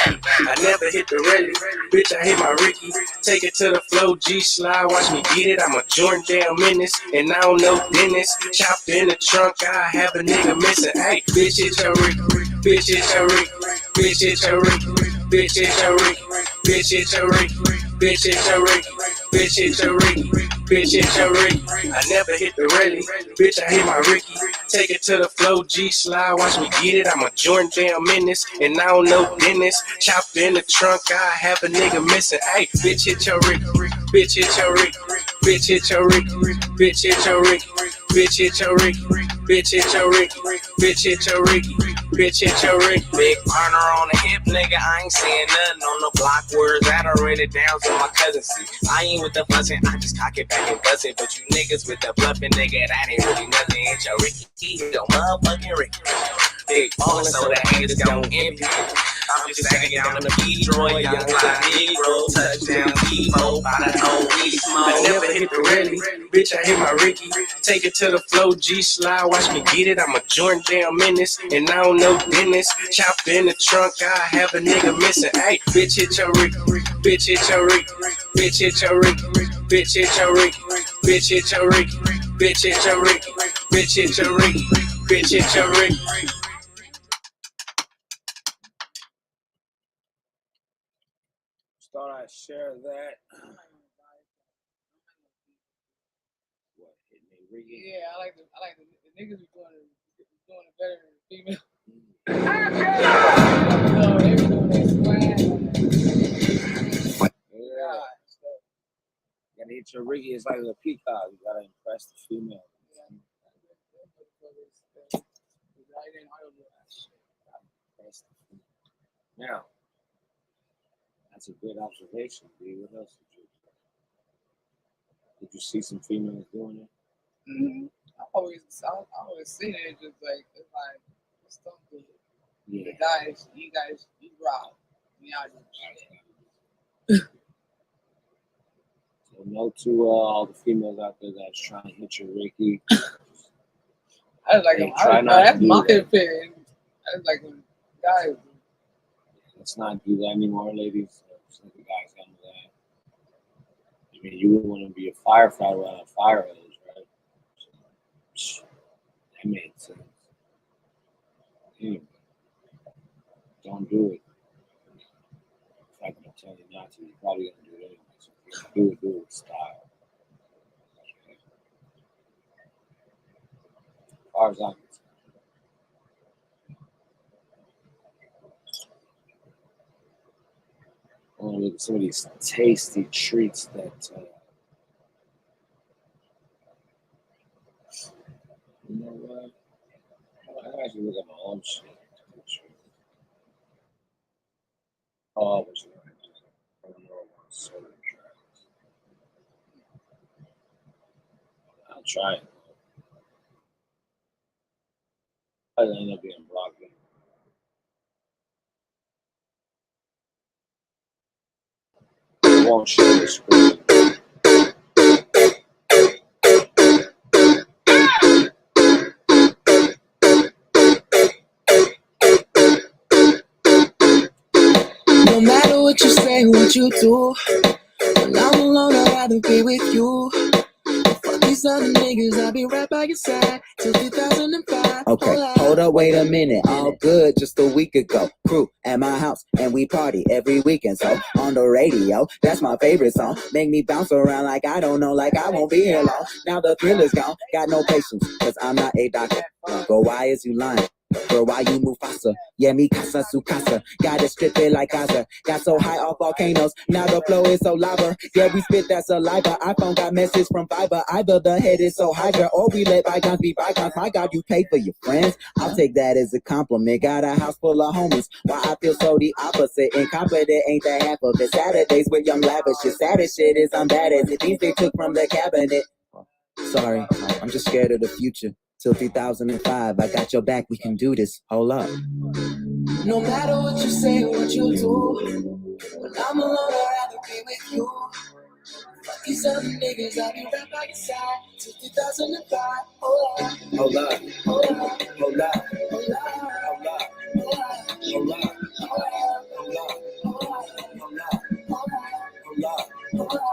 never hit the rally, bitch, I hit my Ricky. Take it to the flow, G-Slide, watch me get it. I'm a Jordan damn menace, and I don't know Dennis. Chopped in the trunk, I have a nigga missing. Hey, bitch, hit your Ricky. Bitch, hit your Ricky. Bitch, hit your Ricky. Bitch, hit your Ricky. Bitch, hit your Ricky. Bitch, hit your Ricky. Bitch, hit your Ricky. Bitch, hit your Ricky. I never hit the rally, bitch, I hit my Ricky. Take it to the flow, G-Slide, watch me get it. I'm a Jordan damn menace, and I don't know Dennis. Chopped in the trunk, I have a nigga missing. Hey, bitch, hit your Ricky. Bitch, hit your Ricky. Bitch, hit your Ricky. Bitch, hit your Ricky. Bitch, hit your Ricky. Bitch, hit your Ricky. Bitch, hit your Ricky. Bitch, hit your Ricky. Big burner on the hip, nigga. I ain't saying nothing on the block. Words that are rated down so my cousin see. I ain't with the fussing, I just cock it back and bust it. But you niggas with the bluffing, nigga, that ain't really nothing. Hit your Ricky. Hit your motherfucking Ricky. Big ballin' so the haters gon' envy. I'm just sagging down the Detroit, young fly Negro, touchdown Devo, by the whole week. I never hit the rally, bitch, I hit my Ricky. Take it to the flow, G-Slide, watch me get it. I'm a Jordan damn menace, and I don't know Dennis. Chopped in the trunk, I have a nigga missing. Hey, bitch, hit your Ricky. Bitch, hit your Ricky. Bitch, hit your Ricky. Bitch, hit your Ricky. Bitch, hit your Ricky. Bitch, hit your Ricky. Bitch, hit your Ricky. Bitch, hit your Ricky. Thought I'd share that. What, hitting me Ricky? Yeah, I like the niggas are doing it better than the female. Yeah. You gotta hit your Ricky. It's like a peacock. You gotta impress the female. Now, that's a good observation, B. What else did you see some females doing it? Mm-hmm. I always see it. It's like it's so good. Yeah. You guys, you rock. Yeah. So note to all the females out there that's trying to hit your Ricky. I was like, that's my opinion. I was like when guys. Let's not do that anymore, ladies. Some of the guys got into that. I mean, you would want to be a firefighter without a fire hose, right? So, that made sense. Anyway, don't do it. In fact, I'm telling you not to. You're probably going to do it anyway. So if you're going to do it with style. Okay. As far as I'm concerned. I want to look at some of these tasty treats that, you know what? I actually look at my own shit. Oh, I was right. I don't know about soda drinks. I'll try it. I'll end up being broccoli. I won't share the screen. No matter what you say, what you do, when I'm alone, I'd rather be with you. Fuck these other niggas, I'll be right by your side till 2005. Okay, hold up, wait a minute. All good just a week ago. Crew at my house and we party every weekend. So on the radio, that's my favorite song. Make me bounce around like I don't know, like I won't be here long. Now the thrill is gone, got no patience, cause I'm not a doctor. Girl, why is you lying? Girl, why you move faster? Yeah, me casa su casa. Gotta strip it like Gaza. Got so high off volcanoes. Now the flow is so lava. Yeah, we spit that saliva. iPhone got message from Fiverr. Either the head is so hydra or we let bygones be bygones. My God, you pay for your friends. I'll take that as a compliment. Got a house full of homies. Why I feel so the opposite. Incompetent ain't the half of it. Saturdays with young lavish. The saddest shit is I'm bad as it. These they took from the cabinet. Sorry, I'm just scared of the future. Till 2005, I got your back, we can do this. Hold up. No matter what you say, what you do, when I'm alone, I'd rather be with you. Fuck these other niggas, I'll be right by your side till 2005. Hold up. Hold up. Hold up. Hold up. Hold up. Hold up. Hold up. Hold up. Hold up. Hold up. Hold up.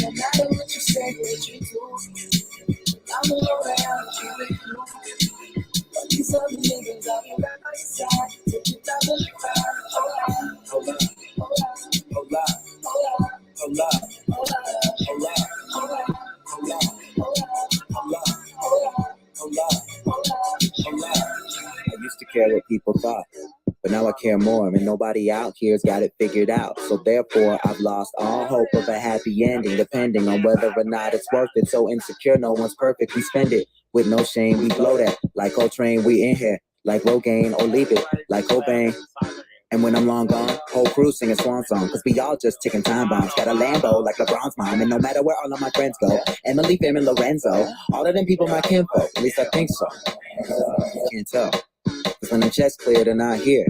No matter what you say, what you do, I'm alone, I'll be with you. Fuck these other niggas, I'll be right by your side till 2005. Hold up. Hold up. Hold up. Hold up. Hold up. Hold up. Hold up. Hold up. Hold up. Hold up. Hold up. Hold up. Hold up. Hold up. Hold up. Hold up. I used to care what people thought, but now I care more, and nobody out here's got it figured out. So therefore, I've lost all hope of a happy ending, depending on whether or not it's worth it. So insecure, no one's perfect. We spend it with no shame. We blow that like Coltrane. We in here like Rogaine, or leave it like Cobain. And when I'm long gone, whole crew singing swan song, cause we all just ticking time bombs. Got a Lambo like LeBron's mom, and no matter where all of my friends go, Emily, Fam, and Lorenzo, all of them people my kinfolk, at least I think so. Can't tell, cause when the checks clear, they're not here,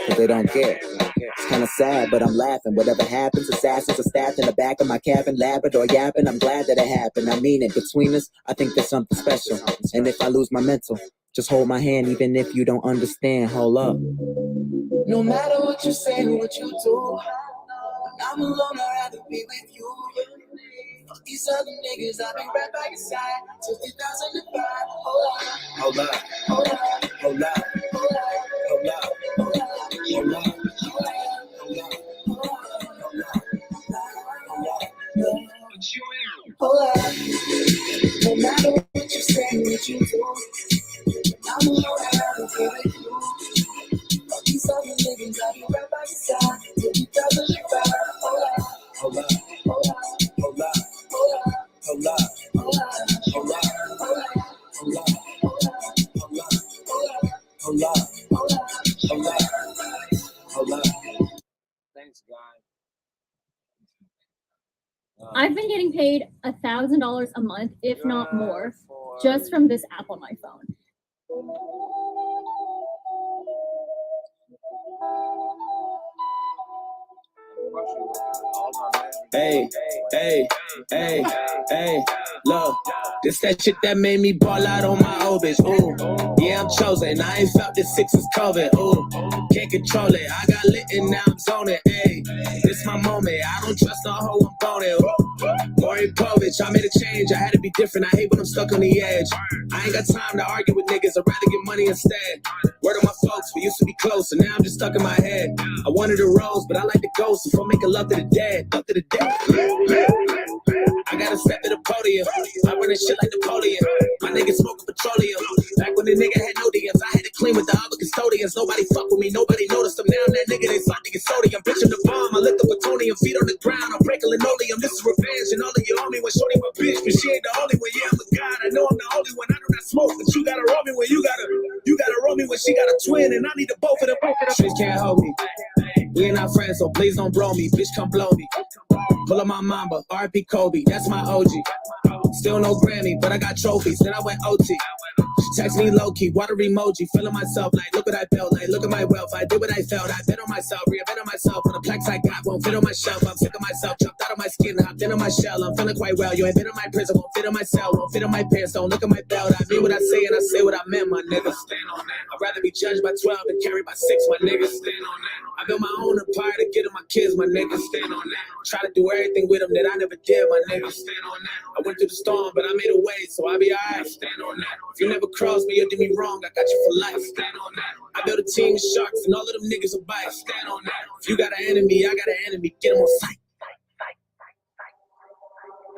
cause they don't care. It's kinda sad, but I'm laughing. Whatever happens, assassins are staffed in the back of my cabin, Labrador yapping. I'm glad that it happened. I mean it. Between us, I think there's something special. And if I lose my mental, just hold my hand, even if you don't understand. Hold up. No matter what you say, what you do, when I'm alone, I'd rather be with you. Fuck these other niggas, I'll be right by your side till 2005. Hold up. Hold up. Hold up. Hold up. Hold up. Hold up. Hold up. Hold up. Hold up. No matter what you say, what you do, I'm alone, I'd rather be with you. Fuck these other niggas, I'll be right by your side till 2005. Hold up. Hold up. Hold up. Hold up. Hold up. Hold up. Hold up. Hold up. Hold up. Hold up. Hold up. Hold up. Hold up. Hold up. Hold up. Hold up. Hold up. Thanks, guys. I've been getting paid $1,000 a month, if not more, just from this app on my phone. Hey, hey, hey, hey, Look, this that shit that made me ball out on my old bitch. Ooh, yeah, I'm chosen. I ain't felt this since COVID. Ooh, can't control it. I got lit and now I'm zoning. Ayy, this my moment. I don't trust no hoe, I'm boning. Maury Povich, I made a change. I had to be different. I hate when I'm stuck on the edge. I ain't got time to argue with niggas. I'd rather get money instead. Word of my folks, we used to be close, and now I'm just stuck in my head. I wanted a rose, but I like the ghost. If I'm making love to the dead, love to the dead. I gotta step to the podium. I run this shit like Napoleon. My niggas smoking petroleum. Back when the nigga had no DMs, I had to clean with the other custodians. Nobody fuck with me, nobody noticed them. Now I'm that nigga, they salty and sodium. Bitch, I'm the bomb, I lit the plutonium. Feet on the ground, I'm breaking linoleum. This is revenge, and all of you owe me when shorty my bitch. But she ain't the only one, yeah, I'm a god. I know I'm the only one. I do not smoke, but you gotta roll me when you gotta roll me when she got a twin, and I need the both of them. Streets can't hold me. We ain't not friends, so please don't bro me. Bitch, come blow me. Pull up my mamba, RP Kobe, that's my OG. Still no Grammy, but I got trophies. Then I went OT. She text me low-key, water emoji, feeling myself like, look what I felt like, look at my wealth, I did what I felt, I bet on myself, reinvent on myself, for the plaques I got won't fit on my shelf, I'm sick of myself, jumped out of my skin, hopped into my shell, I'm feeling quite well, you ain't been in my prison, won't fit in my cell, won't fit in my pants, don't look at my belt, I mean what I say and I say what I meant, my nigga, stand on that, I'd rather be judged by 12 than carried by 6, my nigga, stand on that, I built my own empire to get to my kids, my nigga, stand on that, try to do everything with them that I never did, my nigga, stand on that, I went through the storm, but I made a way, so I'll be alright, stand on that, if you never cross me, you did me wrong, I got you for life, stand on that, I built a team of sharks, and all of them niggas will bite, stand on that, if you got an enemy, I got an enemy, get them on sight.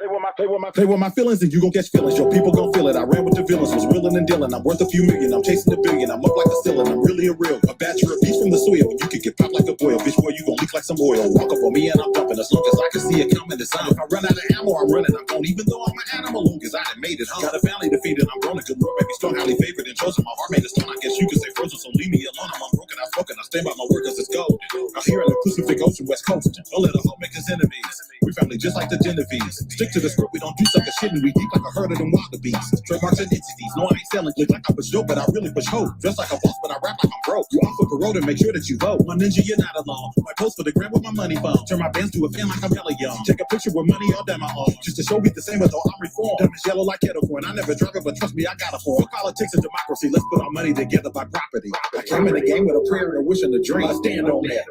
Play with my feelings and you gon' catch feelings. Your people gon' feel it. I ran with the villains, was reeling and dealing. I'm worth a few million. I'm chasing a billion. I'm up like a ceiling. I'm really a real. A batch of beats from the soil. You can get popped like a boil. Bitch, boy, you gon' leak like some oil. Walk up on me and I'm dumping. As long as I can see it coming, it's on. If I run out of ammo, I'm running. I'm gone. Even though I'm an animal, long as I done made it home. Got a family defeated. I'm grown. A good Lord, baby, strong, highly favored and chosen. My heart made a stone. I guess you could say frozen. So leave me alone. I'm unbroken. I'm broken. I stand by my word 'cause it's gold. I'm here in the Pacific Ocean, West Coast. Don't let a hoe make us enemies. We family just like the Genovese. Stick to the script. We don't do sucker shit and we deep like a herd of them wildebeest. Trademarks and entities. No, I ain't selling. Look like I push dope, but I really push hope. Dress like a boss, but I rap like I'm broke. You off of the road and make sure that you vote. One ninja, you're not alone. My post for the gram with my money phone. Turn my bands to a fan like I'm hella young. Take a picture with money all down my own. Just to show we the same as though I'm reformed. Diamonds yellow like kettle corn. I never drug it, but trust me, I got a form. Politics and democracy. Let's put our money together by property. I came in the game with a prayer and a wish and a dream. I stand on that.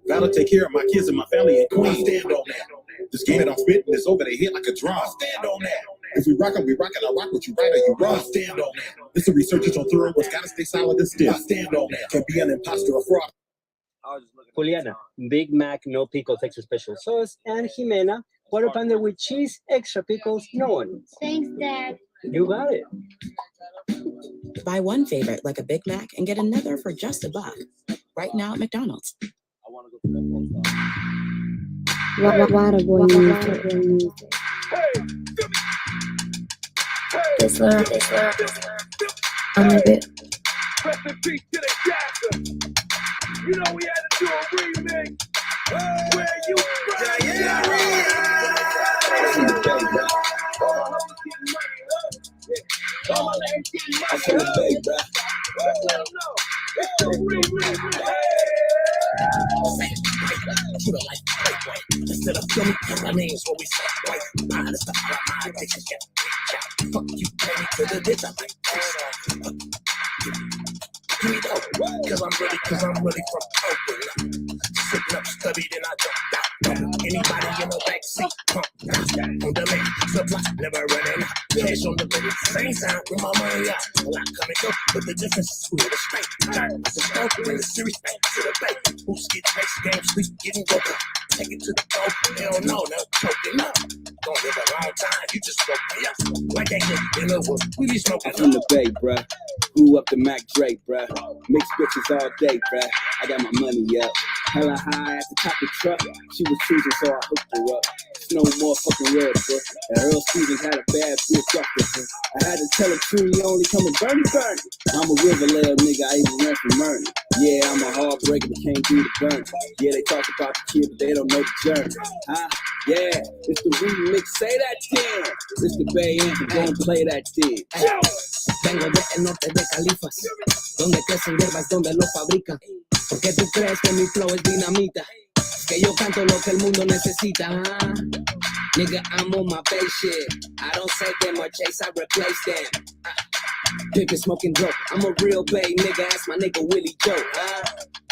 Vow to take care of my kids and my family and queen. I stand on that. This game that I'm spitting is over their head like a drum. I stand on that. If we rockin', we rockin'. I rock what you right or you wrong. I stand on that. This a research is on thorough. What's gotta stay solid and stiff. I stand on that. Can be an imposter or fraud. Juliana, Big Mac, no pickles, extra special sauce, and Jimena, quarter pounder with cheese, extra pickles, no onions. Thanks, Dad. You got it. Buy one favorite like a Big Mac and get another for just $1. Right now at McDonald's. Water boy music. This one. I'm a bit. Rest in peace to the Jackson. You know we had to do a remix. Where you from? Yeah. Instead of filming, my name's what we say. Honest to all my bitches get fuck you, pay me to the ditch. I might give me dope, cause I'm really from Oakland. Sitting up, studied, and I jumped out. Anybody in the backseat, on the main supply, never running out. Cash on the booty, same sound with my money out. A lot come and go, but the difference is who the straight. Turn as a stone, when the series back to the bank. Who's getting next game, sleep, getting broke up. Take it to the goal, hell no, no, choking up. Don't live a long time, you just broke me up. Like that good in the wood, we be smoking. From the Bay, bruh. Grew up the Mac Dre, bruh. Mixed bitches all day, bruh. I got my money up. Hella high at the top of the truck. She was choosing, so I hooked her up. Snow more fucking red, bruh. And Earl Stevens had a bad bitch up with her. I had to tell her true, you only come and burn it. I'm a Riverdale nigga, I even ran from murder. Yeah, I'm a heartbreaker, but can't do the burn. Yeah, they talk about the kid, but they don't know the journey. Huh? Yeah, it's the remix, say that thing. It's the Bay Anthem, go and play that thing. Vengo de el norte de Califas, donde crecen hierbas, donde lo fabrican. Porque tú crees que mi flow es dinamita, que yo canto lo que el mundo necesita. Nigga, I'm on my base shit. I don't say them or chase, I replace them. Pimpin' smoking dope. I'm a real bay nigga, ask my nigga Willie Joe.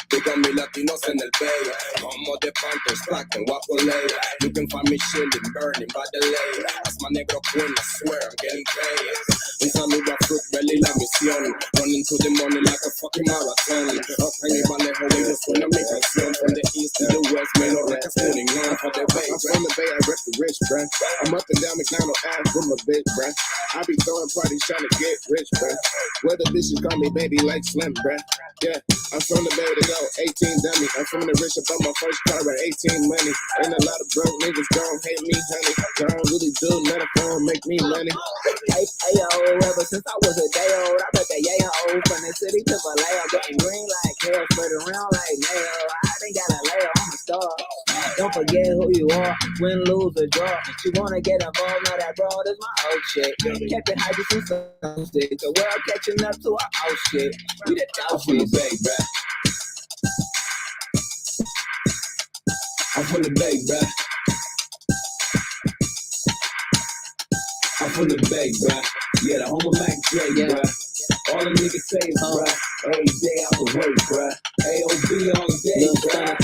Digan mis latinos en el bay. Como de Panthers, Stockton, Waffle Lay. You can find me chillin', burning by the lay. That's my negro queen, I swear I'm getting paid. Un saludo a Fruit Belly, la misión. Running to the money like a fucking marathon. Up hanging Vallejo, ellos suena mi canción. From the east to the west, man, los recas putting on for the bay. I'm from the bay, I rep the rich, bruh. I'm up and down McDonald Ave with my bitch, bruh. I be throwing parties trying to get rich, bruh. Whether bitches call me baby like Slim, bruh. Yeah, I'm from the bay to go, 18 dummy. I'm from the rich, I bought my first car at 18 money. Ain't a lot of broke niggas gon' hate me, honey. I don't really do nothing for 'em, make me money. Hey, yo, ever since I was a day old, I bet that yay-ho from the city to Vallejo, getting green like hell, spread around like nail. I ain't got a layer, I'm a star. Don't forget who you are, win, lose, or draw. She wanna get involved, now that broad is my old shit. Kept it hydro since Sunday, the world catching up to our old shit. We the dope shit. I'm from the bay, bruh. I'm from the bay, bruh. Yeah, the home of Mac Dre, bruh. All the niggas say is bruh. Every day out the way, bruh. AOB all day, bruh.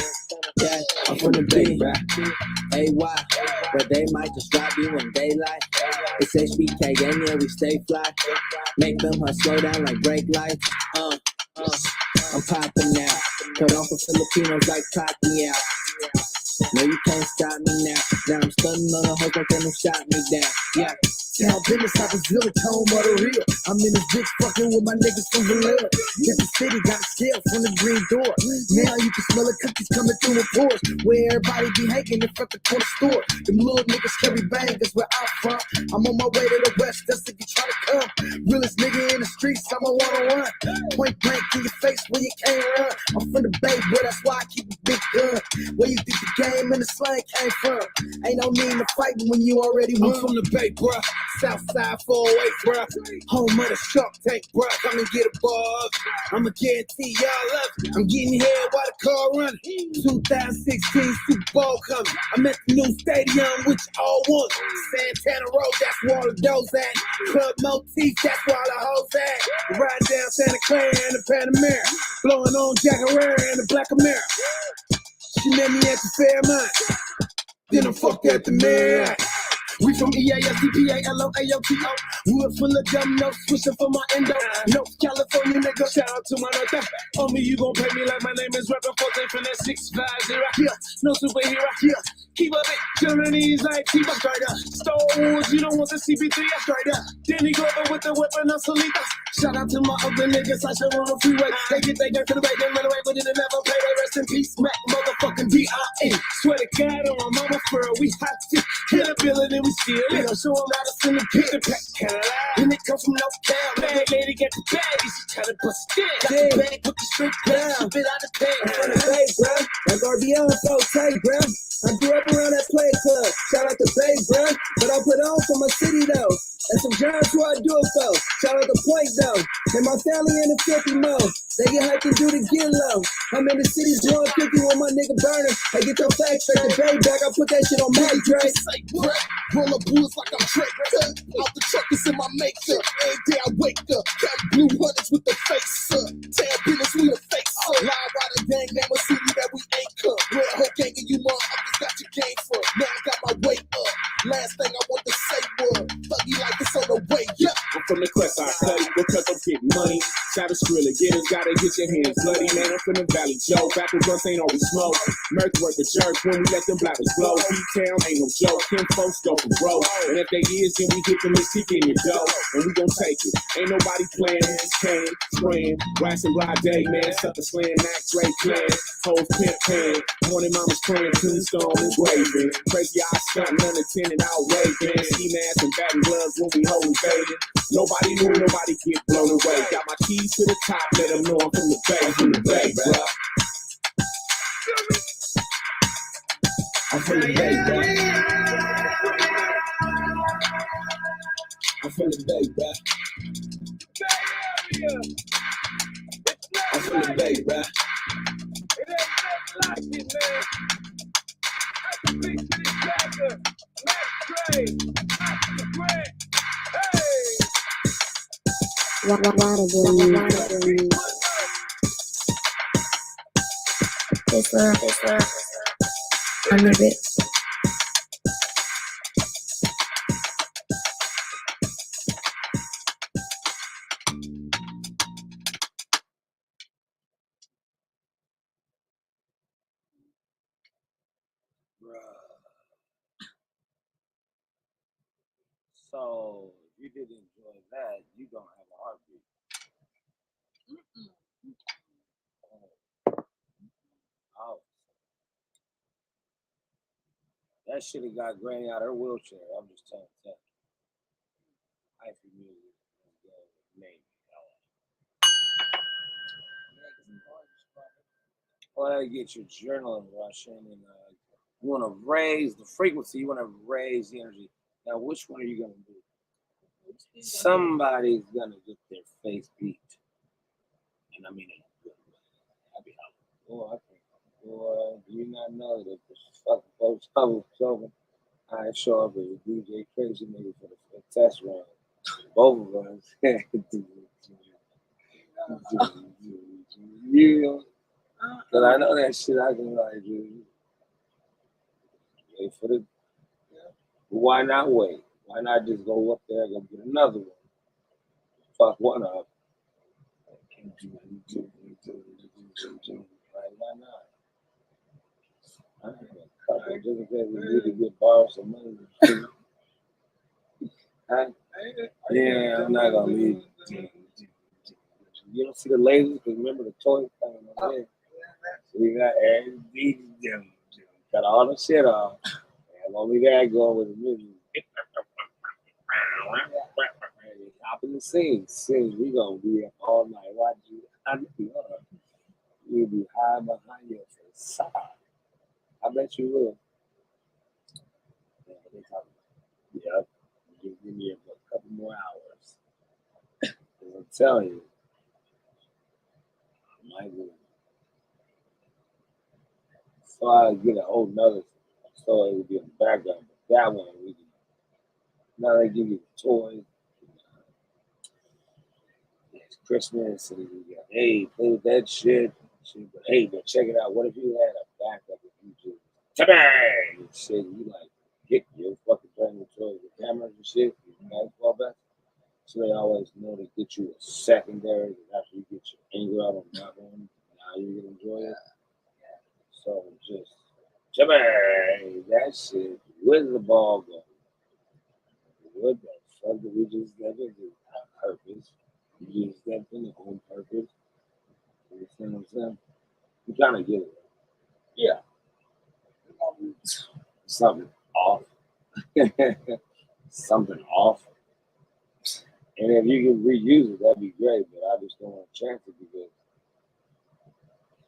Yeah, I'm from the bay, bruh. AY, but they might just drop you in daylight. It's HBK, yeah, we stay fly. Make them slow down like brake lights. I'm popping now. Cut off the Filipinos like Pacquiao. No, you can't stop me now. Now I'm stunning on a hook like they shot me down. Yeah. Town business, I was village, home of the real. I'm in this bitch fucking with my niggas from Vallejo. Get the city, got scale from the green door. Now you can smell the cookies coming through the pores. Where everybody be hanging in front of the corner store. Them little niggas carry bangers where I'm from. I'm on my way to the west, that's if you try to come. Realest nigga in the streets, I'm a one-on-one. Point blank in your face when you can't run. I'm from the Bay, but that's why I keep a big gun. Where you think the game and the slang came from? Ain't no need to fight when you already won. I'm from the Bay, bruh. Southside 408, bruh. Home of the Shark Tank, bruh. Come and get a buzz. I'ma guarantee y'all love it. I'm getting here while the car running. 2016 Super Bowl coming. I'm at the new stadium, which all want. Santana Road, that's where all the doughs at. Club Motif, that's where all the hoes at. Riding down Santa Clara and the Panamera. Blowing on Jack Herrera and the Black Camaro. She met me at the Fairmont. Then I fucked at the Marriott. We from EASDPALOAOTO. Wood full of dumb notes, swishing for my endo. No California nigga, shout out to my nigga. On me, you gon' pay me like my name is Rapper 14 from that 650. Yeah, no superhero. Yeah, keep up it, Germany's like keep up straight up. Star Wars, you don't want the CP3, I straight up. Then he go over with the weapon of Solita. Shout out to my ugly niggas, I show on the freeway. They get their gun to the bank, they run away, but it never play. They rest in peace, Mac motherfucking D.I.N. Swear to God on my mama fur, we hot shit. Hit a building and we still live. Show them how to send a pit. And it comes from no town. Bad lady get the bag, she tryna bust it down. Got the bag, put the straight down. Ship it out the pan. I'm from the Bay, bro. Like RBL and so tight, bro. I grew up around that play club. Shout out to Bay, bro. But I put on for my city though. And some giants who I do it for. Shout out to Point though. And my family in the 50 mode. They get hyped and do the get low. I'm in the city blowing 50 with my nigga burning. I get your facts straight to Bay back. I put that shit on my Dre. Roll up bullets like I'm Drake. Out the truck, it's in my makeup. Every day I wake up. Got blue hunters with the face up. Tell business we the face up. Live out of gang, name a city that we ain't cut. Where a whole gang of you motherfuckers got your game for. Now I got my weight up. Last thing I want to say was, thuggy like it's on the way up. I'm from the Crest, I tell you, because I'm getting money. Shout to Skrilla, getters gotta get your hands bloody. Man, I'm from the Valley Joe. Back with guns ain't always smoke. Merc work a jerk when we let them blackers blow. B-Town ain't no joke. Them folks go for broke. And if they is, then we hit them and stick in your dough. And we gon' take it. Ain't nobody playing. Can, spraying, wax and ride day, man. Sucker slaying, Mac Dre plan. Hoes pimp pan. Morning mama's praying, tombstone and graving. Crazy eyes stunting, unattended, outrageous. Ski masks and batting gloves when we holding faded. Nobody knew, nobody get blown away. Got my keys to the top, let them know I'm from the Bay, bruh. I'm from the Bay, bruh. I'm from the Bay, bruh. I'm from the Bay, bruh. It ain't nothing like it, man. I can picture this rapper. Mac I'm a bit. So if you didn't enjoy that, you don't have a heartbeat. Oh. That shit have got Granny out of her wheelchair. I'm just telling you. Hyphy music. Maybe. Well, you get your journaling rushing, and you want to raise the frequency. You want to raise the energy. Now, which one are you going to do? Somebody's going to get their face beat. And I mean, I'll be out. Boy, do you not know that the fucking folks over? I show up as a DJ Crazy Nigga for the test run. Both of us. You know, because I know that shit I can like do. Wait for the. Why not wait? Why not just go up there and go get another one? Fuck one up. Why not? I have a couple just in case we need to get borrow some money. Yeah, I'm not gonna leave. You don't see the ladies, because remember the toys coming on there. We got got all the shit off. And only that going with the music. Hop in the scene. We gonna be up all night. Watch you. You'll be high behind your facade. I bet you will. Yeah. Give me a couple more hours. I'm telling you. My God. So I get a whole nother story would be in the background, but that one we can now they give you the toys. It's Christmas and you got, hey, play with that shit. But hey, but check it out. What if you had a backup if you just tabang shit? You like get your fucking brand new toys with cameras and shit. You guys fall back. So they always know to get you a secondary after you get your anger out on that one. Now you can enjoy it. So just tabang that shit. Where's the ball go? What the fuck did we just get into? Purpose. You just stepped in on purpose. You understand what I'm saying? You kind of get it. Yeah. Something off. Something off. And if you can reuse it, that'd be great. But I just don't want to chance it because,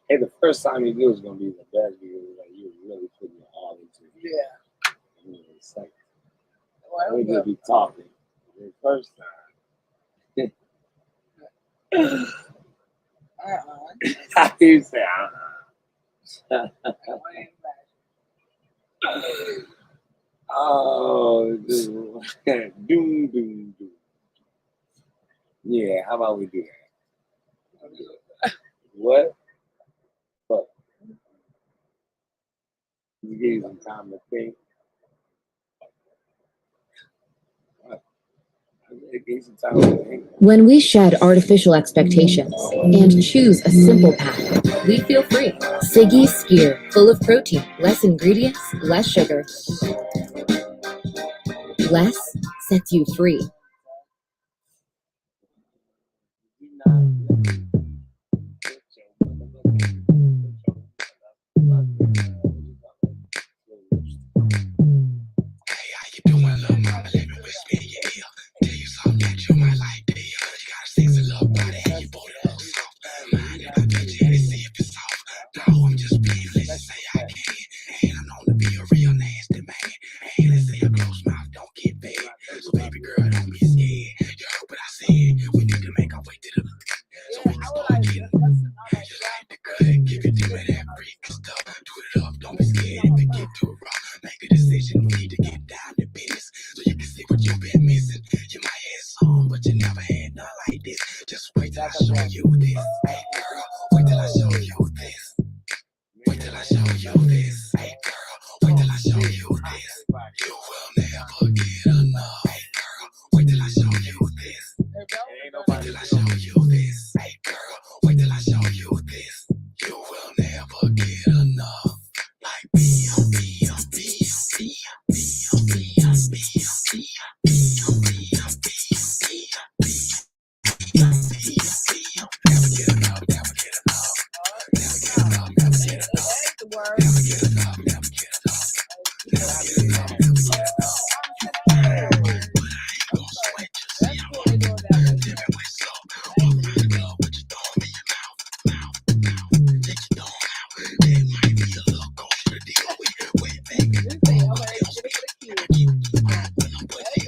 hey, the first time you do is going to be the best because like, you're really putting your all into it. Yeah. And then the second. Well, we just be talking. The first time. You say, oh, doom, doom, doom. Yeah, how about we do that? What? What? You give you some time to think. When we shed artificial expectations and choose a simple path, we feel free. Siggy's Skyr, full of protein, less ingredients, less sugar. Less sets you free. You've been missing. You might have some, but you never had none like this. Just wait till I show you this. Hey girl, wait till I show you this. Wait till I show you this. Hey girl, wait till I show you this. You will never get enough. Hey girl, wait till I show you this. Wait till I show you this. Hey girl, wait till I show you this. You will never get enough. Like me, me, me, me, never get enough, never get enough, never get enough, never get enough, never get enough, never get enough, never get enough, never get enough. But I ain't gonna sweat you, see I'm living with slow. Walk around the club with your thumb in your mouth, take your thumb out. That might be a little closer to deal with. Wait, baby, what else be? And I keep you around when I'm with you.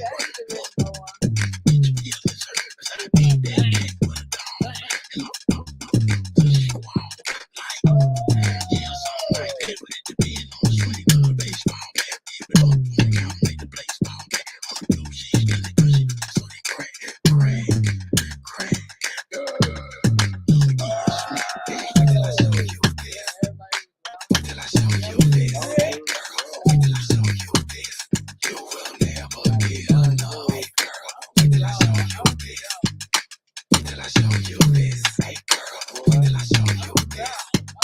Get your feelings hurt, 'cause I beat that cat with a dog. So she go out like, yeah, something like that. With it depend on the swing of the baseball bat. Keep it up on the count, make the place fall back. On the blue, she's really cushy, so they crack, crack, crack. Wait till I show you this. Wait till I show you this. Hey girl, wait till I show you this. You will never get enough. Hey girl, wait till I show you this. Wait till I show you this. Hey girl, wait till I show you this.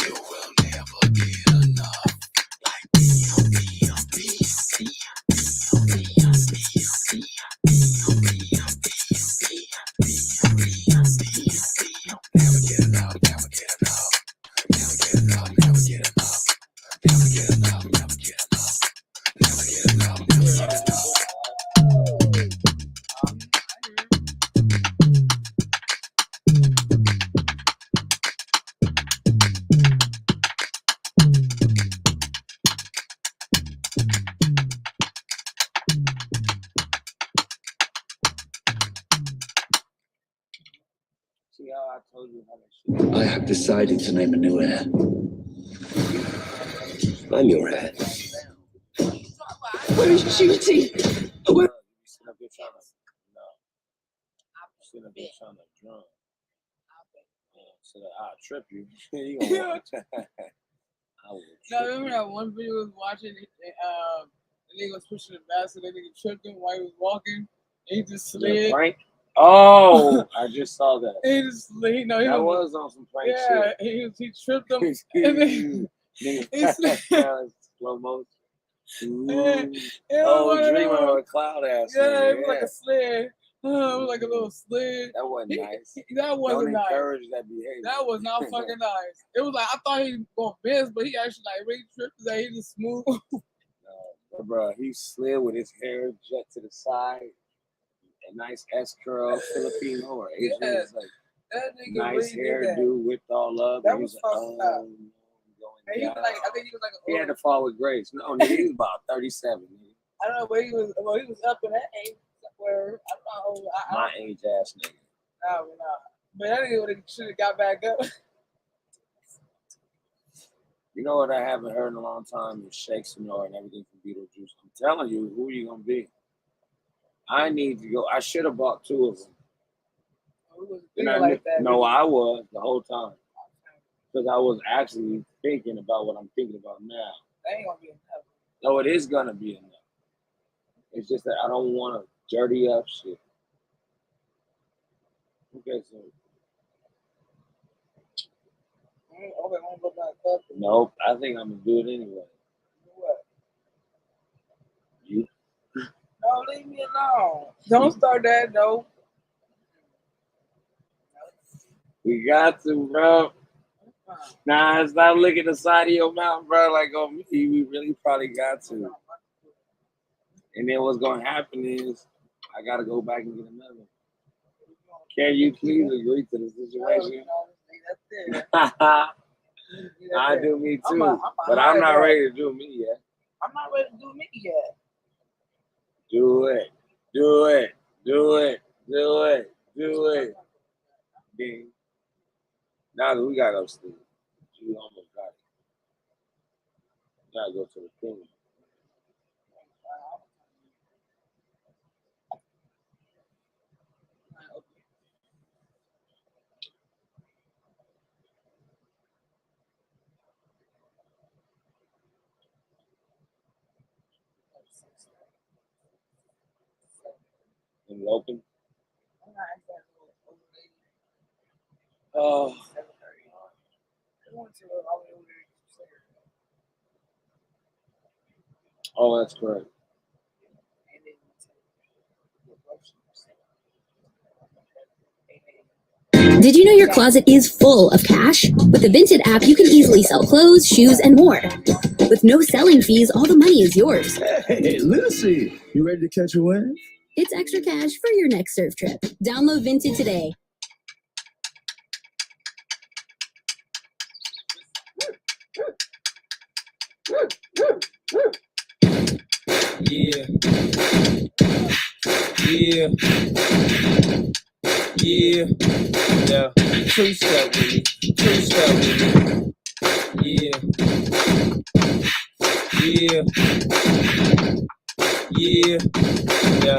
You will never get enough. Like me, me, me, never get enough, never get enough, never get enough, never get enough, never get enough, never get enough, never get enough, never get enough. See how I told you how that shit. I have decided to name a new heir. I'm your heir. Where is Judy? You sit up there trying to, no. You sit up there trying to drum. So I'll trip you. You gonna watch. I will No, remember that one video I was watching? The nigga was pushing the basket, that nigga tripped him while he was walking, and he just slid. Prank? Oh, I just saw that. He just slid. No, he That was on some prank yeah, shit. he tripped him. And then he slid. Slow motion. It Oh, was dreaming of a cloud ass. Yeah, it was like a sled. It was like a little sled. That wasn't nice. That wasn't Don't nice. encourage that behavior. That was not fucking nice. It was like I thought he was gonna miss, but he actually like really tripped. That he just smooth. But bro, he slid with his hair jet to the side, a nice S curl, Filipino or Asian. Yeah, It's like that nigga nice really did that. hairdo, whipped all up. That and was he fucked like, up. going And he was down. like, I think he was like, He had to fall with grace. No, nigga, he was about 37. Nigga. I don't know where he was. Well, he was up in that age where I don't know. My age ass nigga. No. But that nigga should have got back up. You know what I haven't heard in a long time is Shake Sonora and everything from Beetlejuice. I'm telling you, who you gonna be? I need to go. I should have bought 2 of them. And I was the whole time because I was actually thinking about what I'm thinking about now. That ain't gonna be enough. No, it is gonna be enough. It's just that I don't want to dirty up shit. Okay, so nope. I think I'm gonna do it anyway. What? You? No, leave me alone. Don't start that though. We got to, bro. Nah, stop licking the side of your mouth, bro. Like on me, we really probably got to. And then what's gonna happen is I gotta go back and get another. Can you please agree to the situation? I do me too, but I'm not ready to do me yet. I'm not ready to do me yet. Do it. Do it. Do it. Do it. Do it. Ding. Now that we gotta go sleep. You almost got it. Gotta go to the thing. In the open. Oh. Oh, that's correct. Did you know your closet is full of cash? With the Vinted app, you can easily sell clothes, shoes, and more. With no selling fees, all the money is yours. Hey, Lucy, you ready to catch a wave? It's extra cash for your next surf trip. Download Vinted today. Yeah. Yeah. Yeah. Yeah. Two-step with me. Two-step with me. Yeah. Yeah. Yeah. Yeah.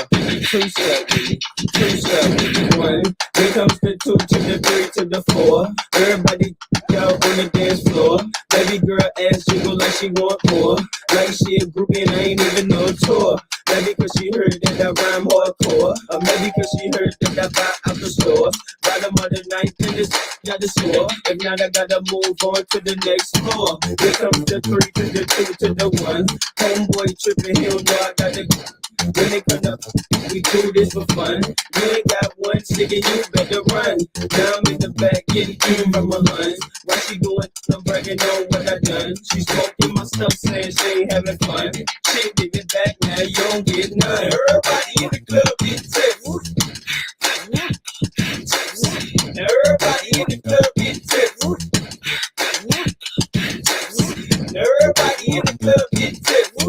Two-step with me. Two-step with me. One. Here comes the 2 to the 3 to the 4. Everybody out on the dance floor. Baby girl ass jiggle like she want more. Like she a groupie and I ain't even no tour. Maybe cause she heard that I rhyme hardcore. Or maybe cause she heard that I buy out the store. Bottom of the ninth and this got the score. If not, I gotta move on to the next floor. Here comes the 3 to the 2 to the 1. Homeboy tripping, he don't know I gotta. When they come up, we do this for fun. You ain't got one ticket, you better run. Now I'm in the back getting in from my lunch. Why she doing? I'm bragging on what I done. She smoking my stuff, saying she ain't having fun. She give it back now, you don't get none. Everybody in the club get tips. Everybody in the club get tips. Everybody in the club get tips.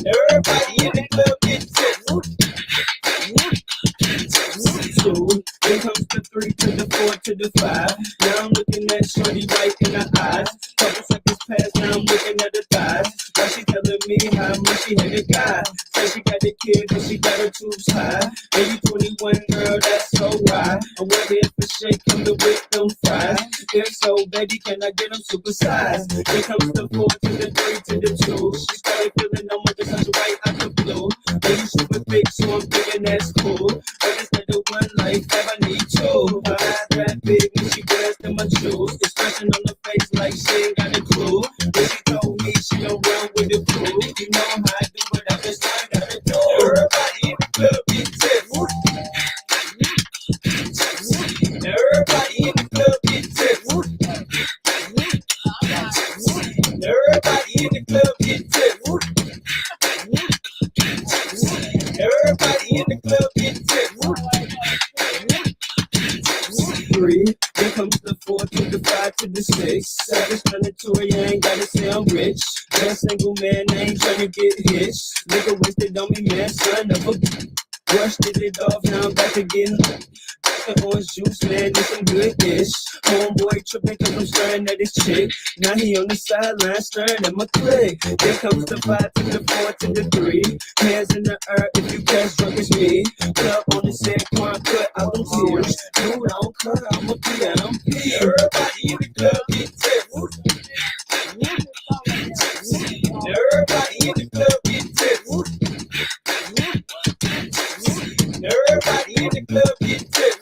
Everybody in the club get tips. 2, then comes the 3 to the 4 to the 5. Now I'm looking at shorty right in the eyes. Couple seconds pass, now I'm looking at the thighs. Now she telling me how much she had a guy. Said she got a kid, but she got her tubes high. And you 21, girl, that's so why. I wonder if a shake coming with them fries. If so, baby, can I get them supersized? Here comes the 4 to the 3 to the 2. She started feeling no more than such right out the blue. And you super thick, so I'm thinking that's cool. But instead of one life, I need 2. Her eyes that big and she glanced at my shoes. Expression on the face like she ain't got a clue. Then she told me she don't run with the crew. You know how I do, but I just ain't got to do. Everybody in the club get tips. Everybody in the club get tips. Everybody in the club get tips. Everybody in the club get tips. 3, then comes the 4 to the 5 to the 6. Self-explanatory, I ain't gotta say I'm rich. That single man, I ain't tryna get hitched. Nigga wasted on me, man, son of a brushed it off, now I'm back again. Orange juice, man, this some good-ish. Homeboy tripping cause I'm staring at his chick. Now he on the sideline staring at my click. Here comes the 5 to the 4 to the 3. Hands in the air if you catch drunk as me. Club on the set, corn cut out them tears. Dude, I don't cry, I'm a PM. Everybody in the club get tips. Everybody in the club get tips. Everybody in the club get tips.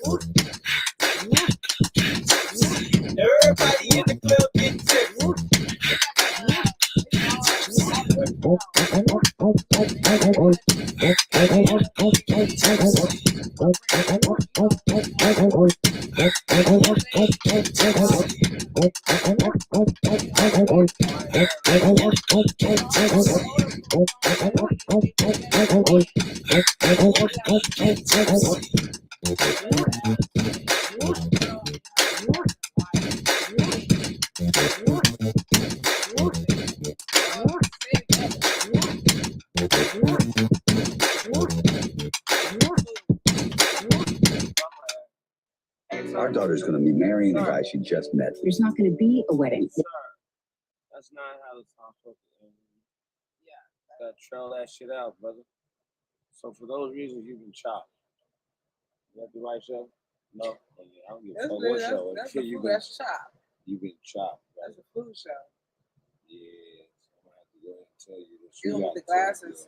Everybody in the club get tips. Our daughter's going to be marrying the guy she just met. There's not going to be a wedding. That's not how the song's supposed to end. Gotta trail that shit out, brother. So for those reasons, you've been chopped. Is that the right show? No? Okay, I don't give a fuck what show. That's Until a you've food, been, that's chopped. you've been chopped, That's brother. a food show. Yeah, so I'm gonna have to go ahead tell you this. You You with the gotta tell me glasses.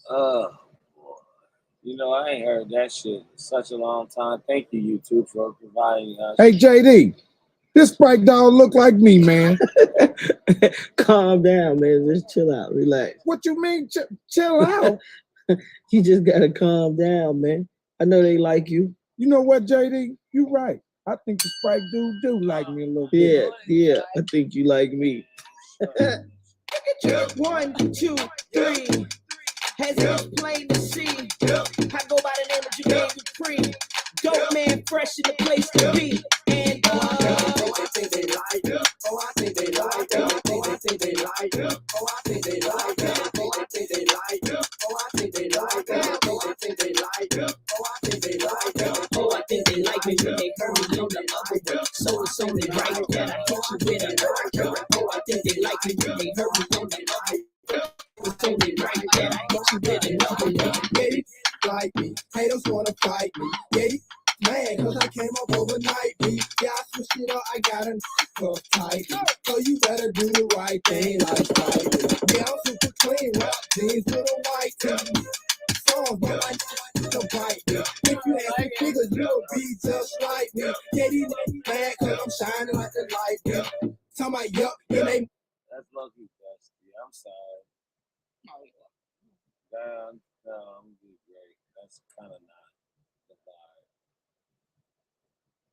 boy. You know, I ain't heard that shit in such a long time. Thank you, YouTube, for providing us. Hey, JD, this Sprite dog look like me, man. Calm down, man. Just chill out. Relax. What you mean, chill out? You just gotta calm down, man. I know they like you. You know what, JD? You right. I think the Sprite dude do like me a little bit. Yeah, I think you like me. One, two, three. Has it plain to see? I go by the name of Jermaine Dupree. Dope man, fresh in the place to be. And I think they like it. Oh, I think they like it. I think they like it. Oh, I think they like it. I think they like it. Oh, I think they like it. I think they like it. Oh, I think they like it. Oh, I think they like me when they heard me on the other one. So it's only right that I hit you with a like. Oh, I think they like me when they heard me on the other one. It's only right that I hit you with another one. Baby, like me. Haters wanna fight me. Yeah, you mad cause I came up overnight. Yeah, I switched it up. I got a cuff tight. So you better do the right thing like fighting. Yeah, I'm super clean. Rock jeans with a white tee. Songs, but I to bite me. If you ask me figures, you'll be just like me. Yeah, these niggas mad cause I'm shining like the light. Yeah. Talking about yup, and they That's lucky, Dusty. I'm sorry. No, I'm good, great. That's kind of not the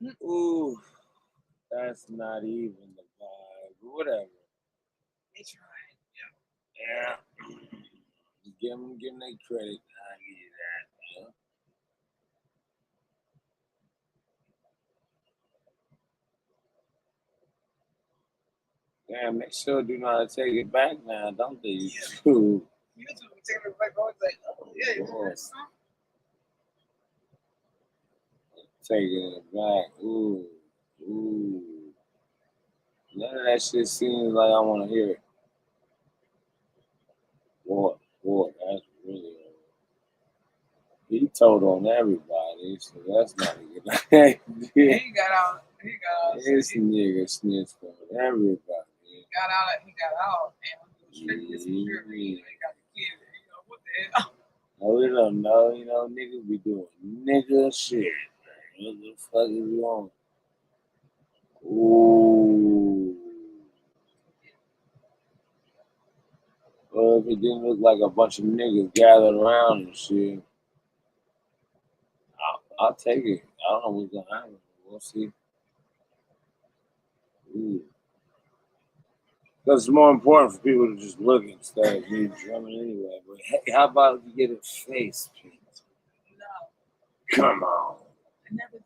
vibe. Ooh, that's not even the vibe. But whatever. They tried. Yeah. Give them their credit. I give you that. Yeah. Damn, they sure do know how to take it back now, don't they? YouTube. YouTube take it back. Always like, oh yeah, Boy. Taking it back. Ooh. None of that shit seems like I want to hear it. Boy, that's really. He told on everybody, so that's not a good idea. He got out. This nigga snitched on everybody. Got out. He got out. And strictly security. He got the kid. You know what the hell? No, we don't know. You know, niggas be doing nigga shit. Man. What the fuck is you on? Ooh. Well, if it didn't look like a bunch of niggas gathered around and shit, I'll take it. I don't know what's gonna happen. We'll see. Ooh. Because it's more important for people to just look instead of me drumming anyway. But hey, how about you get a face, please? No. Come on. I never did.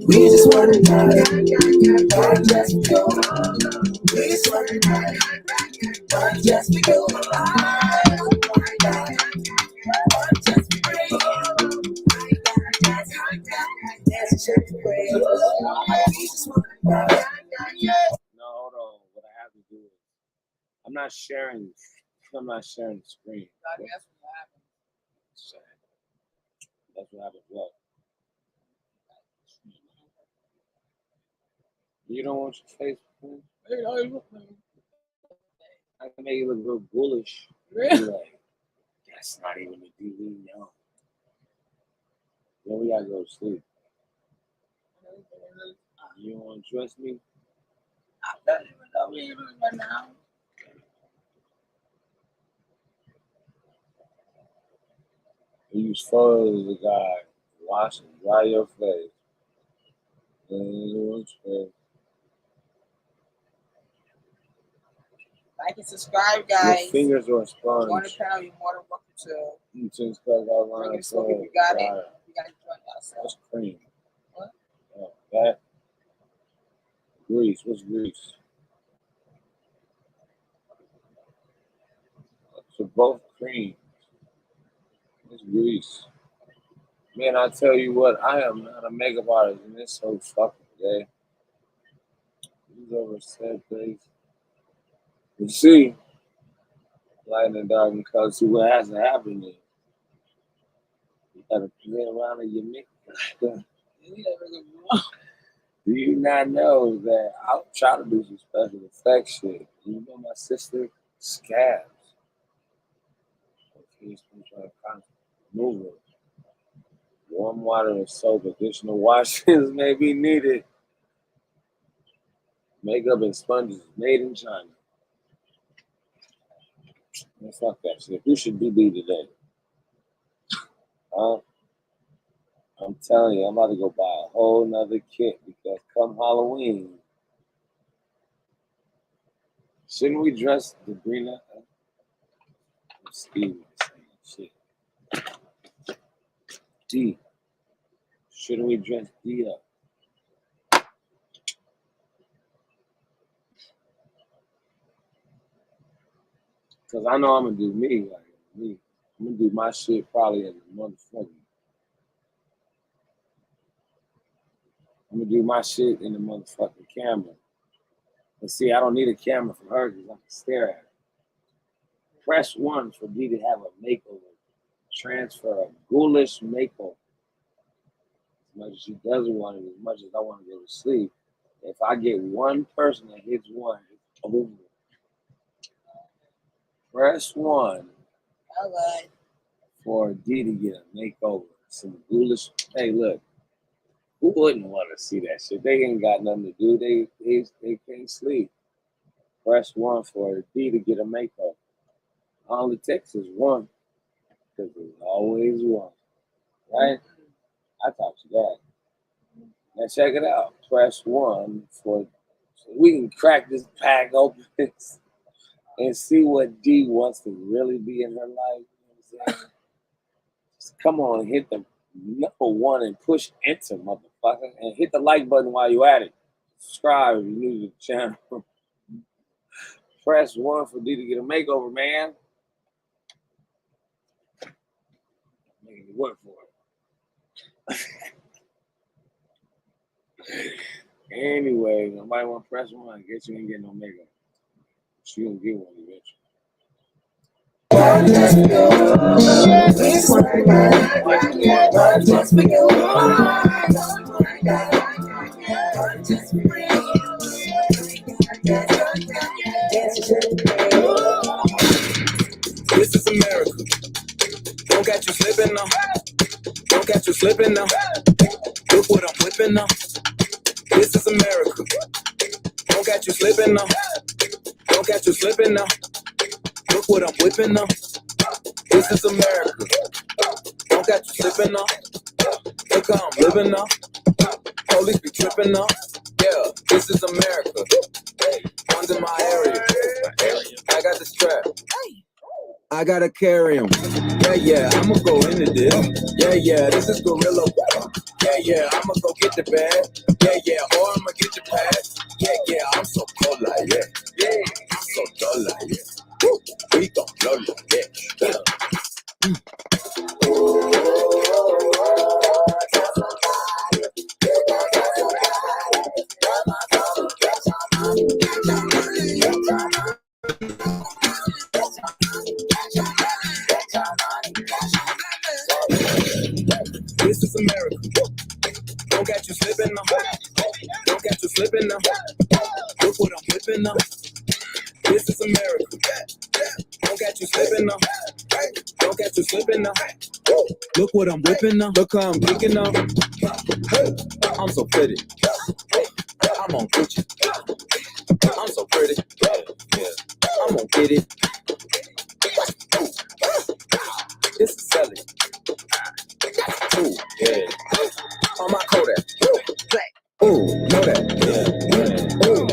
We just wanna know. Just go. We just wanna know. Just be go. No, hold on. What I have to do is I'm not sharing the screen. That's what happened. That's what happened. What? You don't want your face? I can make it look real bullish. Really? Like, that's not even a DVD, no. Then we gotta go to sleep. You don't want to trust me? I don't even know what you're doing right now. Use photos of the guy. Wash and dry your face. Like and subscribe, Your guys. fingers are Join the sponge. panel. You're more than welcome to. You just got that line. Bring your smoke if you got it. You got to join us. That's cream. What? That grease. What's grease? So both cream. It's grease. Man, I tell you what, I am not a makeup artist, and it's so fucking gay. These overset things. You see, light and dark and color. See what has to happen is you gotta play around in your makeup. Do you not know that I'll try to do some special effects shit? You know my sister Scabs. She's trying to constantly move it. Warm water and soap, additional washes may be needed. Makeup and sponges made in China. Man, fuck that shit. Who should be today? Huh? I'm telling you, I'm about to go buy a whole nother kit because come Halloween, shouldn't we dress Sabrina? Steve shit. D. Shouldn't we dress D up? Because I know I'm going to do me. Like, me. I'm going to do my shit probably as a motherfucker. I'm going to do my shit in the motherfucking camera. But see, I don't need a camera for her because I can stare at her. Press 1 for D to have a makeover. Transfer a ghoulish makeover. As much as she doesn't want it, as much as I want to go to sleep. If I get one person that hits one, it's over. Press 1 for D to get a makeover. Some ghoulish. Hey, look, who wouldn't want to see that shit? They ain't got nothing to do. They can't sleep. Press 1 for D to get a makeover. All it takes is one, because there's always one, right? I taught you that. Now check it out. Press 1 for so we can crack this pack open and see what D wants to really be in her life. You know what I'm saying? Just come on, hit the number 1 and push enter, motherfucker, and hit the like button while you're at it. Subscribe if you're new to the channel. Press 1 for D to get a makeover, man. Making it work for it. Anyway, nobody want to press 1. I guess you ain't getting no makeup. She gonna get one eventually. This is America. Don't catch you slipping now. Don't catch you slipping now. Look what I'm whipping now. This is America. Don't catch you slipping now. Don't catch you slipping now. Look what I'm whipping now. This is America. Don't catch you slipping now. Look how I'm living now. Police be tripping now. Yeah, this is America. Under my area. I got the strap. I gotta carry him. Yeah, I'ma go into this. Yeah, this is gorilla. Yeah, I'ma go get the bag. Yeah, or I'ma get the pad. Yeah, I'm so cold like that. Yeah, I'm so dull like that. Woo, we gon' blow like that. This is America. Don't catch you slipping now. Don't catch you slipping now. Look what I'm whipping now. This is America. Don't catch you slipping now. Don't catch you slipping now. Look what I'm whipping now. Look how I'm kicking now. Hey, I'm so pretty. I'm on Gucci. I'm so pretty. I'm gonna get it. This is selling. Ooh, yeah. On my Kodak. Ooh, know that. Yeah. Ooh,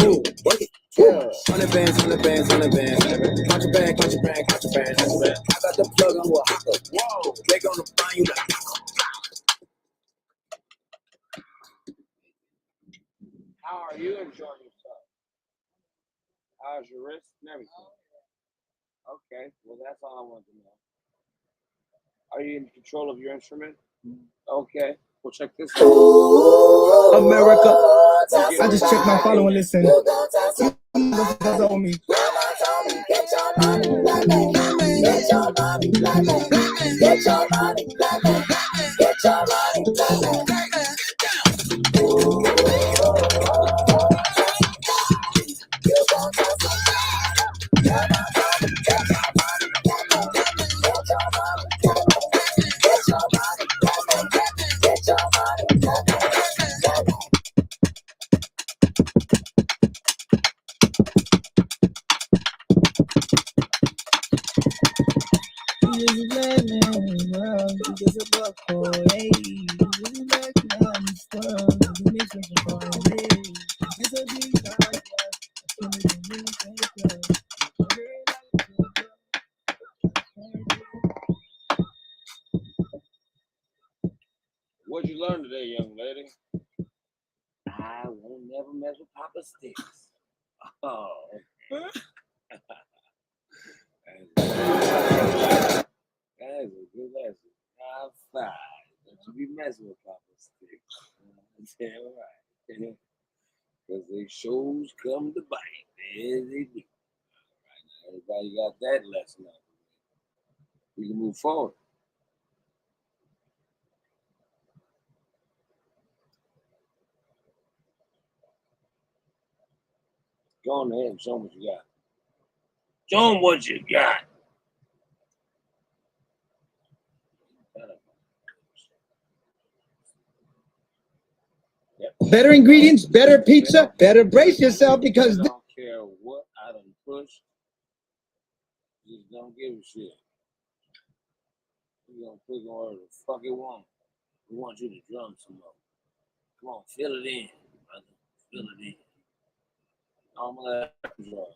ooh, work it. Yeah. 100 bands, 100 bands, 100 bands. Contraband, contraband, contraband, contraband. I got the plug on a hopper. Whoa, they gonna find you like. How are you enjoying yourself? How's your wrist and everything? Okay, well that's all I want to know. Are you in control of your instrument? Okay. Well, check this out. America. I just checked my follow and listen. Motherfuckers on me. Get your money, black man. Get your money, black man. Get your money, black man. Get your money, black man. What'd you learn today, young lady? I won't never mess with Papa Sticks. Oh. That's a good lesson. High five. Don't you be messing with Papa Sticks. Damn right. Because they shows come to bite. There they do. All right, now everybody got that lesson out of it. We can move forward. Go on ahead and show them what you got. Show them what you got. Better ingredients, better pizza, better brace yourself because I don't care what I done push. Just don't give a shit. We're gonna put on whatever the fuck it want. We want you to drum some more. Come on, fill it in, brother. Fill it in. I'm gonna let her drum.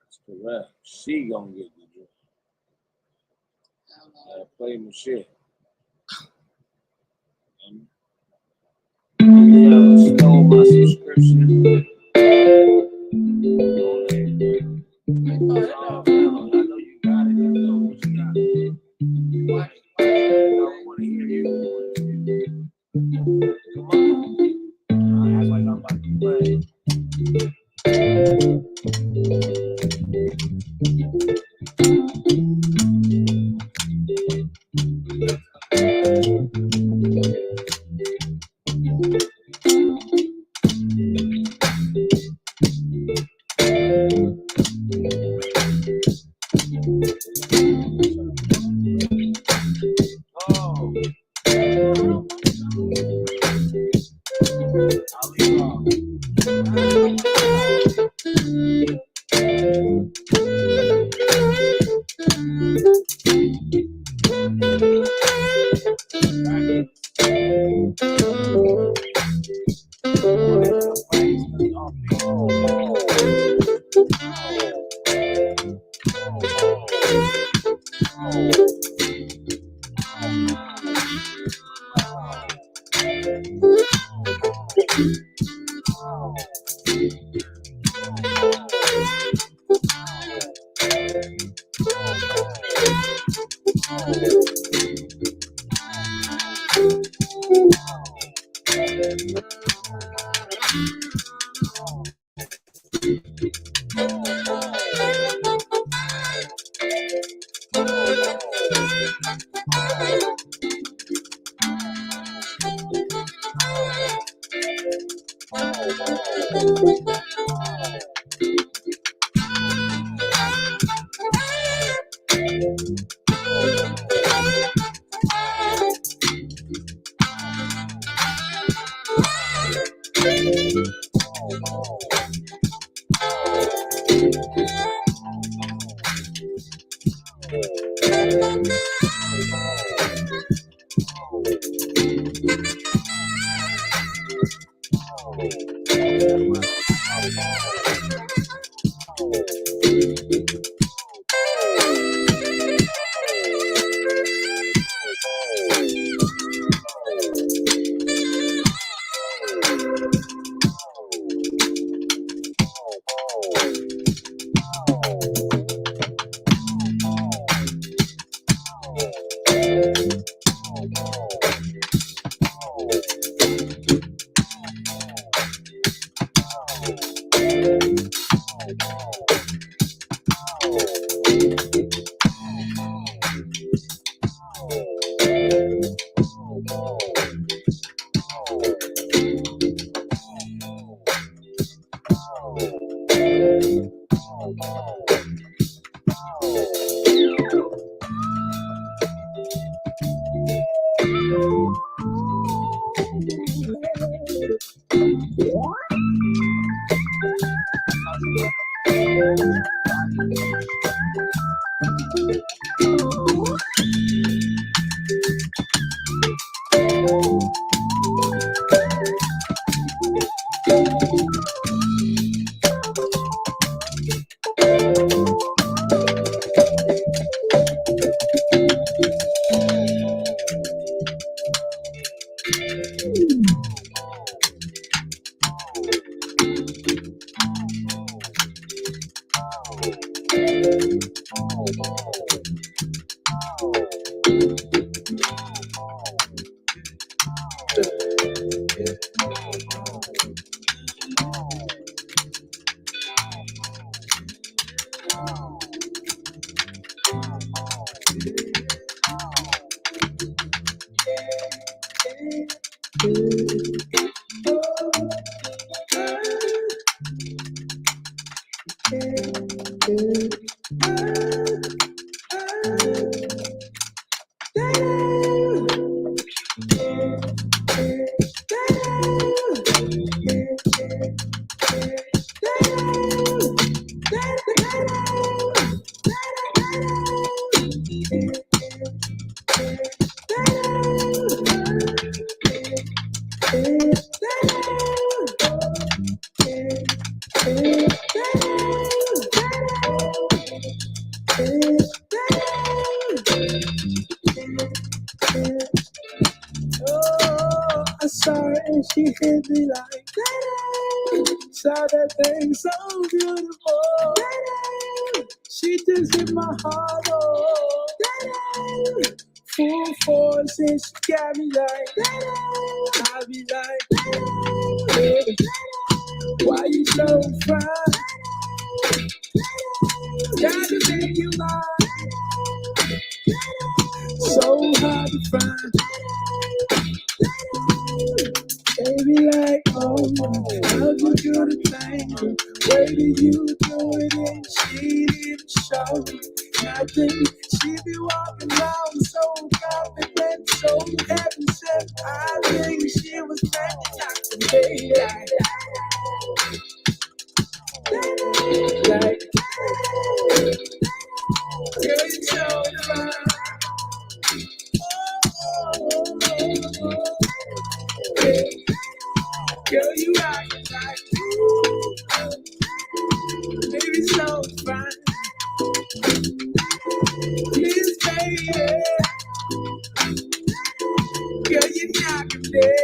That's correct. She gonna get the drum. Gotta play my shit. You stole my subscription. I know you got it. Let's know what you got. I don't want to hear you. Come on. I act like I'm about to play. Oh, I saw her and she hit me like that. Saw that thing so beautiful. She just hit my heart. Oh, full force and she got me like that. I be like, baby, why you so fine? Gotta make you mine. So hard to find. Baby, like, oh, how'd you do the thing? Where did you do it? And she didn't show me nothing. She be walking around so confident, so heaven said, I think she was trying to talk to me. Like, girl, you're so fine. Girl, you rock it like baby, so fine. Please, baby, girl, you knock it dead.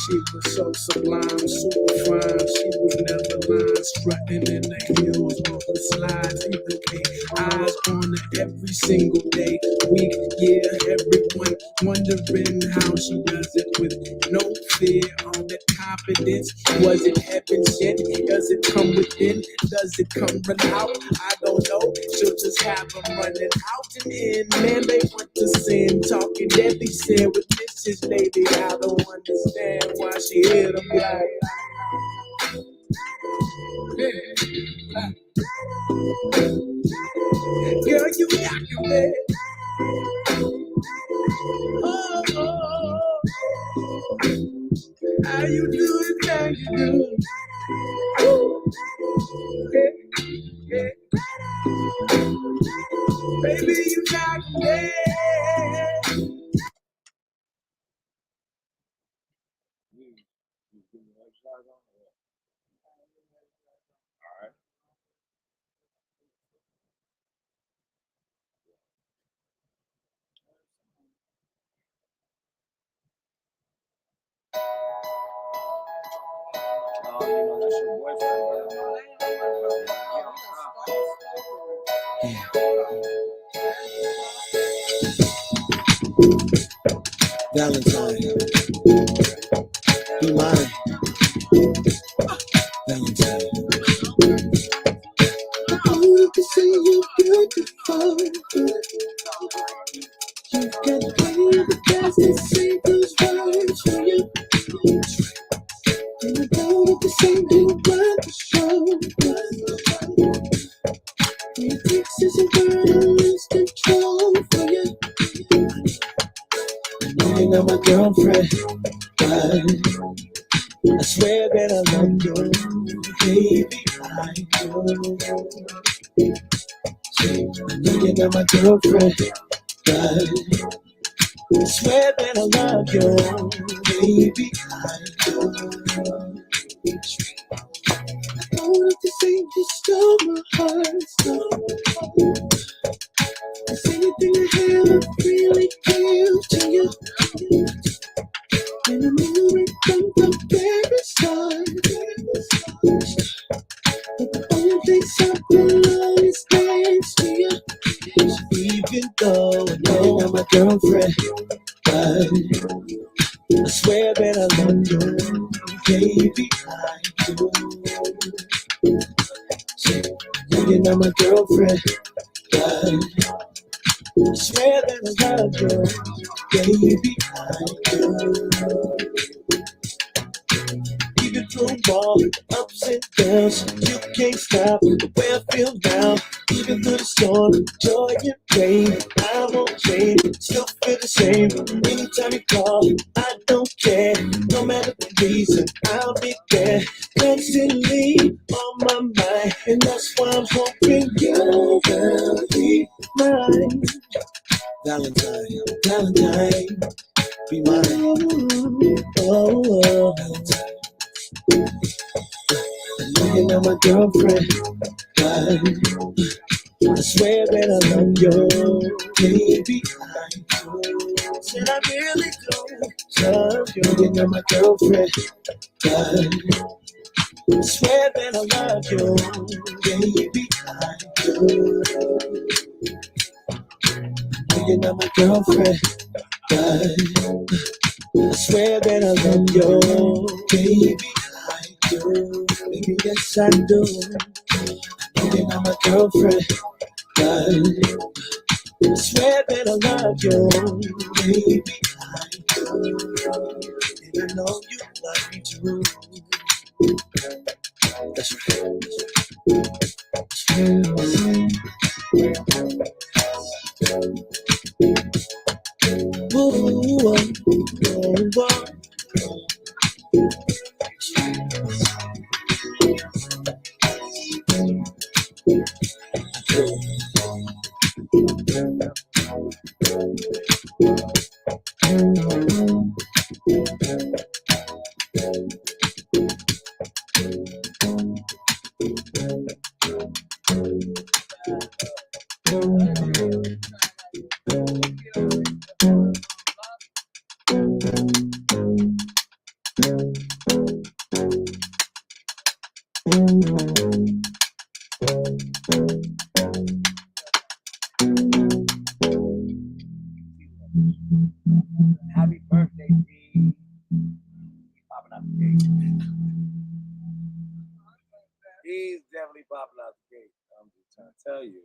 She was so sublime, super fine. She was never lying, strutting in the hills, on the slides. Even pay eyes on her every single day, week, year. Everyone wondering how she does it with no fear, all that confidence. Was it heaven sent? Does it come within? Does it come run out? I don't know. She'll just have them running out and in. Man, they want to sin, talking deadly sin with Mrs. Lady. I don't understand why she hit them like. Girl, you knockin' me. Oh, oh, oh. How you do it, how you do it. Yeah, yeah. Baby, you knockin' me. Oh, you know that's your boyfriend, bro. Valentine, be mine. Valentine. You can say you're beautiful. You can play the best to say those words for you. And I know that this ain't who run the show. It takes us a word to lose control for you. I know you're not my girlfriend, but I swear that I love you, baby. I do. I know you're not my girlfriend, but I swear that I love you, baby. I do. Oh, this ain't just stole my heart, so it's anything I have, I really give to you. And I knew it from the very start. But the only place I belong is next to you. Even though I know you're not my girlfriend, but I swear that I love you, baby. I do. I know you're not my girlfriend, but I swear that I love you, baby. I do. Even through all the ups and downs, you can't stop the way I feel now. Even through the storm, joy and pain, I won't change, still feel the same. Anytime you call, I don't care. No matter the reason, I'll be there. Constantly on my mind, and that's why I'm hoping you will be mine. Valentine, Valentine, be mine. Oh, Valentine. I know you're not my girlfriend, but I swear that I love you, baby. I do. Said I really do love you. You're not my girlfriend, but I swear that I love you, baby. I do. You're not my girlfriend, but I swear that I love you, baby. I do. Baby, yes I do. You're not my girlfriend, but I swear that I love you, baby. I do. And I know you love me too. That's right. Ooh, oh, oh, Happy birthday, B. Popping out the cake. He's definitely popping out the cake. I'm just trying to tell you.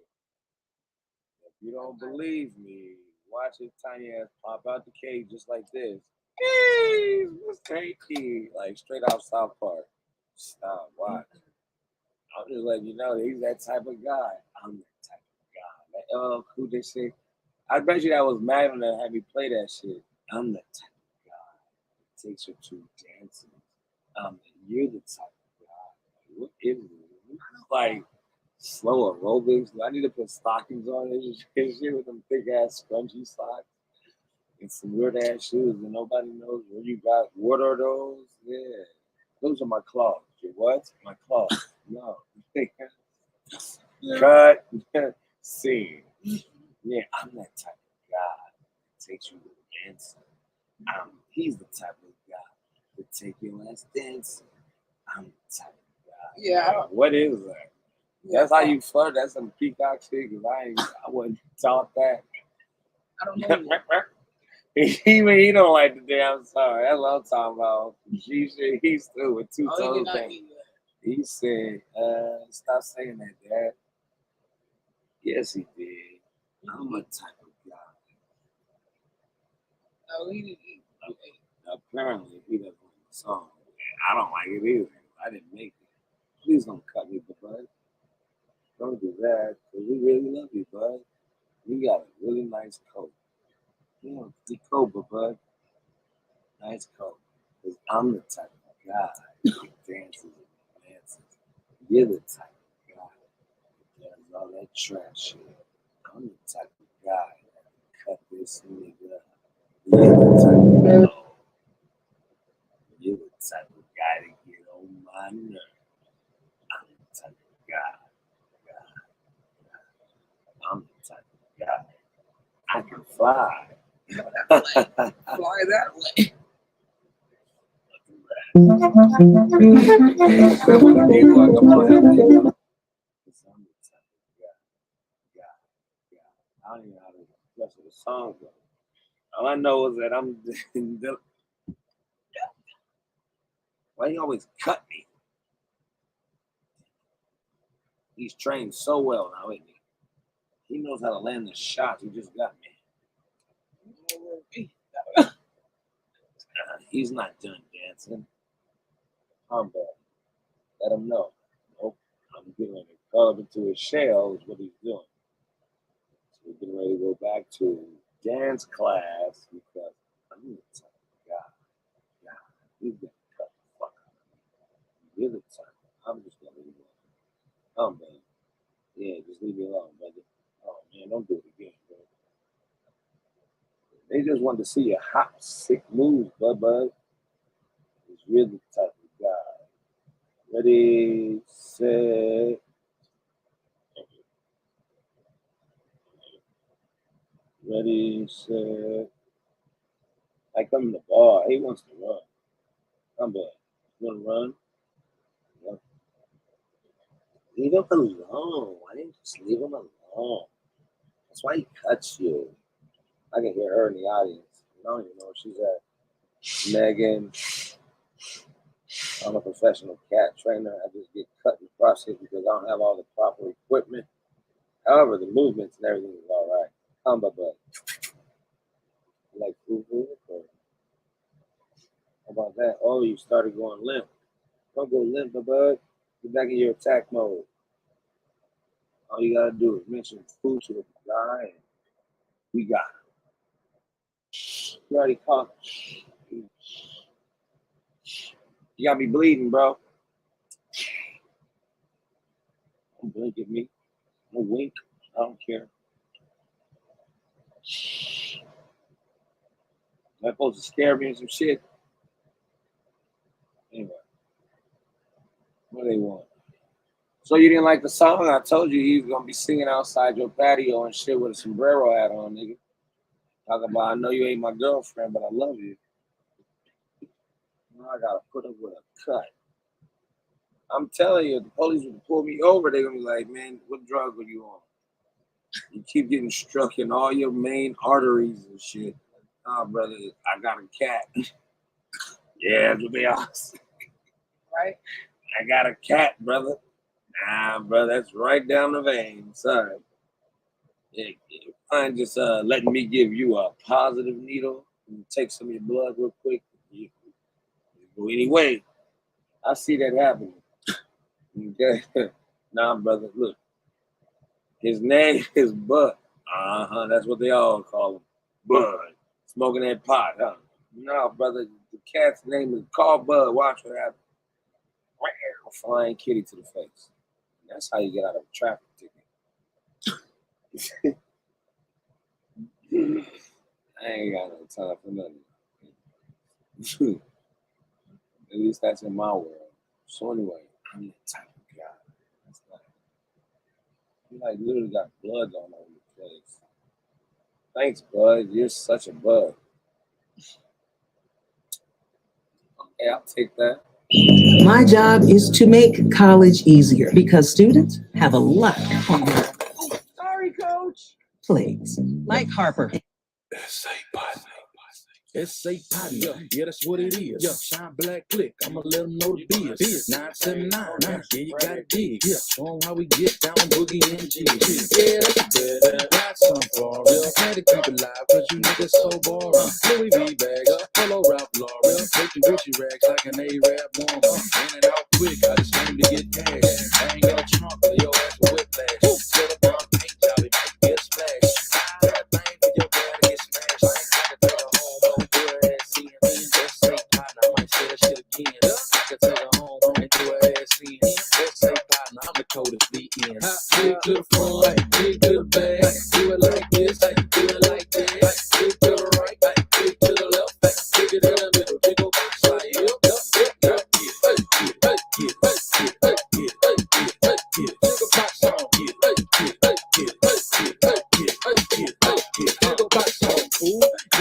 If you don't believe me, watch his tiny ass pop out the cake just like this. Hey, Miss Cakey. Like straight out South Park. Stop, watch. I'm just letting you know that he's that type of guy. I'm that type of guy. That LL Cool J shit. I bet you that was Magnum that had me play that shit. I'm the type of guy that takes her to dancing. You're the type of guy. What is it? Like slow aerobics. Do I need to put stockings on this shit with them big ass scrunchy socks and some weird ass shoes and nobody knows where you got. What are those? Yeah. Those are my claws. Your what? My claws. No. Cut. Scene. Yeah, I'm that type of guy that takes you to dancing. He's the type of guy that take your ass dancing. I'm the type of guy. Yeah. What is that? That's how you flirt. That's some peacock shit. Cause I wasn't taught that. I don't know. He don't like the damn song. That's what I'm talking about. He's through with two toes down. He said, stop saying that, Dad. Yes, he did. I'm a type of guy. No, he Apparently, he doesn't like the song. I don't like it either. I didn't make it. Please don't cut me, bud. Don't do that, because we really love you, bud. You got a really nice coat. Yeah, the coat, bud. Nice coat. Because I'm the type of guy that dances and dances. You're the type of guy that does all that trash shit. I'm the type of guy that cut this nigga. You're the type of guy. You're the type of guy to get on my nerve. I'm the type of guy. I'm the type of guy. I can fly. fly that way. I don't even know how the rest of the song goes. All I know is that I'm. Why he always cut me? He's trained so well now, isn't he? He knows how to land the shots. He just got me. He's not done dancing. I'm bad. Let him know. Nope. I'm getting ready to curl up into his shell is what he's doing. So we're getting ready to go back to dance class because I'm the type of guy. Yeah, he's gonna cut the fuck out of me. You're the type. I'm just gonna leave you alone. I'm bad. Yeah, just leave me alone, brother. Oh man, don't do it again, bro. They just want to see your hot, sick moves, bud. He's really the type of guy. Ready, set. Ready, set. Like I'm in the bar. He wants to run. I'm bad. You want to run? Yeah. Leave him alone. Why didn't you just leave him alone? That's why he cuts you. I can hear her in the audience. I don't even know where she's at. Megan. I'm a professional cat trainer. I just get cut in the process because I don't have all the proper equipment. However, the movements and everything is all right. I'm a bud. Like foo-foo. How about that? Oh, you started going limp. Don't go limp, bud. Get back in your attack mode. All you gotta do is mention food to the guy, and we got it. You already caught. You got me bleeding, bro. Don't blink at me. Don't wink. I don't care. Am I supposed to scare me or some shit? Anyway. What do they want? So you didn't like the song? I told you he was gonna be singing outside your patio and shit with a sombrero hat on, nigga. Talking about, I know you ain't my girlfriend, but I love you. Now I gotta put up with a cut. I'm telling you, if the police would pull me over, they're gonna be like, man, what drug were you on? You keep getting struck in all your main arteries and shit. Nah, brother, I got a cat. Yeah, that's what they are. Right? I got a cat, brother. Nah, brother, that's right down the vein. Sorry. Yeah, I'm just letting me give you a positive needle and take some of your blood real quick. You go anyway. I see that happening. Okay. Nah, brother, look. His name is Bud. That's what they all call him. Bud. Smoking that pot, huh? No, brother, the cat's name is called Bud. Watch what happens. Flying kitty to the face. That's how you get out of a traffic ticket. I ain't got no time for nothing. At least that's in my world. So anyway, I'm the type of guy. That's not. You like literally got blood all over your face. Thanks, bud. You're such a bud. Okay, I'll take that. My job is to make college easier because students have a lot on their Sorry, coach. plates. Like Harper. S.A. partner, yeah, that's what it is. Shine Black Click, I'ma let them know the biz. 979, yeah, you gotta dig. Show them how we get down boogie and G. Yeah, that's better. Got some for real. Had to keep it live, cause you niggas so boring. Louis V bag up, Polo Ralph Lauren. Take the Gucci rags like an A-Rap woman. In and out quick, I just came to get cash. I ain't got a trunk, but your ass a whiplash. Set up on a paint job, it might get splash. I had a thing for your boy to get smashed. I ain't got to take her home, don't do her ass seeing. Let's say partner, I might say that shit again. I can take her home and do her ass seeing. Let's say partner, I'm the coldest VN. Big to the front, big to the back. Do it like this, do it like that. Big to the right, big to the left. Big it in the middle, big old box like it. You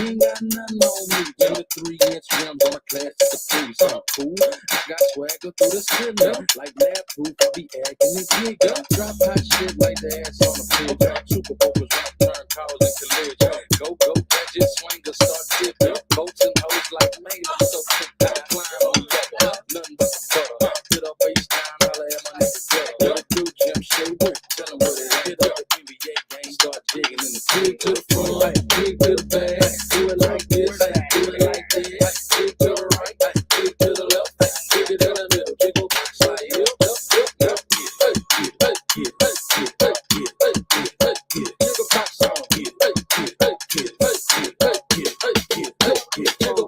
ain't got nothing on me. In the 3-inch rims on my classic Capri, something cool. I got swagger through the cylinder, like lab proof. I be acting it big. Drop hot shit like the ass on the pig. Super Bowls, rock turn cars and collision. Go, gadget swinger, start tipping. Boats and hoes like man, I'm so sick. I climb on level, nothing but the butter. Hit up FaceTime, holla at my nigga Gutter. What it do, Jim Shea? Tell him what it is. Hit up the NBA game, start jigging in the big to the front, big to the back. Do it like this, do it like that. Big to the right, big to the left. Big it in the middle, jiggle box like it. Jiggle box on.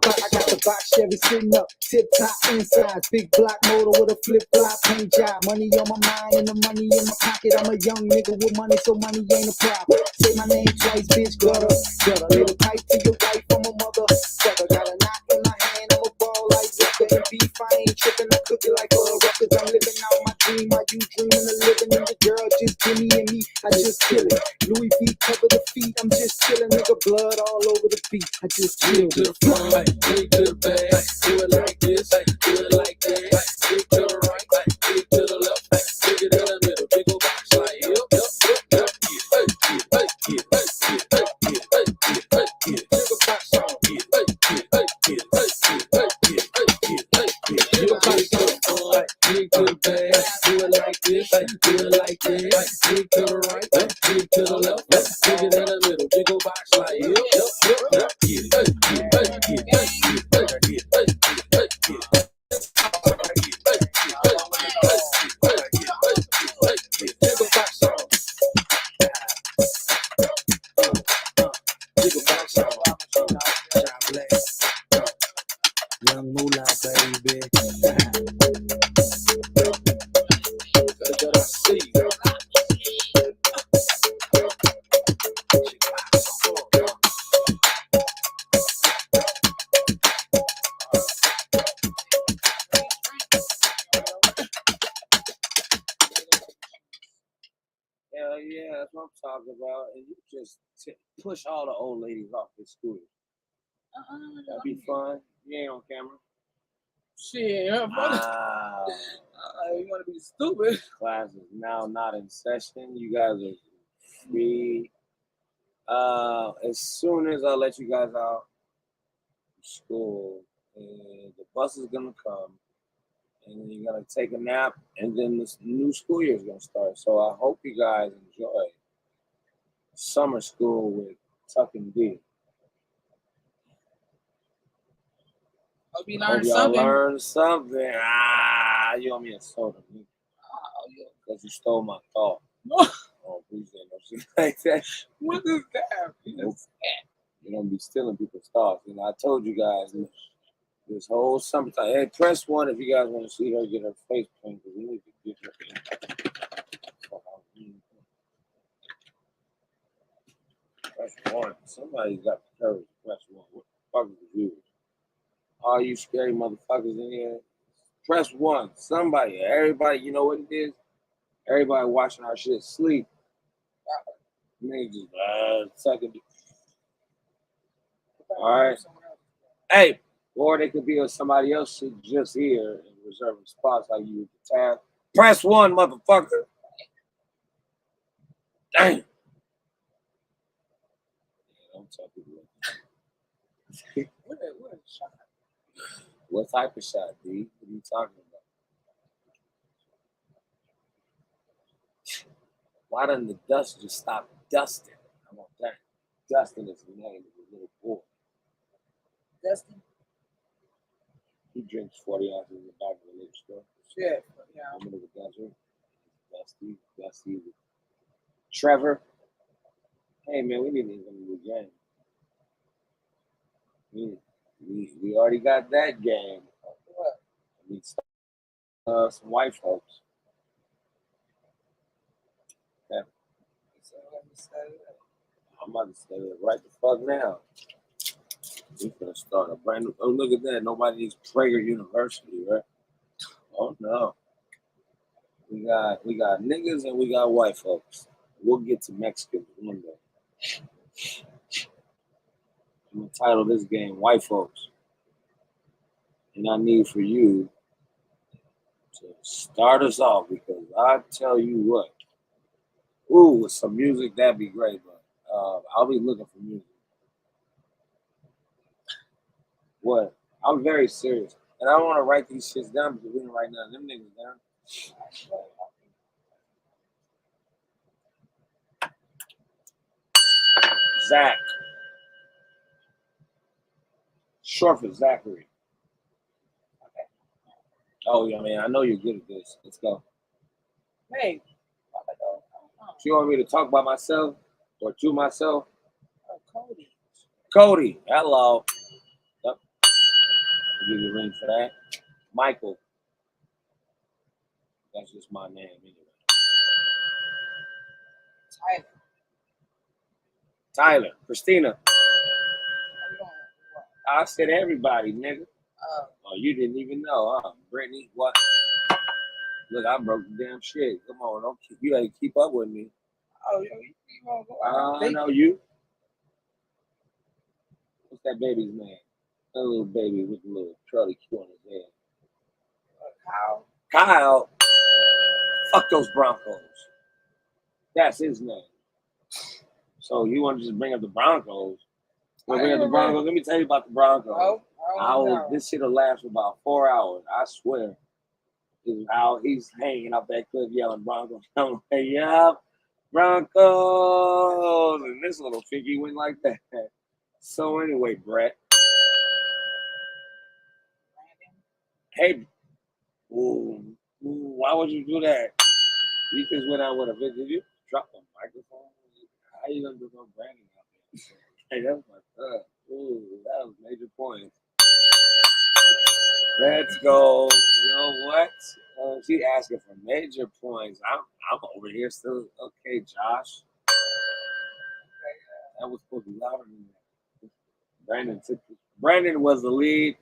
I got the box Chevy sitting up, tip top inside, big block motor with a flip flop paint job. Money on my mind and the money in my pocket. I'm a young nigga with money, so money ain't a problem. Say my name twice, bitch, gutter. Little pipe to your wife, I'm a mother. Got a knot in my hand, I'm a ball like Rucker. And beef, I ain't tripping, I cook it like Ruckers. I'm living out my dream, while you dreaming of living in the girl, just Jimmy and me, I just kill it. Louis V cover the feet, I'm just chilling, nigga, blood all over the beat. I just chill to the front, big to the back. Do it like this, do it like that. Big to the right, big to the left. Big it in the middle, big old box like it. Big to the back, do it like this, do it like that. Big to the right, big to the left. Big it in the middle, big old box like it. Young moolah, baby. Hell yeah, that's what I'm talking about. And you just push all the old ladies off this school. That'd be fun. You ain't on camera. Shit, you want to be stupid. Class is now not in session. You guys are free. As soon as I let you guys out of school, and the bus is gonna come, and then you're gonna take a nap, and then this new school year is gonna start. So I hope you guys enjoy summer school with Tuck and D. Hope you Hope learned y'all something. learned something. You owe me a soda, because you stole my thought. Oh, please ain't no shit like that. What is that? You don't be stealing people's thoughts. You know, I told you guys this whole summertime. Hey, press 1 if you guys want to see her get her face painted. We need to get her. Press 1. Somebody's got the courage to press 1. What the fuck is the views? All you scary motherfuckers in here, press 1. Somebody, everybody, you know what it is? Everybody watching our shit sleep. Niggas just sucking. All right. Hey, or they could be on somebody else shit just here and reserving spots like you with the tab. Press 1, motherfucker. Damn. Don't tell people that. What a shot. What type of shot, D? What are you talking about? Why doesn't the dust just stop dusting? How about that? Dustin is the name of the little boy. Dustin? He drinks 40 ounces in the back of the liquor store. Shit. Yeah. I'm in the desert. Dusty. Trevor. Hey man, we didn't even win the game. We already got that game. What? We some white folks. Okay. So let me set it up. I'm about to say it right the fuck now. We're gonna start a brand new. Oh, look at that! Nobody needs Prager University, right? Oh no. We got niggas and we got white folks. We'll get to Mexicans one day. I'm gonna title this game "White Folks," and I need for you to start us off because I tell you what. Ooh, with some music that'd be great, but I'll be looking for music. What? I'm very serious. And I don't want to write these shits down because we didn't write none of them niggas down. Zach. Short for Zachary. Oh, yeah, man. I know you're good at this. Let's go. Hey. So you want me to talk by myself or to myself? Oh, Cody. Cody. Hello. Yep. I'll give you a ring for that. Michael. That's just my name anyway. Tyler. Christina. I said everybody, nigga. Oh, you didn't even know, huh? Brittany, what? Look, I broke the damn shit. Come on, you gotta keep up with me. Oh, yo, you wanna go out? I know you. What's that baby's name? That little baby with the little curly Q on his head. Kyle. Kyle. Fuck those Broncos. That's his name. So you want to just bring up the Broncos? Bring up the Broncos. Let me tell you about the Broncos. This shit'll last for about 4 hours. I swear. This is how he's hanging up that cliff yelling Broncos. I'm like, yeah, Broncos. And this little figgy went like that. So anyway, Brett. Hey, why would you do that? You just went out with a video. Did you drop the microphone? How you gonna do no branding out there? Hey, that's my son. Ooh, that was major points. Let's go. You know what? She asking for major points. I'm over here still. Okay, Josh. That was supposed to be louder than that. Brandon was the lead.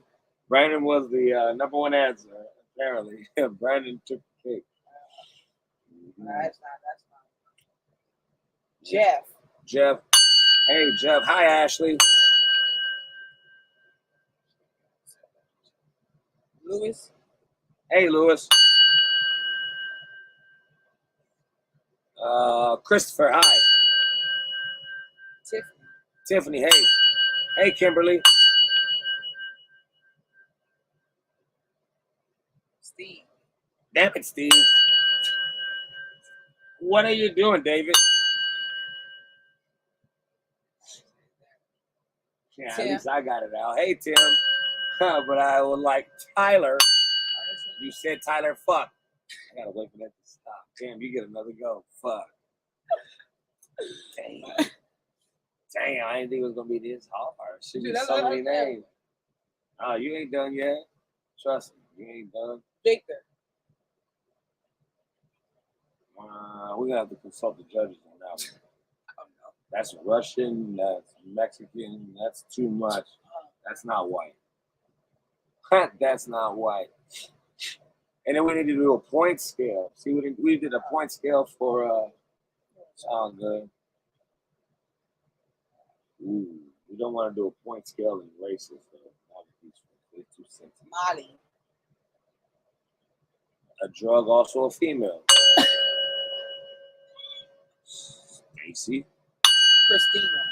Brandon was the number one answer, apparently. Brandon took the cake. That's not. Jeff. Hey, Jeff. Hi, Ashley. Lewis. Hey, Lewis. Christopher. Hi. Tiffany. Hey. Hey, Kimberly. Steve. Damn it, Steve. What are you doing, David? Yeah, at least I got it out. Hey, Tim. But I would like Tyler. You said Tyler, fuck. I gotta wait for that to stop. Damn, you get another go. Fuck. Damn, I didn't think it was gonna be this hard. Should be so many names. Oh, you ain't done yet. Trust me, you ain't done. Victor. We're gonna have to consult the judges on that one. That's Russian, that's Mexican, that's too much. That's not white. That's not white. And then we need to do a point scale. See, we did a point scale for sound good. Ooh, we don't want to do a point scale in races though. It's too sensitive. Molly. A drug, also a female. Stacy. Christina.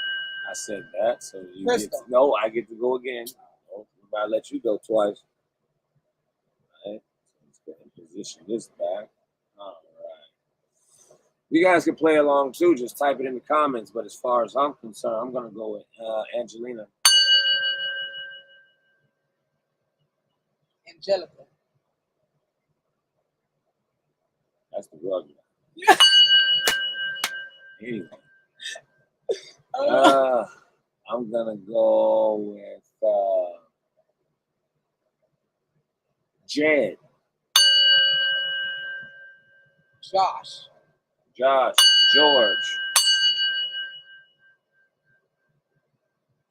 I said that, so you Crystal. get to, no, I get to go again. Oh, I let you go twice. All right. Let's go ahead and position this back. All right. You guys can play along too. Just type it in the comments. But as far as I'm concerned, I'm gonna go with Angelina. Angelica. That's the drug. Anyway. I'm gonna go with Jed. Josh. George.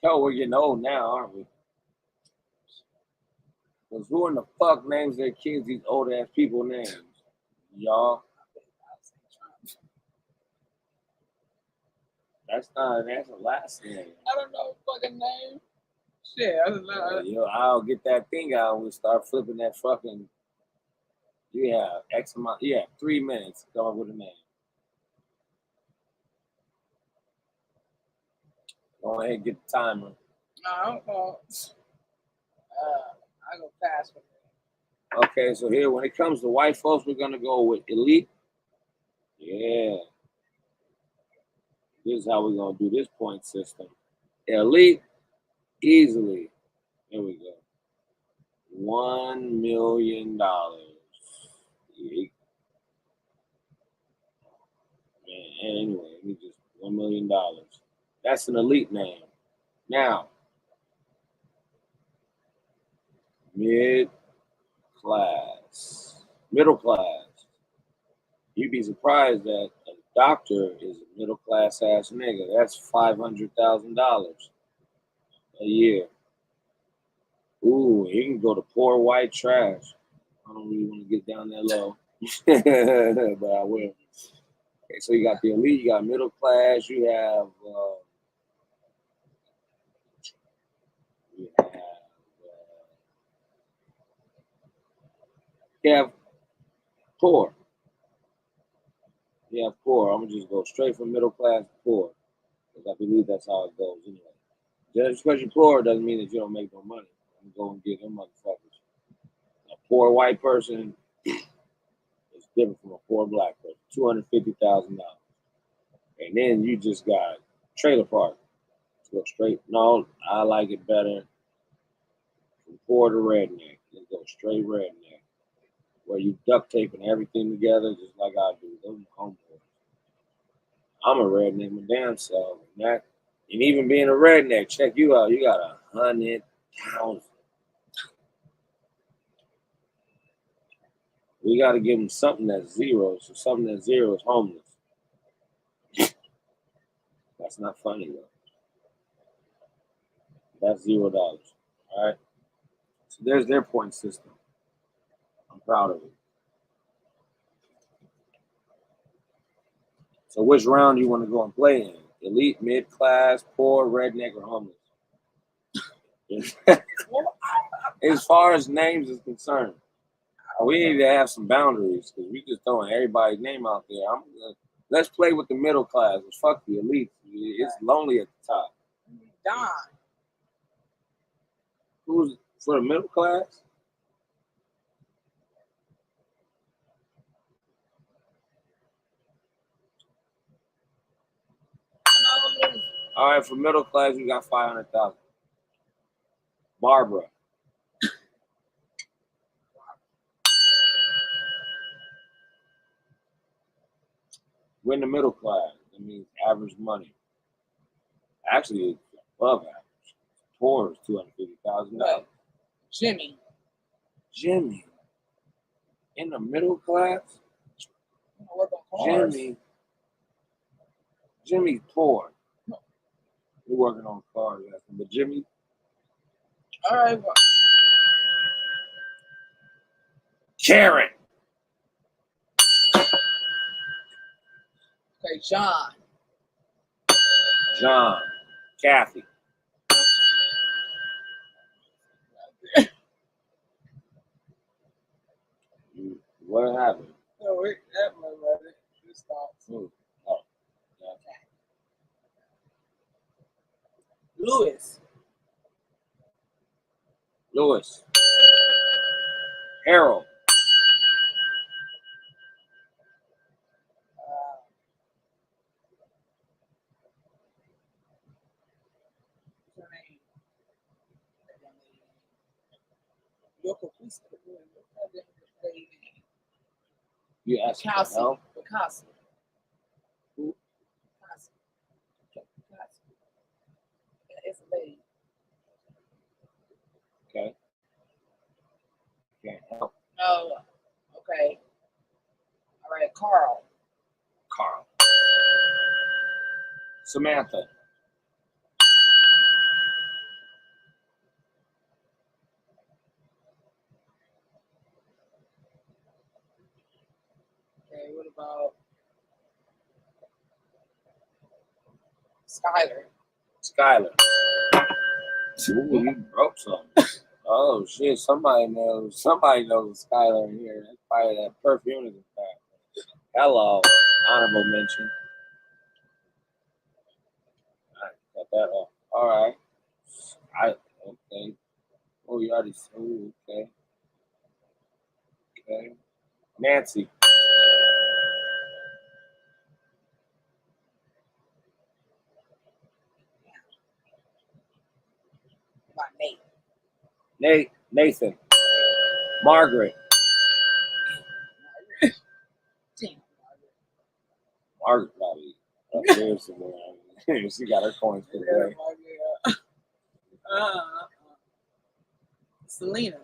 Oh, we're getting old now, aren't we? Because who in the fuck names their kids these old ass people names? Y'all. That's a last name. I don't know fucking name. Shit, I don't know. Yo, I'll get that thing out and we start flipping that fucking. You have X amount. You have 3 minutes to come up with a name. Go ahead and get the timer. No, I don't know. I go fast with it. Okay, so here, when it comes to white folks, we're gonna go with Elite. Yeah. This is how we're gonna do this point system. Elite, easily. Here we go. $1 million. Yeah. Anyway, let me just $1 million. That's an elite name. Now, middle class. You'd be surprised that a doctor is a middle class ass nigga. That's $500,000 a year. Ooh, he can go to poor white trash. I don't really want to get down that low, but I will. Okay, so you got the elite, you got middle class, you have poor. You have poor. I'm gonna just go straight from middle class to poor, because I believe that's how it goes anyway. Just because you're poor doesn't mean that you don't make no money. I'm gonna go and get them motherfuckers. A poor white person is different from a poor black person. $250,000, and then you just got trailer park. Let's go straight. No, I like it better from poor to redneck. Let's go straight redneck, where you duct taping everything together just like I do. Those are homeboys. I'm a redneck my damn self. And even being a redneck, check you out. You got 100,000. We got to give them something that's zero. So something that's zero is homeless. That's not funny though. That's $0. All right. So there's their point system. I'm proud of it. So which round do you want to go and play in? Elite, mid-class, poor, redneck, or homeless? As far as names is concerned, we need to have some boundaries because we just throwing everybody's name out there. Let's play with the middle class. Fuck the elite. It's lonely at the top. Don. Who's for the middle class? All right, for middle class, you got 500,000. Barbara. We're in the middle class. That means average money. Actually, it's above average. Poor is $250,000. Jimmy. In the middle class? Jimmy's poor. We're working on cars, but Jimmy. All right. Karen. Okay, John. Kathy. What happened? No, wait, that one, brother. Just stop. Oh, Lewis. Lewis. Harold. What's her name? Yoko Picasso. What's that lady name? You asked for Picasso. help? Picasso. Who? Picasso. Picasso. It's a lady. Okay. Can't help. Oh, okay. All right, Carl. Carl. Samantha. Okay, what about Skylar? Skylar. Ooh, you broke something. Oh shit! Somebody knows. Somebody knows Skylar in here. That's probably that perfume is in fact. Hello. Honorable mention. All right, got that off. All right. Okay. Oh, you already. Oh, okay. Okay. Nancy. What about Nate? Nathan. Margaret. Damn. Margaret probably up there somewhere. She got her coins for the day. Selena.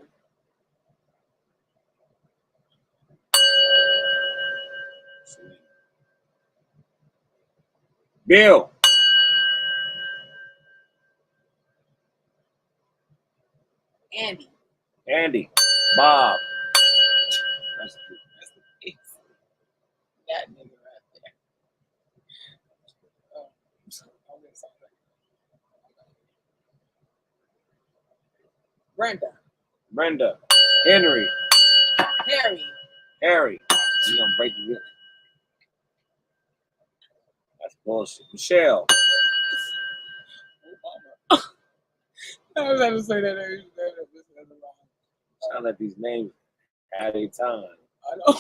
Bill. Andy. Andy. Bob. That's good. That's the face. That nigga right there. Oh, I'm gonna say that. Brenda. Henry. Harry. You gonna break the. That's bullshit. Michelle. I was about to say that. Sound like these names at a time. I know.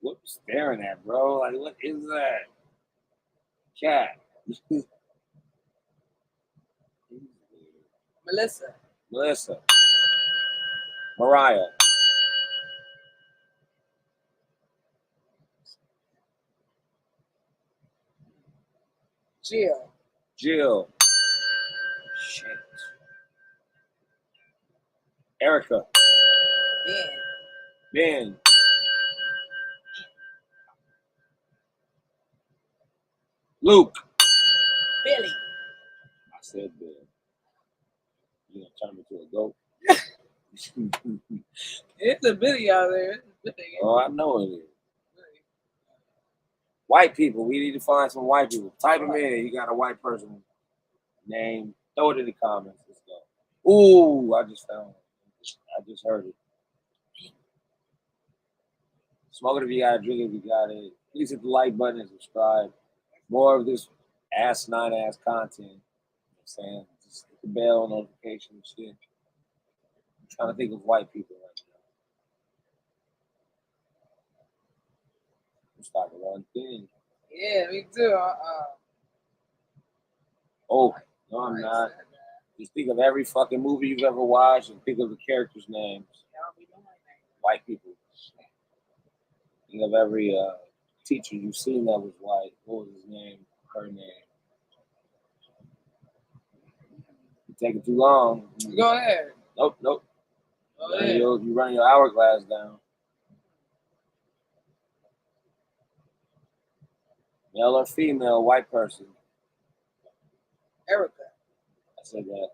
What you staring at, bro? Like, what is that? Cat. Melissa. Mariah. Jill. Shit. Erica. Ben. Luke. Billy. I said Ben. You gonna turn me to a goat? It's a Billy out there. Oh, I know it is. White people. We need to find some white people. Type them in. You got a white person name. Throw it in the comments. Let's go. Ooh, I just found it. I just heard it. Smoke it if you got it. Drink it if you got it. Please hit the like button and subscribe. More of this asinine ass content. You know what I'm saying? Just hit the bell notification and shit. I'm trying to think of white people right now. I'm starting one thing. Yeah, me too. Oh, no, I'm not. Just think of every fucking movie you've ever watched and think of the characters' names. White people. Think of every teacher you've seen that was white. What was his name? Her name. You're taking too long. Go ahead. Nope. Go ahead. You run your hourglass down. Male or female, white person. Erica. I said that.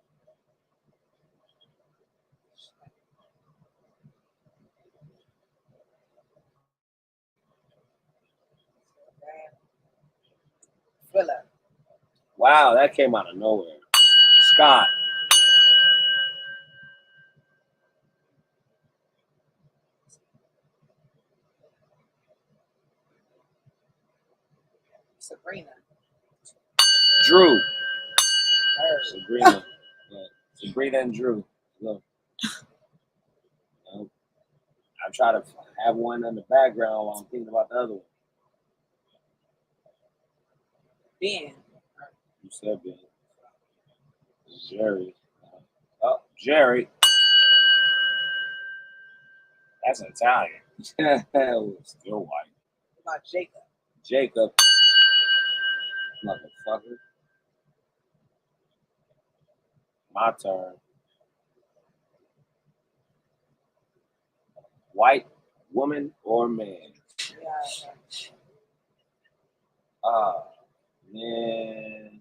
Philip. Wow, that came out of nowhere. Scott. Sabrina. Drew. Sabrina. Yeah. Sabrina and Drew. Look. I try to have one in the background while I'm thinking about the other one. Ben. You said Ben. Jerry. Oh, Jerry. That's Italian. Still white. What about Jacob? Jacob. Motherfucker. My turn. White woman or man? Man.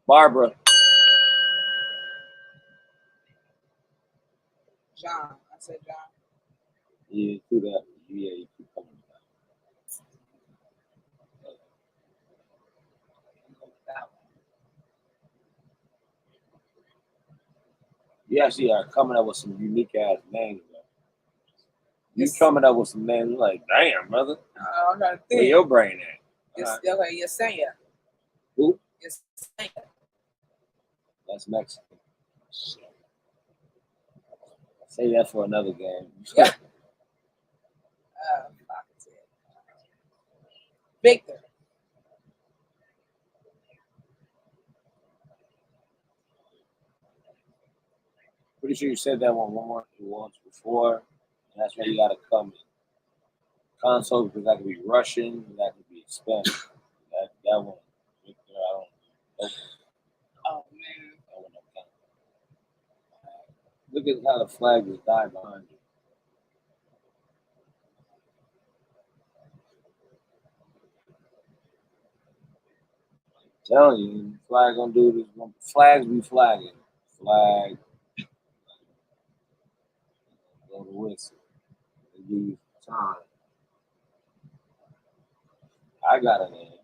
Barbara. John. I said John. Yeah, do that. Yeah, you keep coming back. You actually are coming up with some unique ass names, bro. You coming up with some names like, damn, brother. I'm trying to Where think. your brain at? Okay, Yesenia. Who? Yesenia. That's Mexican. Shit. Say that for another game. Yeah. Victor. Pretty sure you said that one once before. And that's why you gotta come in. Console, because that could be Russian, that could be Spanish. That one, Victor, I don't know. Oh man. That one don't count. Look at how the flag is died behind you. Telling you, the flag gonna do this. Flags be flagging. Flag. Go to whistle. They give you time. I got it in.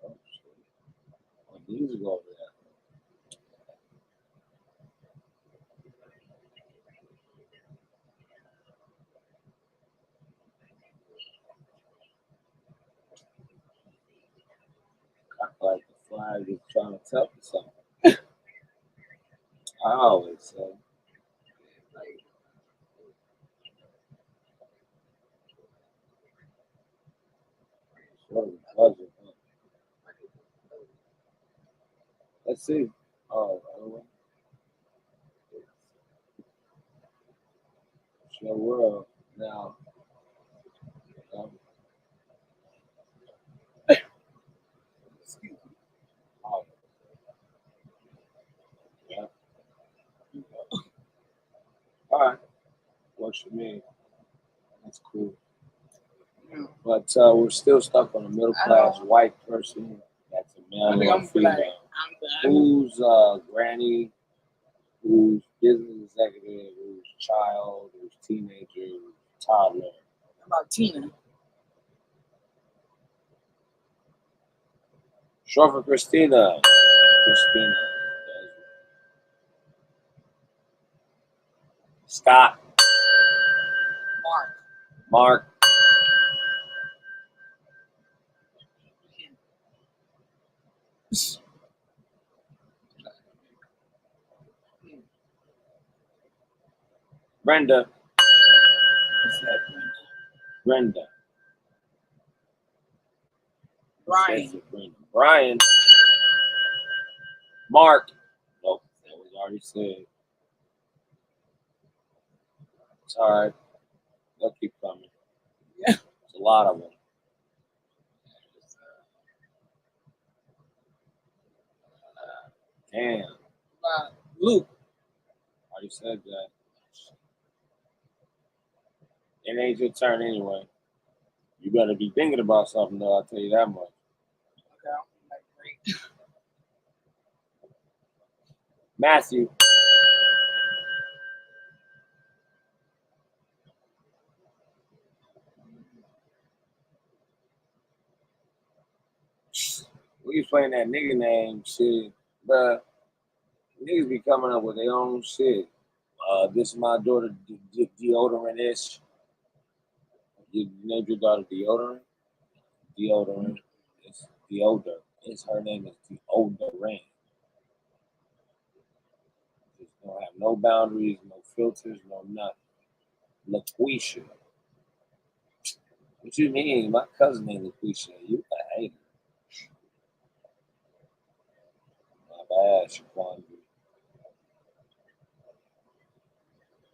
Oh shit. Oh, these go over there. Like the flag is trying to tell me something. I always say. Let's see. Oh, it's your world now. Oh, yeah. All right. Works for me. That's cool. But we're still stuck on a middle class white person. That's a male or female. Who's granny? Who's business executive? Who's child? Who's teenager? Who's toddler? How about Tina? Short for Christina. Christina. Scott. Mark. Brenda. Brenda. Brian. Brian. Mark. Nope, that was already said. It's all right. They'll keep coming. Yeah. There's a lot of them. Damn. Luke. Already said that. It ain't your turn anyway. You better be thinking about something, though. I'll tell you that much. Okay. Matthew. explain that nigga name shit, bruh. Niggas be coming up with their own shit. This is my daughter, deodorant-ish. You named your daughter deodorant? Deodorant. It's deodor. Her name is deodorant. Just don't have no boundaries, no filters, no nothing. LaQuisha. What you mean? My cousin named LaQuisha. You a hater. My bad, Shaquan.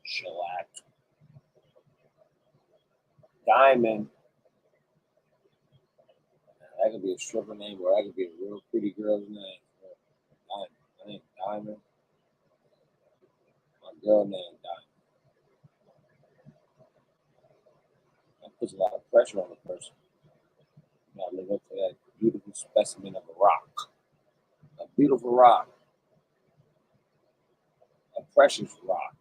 Shellac. Diamond. That could be a stripper name, or that could be a real pretty girl's name. Diamond. My name Diamond. My girl named Diamond. That puts a lot of pressure on the person. You gotta live up to that beautiful specimen of a rock. A beautiful rock. A precious rock.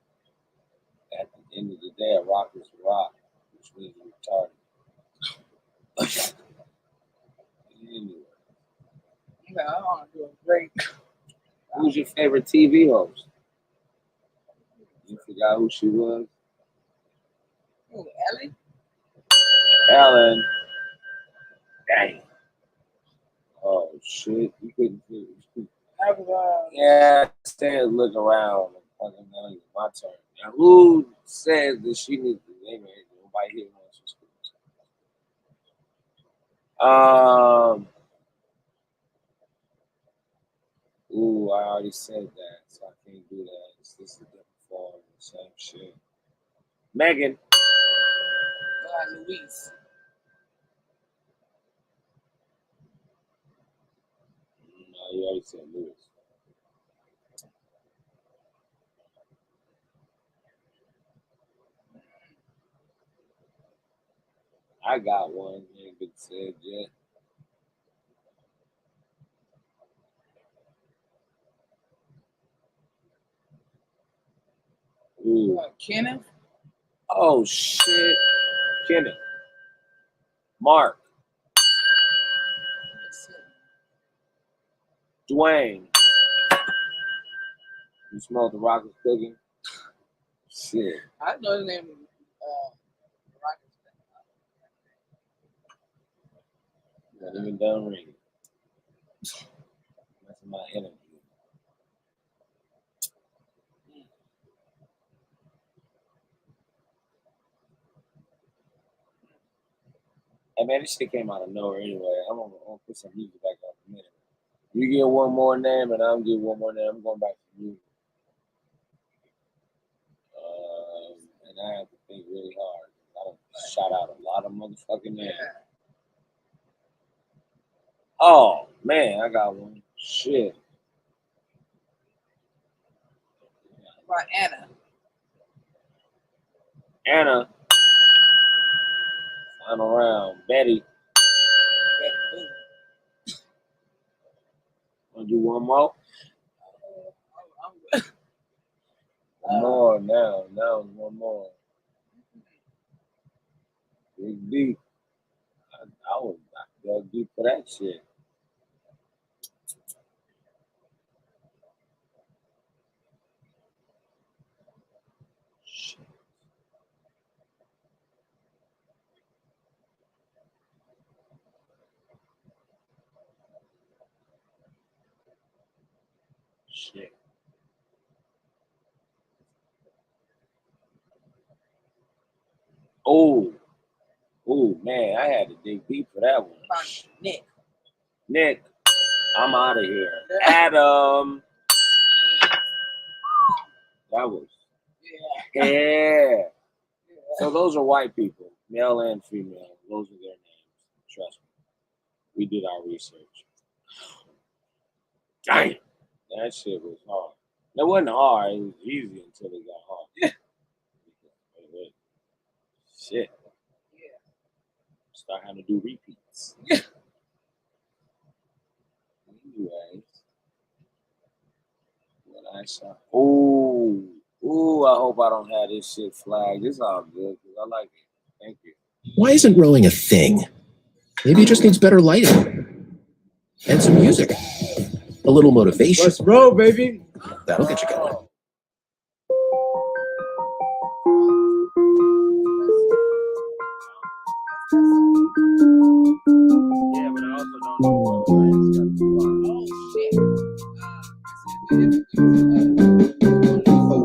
At the end of the day, a rock is a rock, which means you're retarded. Anyway. Yeah, I want to do a great. Who's your favorite TV host? You forgot who she was? Ooh, Ellie? Ellen. Dang. Oh, shit. You couldn't do it. Yeah, stand look around and fucking know it's my turn. Now, who says that she needs to name it? Nobody here wants to speak. Ooh, I already said that, so I can't do that. This is a different form, the same shit. Megan. Louise. No, you already said Louis. I got one. Ain't been said yet. Ooh. Kenneth? Oh, shit. Kenneth. Mark. Dwayne. You smell the rockets cooking? Shit. I know his name. Not even done ringing. That's my energy. Hey man, this shit came out of nowhere anyway. I'm gonna put some music back on in a minute. You get one more name and I'll get one more name. I'm going back to you. And I have to think really hard. I don't shout out a lot of motherfucking names. Oh man, I got one. Shit. By Anna. Anna. Final round. Betty. Wanna do one more? One more now. Now one more. Big B. I was dug deep for that shit. Shit. Oh, man, I had to dig deep for that one. Nick. Nick, I'm out of here. Adam. That was. Yeah. So those are white people, male and female. Those are their names. Trust me. We did our research. Damn. That shit was hard. It wasn't hard. It was easy until it got hard. Yeah. Shit. Yeah. Start having to do repeats. Yeah. Anyways. What I saw. I hope I don't have this shit flagged. It's all good because I like it. Thank you. Why isn't rolling a thing? Maybe it just needs better lighting. and some music. A little motivation. Let's roll, baby. That'll get you going. Yeah, but I also don't know what lines got the block.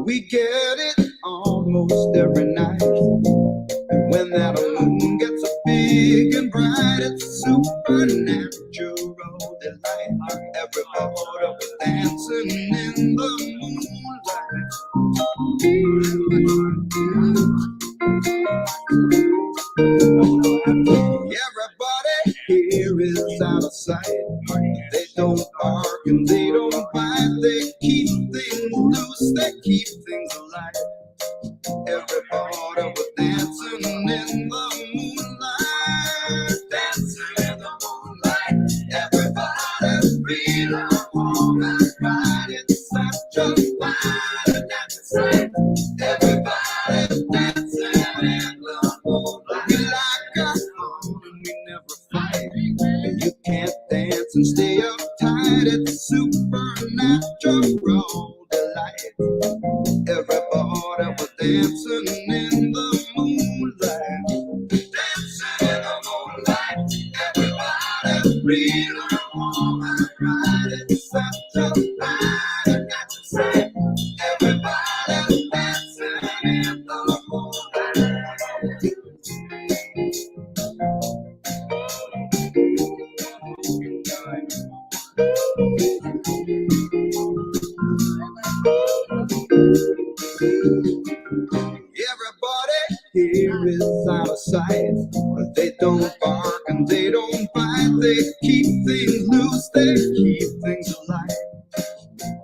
We get it almost every night. And when that moon gets so big and bright, it's a supernatural delight. Everybody was dancing in the moonlight. Everybody here is out of sight. They don't bark and they don't bite. They keep things loose, they keep things alive. Everybody was dancing in the moonlight. Dancing in the moonlight. Everybody feeling warm and bright. It's such a fine sight. Everybody dancing in the moonlight. We like our own and we never fight. And you can't dance and stay uptight. It's supernatural delight. Everybody was dancing in the moonlight. Dancing in the moonlight. Everybody feeling warm and bright. It's such a fine sight. Everybody dancing in the moonlight. Everybody here is out of sight. They don't bark and they don't bite. They keep things loose, they keep things alive.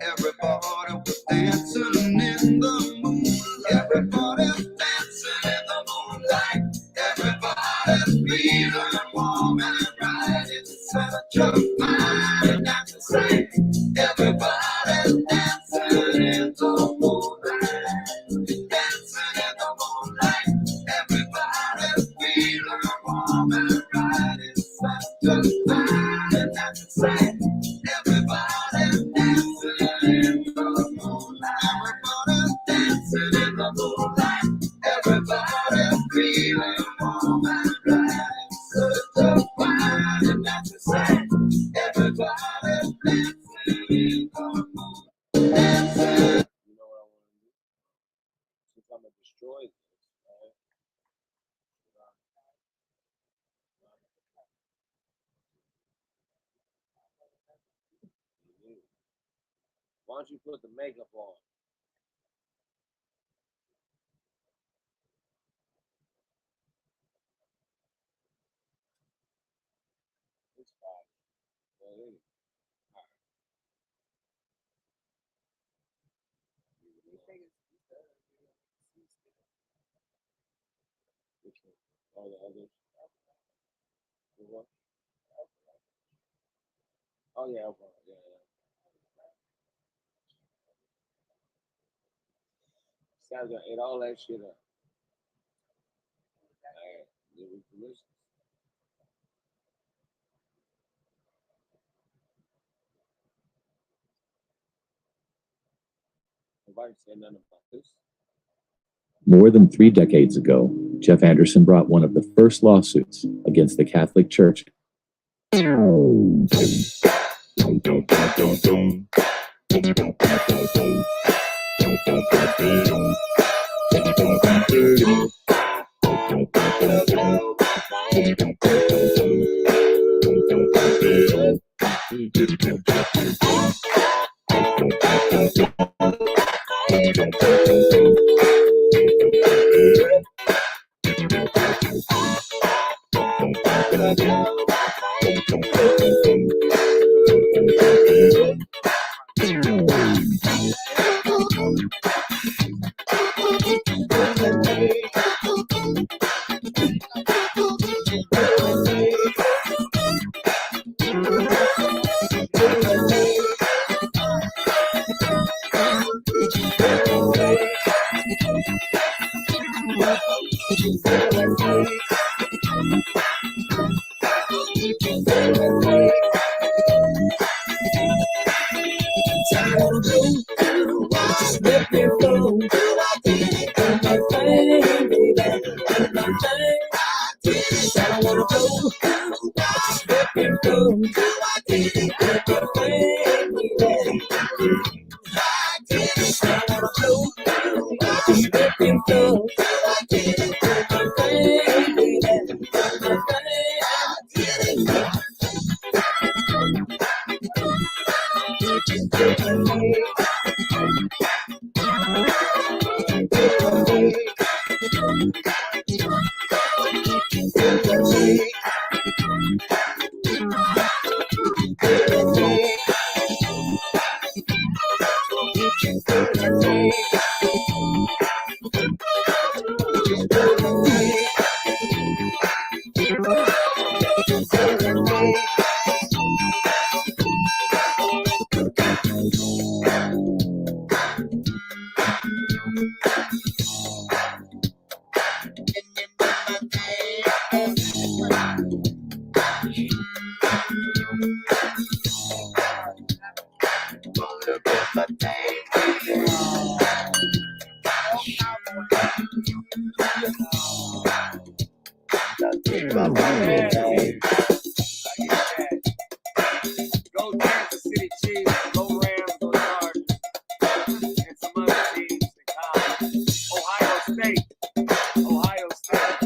Everybody was dancing in the moonlight. Everybody dancing in the moonlight. Everybody feeling warm and bright. It's such a fine sight. Everybody dancing in the moonlight. Dancing in the moonlight. Everybody feeling warm and bright. It's such a fine sight. Everybody dancing in the moonlight. Everybody dancing in the moonlight. Everybody feeling warm and bright. Such a fine sight. Everybody dancing in the moonlight. Dancing. You know what I want to do? Since I'm gonna destroy this, right? Why don't you put the makeup on? It's fine. Well, anyway. All right. Which one? All the others? The what? Oh yeah, okay. Yeah, yeah. Sounds gonna eat all that shit up. Alright, give me permission. Nobody said nothing about this. More than 3 decades ago, Jeff Anderson brought one of the first lawsuits against the Catholic Church. Go Kansas City Chiefs, go Rams, go Chargers, and some other teams in college. Ohio State. Ohio State.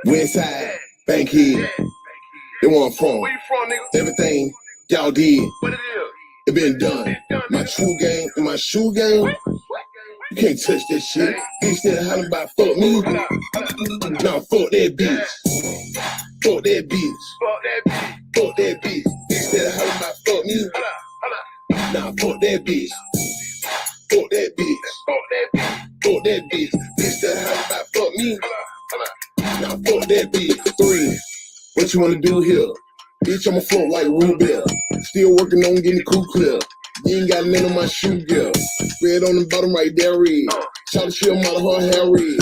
Westside, Bankhead, they want from. Everything y'all did, it been done. My true game and my shoe game, you can't touch that shit. Bitch that hollering about fuck me. Nah, fuck that bitch. Fuck that bitch. Fuck that bitch. Bitch that hollering about fuck me. Nah, fuck that bitch. Fuck that bitch. Fuck that bitch. Bitch that hollering about fuck me. Now fuck that bitch. 3. What you wanna do here? Bitch, I'ma float like Rubel. Still working on getting the cool clear. You ain't got none of my shoe gear. Red on the bottom right there, red. Shout the shit out of her hair red.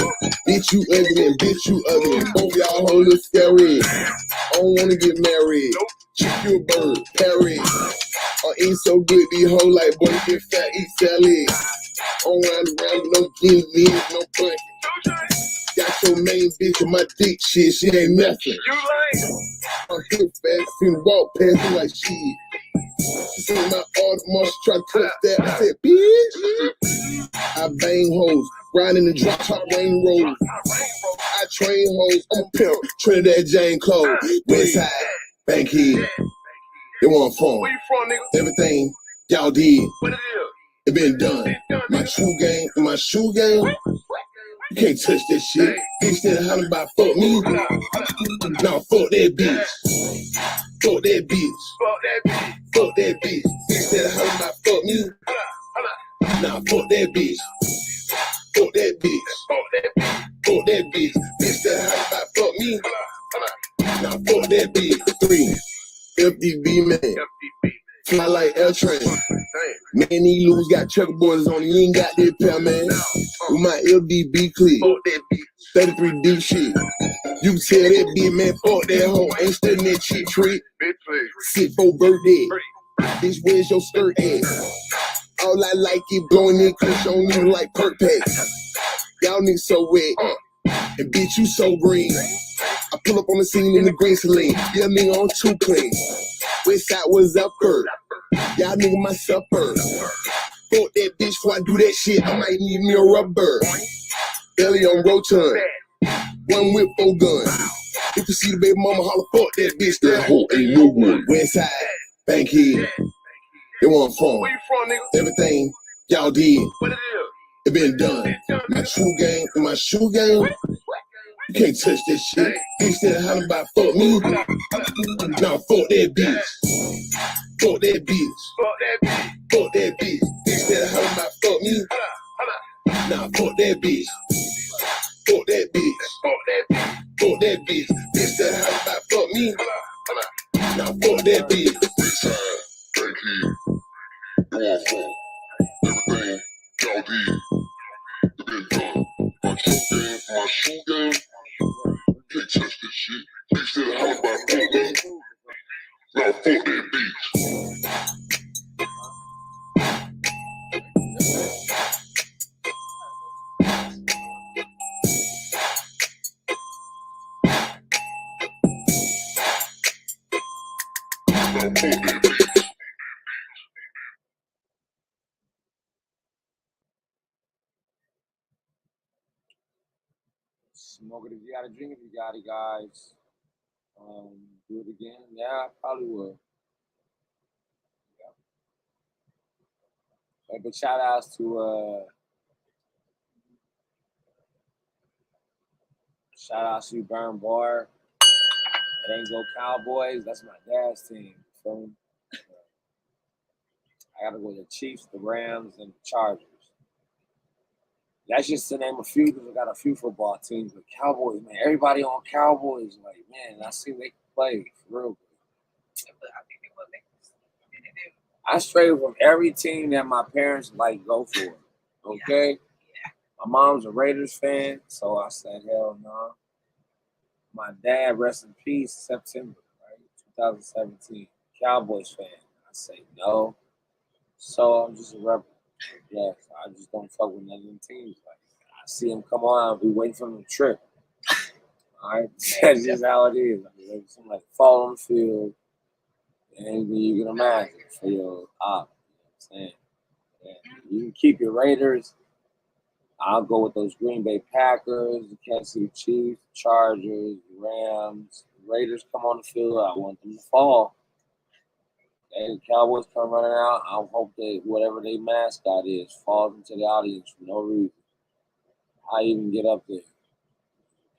Bitch, you ugly and bitch, you ugly. Both y'all whole look scary. I don't wanna get married. Chick you a bird, parrot. I ain't so good, these hoes like boy, get fat, eat salad. On round around, no guinea, no bunny. Got your main bitch on my dick, shit, she ain't nothing. I'm hip fast, seen walk past me like shit. She seen my Audemars, try to touch that. I said, bitch. I bang hoes, riding the drop top rain road. I train hoes, I'm a pimp, Trinidad Jane Cole. Westside, Bankhead, they want from. Everything y'all did, it been done. My true game and my shoe game, you can't touch that shit. Bitch that hollering about fuck me. Nah, fuck that bitch. Fuck that bitch. Fuck that bitch. Bitch Nah, fuck that bitch. Fuck that bitch. Fuck that bitch. Bitch that how about fuck me. Nah, fuck that bitch. 3. FDB man. Fly like L train. Man, these loose got checkerboards on. You ain't got that pair, man. With my LDB clip. 33 deep shit. You can tell that bitch, man, fuck that hoe. Ain't studying that cheap trick. Sit for birthday. Bitch, where's your skirt at? All I like is blowing in kush on you like perk packs. Y'all niggas so wet. And bitch, you so green. I pull up on the scene in the green saline. Yeah, nigga on 2 clean. West side was upper. Y'all nigga my supper. Fuck that bitch before I do that shit. I might need me a rubber. Belly on rotund. 1 whip, 4 guns. If you see the baby mama holler, fuck that bitch. That hoe ain't no one. West side, Bankhead. They want from. Where you from, nigga? Everything y'all did. What it is? It been done. My shoe game, you can't touch that shit. Bitch that holler about fuck me. Nah, fuck that bitch. Fuck that bitch. Fuck that bitch. Bitch that holler about fuck me. Nah, fuck that bitch. Fuck that bitch. Fuck that bitch. Bitch that holler about fuck me. Nah, fuck that bitch. Everything y'all did. It been done. My shoe game. Can't touch this shit. Bitch that holler about fuck me. Now fuck that bitch. Smoke it if you gotta drink it if you got it, guys. Do it again. Yeah, I probably will. Yeah. But shout outs to you, Burn Bar. It ain't go Cowboys. That's my dad's team. So I gotta go to the Chiefs, the Rams, and the Chargers. That's just to name a few, because I got a few football teams. But Cowboys, man, everybody on Cowboys, like, man, I see they can play for real. I strayed from every team that my parents like go for. Okay? My mom's a Raiders fan, so I said, hell no. My dad, rest in peace, September, right? 2017. Cowboys fan. I say no. So I'm just a rebel. Yeah, I just don't fuck with none of them teams. Like, I see them come on, I'll be waiting for them to trip. All right, that's just how it is. I mean, somebody fall on the field, anything you can imagine for your op. You know what I'm saying? Yeah. You can keep your Raiders. I'll go with those Green Bay Packers, the Kansas City Chiefs, Chargers, Rams. The Raiders come on the field. I want them to fall. And the Cowboys come running out. I hope that whatever their mascot is falls into the audience for no reason. I even get up there.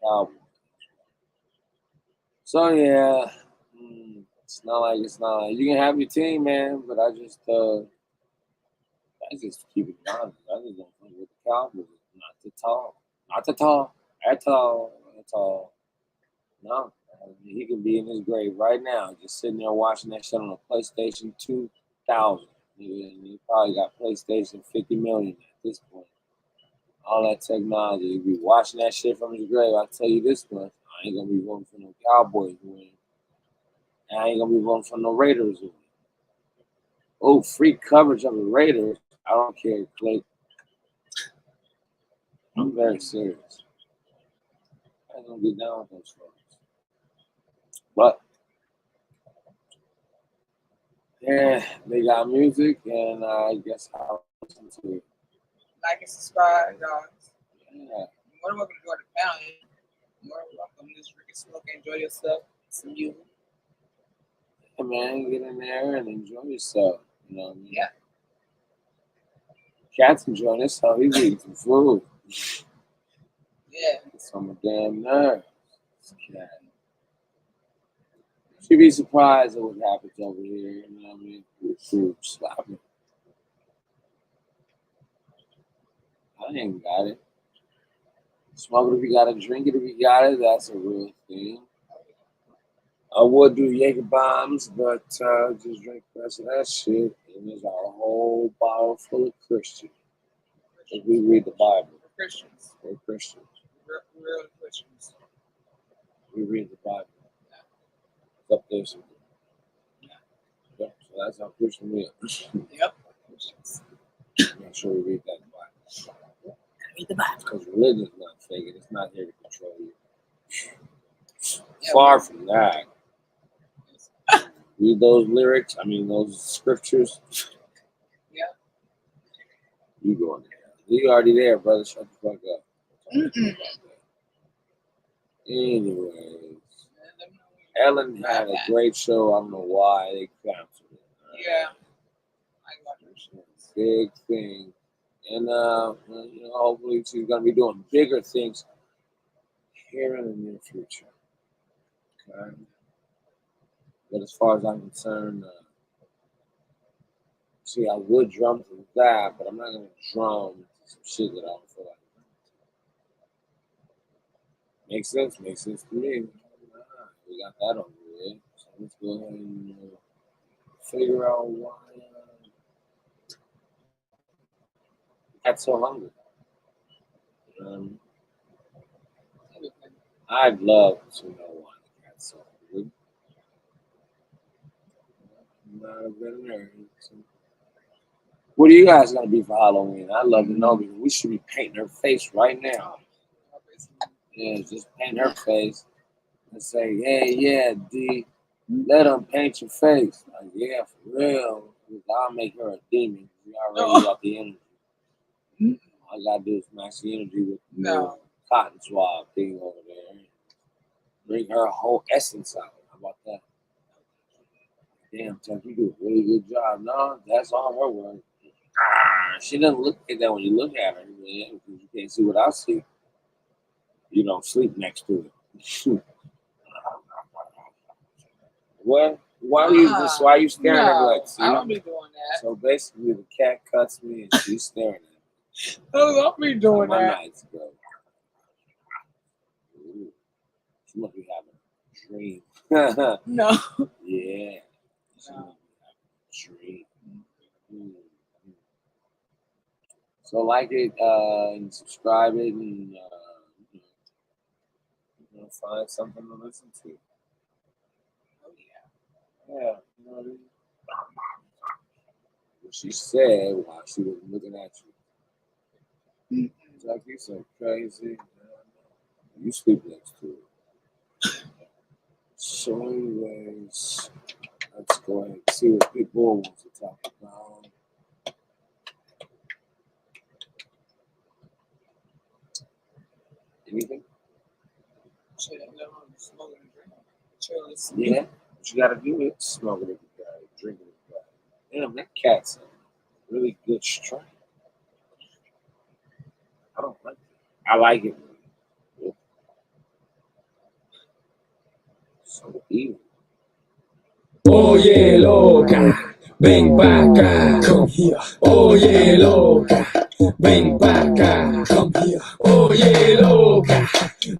Cowboys. So yeah, it's not like you can have your team, man, but I just keep it honest. I just don't think with the Cowboys. Not at all. No. He could be in his grave right now, just sitting there watching that shit on a PlayStation 2000. He probably got PlayStation 50 million at this point. All that technology. He'd be watching that shit from his grave. I tell you this much, I ain't gonna be voting for no Cowboys to win. And I ain't gonna be voting for no Raiders to win. Oh, free coverage of the Raiders. I don't care, Clay. I'm very serious. I ain't gonna get down with those folks. But yeah, they got music, and I guess I'll listen to it. Like and subscribe, guys. Yeah. More than welcome to join the family. More than welcome to just drink and smoke and enjoy yourself. Some you. Yeah, man, get in there and enjoy yourself. You know what I mean? Yeah. Cat's enjoying himself. He's eating some food. Yeah. It's on my damn nerves. Cat. She'd be surprised at what happens over here. You know what I mean? With food slapping. I ain't got it. Smoke it if you got it, drink it if you got it. That's a real thing. I would do Jaeger bombs, but just drink the rest of that shit. And there's a whole bottle full of Christian. If we read the Bible. We're Christians. We're Christians. We're Christians. We read the Bible. It's up there somewhere. Yep, so that's how Christian we are. Yep. Make sure we read that Bible. Read the Bible. Because religion is not fake. It's not here to control you. Far from that. Read those lyrics. I mean, those scriptures. Yeah. You going there. You already there, brother. Shut the fuck up. Anyways. Ellen had a great show. I don't know why they canceled it. Yeah. Big thing. And hopefully she's gonna be doing bigger things here in the near future. Okay. But as far as I'm concerned, see, I would drum to that, but I'm not gonna drum to some shit that I don't feel like. Makes sense. Makes sense to me. We got that over with. So let's go ahead and figure out why got so hungry. I'd love to know why I got so hungry. I'm not a veterinarian. So. What are you guys gonna be for Halloween? I'd love to know because we should be painting her face right now. Yeah, just paint her face and say, hey, yeah, D, let them paint your face. Like, yeah, for real. I'll make her a demon. We already got the energy. All I gotta do is match the energy with the cotton swab thing over there. Bring her whole essence out. How about that? Damn, Chuck, you do a really good job. No, that's all her work. She doesn't look like that when you look at her, man, because you can't see what I see. You don't sleep next to it. What? Why are you staring at me like? See? I don't be doing that. So basically, the cat cuts me and she's staring at me. Don't be doing my that. Nights go. Ooh. She must be having a dream. No. Yeah. She must be having a dream. So like it and subscribe it and find something to listen to. Yeah. You know what I mean? What she said while she was looking at you. Like, you so crazy. You sleep next to it. So anyways, let's go ahead and see what people want to talk about. Anything? Yeah, what you gotta do is smoke it if you got it, drink it if you got it. Damn, that cat's a really good strain. I don't like it. I like it. So evil. Oye, loca, ven pa' acá, come here. Oye, loca, ven pa' acá, come here. Oye, loca,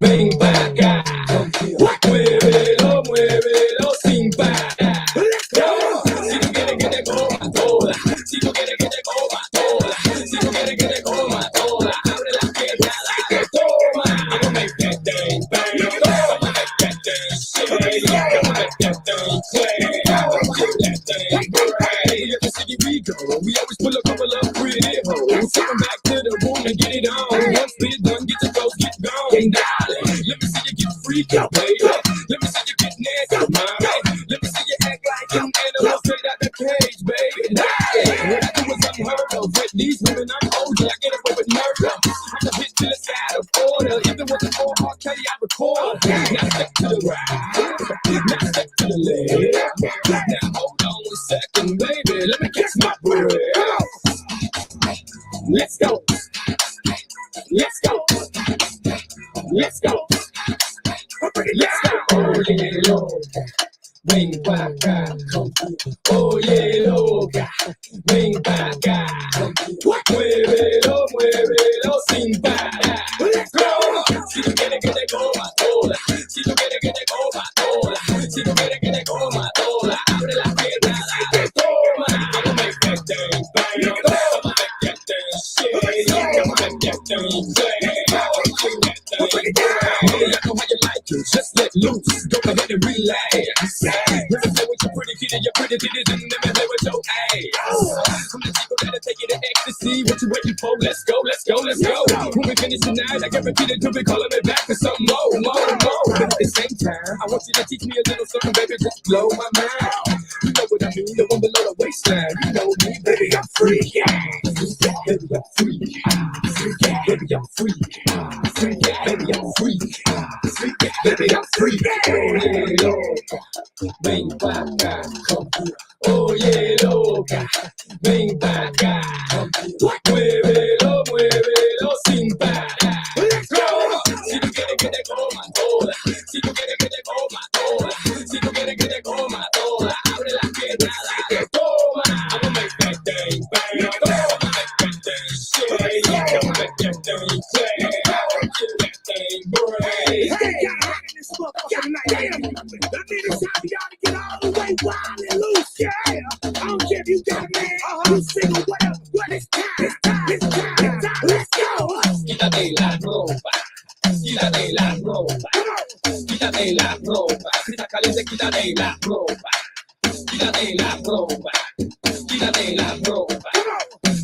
ven pa' acá, come here. Muévelo, muévelo sin parar. Si tú quieres que te coma toda, si tú quieres que te coma toda, si tú quieres que te coma toda, abre la pierna, dale, toma. I'ma make that thing bang, I'ma make that thing shake, I'ma make that thing play, I'ma make that thing break. At the city we go, we always pull a couple of pretty hoes, take 'em back to the room and get it on. Once we're done, get your clothes, get gone, and darling, let me see you get freaked out, baby. Let me see you get nasty, mommy. Let me see you act like an animal straight out the cage, baby. What I do is unheard of. With these women, I'm older. I get away with murder. I'm the bitch to the side of order. Even with the 4 R Kelly, I record. Now step to the right. Now step to the left. Now hold on a second, baby. Let me catch my breath. Let's go. Let's go. Let's go. Let's go. Oh, yeah, Lord. ven pa' acá. Oye, loca, ven pa' acá. Muévelo, muévelo sin parar. Let's go. Si tú quieres que te coma toda, si tú quieres que te coma toda, si tú quieres que te coma toda, abre las piernas y te toma. I'ma make that thing bang, I'ma make that thing shake, I'ma make that thing play. We'll break it down. I know how you like it, just let loose, go ahead and relax. Let me play with your pretty kitty, your pretty titties, and let me play with your ass. I'm the chico that'll take you to ecstasy. What you waiting for? Let's go, let's go, let's go. When we finish tonight, I guarantee that you'll be calling me back for some more, more, more. But at the same time, I want you to teach me a little something, baby, just blow my mind. You know what I mean, the one below the waistline. You know me, baby, I'm free. Yeah. Baby, I'm free. Baby, I'm free. Baby, I'm free. Baby, I'm free. Oye, loca, ven pa' acá. Oye, loca, ven pa' acá. Muévelo, muévelo sin parar. Let's go. Si tú quieres que te coma toda, si tú quieres que te coma toda, si tú quieres que te coma toda, abre las piernas y te toma. I'ma make that thing bang, I'ma make that thing shake, I'ma make that thing play, that thing break. Hey, y'all rockin' this motherfucker tonight. That means it's time for y'all to get all the way wild and loose. Yeah. I don't care if you got a man, you single, whatever. But it's time, it's time, it's time, it's time. Let's go. Quítate la ropa, quítate la ropa, quítate la ropa. Si estás caliente, quítate la ropa, quítate la ropa, quítate la ropa,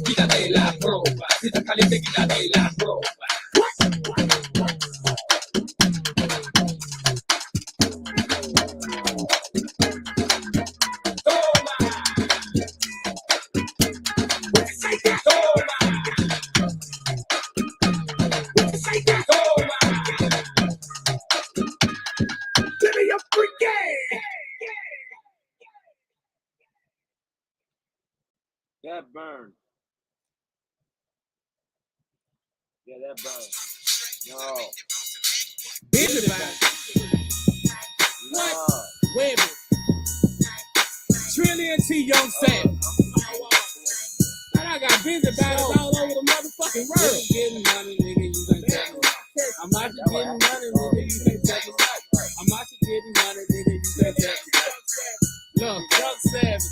quítate la ropa. Si estás caliente, quítate la ropa. That burn. Yeah, that burn. No. Busy What? Wait a minute. Trillion T. Young Sam. And I got busy bodies all over the motherfucking world. Getting money, nigga, you ain't talking. I'm out here getting money, nigga, you ain't talking. I'm out here getting money, nigga, you ain't talking. Look, Young Savage.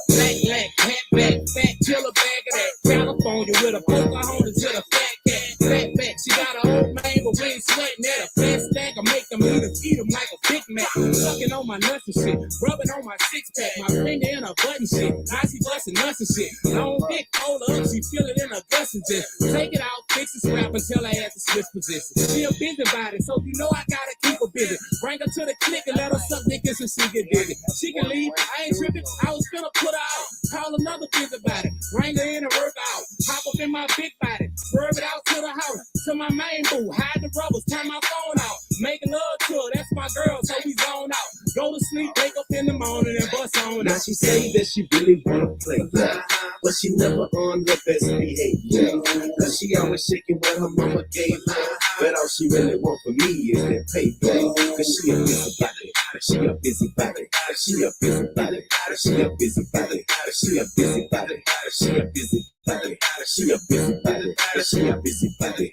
Black, hat back, fat killer bag of that California with a Pocahontas to the fat cat. Fat back, she got her old man, but we ain't sweating at a fat stack. I make them eat them like a Big Mac. Sucking on my nuts and shit, rubbing on my six pack, my finger in her button shit. Now she busting nuts and shit. Long dick, hold her up, she feel it in her guts and just take it out, fix it, scrap until I ass to switch position. She a busy body, so you know I gotta keep her busy. Bring her to the click and let her suck dick and she get dizzy. She can leave, I ain't tripping, I was finna put her out. Call another busy body, bring her in and work out. Hop up in my big body, swerve it out to the house, to my main boo, hide the rubbers, turn my phone out. Make love to her, that's my girl, so we zone out. Go to sleep, wake up in the morning and bust on Now out. she say that she really wanna play, yeah, but she never on her best behavior. Cause she always shaking what her mama gave her. But all she really want from me is that paper. Cause she a busy body, she a busy body, she a busy body, she a busy body, she a busy body, she a busy body, she a busy body, she a busy body.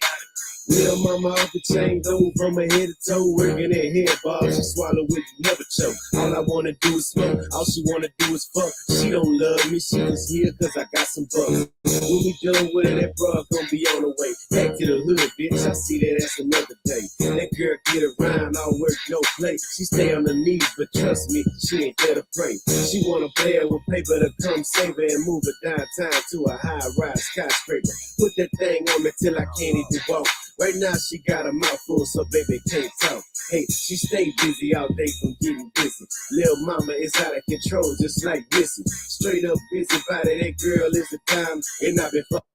Little mama off the chain, though, from her head to toe, working that head bob. She swallow it, never choke. All I wanna do is smoke, all she wanna do is fuck. She don't love me, she just here cause I got some bucks. When we done with her, that bra gon' be on the way. Back to the hood, bitch, I see that as another day. That girl get around, all work, no play. She stay on her knees, but trust me, she ain't there to pray. She wanna play her with paper to come save her and move her downtown to a high-rise skyscraper. Put that thing on me till I can't even walk. Right now she got a mouthful, so baby can't talk. Hey, she stay busy all day from getting busy. Lil' mama is out of control, just like Missy. Straight up busy body, that girl is a dime, and I've been fucking.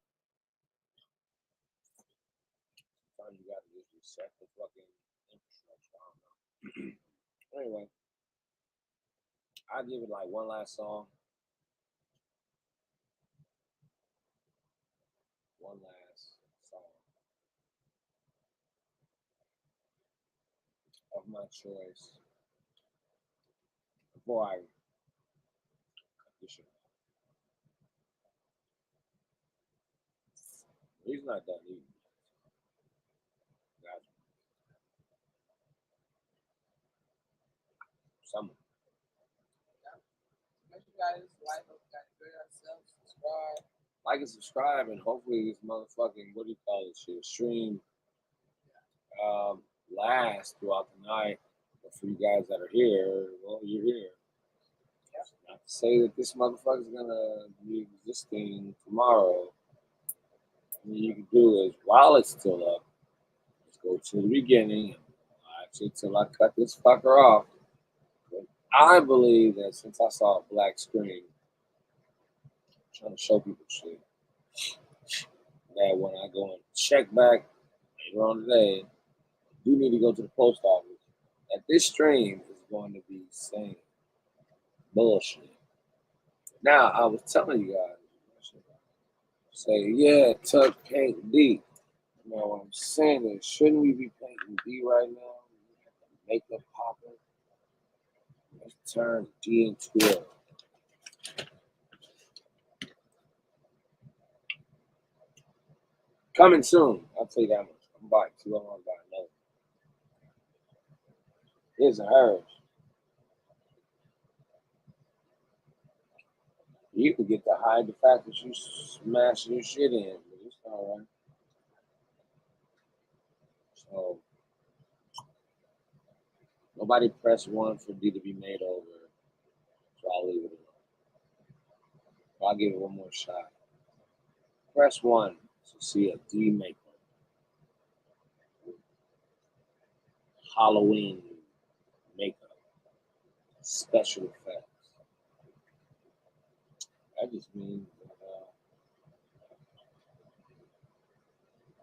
Sometimes you gotta just reset the fucking infrastructure. I don't know. Anyway, I'll give it like one last song. One last song of my choice. before I cut this shit. He's not done eating. Gotcha. Some. Make sure you guys like, hope you guys enjoy yourselves, subscribe. Like and subscribe, and hopefully this motherfucking, what do you call this shit, stream lasts throughout the night. But for you guys that are here, well, you're here. Not to say that this motherfucker's gonna be existing tomorrow. What you can do is, while it's still up, just go to the beginning, actually till I cut this fucker off. But I believe that since I saw a black screen, I'm trying to show people shit, that when I go and check back later on today, I do need to go to the post office, that this stream is going to be saying bullshit. Now, I was telling you guys, say, yeah, tuck paint D. You know what I'm saying? Is, shouldn't we be painting D right now? Makeup popping. Let's turn D into a coming soon. I'll tell you that much. I'm buying two. I'm gonna buy another. His and hers. You can get to hide the fact that you smashing your shit in, but it's all right. So nobody press 1 for D to be made over, so I'll leave it alone. I'll give it one more shot. Press 1 to see a D makeover. Halloween makeup, special effects. That just means that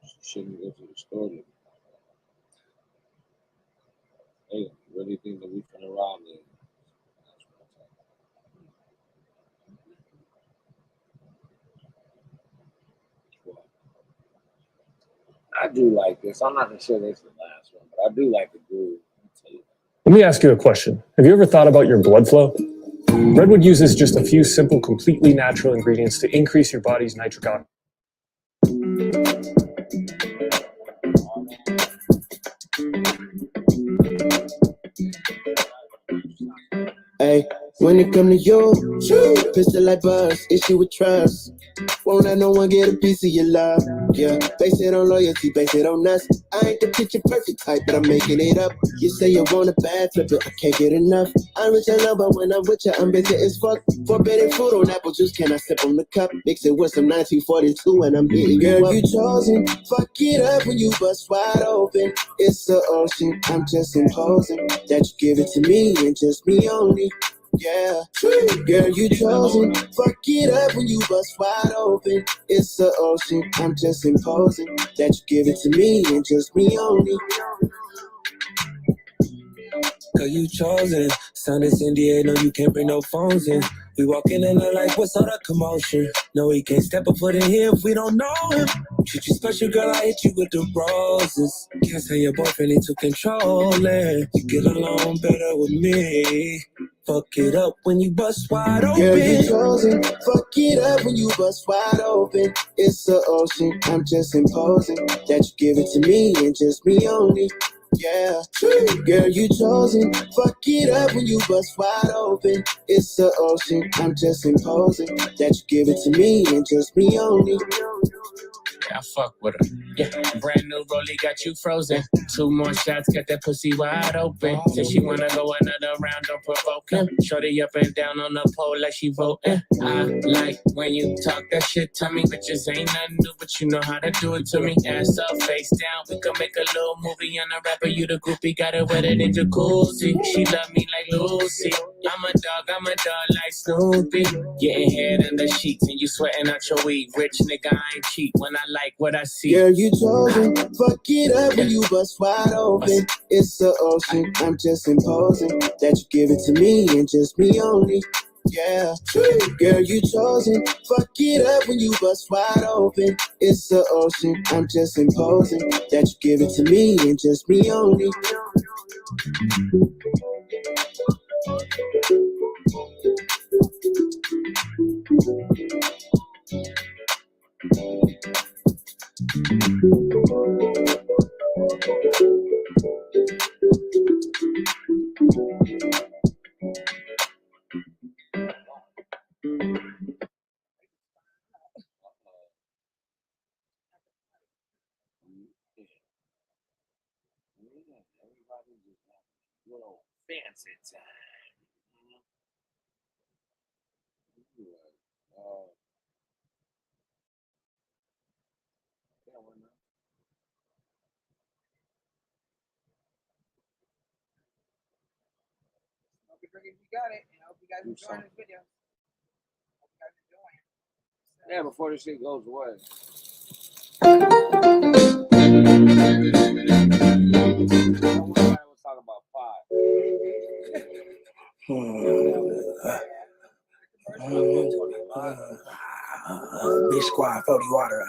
you shouldn't go to the store today. Hey, you really think that we finna rob me? I do like this. I'm not gonna say this is the last one, but I do like the groove. Let me ask you a question. Have you ever thought about your blood flow? Redwood uses just a few simple, completely natural ingredients to increase your body's nitric oxide. Hey, when it come to you, pistol like buzz, issue with trust. Won't let no one get a piece of your love. Yeah, base it on loyalty, base it on us. I ain't the picture perfect type, but I'm making it up. You say you want a bad flip it, I can't get enough. I'm rich and love, but when I'm with you, I'm busy as fuck. Forbidden fruit on apple juice, can I sip on the cup? Mix it with some 1942 and I'm beating you up. Girl, you chosen, fuck it up when you bust wide open. It's the ocean, I'm just imposing that you give it to me and just me only. Yeah, girl, you chosen. Fuck it up when you bust wide open. It's the ocean, I'm just imposing that you give it to me and just me only. Cause you chosen. Sound is India, no, you can't bring no phones in. We walking in the like, what's all the commotion? No, he can't step a foot in here if we don't know him. Treat you special, girl, I hit you with the roses. Can't say your boyfriend need to control it. You get along better with me. Fuck it up when you bust wide open. Girl, you chosen. Fuck it up when you bust wide open. It's the ocean, I'm just imposing that you give it to me and just me only. Yeah, girl, you chosen. Fuck it up when you bust wide open. It's the ocean, I'm just imposing that you give it to me and just me only. I fuck with her. Yeah, brand new rollie got you frozen. 2 more shots, got that pussy wide open. Said she wanna go another round, don't provoke him. Shorty up and down on the pole like she voting. I like when you talk that shit to me. Bitches ain't nothing new, but you know how to do it to me. Ass up, face down, we can make a little movie. On a rapper, you the groupie, got it wetter than jacuzzi. She love me like Lucy. I'm a dog like Snoopy. Getting head in the sheets and you sweating out your weed. Rich nigga, I ain't cheap when I like what I see. Girl, you chosen. Fuck it up when you bust wide open. It's the ocean, I'm just imposing that you give it to me and just me only. Yeah, girl, you chosen. Fuck it up when you bust wide open. It's the ocean, I'm just imposing that you give it to me and just me only. Everybody just having a good old fancy time. Yeah, why not? Hope you drink if you got it. And I hope you guys Do enjoying something. this video. Hope you guys enjoying. Yeah, before this shit goes away. Everybody was talking about pie. Big squad, 40 water.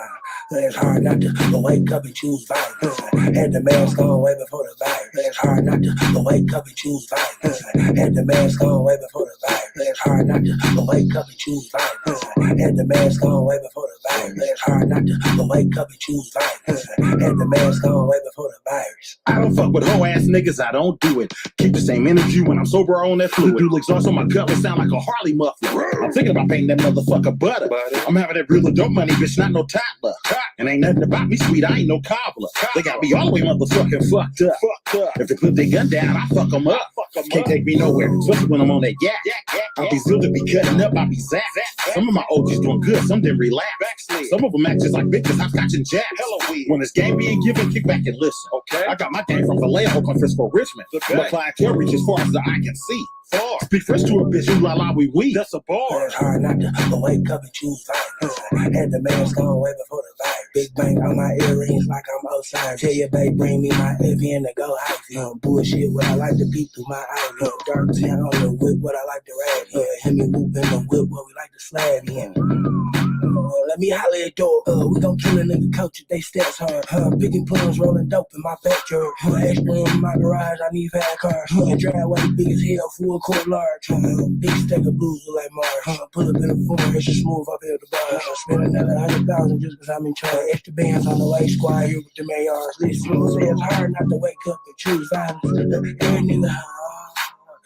It's hard not to wake up and choose violence. Had the mask on way before the virus. It's hard not to wake up and choose violence. Had the mask on way before the virus. It's hard not to wake up and choose violence. Had the mask on way before the virus. It's hard not to wake up and choose violence. Had the mask on way before the virus. I don't fuck with hoe ass niggas, I don't do it. Keep the same energy when I'm sober on that fluid. Dual exhaust on my cutlass sound like a Harley muffler. I'm thinking about painting that motherfucker butter. I'm having that real adult money, bitch, not no toddler. And ain't nothing about me sweet, I ain't no cobbler. They got me all the way motherfucking fucked up. If they put their gun down, I fuck them up. Can't take me nowhere, especially when I'm on that yak. Out these hills that be cutting up, I be zapped. Some of my OGs doing good, some didn't relapse. Some of them act just like bitches, I'm catching jabs. When this game being given, kick back and listen. Okay. I got my game from Vallejo, from Frisco, Richmond. My clientele reach as far as the eye can see. Speak fresh to a bitch, you la la we. That's a bar. It's hard not to wake up and choose violence. Had the mask on way before the virus. Big bang on my earrings like I'm outside. Tell your babe bring me my Evian to go high. Bullshit what I like to peek through my eyes. Dark tan on the whip what I like to rap. Hit me whoop in the whip what we like to slab in. Let me holler at door. We gon' kill a nigga coach if they steps hard. Picking plums, rolling dope in my backyard. Extra in my garage, I need fat cars. Driveway big as hell, full court large. Big stack of blues look like Mars. Pull up in a form, it's just smooth up here at the bar. Spend another 100,000 just cause I'm in charge. Extra bands on the way, squad here with the mayors. Listen, say it's hard not to wake up and choose violence.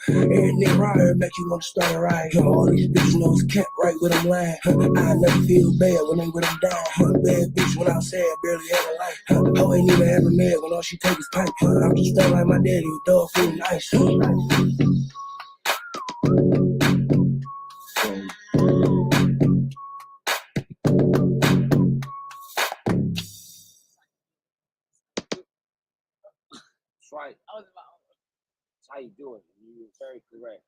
Every nigga right here make you want to start a riot. All these bitches know it's kept right with them lying. I never feel bad when they with them down. Bad bitch when I'm sad, barely had a life. Hoe ain't even ever mad when all she take is pipe. I'm just stuck like my daddy with dog food and ice. That's right. That's how you do it. You were very correct.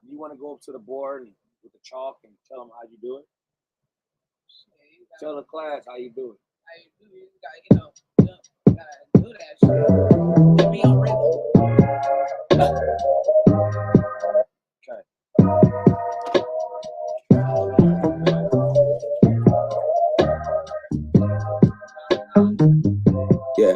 You want to go up to the board and, with the chalk and tell them how you do it? Tell the class how you do it. How you do it? You gotta do that shit. Be on rhythm. Yeah,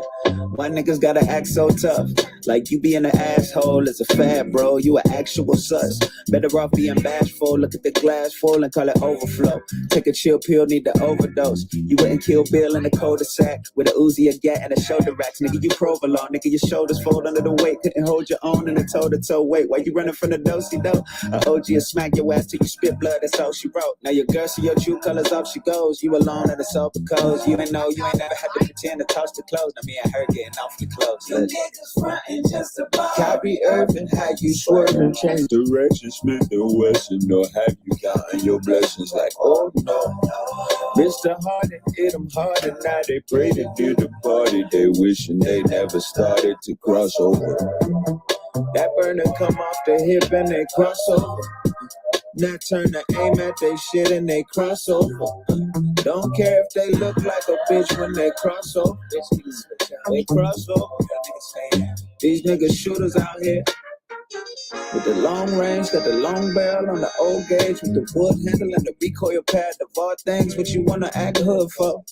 my niggas gotta act so tough. Like you being an asshole is a fad, bro. You an actual sus. Better off being bashful. Look at the glass full and call it overflow. Take a chill pill, need to overdose. You wouldn't kill Bill in a cul-de-sac with a Uzi, a gat, and a shoulder racks. Nigga, you provolone. Nigga, your shoulders fold under the weight. Couldn't hold your own in a toe-to-toe weight. Why you running from the do-si-do? A OG will smack your ass till you spit blood. That's all she wrote. Now your girl see your true colors off she goes. You alone at a sober cause. You ain't know you ain't never had to pretend to toss the clothes. Now me and her getting off the clothes. You niggas frontin' just about. Kyrie Irving, how you swerving, change direction, Smith and Wesson, or have you gotten your blessings like, oh no. Mr. Harden hit them hard and now they pray to do the party. They wishing they never started to cross over. That burner come off the hip and they cross over. Now turn the aim at they shit and they cross over. Don't care if they look like a bitch when they cross over. They cross over. These niggas shooters out here with the long range, got the long barrel on the old gauge with the wood handle and the recoil pad of all things what you wanna act hood for.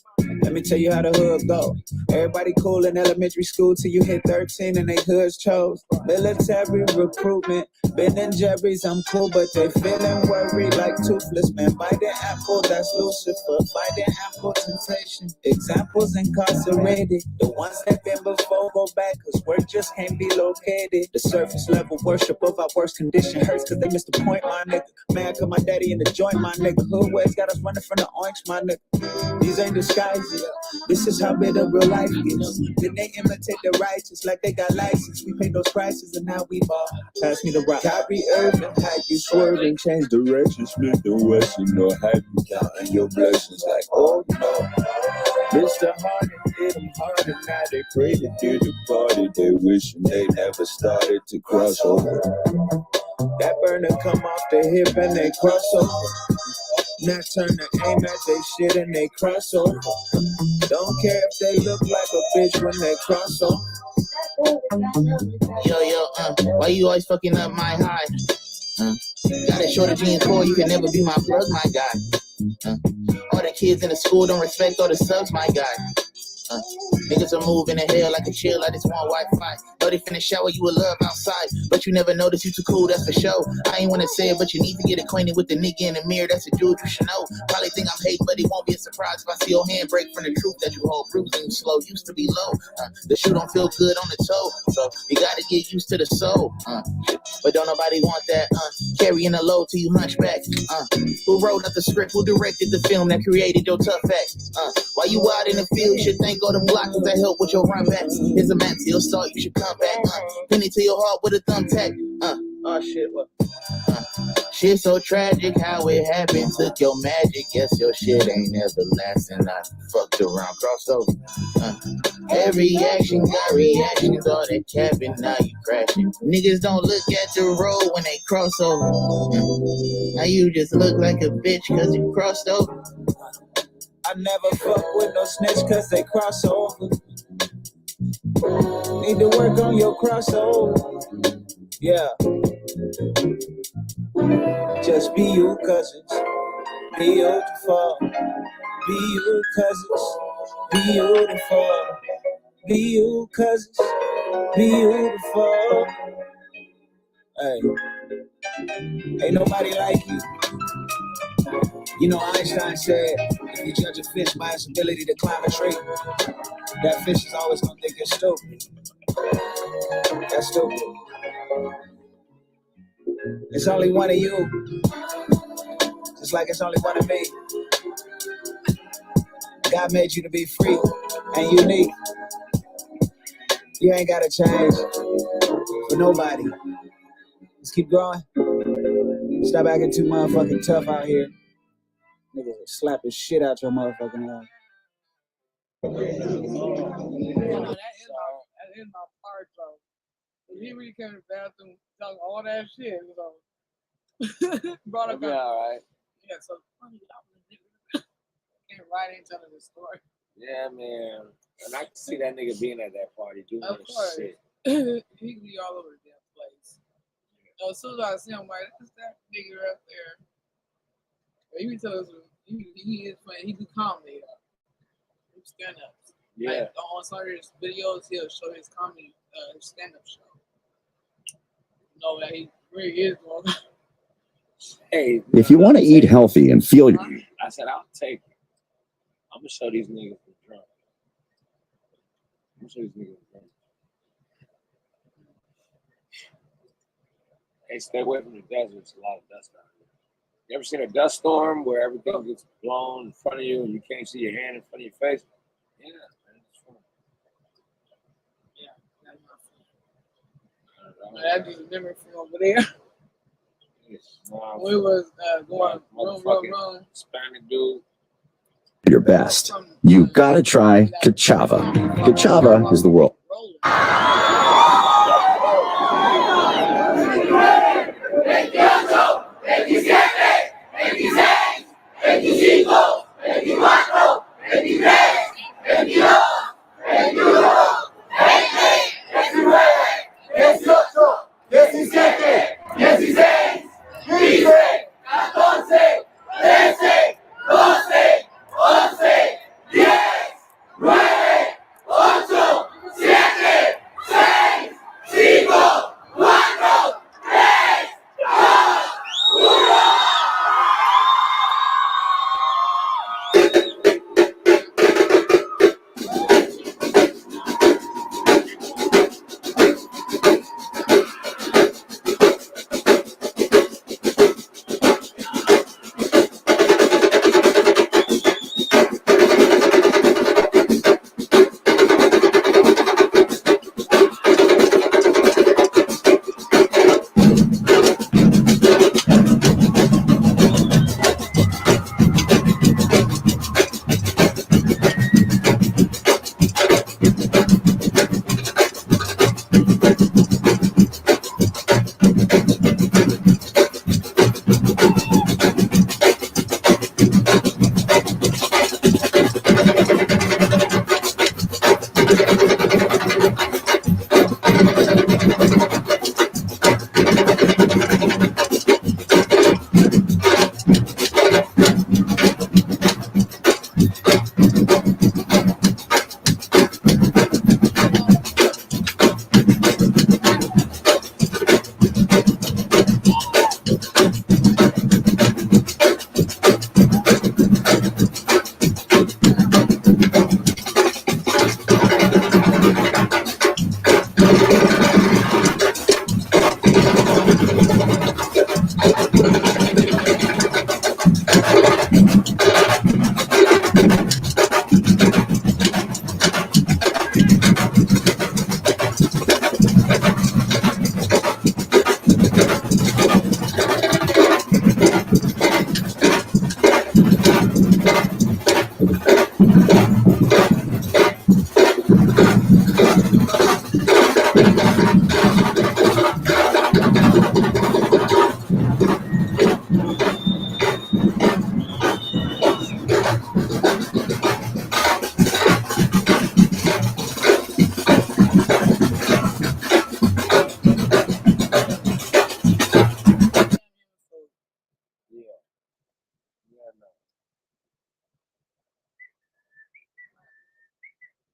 Let me tell you how the hood go. Everybody cool in elementary school till you hit 13 and they hoods chose. Military recruitment, Ben and Jerry's, I'm cool, but they feeling worried like Toothless. Man, bite the apple, that's Lucifer. Bite the apple, temptation. Examples incarcerated. The ones that been before go back, cause work just can't be located. The surface level worship of our worst condition hurts cause they missed the point, my nigga. Man, cause my daddy in the joint, my nigga. Hood ways got us running from the orange, my nigga. These ain't disguises. This is how bitter real life is. Then they imitate the righteous like they got license. We paid those prices and now we ball. Pass me the rock. Kyrie Irving, how you swerving, change direction, split the Western, or have you counting your blessings like, oh no. Mr. Harden hit them harder, now they pray to do the party. They wishing they never started to cross over. That burner come off the hip and they cross over. Now turn to aim at they shit and they cross over. Don't care if they look like a bitch when they cross over. Yo, why you always fucking up my high? Got a shortage in core, you can never be my plug, my guy. All the kids in the school don't respect all the subs, my guy. Niggas are moving in hell like a chill, I just want Wi-Fi. Know they finna shower you with love outside, but you never notice you too cool, that's for sure. I ain't wanna say it, but you need to get acquainted with the nigga in the mirror, that's a dude you should know. Probably think I'm hating, but it won't be a surprise if I see your hand break from the truth that you hold. Bruising slow, used to be low. The shoe don't feel good on the toe, so you gotta get used to the soul. But don't nobody want that, carrying a load till you hunchback. Who wrote up the script, who directed the film that created your tough acts? While you out in the field, you should thank all the blockers that help with your run backs. Here's a map to your start, you should come back. Pin it to your heart with a thumbtack. Oh shit, what? Shit so tragic how it happened. Took your magic, guess your shit ain't everlasting. I fucked around, crossover. Every action got reactions, all that capping, now you crashing. Niggas don't look at the road when they cross over. Now you just look like a bitch cause you crossed over. I never fuck with no snitch cause they cross over. Need to work on your crossover. Yeah. Just be you, cousins. Beautiful. Be you, cousins. Beautiful. Be you, cousins. Beautiful. Hey. Ain't nobody like you. You know, Einstein said, if you judge a fish by its ability to climb a tree, that fish is always gonna think it's stupid. That's stupid. It's only one of you, just like it's only one of me. God made you to be free and unique. You ain't gotta change for nobody. Just keep growing. Stop acting too motherfucking tough out here. Niggas will slap the shit out your motherfucking ass. That is my part though. He really came to the bathroom talking all that shit, so brought up. Yeah, all right. Yeah, so funny. Came right into the story. Yeah, man. And I can see that nigga being at that party doing Of this course. shit. He can be all over the damn place. So as soon as I see him, like, that's that nigga right there. But he be telling us he is funny. He do comedy though. He stand up. Yeah. Like, on some of his videos, he'll show his comedy stand up show. You know that he really is one. Hey, If you want to eat healthy and feel I said, I'll take it. I'm gonna show these niggas the drunk. I'm gonna show these niggas the drunk. Hey, stay away from the desert. It's a lot of dust out here. You ever seen a dust storm where everything gets blown in front of you and you can't see your hand in front of your face? Yeah, man, it's fun. That's just a memory from over there. We was going room. Hispanic dude. your best. You gotta try Kachava. Kachava is the world.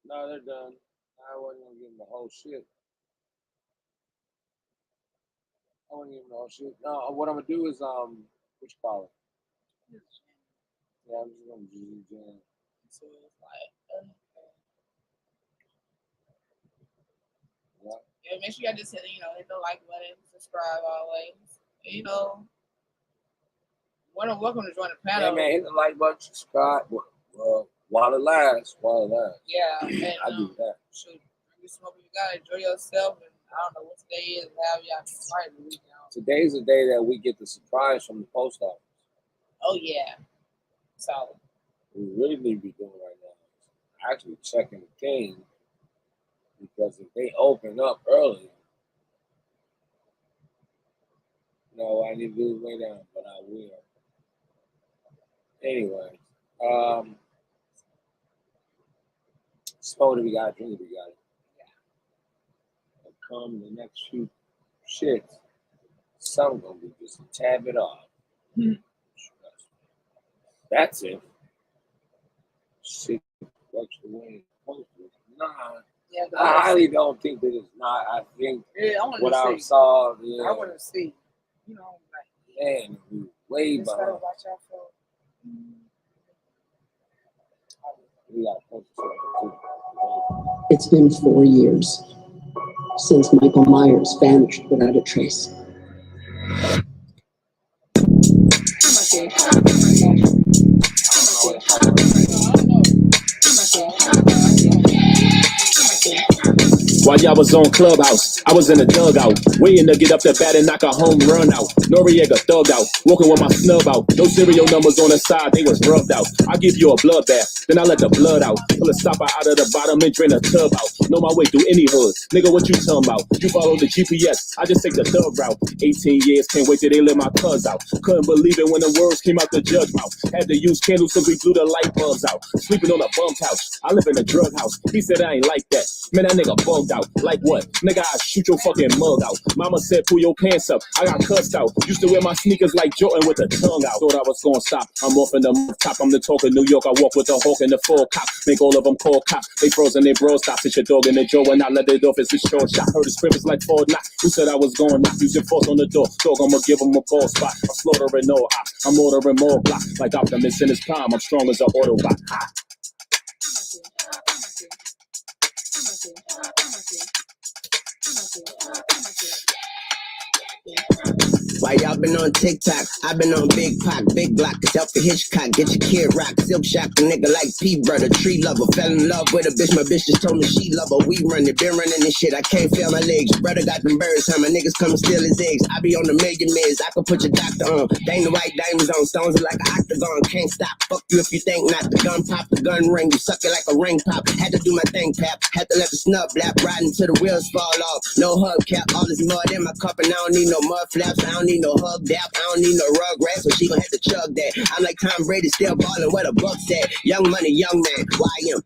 No, they're done. I wasn't gonna give them the whole shit. I wasn't giving them the whole shit. No, what I'm gonna do is what you call it? Yeah, I'm just gonna do jam. So it's like, yeah, make sure y'all just hit, hit the like button, subscribe always. And, welcome to join the panel. Yeah, man, hit the like button, subscribe. While it lasts, Yeah, and I do that. Shoot, drink your smoke, you gotta enjoy yourself. And I don't know what today is. Have y'all fight the weekend. Today's the day that we get the surprise from the post office. Oh yeah, so we really need to be doing right now is actually checking the king, because if they open up early, no, I need to do it way down, but I will. Anyway, smoke it, we got it, drink it, we got it. And come the next few shits, some gonna be just a tad bit off. That's it. Shit works the way it's supposed to. Nah, yeah, I highly don't think that it's not. I think I what I saw, I want to see. Man, we way behind. Watch out for. We got posted too. It's been 4 years since Michael Myers vanished without a trace. While y'all was on Clubhouse, I was in the dugout, waiting to get up the bat and knock a home run out. Noriega thugged out, walking with my snub out. No serial numbers on the side, they was rubbed out. I give you a bloodbath, then I let the blood out. Pull a stopper out of the bottom and drain a tub out. Know my way through any hood, nigga, what you talking about? You follow the GPS, I just take the thug route. 18 years, can't wait till they let my cuz out. Couldn't believe it when the words came out the judge mouth. Had to use candles so we blew the light bulbs out. Sleeping on a bum couch, I live in a drug house. He said I ain't like that, man, that nigga bugged out. Like what? Nigga, I shoot your fucking mug out. Mama said pull your pants up, I got cussed out. Used to wear my sneakers like Jordan with the tongue out. Thought I was gonna stop, I'm off in the top. I'm the talk of New York, I walk with the hawk and the full cop. Make all of them call cops, they frozen, they bro stop. It's your dog in the jaw and I let it off, it's a short shot. Heard his scrimmage like Ford Knock. Who said I was going knock? Using force on the door, dog, I'ma give him a ball spot. I'm slaughtering no op, I'm ordering more block. Like Optimus in his prime, I'm strong as an Autobot. Why y'all been on TikTok? I been on Big Pac, Big Block, Delta Hitchcock, get your kid rock, Silk Shock, a nigga like P Brother, tree lover, fell in love with a bitch, my bitch just told me she love her, we run it, been running this shit, I can't feel my legs, brother got them birds, how my niggas come and steal his eggs, I be on the million meds, I could put your doctor on, dang the white diamonds on, stones are like an octagon, can't stop, fuck you if you think not, the gun pop, the gun ring, you suck it like a ring pop, had to do my thing pap, had to let the snub blap, riding till the wheels fall off, no hubcap, all this mud in my cup and I don't need no mud flaps, I don't need no hug dap, I don't need no rug rat, so she gon' have to chug that. I'm like Tom Brady, still ballin' where the buck's at. Young money, young man, YM.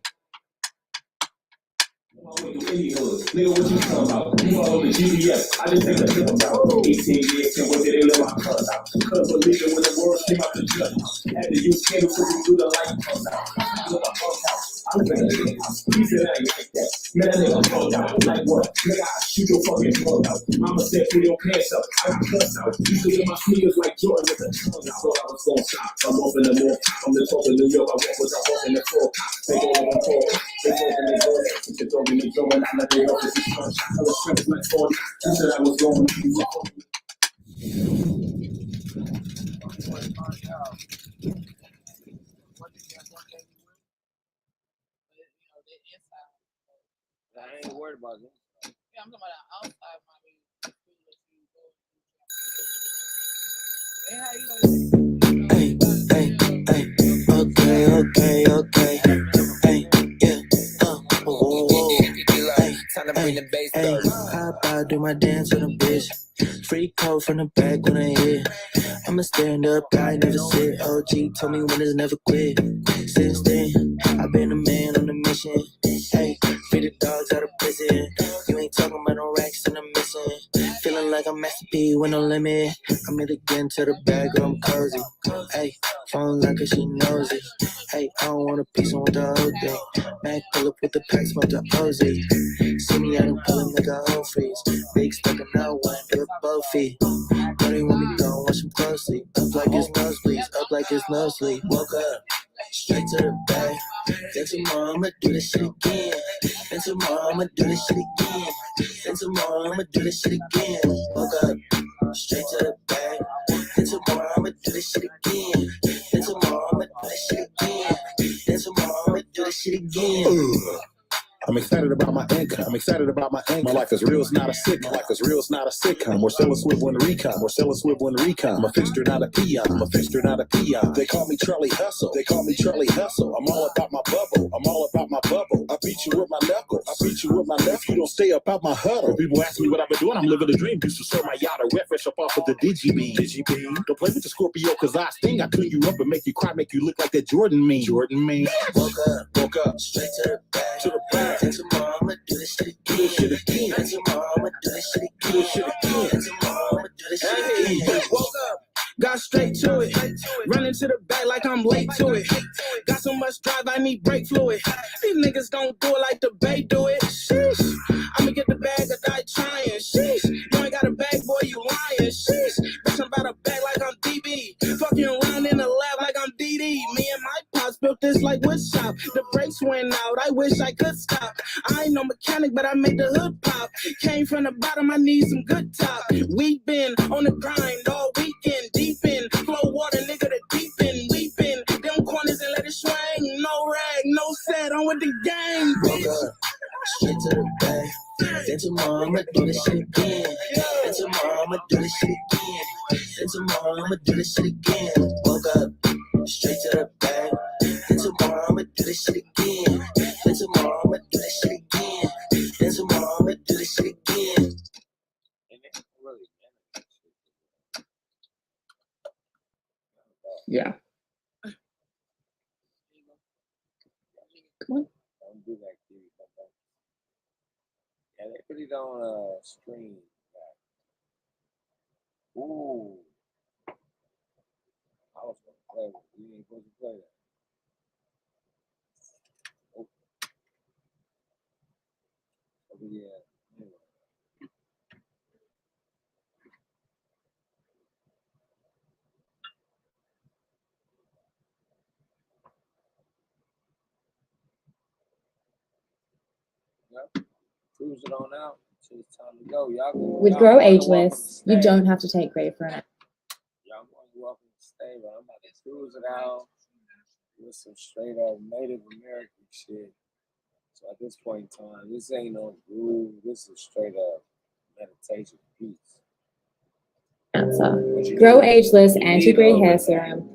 Nigga, what you talking about? You follow the GPS, I just take the film out. 18 years, can't wait till they let my cuz out. Couldn't believe it when the words came out the judge house. Had to use candles so we do the light comes out. Look, my bunk house, I live in a big house. He said I ain't like that, man, that nigga bugged out. Like what? Nigga, I shoot your fucking mug out. Mama said pull your pants up, I got cussed out. Used to get my sneakers like Jordan with the tongue out. Thought I was gonna stop, I'm off in the more. I'm the talk of New York, I walk with a hawk in the floor. They go on the floor, they go in the door. Put your dog in the door and I let it off. I was friends like 40. You said I was going to be I ain't worried about this. Yeah, I'm talking about the outside, Okay. Hey, yeah. Time to bring the bass down. Hop out, do my dance on a bitch. Free code from the back when I hit. I'm a stand up guy, never sit. OG told me winners never quit. Since then, I've been a man on a mission. Hey, free the dogs out of prison. You ain't talking about no rack racks and I'm missing. Feeling like I'm Master P with no limit. I'm in again to the bag, I'm cozy. Hey, phone like cause she knows it. Hey, I don't want a piece with the whole thing. Mac pull up with the packs, with the Ozzy. See me out and pullin' like a whole freeze. Big stuck in that one, do it both feet. Know they want me gone, watch them closely. Up like it's nosebleeds, up like it's no sleep. Woke up, straight to the bag. Then tomorrow I'ma do this shit again. Then tomorrow I'ma do this shit again. Then tomorrow I'ma do this shit again. Woke up, straight to the bag. Then tomorrow I'ma do this shit again. Then tomorrow I'ma do this shit again. Then tomorrow I'ma do this shit again. I'm excited about my income. I'm excited about my income. My life is real, it's not a sitcom. My life is real, it's not a sitcom. We're selling swivel and recon. We're selling swivel and recon. I'm a fixture, not a peon. I'm a fixture, not a peon. They call me Charlie Hustle. They call me Charlie Hustle. I'm all about my bubble. I'm all about my bubble. I beat you with my knuckles. I beat you with my knuckles. You don't stay up out my huddle. When people ask me what I've been doing, I'm living a dream. Used to serve my yacht or wet fresh up off of the Digibeam. Don't play with the Scorpio, cause I sting. I clean you up and make you cry, make you look like that Jordan meme. Woke up, straight to the back. To the back. And tomorrow I'ma do this shit again. And tomorrow I'ma do this shit again. And tomorrow I'ma do this shit again. Woke up, got straight to it. Running to the back like I'm late to it. Got so much drive, I need brake fluid. These niggas don't do it like the Bay do it. Sheesh, I'ma get the bag or die trying. Sheesh, you ain't got a bag, boy, you lying. Sheesh, bitch, I'm about a bag like I'm DB. Fucking around in the lab like I'm DD. Me and my pops built this like wood shop. The brakes went out, I wish I could stop. I ain't no mechanic, but I made the hood pop. Came from the bottom, I need some good top. We been on the grind all weekend, deep in flow water, nigga, the deep in weeping. Them corners and let it swing. No rag, no set, on with the game. Woke up, straight to the bag. Then tomorrow I'ma do this shit again. Then tomorrow I'ma do this shit again. Then tomorrow I'ma do this shit again. Woke up, straight to the bag. Then tomorrow I'ma do this shit again. Then tomorrow I'ma do this shit again. Then tomorrow I'ma do this shit again. Yeah. Come on. Don't do that, Kiwi. Yeah, they really don't stream that. Ooh. I was gonna play with you. You ain't supposed to play that. Oh. Oh, yeah. Anyway. Yep. Cruise it on out. It's time to go. Y'all With Grow Ageless, you don't have to take credit for it. Y'all more than welcome to stay, but I'm about to cruise it out with some straight up Native American shit. So at this point in time, this ain't no groove. This is straight up meditation piece. Answer. Grow Ageless Anti-Gray Hair Serum.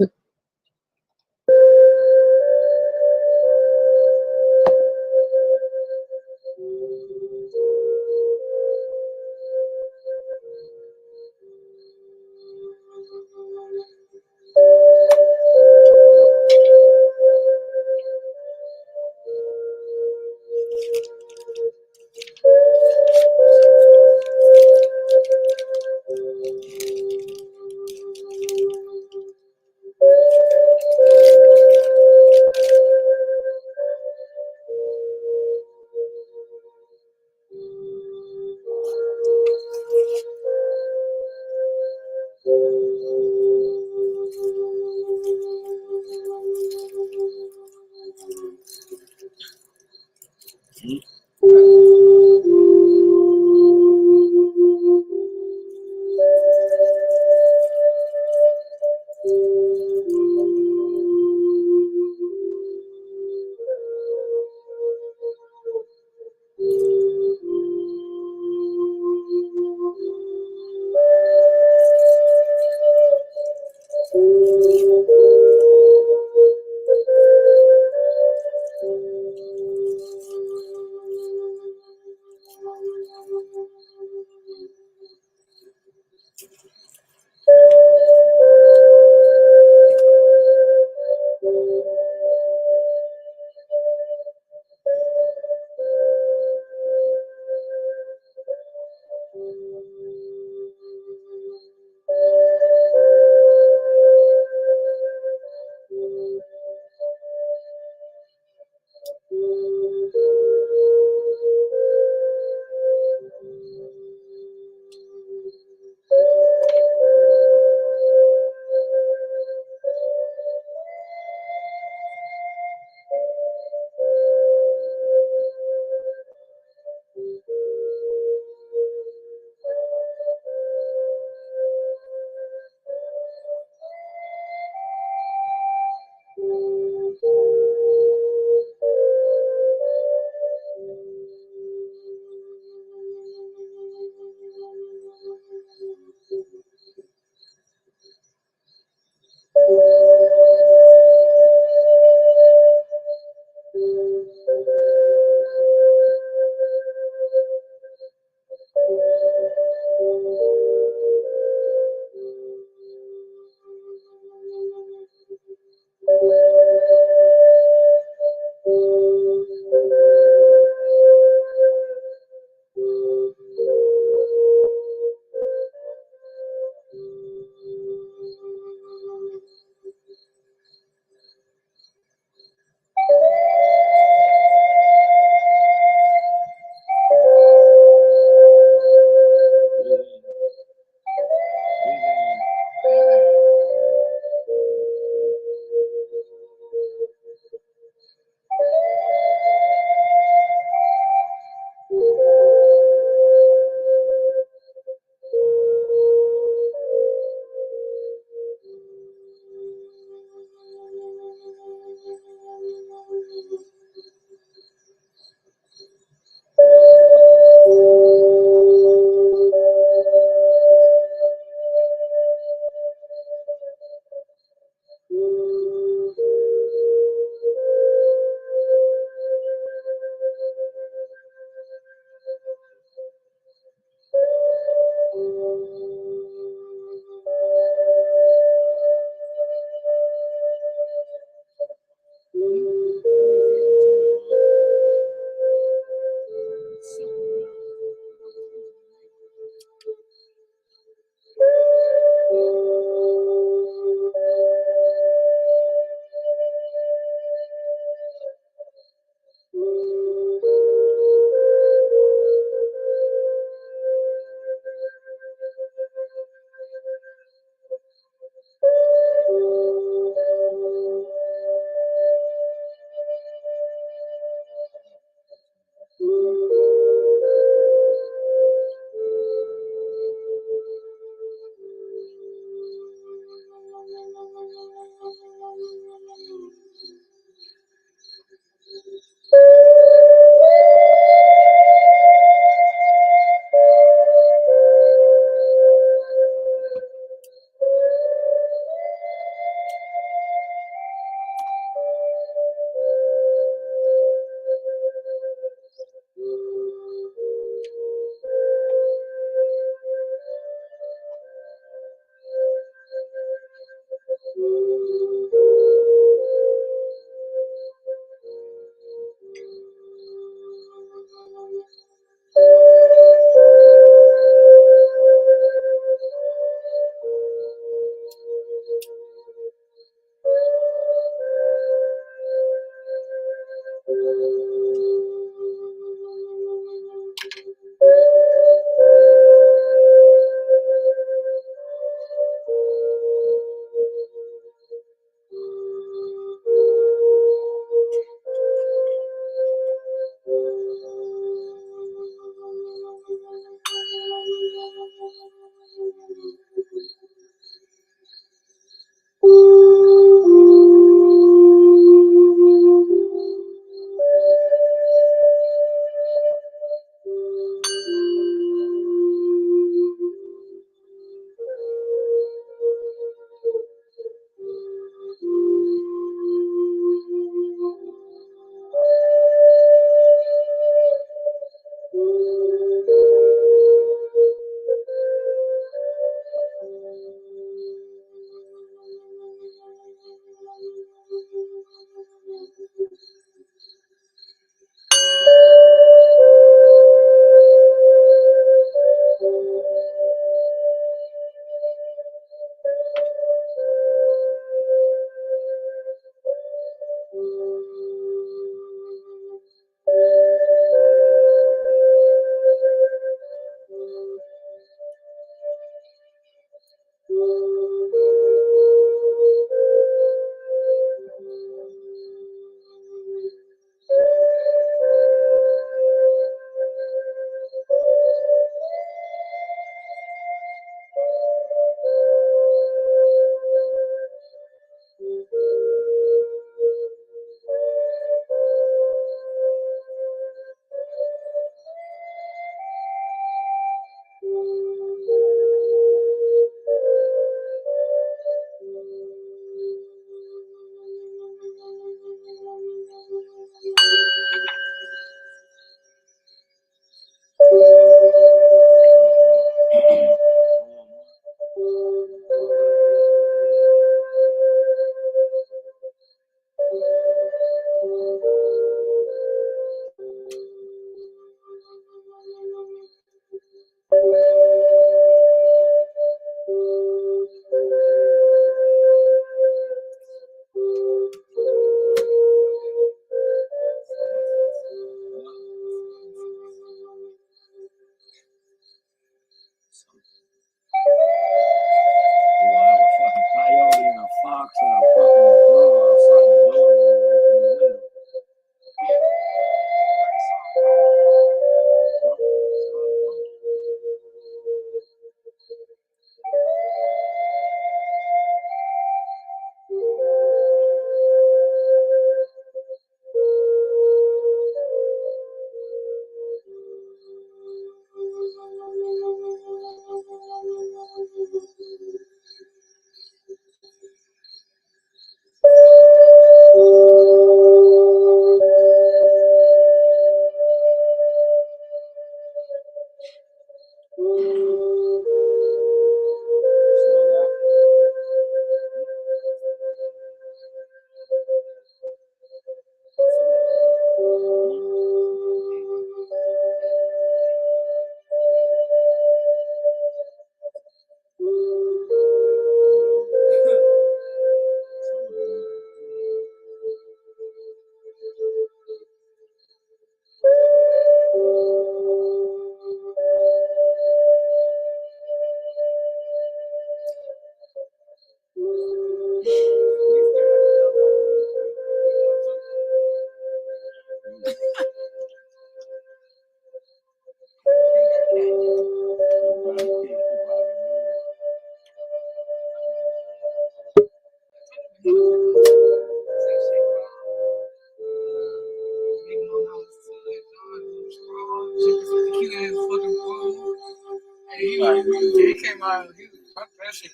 He came out. He was that shit.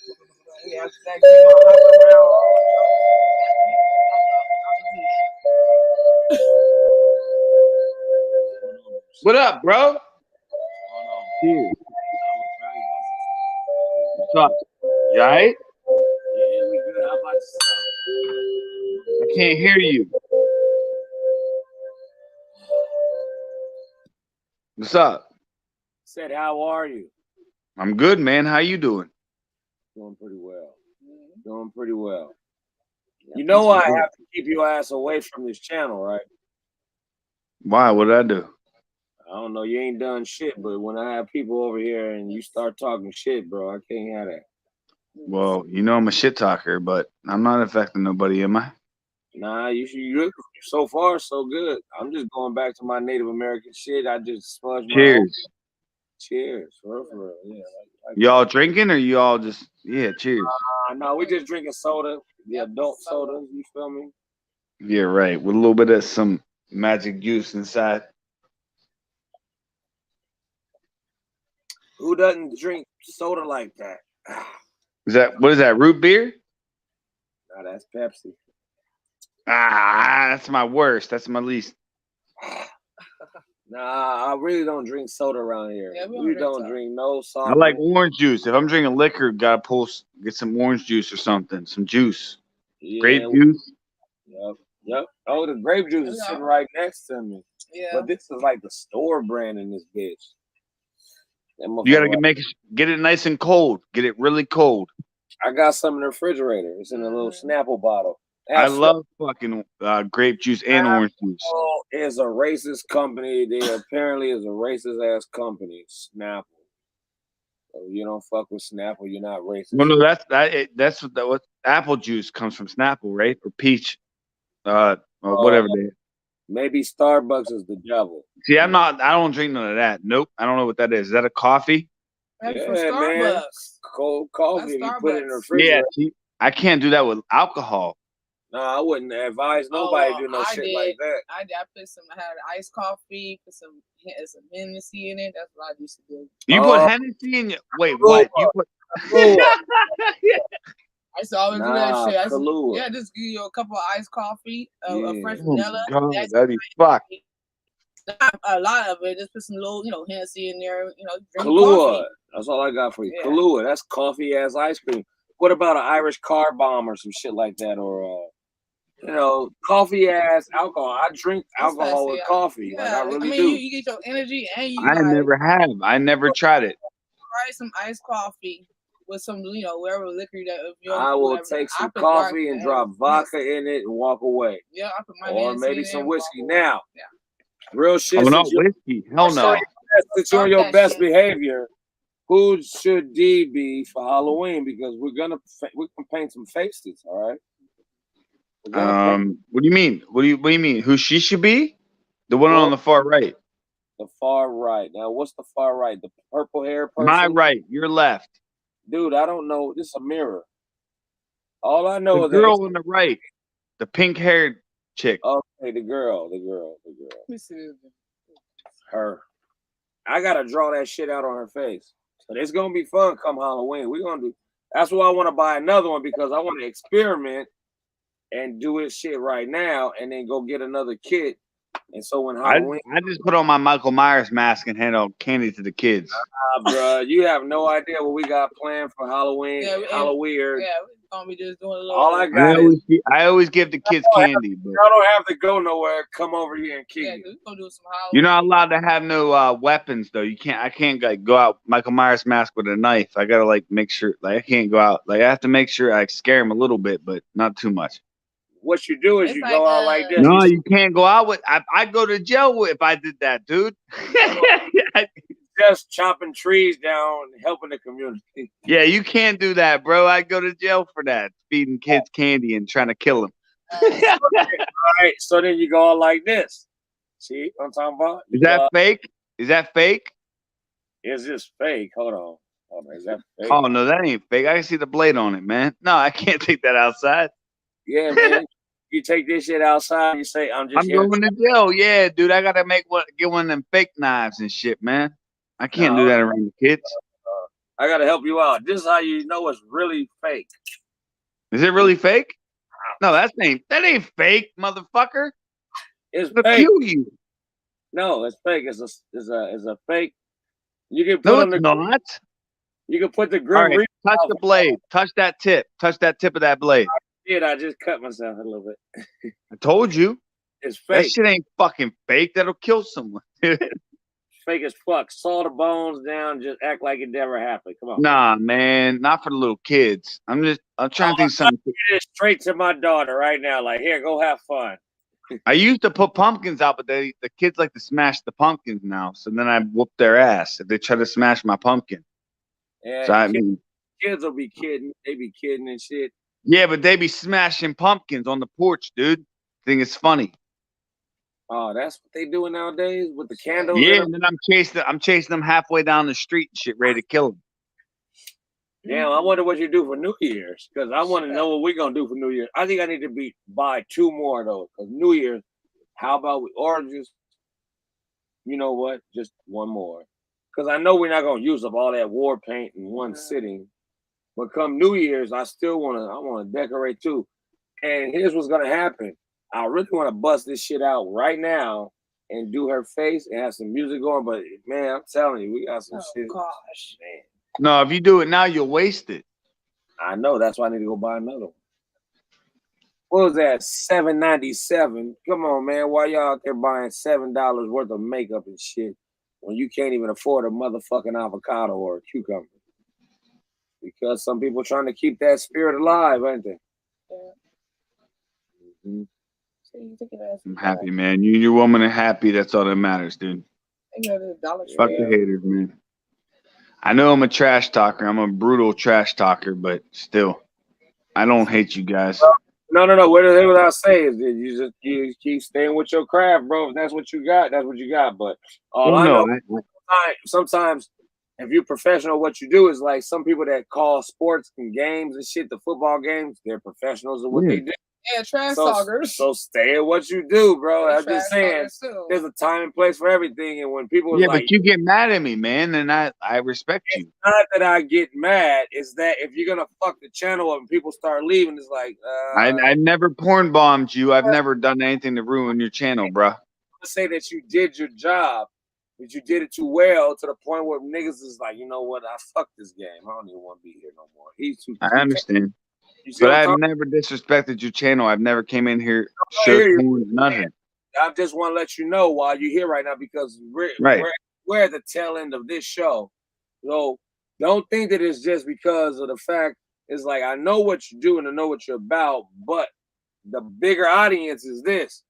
Yeah, that came out hopping around. What up, bro? Cheers. What's up? You alright? Yeah, we good. How about yourself? I can't hear you. What's up? Said, how are you? I'm good, man. How you doing? Doing pretty well. Doing pretty well. You know I have to keep your ass away from this channel, right? Why? What did I do? I don't know. You ain't done shit, but when I have people over here and you start talking shit, bro, I can't have that. Well, you know I'm a shit talker, but I'm not affecting nobody, am I? Nah, you so far so good. I'm just going back to my Native American shit. I just smudged my own. Cheers. Cheers, for real. Yeah. Y'all drinking or you all just cheers. No, we just drinking soda, the adult soda. You feel me? Yeah, right. With a little bit of some magic juice inside. Who doesn't drink soda like that? What is that? Root beer? Nah, that's Pepsi. That's my worst. That's my least. Nah, I really don't drink soda around here. Yeah, we don't drink no soda. I like orange juice. If I'm drinking liquor, gotta get some orange juice or something. Some juice. Grape juice. Yep. Oh, the grape juice is sitting right next to me. Yeah. But this is like the store brand in this bitch. You gotta get it nice and cold. Get it really cold. I got some in the refrigerator. It's in a little Snapple bottle. I love fucking grape juice and orange juice. Snapple is a racist company. They apparently is a racist ass company. Snapple. So you don't fuck with Snapple, you're not racist. Well, no, that's what apple juice comes from Snapple, right? Or peach, or whatever they. Maybe Starbucks is the devil. See, I don't drink none of that. Nope, I don't know what that is. Is that a coffee? That's from Starbucks. Man. Cold coffee. You put it in the refrigerator. Yeah, see, I can't do that with alcohol. No, I wouldn't advise nobody do no shit like that. I had iced coffee, put some Hennessy in it. That's what I used to do. You put Hennessy in your what? You put I used to always do that shit. Just give you a couple of iced coffee, a fresh vanilla. God, that'd be fuck. Not a lot of it. Just put some little, Hennessy in there. Drink Kahlua. coffee. That's all I got for you. Yeah. Kahlua. That's coffee ass ice cream. What about an Irish car bomb or some shit like that, or coffee ass alcohol? I drink alcohol with coffee. Yeah, like I really do. do. You get your energy and you. I never have. I never tried it. Try some iced coffee with some, whatever liquor that. I will take some coffee and drop vodka in it and walk away. Yeah, I put my or maybe some whiskey. Now, real shit. Oh no, whiskey. Hell no. Since you're on your best behavior, who should D be for Halloween? Because we can paint some faces. All right. What do you mean? What do you mean? Who she should be? The one on the far right. The far right. Now, what's the far right? The purple hair person? My right. Your left. Dude, I don't know. This is a mirror. All I know the is girl on the right. The pink-haired chick. Okay, the girl. Her. I gotta draw that shit out on her face. So it's gonna be fun come Halloween. We're gonna do. That's why I want to buy another one, because I want to experiment and do it shit right now, and then go get another kit. And so when Halloween, I just put on my Michael Myers mask and hand out candy to the kids. Bro, you have no idea what we got planned for Halloween. Halloween. Yeah, we're gonna be just doing a little. All I got I always give the kids candy. But I don't have to go nowhere. Come over here and kill you. We're gonna do some Halloween. You're not allowed to have no weapons though. You can't. I can't go out Michael Myers mask with a knife. I gotta make sure. I can't go out. I have to make sure I scare him a little bit, but not too much. What you do is you go out like this. No, you can't go out with. I go to jail if I did that, dude. Just chopping trees down, helping the community. Yeah, you can't do that, bro. I go to jail for that, feeding kids candy and trying to kill them. All right, so then you go out like this. See what I'm talking about? Is that fake? Is that fake? Is this fake? Hold on. Is that fake? Oh no, that ain't fake. I can see the blade on it, man. No, I can't take that outside. Yeah, man. You take this shit outside. You say, I'm going to jail. Yeah, dude. I gotta get one of them fake knives and shit, man. I can't do that around the kids. I gotta help you out. This is how you know it's really fake. Is it really fake? No, that ain't fake, motherfucker. It's It'll fake. kill you. No, it's fake. It's a fake. You can put No, on it's the. not. You can put the All Grim right, Reaper. touch the blade. Touch that tip. Touch that tip of that blade. I just cut myself a little bit. I told you. It's That fake. shit ain't fucking fake. That'll kill someone. Fake as fuck. Saw the bones down. Just act like it never happened. Come on. Nah, man, not for the little kids. I'm trying to think of something. Get it straight to my daughter right now. Like, here, go have fun. I used to put pumpkins out, but the kids like to smash the pumpkins now. So then I whoop their ass if they try to smash my pumpkin. Yeah, So I mean, kids will be kidding. They be kidding and shit. yeah, but they be smashing pumpkins on the porch, dude. Think it's funny. Oh, that's what they doing nowadays with the candles. Yeah, and then I'm chasing them halfway down the street and shit, ready to kill them. Damn, I wonder what you do for New Year's, because I want to know what we're gonna do for New Year's. I think I need to buy 2 more though, because New Year's. How about just, you know what, just 1 more, because I know we're not gonna use up all that war paint in one sitting. But come New Year's, I want to decorate too. And here's what's gonna happen. I really want to bust this shit out right now and do her face and have some music going. But man, I'm telling you, we got some shit. Gosh, man. No, if you do it now, you'll waste it. I know. That's why I need to go buy another one. What was that? $7.97. Come on, man. Why y'all out there buying $7 worth of makeup and shit when you can't even afford a motherfucking avocado or a cucumber? Because some people trying to keep that spirit alive, ain't they? Yeah. Mm-hmm. I'm happy, man. You and your woman are happy. That's all that matters, dude. Fuck the haters, man. I know I'm a trash talker. I'm a brutal trash talker, but still, I don't hate you guys. No. What I say is that you keep staying with your craft, bro. If that's what you got, that's what you got. But all I know, sometimes if you're professional, what you do is like some people that call sports and games and shit, the football games, they're professionals of what they do. Yeah, trash talkers. So stay at what you do, bro. Yeah, I'm just saying, there's a time and place for everything. And when people but you get mad at me, man, and I respect you. It's not that I get mad. It's that if you're gonna fuck the channel up and people start leaving, it's like I never porn bombed you. I've never done anything to ruin your channel, bro. Say that you did your job, but you did it too well to the point where niggas is like, you know what? I fucked this game. I don't even want to be here no more. He's too. I understand. But I've never disrespected your channel. I've never came in here, showed porn, nothing. I just want to let you know while you're here right now, because we're at the tail end of this show. So don't think that it's just because of the fact it's like I know what you do and I know what you're about, but the bigger audience is this.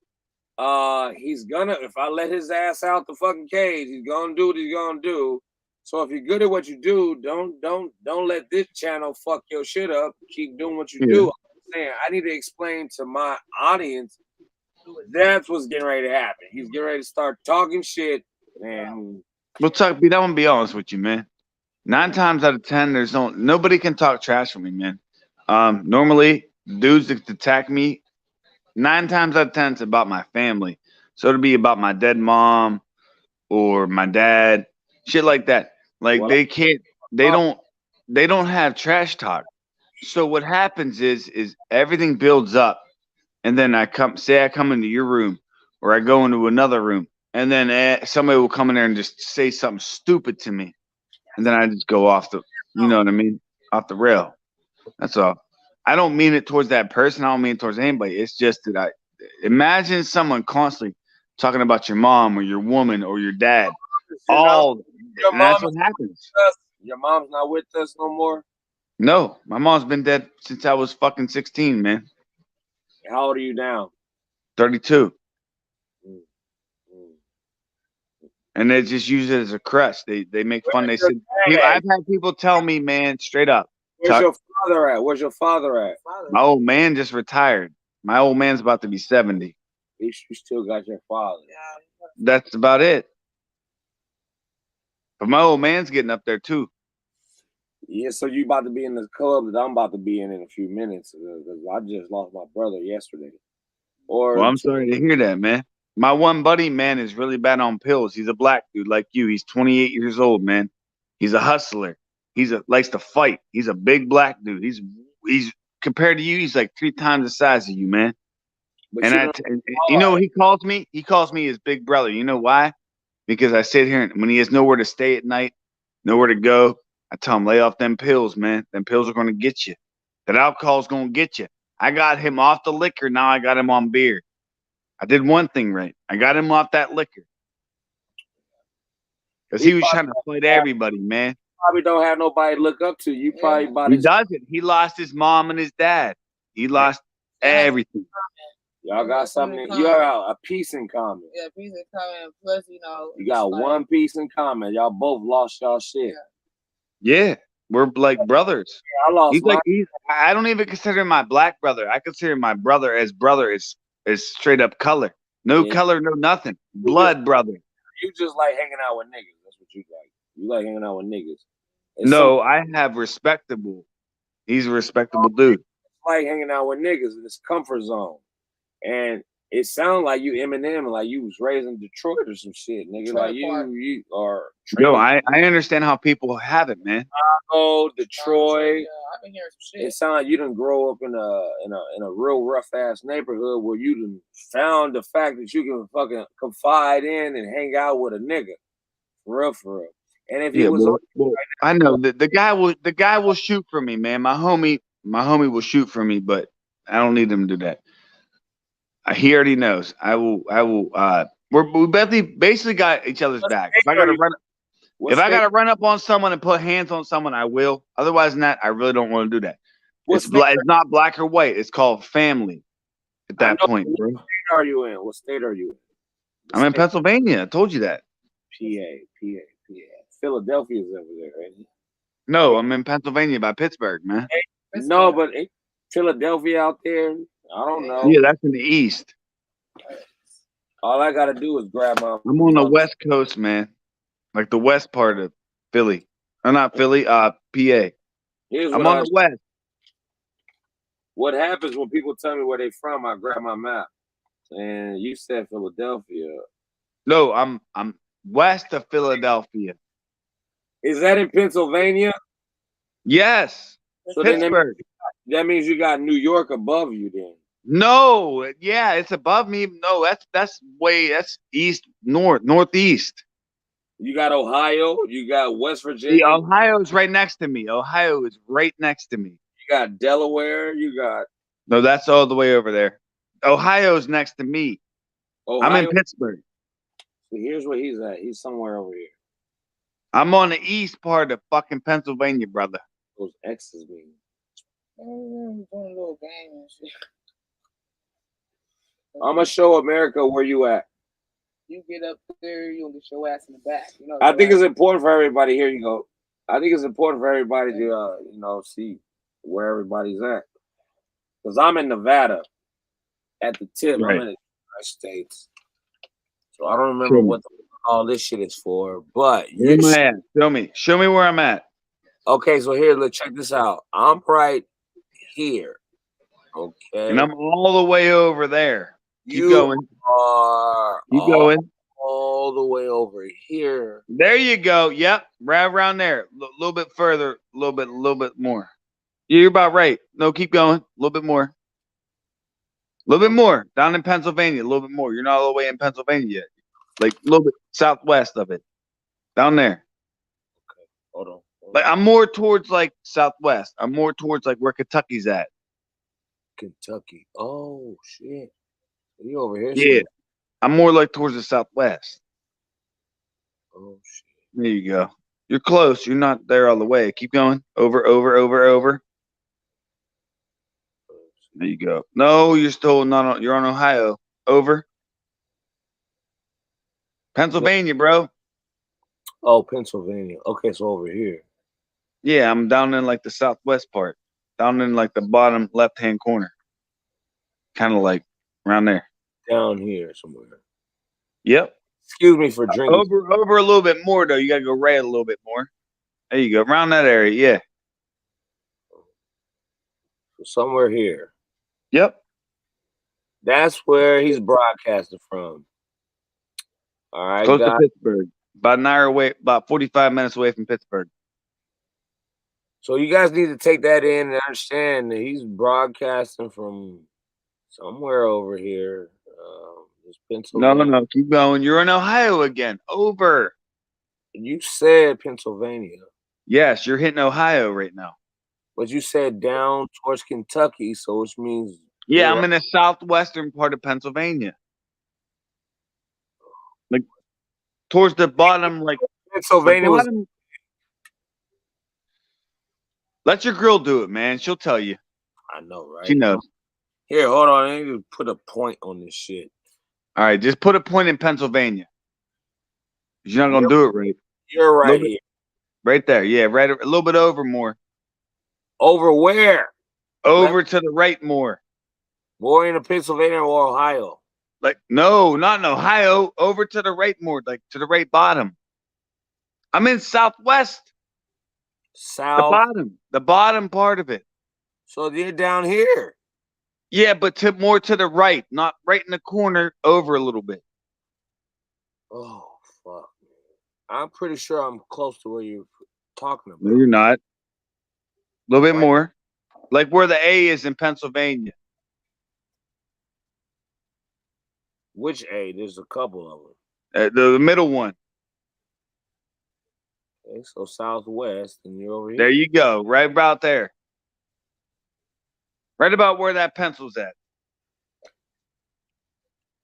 He's gonna, if I let his ass out the fucking cage, he's gonna do what he's gonna do. So if you're good at what you do, don't let this channel fuck your shit up. Keep doing what you do. I'm saying I need to explain to my audience that's what's getting ready to happen. He's getting ready to start talking shit, and I'm gonna be honest with you, man. 9 times out of 10, there's nobody can talk trash for me, man. Normally dudes that attack me, 9 times out of 10 it's about my family. So it'll be about my dead mom or my dad, shit like that. Like they don't have trash talk. So what happens is everything builds up, and then I come into your room or I go into another room, and then somebody will come in there and just say something stupid to me, and then I just go off the, you know what I mean, off the rail. That's all. I don't mean it towards that person. I don't mean it towards anybody. It's just that I imagine someone constantly talking about your mom or your woman or your dad. And that's what happens. Your mom's not with us no more? No, my mom's been dead since I was fucking 16, man. How old are you now? 32. And they just use it as a crest. They make fun. They said, I've had people tell me, man, straight up. Where's your father at? Where's your father at? My old man just retired. My old man's about to be 70. You still got your father. That's about it. But my old man's getting up there too. Yeah, so you about to be in the club that I'm about to be in a few minutes. Because I just lost my brother yesterday. Well, I'm sorry to hear that, man. My one buddy, man, is really bad on pills. He's a black dude like you. He's 28 years old, man. He's a hustler. likes to fight. He's a big black dude. He's compared to you, he's like 3 times the size of you, man. But And you know what he calls me? He calls me his big brother. You know why? Because I sit here and when he has nowhere to stay at night, nowhere to go, I tell him, lay off them pills, man. Them pills are gonna get you. That alcohol's gonna get you. I got him off the liquor. Now I got him on beer. I did one thing right. I got him off that liquor. Because he was trying to fight everybody, man. Probably don't have nobody to look up to. You probably about He doesn't. He lost his mom and his dad. He lost everything. Y'all got something. You got a piece in common. Yeah, piece in common. Plus, you know, You got one piece in common. Y'all both lost y'all shit. Yeah, we're like brothers. I lost He's like I don't even consider him my black brother. I consider my brother is straight up color. No color, no nothing. Blood brother. You just like hanging out with niggas. That's what you like. You like hanging out with niggas. No, I have respectable. He's a respectable dude. It's like hanging out with niggas in this comfort zone. And it sounds like you Eminem, like you was raised in Detroit or some shit, nigga. Like you are. Yo, I understand how people have it, man. Chicago, Detroit. I've been hearing some shit. It sounds like you done grow up in a real rough ass neighborhood where you done found the fact that you can fucking confide in and hang out with a nigga, for real. And if he was, I know the guy will shoot for me, man. My homie will shoot for me, but I don't need him to do that. He already knows. I will. We basically got each other's back. If I gotta run up on someone and put hands on someone, I will. Otherwise than that, I really don't want to do that. It's not black or white. It's called family. At that point, bro. What state are you in? What state are you in? I'm in Pennsylvania. I told you that. PA. Philadelphia's over there, right? No, I'm in Pennsylvania by Pittsburgh, man. No, but Philadelphia out there. I don't know. Yeah, that's in the east. All I gotta do is grab my. I'm on the west coast, man. Like the west part of Philly. Or not Philly, PA. I'm on the west. What happens when people tell me where they from? I grab my map. And you said Philadelphia. No, I'm west of Philadelphia. Is that in Pennsylvania? Yes. So Pittsburgh. That means you got New York above you then. No, yeah, it's above me. No, that's east, northeast. You got Ohio, you got West Virginia. Ohio's right next to me. Ohio is right next to me. You got Delaware, you got. No, that's all the way over there. Ohio's next to me. Ohio? I'm in Pittsburgh. So here's where he's at. He's somewhere over here. I'm on the east part of fucking Pennsylvania, brother. Those X's mean. Doing a little game and shit. I'm gonna show America where you at. You get up there, you'll get your ass in the back. You know. I think it's important for everybody. Here you go. I think it's important for everybody to see where everybody's at. Because I'm in Nevada at the tip. Right. I'm in the United States. So I don't remember what all this shit is for. But where am I at? Show me where I'm at. Okay, so here, let's check this out. I'm right here. Okay. And I'm all the way over there. Keep going. Keep going. All the way over here. There you go. Yep. Right around there. A little bit further. A little bit more. You're about right. No, keep going. A little bit more. A little bit more. Down in Pennsylvania. A little bit more. You're not all the way in Pennsylvania yet. Like a little bit southwest of it. Down there. Okay. Hold on. Like I'm more towards like southwest. I'm more towards like where Kentucky's at. Kentucky. Oh shit. You over here? Yeah. I'm more like towards the southwest. Oh shit. There you go. You're close. You're not there all the way. Keep going. Over. There you go. No, you're still not on. You're on Ohio. Over. Pennsylvania, bro. Oh, Pennsylvania. Okay, so over here. Yeah, I'm down in like the southwest part. Down in like the bottom left-hand corner. Kind of like around there. Down here somewhere. Yep. Excuse me for drinking. Over a little bit more though. You gotta go right a little bit more. There you go. Around that area, yeah. Somewhere here. Yep. That's where he's broadcasting from. All right. Close to Pittsburgh. About an hour away, about 45 minutes away from Pittsburgh. So you guys need to take that in and understand that he's broadcasting from somewhere over here. It's No, Pennsylvania. no, keep going. You're in Ohio again. Over. You said Pennsylvania, Yes, you're hitting Ohio right now. but you said down towards Kentucky, so which means Yeah, you're I'm in the southwestern part of Pennsylvania. Like towards the bottom, like the Pennsylvania was. bottom. Let your girl do it, man. She'll tell you. I know, right? She knows. Here, hold on. I need to put a point on this shit. All right, just put a point in Pennsylvania. You're not gonna do it right. You're right Little bit- here. Right there. Yeah, right. A little bit over more. Over where? Over to the right more. More into Pennsylvania or Ohio? Like no, not in Ohio. Over to the right more, like to the right bottom. I'm in southwest. South. The bottom part of it. So you're down here. Yeah, but to more to the right, not right in the corner, over a little bit. Oh fuck, man. I'm pretty sure I'm close to where you're talking about. No, you're not. A little bit Right. more. Like where the A is in Pennsylvania. Which A? There's a couple of them. The middle one. Okay, so southwest, and you're over here. There you go. Right about there. Right about where that pencil's at.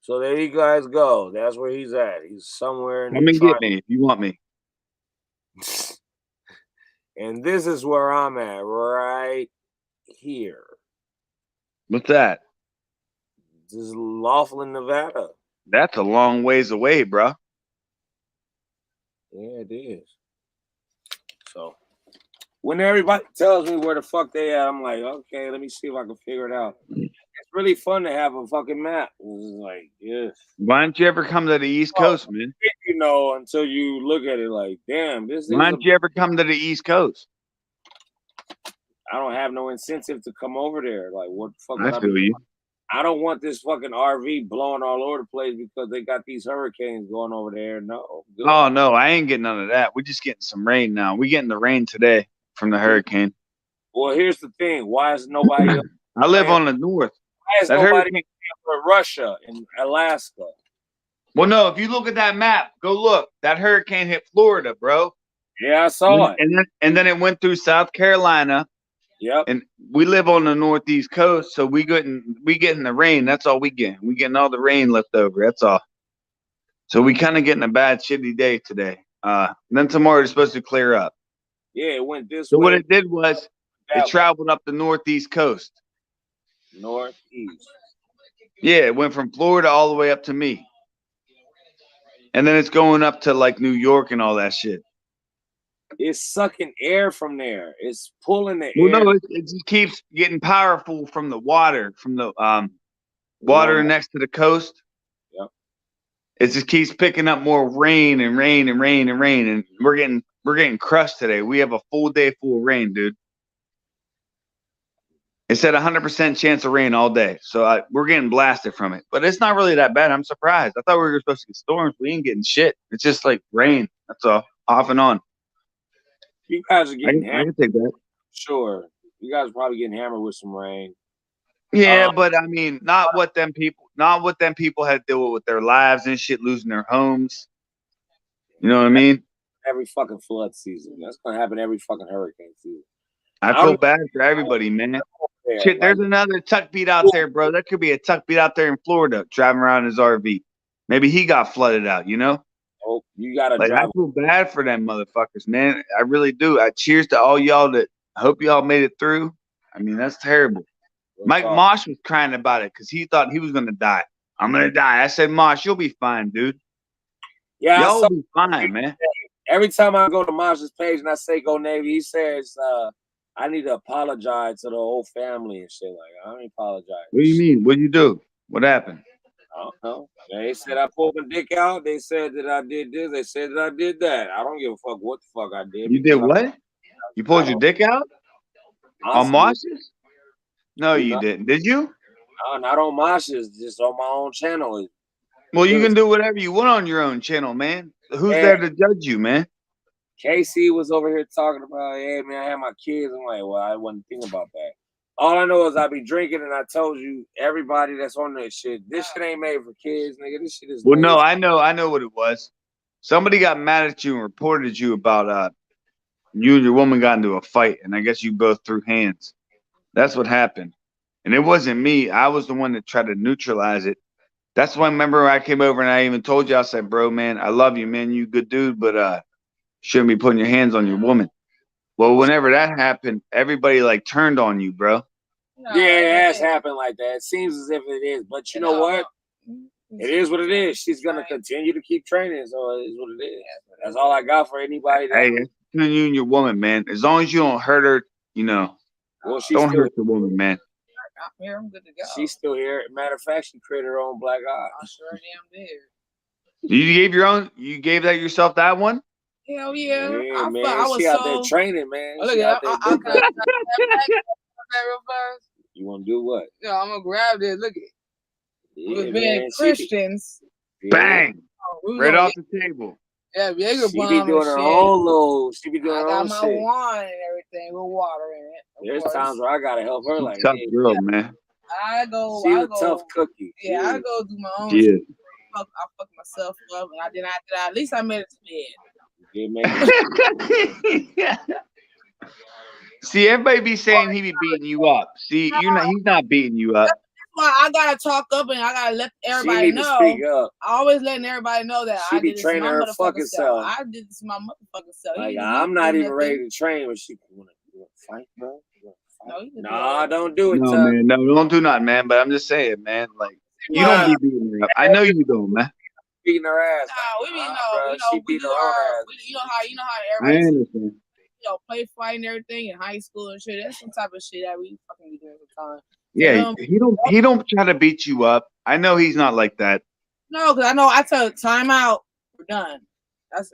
So there you guys go. That's where he's at. He's somewhere in Come the and get me if you want me. And this is where I'm at, right here. What's that? This is Laughlin, Nevada. That's a long ways away, bro. Yeah, it is. So when everybody tells me where the fuck they at, I'm like, okay, let me see if I can figure it out. It's really fun to have a fucking map. It's like, yes. Why don't you ever come to the East Coast, man? You know, until you look at it like, damn, this is. Why don't you ever come to the East Coast? I don't have no incentive to come over there. Like, what the fuck? I feel you. I don't want this fucking RV blowing all over the place because they got these hurricanes going over there. No. Good. Oh no, I ain't getting none of that. We're just getting some rain now. We getting the rain today from the hurricane. Well, here's the thing. Why is nobody else? I live on the north. Why is That nobody hurricane- for Russia and Alaska? Well, no, if you look at that map, go look. That hurricane hit Florida, bro. Yeah, I saw it. And then it went through South Carolina. Yep. And we live on the northeast coast, so we getting the rain. That's all we getting. We getting all the rain left over. That's all. So we kind of getting a bad, shitty day today. Then tomorrow it's supposed to clear up. Yeah, it went this So way. what it did was That it traveled up the northeast coast. Northeast. Yeah, it went from Florida all the way up to me. And then it's going up to like New York and all that shit. It's sucking air from there. It's pulling the air. Well, no, it just keeps getting powerful from the water, from the water next to the coast. Yep. It just keeps picking up more rain and rain and rain and rain, and we're getting crushed today. We have a full day full of rain, dude. It said 100% chance of rain all day, so we're getting blasted from it. But it's not really that bad. I'm surprised. I thought we were supposed to get storms. We ain't getting shit. It's just like rain. That's all, off and on. You guys are getting I hammered. can take that. Sure. You guys are probably getting hammered with some rain. Yeah, but I mean, not what them people had to deal with their lives and shit, losing their homes. You know what I mean? Every fucking flood season. That's gonna happen every fucking hurricane season. I feel bad for everybody, man. Shit, there's another tuck beat out there, bro. There could be a tuck beat out there in Florida driving around his RV. Maybe he got flooded out, you know? Oh, you gotta Like, I drive. feel bad for them motherfuckers, man. I really do. I cheers to all y'all that I hope y'all made it through. I mean, that's terrible. Mike Mosh was crying about it because he thought he was gonna die. I'm gonna die. I said, Mosh, you'll be fine, dude. Yeah, Y'all will be fine, man. Every time I go to Mosh's page and I say go Navy, he says I need to apologize to the whole family and shit. Like, I don't apologize. What do you mean? What did you do? What happened? I don't know. They said I pulled my dick out. They said that I did this. They said that I did that. I don't give a fuck what the fuck I did. You did what? You pulled your dick out? On Mosh's? No, you didn't. Did you? No, not on Mosh's, just on my own channel. Well, you can do whatever you want on your own channel, man. Who's there to judge you, man? Casey was over here talking about, hey man, I had my kids. I'm like, well, I wasn't thinking about that. All I know is I be drinking, and I told you, everybody that's on this shit ain't made for kids, nigga. This shit is. Well, made no, for- I know what it was. Somebody got mad at you and reported you about you and your woman got into a fight, and I guess you both threw hands. That's what happened. And it wasn't me. I was the one that tried to neutralize it. That's why I remember I came over and I even told you, I said, bro, man, I love you, man. You good dude, but shouldn't be putting your hands on your woman. Well, whenever that happened, everybody like turned on you, bro. Yeah, it has happened like that. It seems as if it is, but you know what? It is what it is. She's gonna continue to keep training, so it is what it is. That's all I got for anybody. That, Hey, it's between you and your woman, man. As long as you don't hurt her, you know, well, she's don't still, hurt the woman, man. I'm here. I'm good to go. she's still here. Matter of fact, she created her own black eye. I sure damn did. You gave your own. You gave that yourself that one. Hell yeah. Yeah, man. I was She out there so. training, man. Oh, look She at out there I doing that. that real fast. You want to do what? Yeah, I'm gonna grab this. Look at it. We Yeah, was being man. Christians. Bang! We was Right on off the table. Yeah, Jaeger She bomb be and doing her shit. own little. She be doing I her got own my shit. wine and everything with water in it. There's course. times where I gotta help her. Like, Tough hey, girl, man. I go. she's I a go. tough cookie. Yeah, I go do my own. She shit. is. I fuck myself up, and I did after that. At least I made it to bed. Yeah, man. See, everybody be saying he be beating you up. See, you're not. He's not beating you up. That's why I gotta talk up and I gotta let everybody need to know. speak up. I always letting everybody know that She I be did this to training my her motherfucking fucking self. self. I did this to my motherfucking self. Like, He didn't I'm not do even ready nothing. to train, but she wanna fight, bro. You wanna No, fight? he didn't do Nah, that. don't do it, No, Tuck. man. No, don't do nothing, man. But I'm just saying, man. Like, you don't be beating her up. I know you don't, man. Beating her ass. No, we be Nah, know, bro, you she know, we beat do her own our, ass. you know how I everybody, understand. play fight and everything in high school and shit. That's some type of shit that we fucking be doing sometimes. Yeah, he don't try to beat you up. I know he's not like that. No, because I know I tell time out, we're done.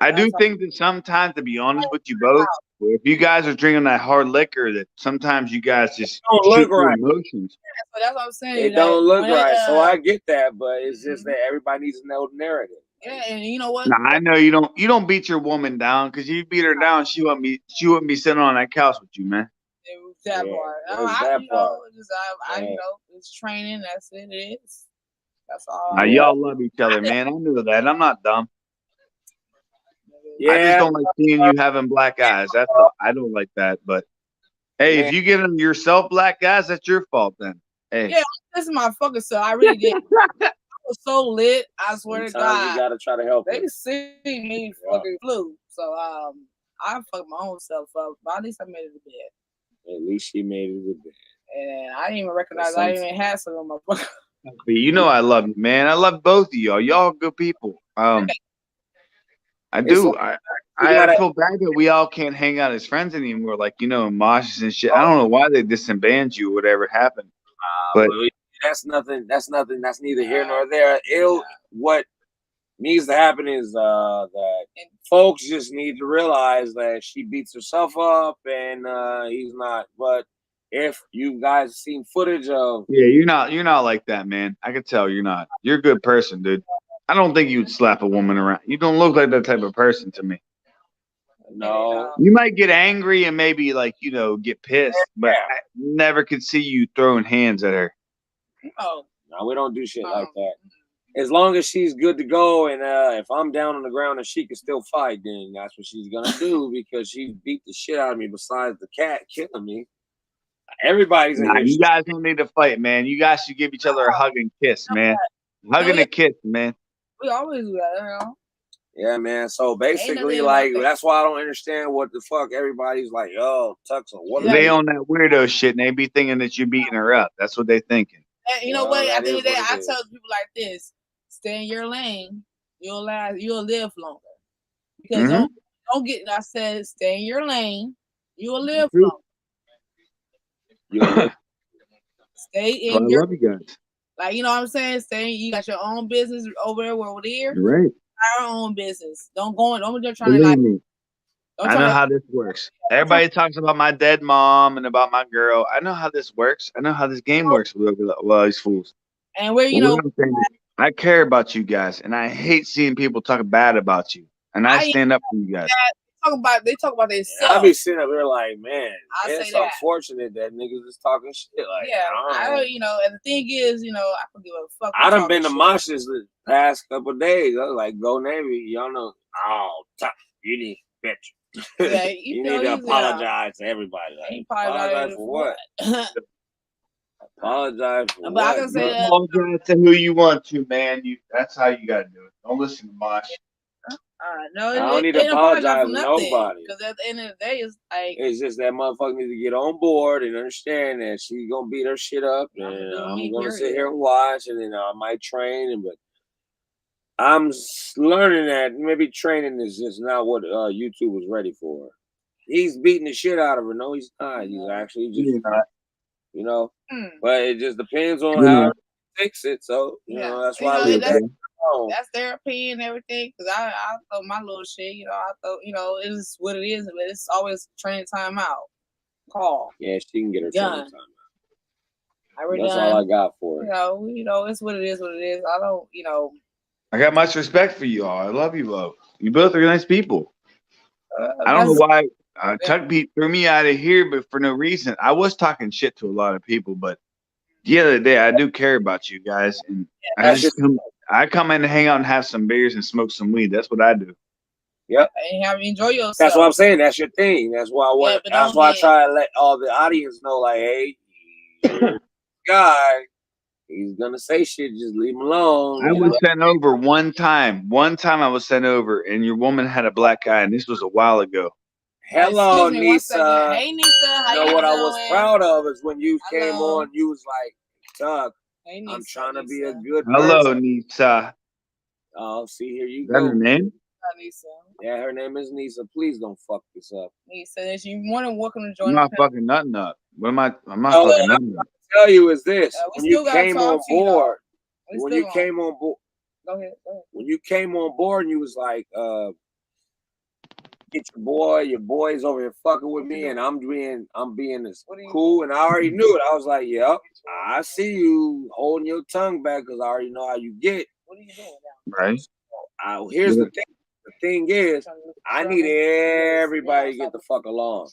I do think that sometimes, to be honest with you both, if you guys are drinking that hard liquor, that sometimes you guys just Don't shoot look through right. emotions. So that's what I'm saying. It like, don't look when right, so I get that, but it's just that everybody needs to know the narrative. Yeah, and you know what? Now I know you don't beat your woman down, because you beat her down, she wouldn't be sitting on that couch with you, man. That Yeah, part. there's I that you part. know, just I you Yeah. know, it's training. That's it. It is. That's all. Now y'all love each other, man. I knew that. I'm not dumb. Yeah. I just don't like seeing you having black eyes. That's all. I don't like that. But hey, if you give them yourself black eyes, that's your fault then. Hey. Yeah, this is my fucking self. I really did. I was so lit. I swear to Sometimes God. you gotta try to help her. They see me fucking flu. So I fucked my own self up. But at least I made it to bed. At least she made it to bed. And I didn't even recognize I even had some of my fucking. But you know I love you, man. I love both of y'all. Y'all good people. I do. I feel bad that we all can't hang out as friends anymore. Like, you know, moshes and shit. I don't know why they disbanded you or whatever happened. But that's nothing. That's neither here nor there. What needs to happen is that folks just need to realize that she beats herself up and he's not. But if you guys seen footage of, yeah, you're not like that, man. I can tell you're not. You're a good person, dude. I don't think you'd slap a woman around. You don't look like that type of person to me. no, You might get angry and maybe like, you know, get pissed, but I never could see you throwing hands at her. Oh, no, we don't do shit like that. As long as she's good to go, and if I'm down on the ground and she can still fight, then that's what she's gonna do because she beat the shit out of me. Besides the cat killing me, everybody's in Nah, here. you guys don't need to fight, man. You guys should give each other a hug and kiss, man. Hug and a kiss, man. we always do that, you know. Yeah, man. So basically, nothing like about that. that's why I don't understand what the fuck everybody's like. Yo, Tux, what? They on that weirdo shit and they be thinking that you're beating her up. That's what they thinking. And you know Well, what? At that the end of the is day, what I it is. tell people like this: stay in your lane. You'll live longer. Because don't get. I said, stay in your lane. You'll live longer. Stay So I in your. love you guys. Like, you know what I'm saying? Stay. You got your own business over there. Over there. You're right. Our own business. Don't just trying to Believe like. me. Don't I try know to- how this works. Everybody talks about my dead mom and about my girl. I know how this works. I know how this game works with all these fools. And where you But know. what I'm saying is, I care about you guys, and I hate seeing people talk bad about you. And I stand up for you guys. they talk about I themselves. be sitting up here like, man, I'll it's say that. unfortunate that niggas is talking shit. Like, Yeah, I don't know. you know, and the thing is, you know, I don't give a fuck. I who done been to talking moshes the past couple of days. I was like, Go Navy, y'all know. Oh, you need bitch. Yeah, you know, need to he's, apologize to everybody. Like, He apologize for what? Apologize for But I what? can say bro? that. Apologize to who you want to, man. That's how you gotta do it. Don't listen to Mosh. No, I don't need to ain't apologize for to nothing. nobody. Because at the end of the day, it's like It's just that motherfucker needs to get on board and understand that she's gonna beat her shit up, and I'm gonna sit here and watch, and then I might train, but I'm learning that maybe training is just not what YouTube was ready for. He's beating the shit out of her. No, he's not. He's actually just, you know. But it just depends on how he fix it. So you know, that's why I leave that alone. that's their opinion and everything. Because I thought my little shit, you know, I thought, you know, it's what it is, but it's always training time out. Call. Yeah, she can get her Done. training time. Already That's done. all I got for her. You know, it's what it is. What it is. I don't, you know. I got much respect for you all. I love you both. You both are nice people. I don't know why Tuck Pete threw me out of here, but for no reason. I was talking shit to a lot of people, but the other day I do care about you guys, and I come in to hang out and have some beers and smoke some weed. That's what I do. Yep. And have you enjoy yourself. That's what I'm saying. That's your thing. That's why I want. but that's why I try to let all the audience know, like, hey, guy, he's gonna say shit. Just leave him alone. I was sent over one time. One time I was sent over, and your woman had a black eye, and this was a while ago. Hello, Excuse me, one Nisa. second. Hey, Nisa. How You know you what doing? I was proud of is when you came Hello. on. You was like, Doug, Hey, I'm Nisa, trying to be a Nisa. good Hello, person. Nisa. Oh, see, here you Is that go. her name? Nisa. Yeah, her name is Nisa. Please don't fuck this up. Nisa, if you want to welcome to I'm join not the fucking nothing up. What am I? I'm not Oh, fucking what I'm nothing up. trying to tell you is this: we when you still gotta came talk on to you, though. board, We when still you gonna- came on board, Go ahead. when you came on board, and you was like, get your boy's over here fucking with me, and I'm being this cool, and I already knew it. I was like, yep, I see you holding your tongue back because I already know how you get. What are you doing Right. Here's the thing. The thing is, I need everybody to get the fuck along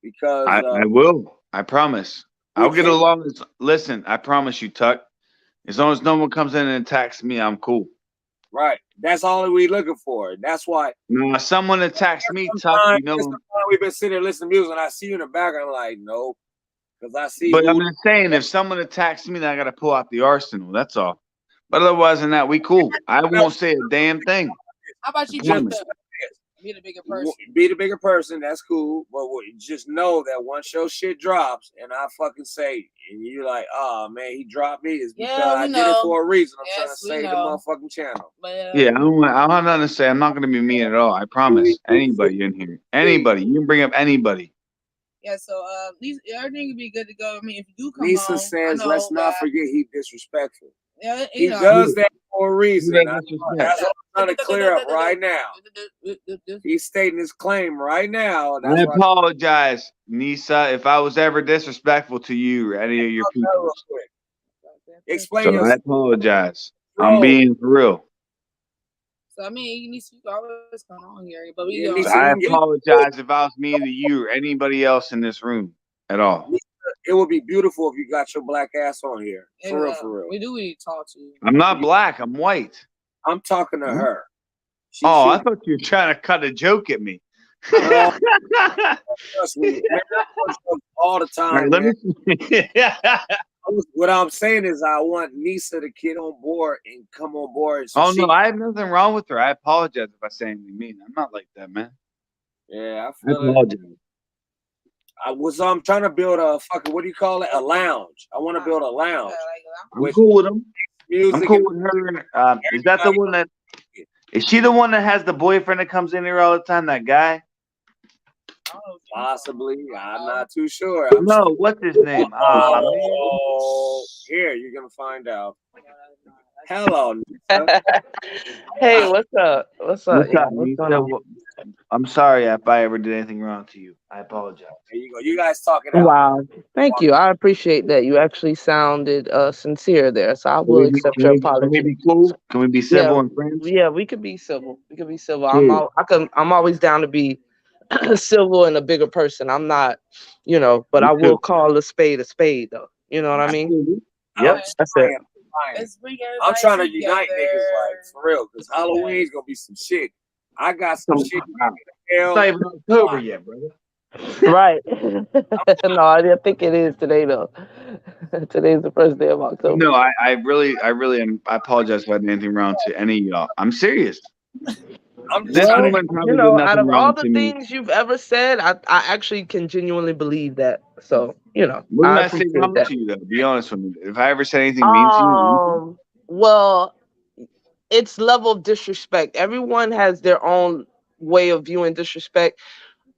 because I will. I promise. I'll get along. Listen, I promise you, Tuck. As long as no one comes in and attacks me, I'm cool. right. That's all we looking for. That's why. Now, if someone attacks me, Tuck, you know. We've been sitting there listening to music, and I see you in the background. I'm like, nope, because I see. But I'm just saying, if someone attacks me, then I got to pull out the arsenal. That's all. But otherwise than that, we cool. I won't say a damn thing. How about you Promise. just be the bigger person? Be the bigger person. That's cool. But just know that once your shit drops, and I fucking say, and you're like, oh man, he dropped me, it's because I did it for a reason. I'm trying to save the motherfucking channel. Yeah, I don't have to say. I'm not going to be mean at all. I promise. Anybody in here, anybody, you can bring up anybody. Yeah, so everything will be good to go. I mean, if you do come Lisa on, says, let's not forget he's disrespectful. Yeah, he does that for a reason. That's what I'm trying to clear up right now. He's stating his claim right now. I apologize, Nisa, if I was ever disrespectful to you or any of your people. Explain So I yourself. apologize. I'm being for real. So I mean, you need to always come on here, but So I apologize if I was mean to you or anybody else in this room at all. It would be beautiful if you got your black ass on here. For real, for real. We do need to talk to you. I'm not black. I'm white. I'm talking to her. I thought you were trying to cut a joke at me. All the time. Right, let me What I'm saying is, I want Nisa to get on board and come on board. So no, I have nothing wrong with her. I apologize if I say anything mean. I'm not like that, man. Yeah, I I feel it. apologize. I'm trying to build a fucking, what do you call it? A lounge. I want to build a lounge. I'm cool with them. Music I'm cool with her. Is that the one that? Is she the one that has the boyfriend that comes in here all the time? That guy? Possibly. I'm not too sure. No, what's his name? Here, you're gonna find out. Hello, Nisa. Hey, what's up? What's up? What's Yeah, up, what's Nisa? going on? I'm sorry if I ever did anything wrong to you. I apologize. There you go. You guys talking out. Wow. Thank you. I appreciate that. You actually sounded sincere there. So I will accept your apology. Can we be cool? Can we be civil and friends? Yeah, we could be civil. We could be civil. Cool. I'm always down to be civil and a bigger person. I'm not, but Me I will too. call a spade though. You know what I mean? Yep. That's it. Let's bring I'm everybody trying to together. unite niggas, like, for real, because Halloween's gonna be some shit. I got some shit. It's not even October yet, brother. Right. No, I didn't think it is today though. Today's the first day of October. No, I really am. I apologize if I did anything wrong to any of y'all. I'm serious. This Well, woman probably did out nothing of all wrong the to me. things you've ever said, I actually can genuinely believe that. So, What I did I say appreciate wrong that. to you, though? Be honest with me. If I ever said anything mean to you, Well, it's level of disrespect. Everyone has their own way of viewing disrespect.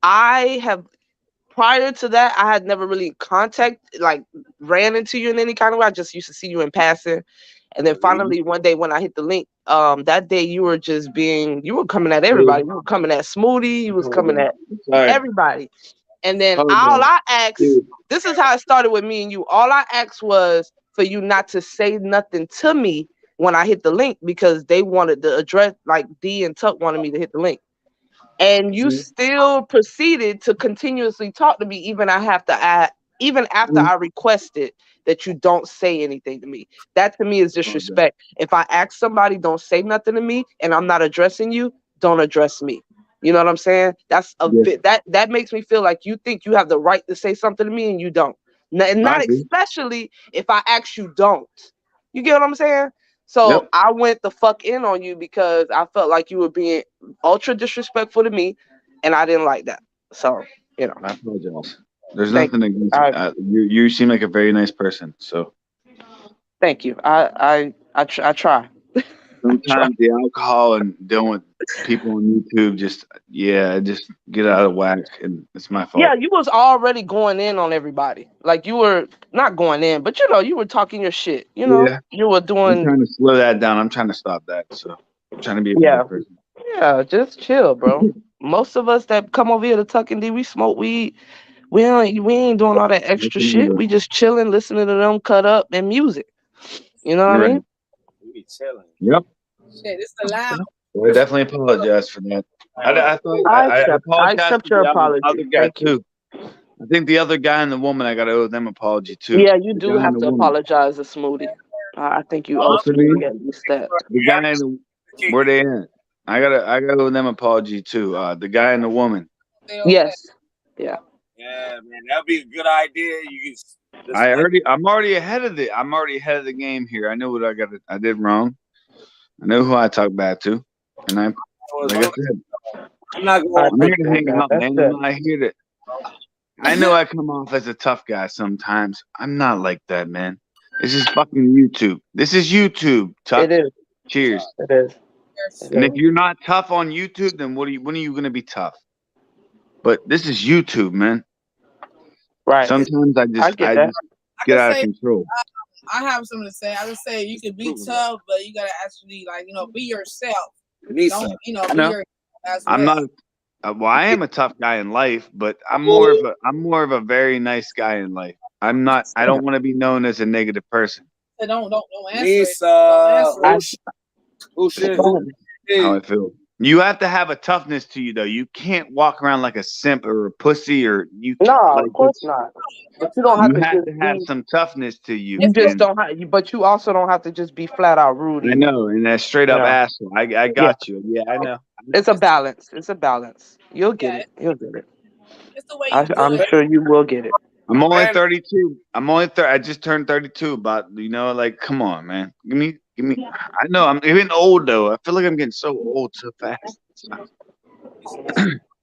Prior to that, I had never really ran into you in any kind of way. I just used to see you in passing. And then finally one day when I hit the link, that day you were coming at everybody. You were coming at Smoothie, you was coming at everybody. And then all I asked, this is how it started with me and you. All I asked was for you not to say nothing to me when I hit the link because they wanted the address, like D and Tuck wanted me to hit the link. And you still proceeded to continuously talk to me even after I requested that you don't say anything to me. That to me is disrespect. If I ask somebody, don't say nothing to me, and I'm not addressing you, don't address me. You know what I'm saying? That's a bit that makes me feel like you think you have the right to say something to me and you don't. And not especially if I ask you don't. You get what I'm saying? So I went the fuck in on you because I felt like you were being ultra disrespectful to me, and I didn't like that. So I apologize. There's nothing against you. You seem like a very nice person. So thank you. I try. Sometimes the alcohol and dealing with people on YouTube just get out of whack, and it's my fault. Yeah, you was already going in on everybody. Like you were not going in, but you were talking your shit. You were doing. I'm trying to slow that down. I'm trying to stop that. So I'm trying to be a better person. Yeah, just chill, bro. Most of us that come over here to Tuck and D, we smoke weed. We ain't doing all that extra shit. We just chilling, listening to them cut up and music. You know what I mean? We be chilling. Yep. Shit, it's allowed. Well, I definitely apologize for that. I accept your apology. Other guy too. I think the other guy and the woman, I gotta owe them apology too. Yeah, you do have to apologize to Smoothie. I think you also need at least that. The guy and the where they at? I gotta owe them apology too. The guy and the woman. Yes. Yeah. Yeah, man, that'd be a good idea. I'm already ahead of the game here. I know what I did wrong. I know who I talk bad to, and I'm not here to hang out, man. I'm not here to. I know I come off as a tough guy sometimes. I'm not like that, man. This is fucking YouTube. This is YouTube. Tough. It is. Cheers. It is. And if you're not tough on YouTube, then when are you gonna be tough? But this is YouTube, man. Right. Sometimes I just get out of control. I have something to say. I would say you can be tough, but you gotta actually be yourself. I'm not. Well, I am a tough guy in life, but I'm more of a very nice guy in life. I'm not. I don't want to be known as a negative person. So don't answer How I feel. You have to have a toughness to you, though. You can't walk around like a simp or a pussy, or you. No, of course not. But you don't have to have some toughness to you. You just don't have. But you also don't have to just be flat out rude. I know, and that straight up asshole. I got you. Yeah, I know. It's a balance. It's a balance. You'll get it. You'll get it. It's the way I'm sure you will get it. I'm only 32. I just turned 32. But come on, man. Give me. I know I'm even old though. I feel like I'm getting so old so fast.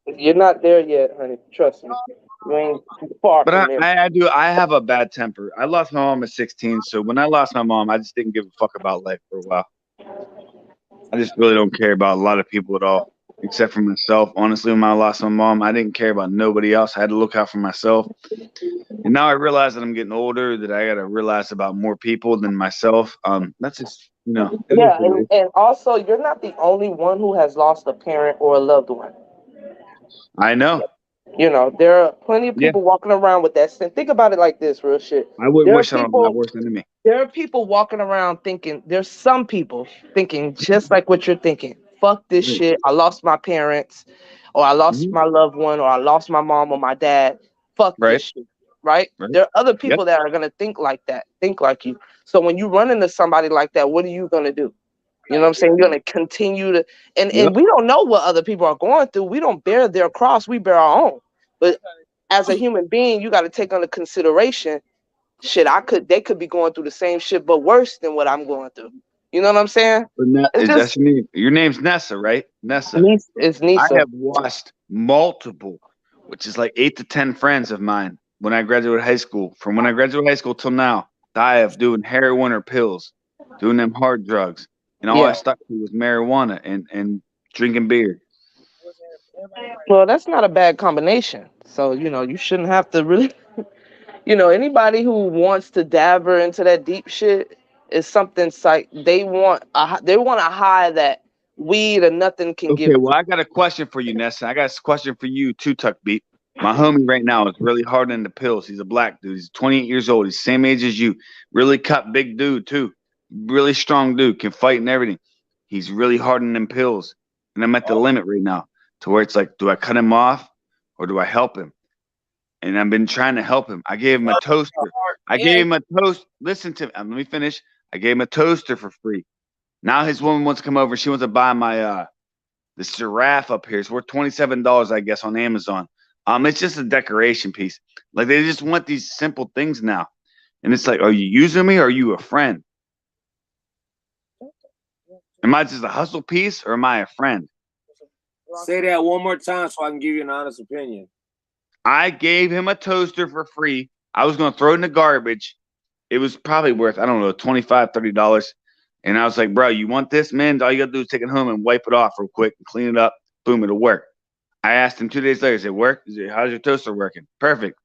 You're not there yet, honey. Trust me. You ain't far from there. I do. I have a bad temper. I lost my mom at 16. So when I lost my mom, I just didn't give a fuck about life for a while. I just really don't care about a lot of people at all, except for myself. Honestly, when I lost my mom, I didn't care about nobody else. I had to look out for myself. And now I realize that I'm getting older, that I got to realize about more people than myself. That's just, Yeah, and also, you're not the only one who has lost a parent or a loved one. I know. There are plenty of people walking around with that sin. Think about it like this, real shit. I wouldn't wish on my worst enemy. There are people walking around thinking, there's some people thinking just like what you're thinking. Fuck this shit. I lost my parents. or I lost my loved one, or I lost my mom or my dad. Fuck this shit, right? There are other people that are gonna think like that, think like you. So when you run into somebody like that, what are you gonna do? You know what I'm saying? You're gonna continue to, and we don't know what other people are going through. We don't bear their cross, we bear our own. But as a human being, you got to take under consideration, shit, they could be going through the same shit, but worse than what I'm going through. You know what I'm saying? That's your name. Your name's Nessa, right? Nessa. It's Nisa. I have watched multiple, which is like 8 to 10 friends of mine when I graduated high school. From when I graduated high school till now, die of doing heroin or pills, doing them hard drugs. And all I stuck to was marijuana and drinking beer. Well, that's not a bad combination. So, you know, you shouldn't have to really, you know, anybody who wants to dabber into that deep shit is something they want a high that weed or nothing can give. Okay, well, I got a question for you, Nessa. I got a question for you too, Tuck Beat. My homie right now is really hard into pills. He's a black dude. He's 28 years old. He's the same age as you. Really cut big dude too. Really strong dude. Can fight and everything. He's really hard in them pills. And I'm at the limit right now to where it's like, do I cut him off or do I help him? And I've been trying to help him. I gave him a toaster. I gave him a toast. Listen to me. Let me finish. I gave him a toaster for free. Now his woman wants to come over. She wants to buy my this giraffe up here. It's worth $27, I guess, on Amazon. It's just a decoration piece. Like they just want these simple things now. And it's like, are you using me or are you a friend? Am I just a hustle piece or am I a friend? Say that one more time so I can give you an honest opinion. I gave him a toaster for free. I was going to throw it in the garbage. It was probably worth, I don't know, $25, $30. And I was like, bro, you want this, man? All you got to do is take it home and wipe it off real quick and clean it up. Boom, it'll work. I asked him 2 days later, is it work? How's your toaster working? Perfect.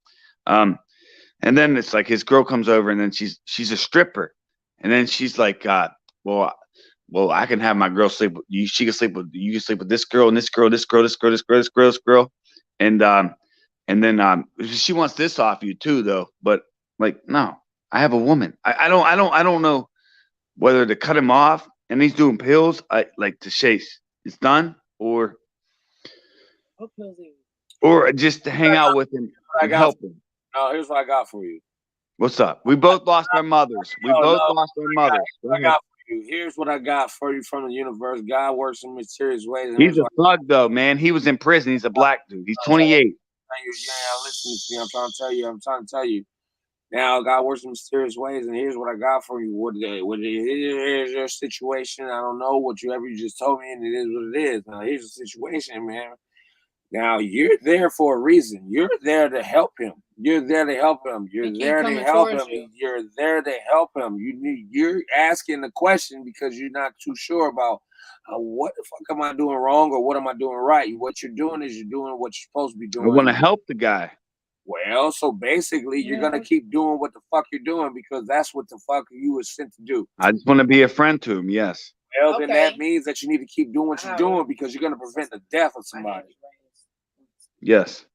And then it's like his girl comes over and then she's a stripper. And then she's like, well, I can have my girl sleep with you. She can sleep with you. Can sleep with this girl and this girl, this girl, this girl, this girl, this girl, this girl. And then she wants this off you too, though. But like, no, I have a woman. I don't know whether to cut him off and he's doing pills. Like to chase. It's done or just to hang out with him and help him. No, here's what I got for you. What's up? We both lost our mothers. We both lost our mothers. Here's what I got for you from the universe. God works in mysterious ways. He's a thug, though, man. He was in prison. He's a black dude. He's 28. Yeah, listen to me. I'm trying to tell you. Now, God works in mysterious ways, and here's what I got for you. Here's your situation. I don't know whatever you just told me, and it is what it is. Now, here's the situation, man. Now, you're there for a reason. You're there to help him. You're there to help him. You're there to help him. You're there to help him. You're asking the question because you're not too sure about what the fuck am I doing wrong or what am I doing right. What you're doing is you're doing what you're supposed to be doing. I want to help the guy. Well, so basically, you're going to keep doing what the fuck you're doing because that's what the fuck you were sent to do. I just want to be a friend to him, yes. Well, then that means that you need to keep doing what you're doing because you're going to prevent the death of somebody. Yes.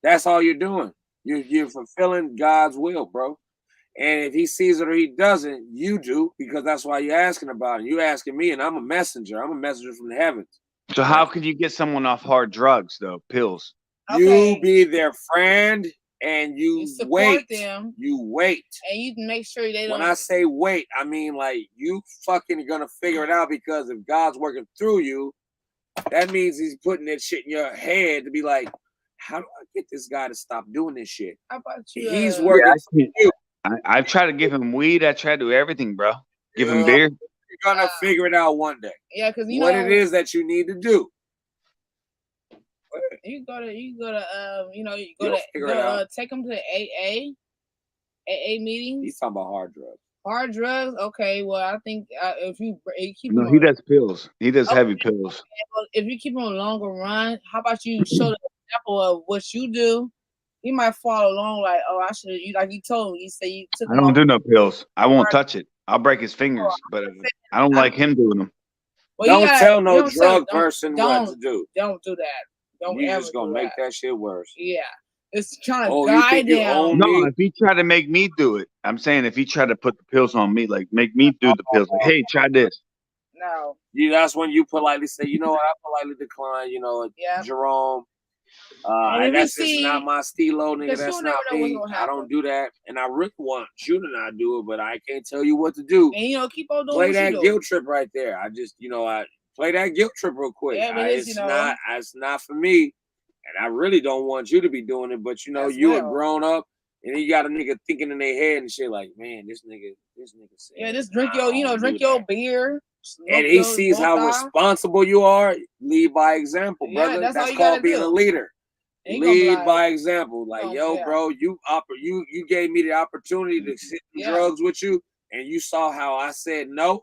That's all you're doing. You're fulfilling God's will, bro. And if he sees it or he doesn't, you do, because that's why you're asking about it. You're asking me, and I'm a messenger. I'm a messenger from the heavens. So how could you get someone off hard drugs, though? Pills. You be their friend, and you wait. Them, you wait. And you make sure they don't. When I say wait, I mean like you fucking gonna figure it out because if God's working through you, that means he's putting that shit in your head to be like, how do I get this guy to stop doing this shit? How about you? He's working for you. I try to give him weed. I try to do everything, bro. Give him beer. You're gonna figure it out one day. Yeah, because you what know it is that you need to do. You go to take them to the AA meetings. He's talking about hard drugs. Hard drugs, okay. Well, I think if you keep he does pills. He does heavy pills. Well, if you keep him on a longer run, how about you show the example of what you do? He might follow along like, oh, I should. You like you told me. You say you took. I don't do no pills. I won't touch it. I'll break his fingers, but I don't like him doing them. Well, don't tell no drug person what to do. Don't do that. Don't you ever just gonna make that shit worse. Yeah. It's trying to guide them. No, if he try to make me do it, I'm saying if he try to put the pills on me, like make me do the pills, like, hey, try this. No. That's when you politely say, you know what, I politely decline. Yeah. Jerome. And if That's you just see- not my stilo, nigga. because That's you'll not never know what's me. gonna I don't happen. do that, and I really want you to not do it, but I can't tell you what to do. And keep on doing Play what that you do. guilt trip right there. I just, I play that guilt trip real quick. Yeah, but It's not for me, and I really don't want you to be doing it. But As you well. are grown up, and you got a nigga thinking in their head and shit like, man, this nigga said, Yeah, just drink I don't drink do your that. beer. And he sees how responsible you are. Lead by example, Yeah, brother. that's all you called gotta being do. a leader. And he gonna be Lead like, by example. Like, yo, yeah. bro, you gave me the opportunity to sit in drugs with you, and you saw how I said no.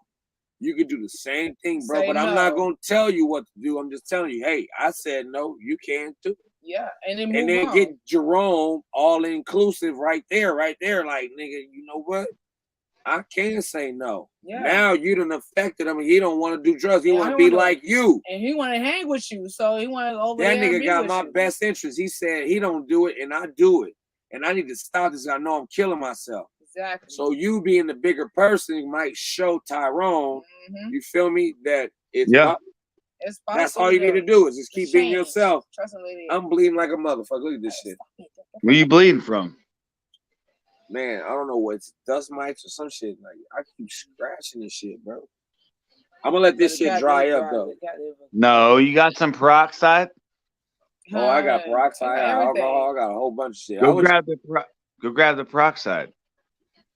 You could do the same thing, bro. Say But I'm not no. gonna tell you what to do. I'm just telling you, hey, I said no, you can too. Yeah, and then And then on. get Jerome all inclusive right there. Like, nigga, you know what? I can say no. Yeah. Now you done affected him, and he don't want to do drugs. He Yeah, want I to be wanna- like you. And he want to hang with you, so he want to go over That there and nigga be got with my you. best interest. He said he don't do it, and I do it. And I need to stop this. I know I'm killing myself. Exactly. So you being the bigger person might show Tyrone, you feel me, that it's Yeah. It's that's possible all you need to do is just keep being change. yourself. Trust and lady. I'm bleeding like a motherfucker. Look at this shit. Where you bleeding from? Man, I don't know what's dust mites or some shit. Like I keep scratching this shit, bro. I'm gonna let this shit dry up though. No, you got some peroxide. Oh, I got peroxide, I got everything. alcohol, I got a whole bunch of shit. Go grab the peroxide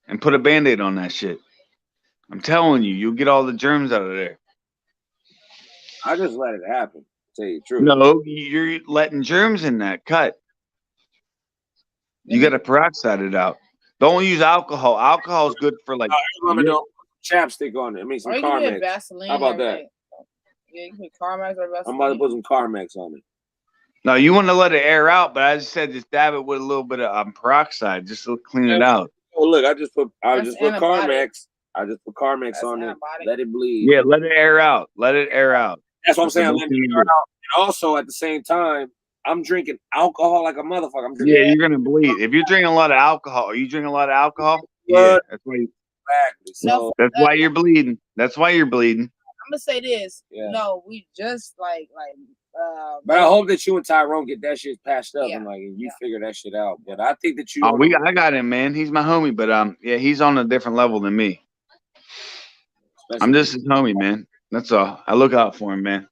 and put a Band-Aid on that shit. I'm telling you, you'll get all the germs out of there. I just let it happen. To tell you the truth. No, you're letting germs in that cut. You got to peroxide it out. Don't use alcohol. Alcohol is good for like. I'm gonna do chapstick on it. I mean some Or you can Carmex. get Vaseline. How about or that? everything. Yeah, you can put Carmex or Vaseline. I'm about to put some Carmex on it. No, you want to let it air out, but I just said just dab it with a little bit of peroxide, just to clean it out. Oh look, I just put That's antibiotic. Carmex. I just put Carmex on it. antibiotic. Let it bleed. Yeah, let it air out. Let it air out. That's what I'm saying. That's Let the it best thing air to out. And also at the same time, I'm drinking alcohol like a motherfucker. I'm do. drinking Yeah, you're gonna bleed if you're drinking a lot of alcohol. Are you drinking a lot of alcohol? Yeah, blood. that's why. Exactly. So That's why you're bleeding. That's why you're bleeding. I'm gonna say this. Yeah. No, we just but I hope that you and Tyrone get that shit patched up Yeah. and you figure that shit out. But I think that you Oh, I got him, man. He's my homie, but yeah, he's on a different level than me. I'm just his homie, man. That's all. I look out for him, man.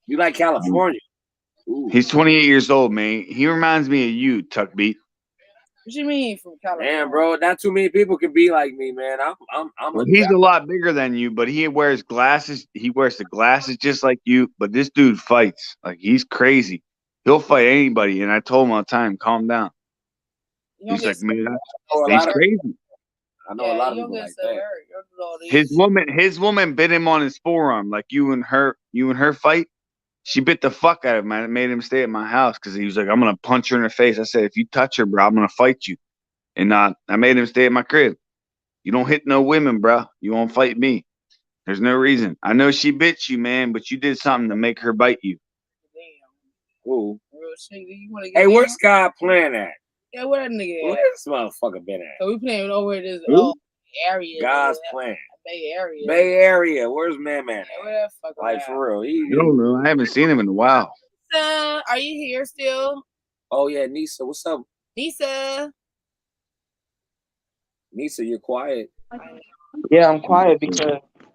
You like California. Ooh. He's 28 years old, man. He reminds me of you, Tuck Beat. What you mean from California? Damn, bro, not too many people can be like me, man. Well, he's a lot bigger than you, but he wears glasses. He wears the glasses just like you, but this dude fights. Like, he's crazy. He'll fight anybody, and I told him all the time, calm down. He's like, man, he's crazy. I know a lot of people like that. His woman bit him on his forearm, like you and her fight. She bit the fuck out of him. I made him stay at my house because he was like, I'm gonna punch her in the face. I said, if you touch her, bro, I'm gonna fight you. And I made him stay at my crib. You don't hit no women, bro. You won't fight me. There's no reason. I know she bit you, man, but you did something to make her bite you. Ooh. Hey, Hey, where's Scott playing at? Yeah, where that nigga at? Where's this motherfucker been at? So we playing over this area. God's playing. Bay Area. Bay Area. Where's Man at? Where that fuck Like, for real. I don't know. I haven't seen him in a while. Nisa, are you here still? Oh, yeah, Nisa. What's up? Nisa. Nisa, you're quiet. Yeah, I'm quiet because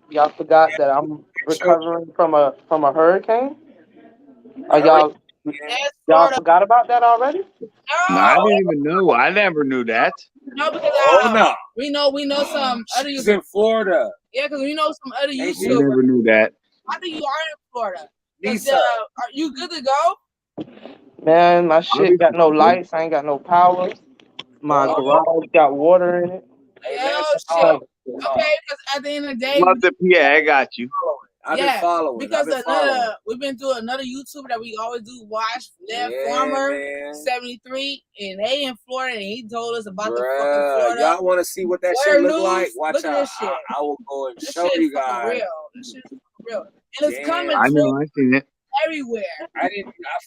y'all forgot that I'm recovering from a hurricane. Are y'all forgot about that already? No, I didn't even know. I never knew that. No, because no. we know some other She's YouTubers. in Florida. Yeah, because we know some other I YouTubers. never knew that. I think you are in Florida. Nisa. Are you good to go? Man, my shit got no lights. I ain't got no power. My garage got water in it. Oh shit. Okay, because at the end of the day, Yeah, I got you. I've been following. Because we've been doing another YouTuber that we always do watch, Lev Farmer 73, and they in Florida, and he told us about the fucking Florida. Y'all want to see what that Florida shit look news? like? Watch Look at out. this shit. I will go and This show shit you is fucking guys. real. This shit is real. And it's coming I know. I seen it. everywhere. I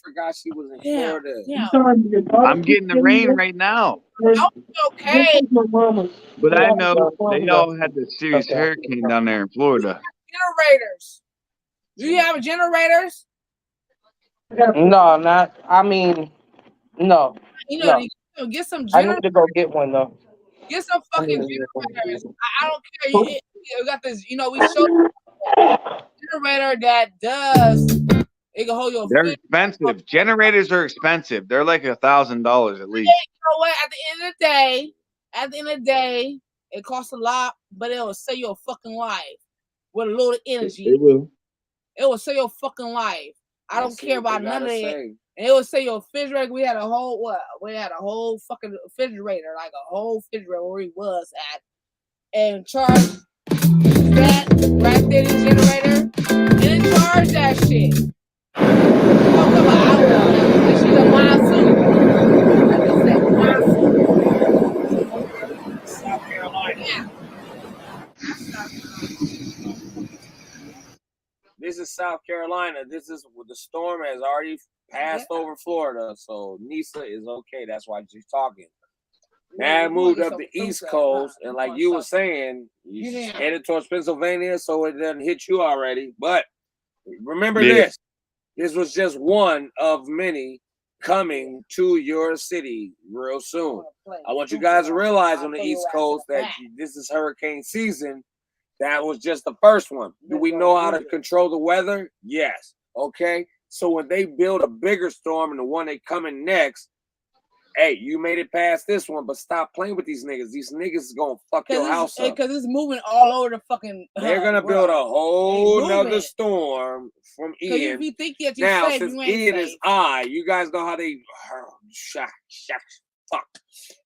forgot she was in Florida. Yeah. I'm getting the rain right now. Okay. But I know they all had the serious hurricane down there in Florida. generators. Do you have generators? No, not. I mean, no. You know, No. get some I generators. need to go get one though. Get some I fucking need to go generators. get one. I don't care. You got this. You know, we showed a generator that does. It can hold your. They're expensive. Generators are expensive. They're like $1,000 at least. You know what? At the end of the day, it costs a lot, but it will save your fucking life with a load of energy. It will. It will save your fucking life. I don't care about none of it. And it will say your refrigerator. We had a whole fucking refrigerator, like a whole refrigerator where we was at, and charge that right there, the generator, and then charge that shit. This is a monsoon. South Carolina. Yeah. This is South Carolina. This is the storm has already passed over Florida, so Nisa is okay. That's why she's talking. Now it moved up the East Coast, and like you were saying, you headed towards Pennsylvania, so it doesn't hit you already. But remember this: this was just one of many coming to your city real soon. I want you guys to realize on the East Coast that this is hurricane season. That was just the first one. Do we know how to control the weather? Yes. Okay. So when they build a bigger storm and the one they coming next, hey, you made it past this one, but stop playing with these niggas. These niggas is gonna fuck your house up. Because it's moving all over the fucking. They're gonna build a whole nother storm from Ian. If you think that you're now, safe, since you ain't Ian safe. is I, you guys know how they fuck.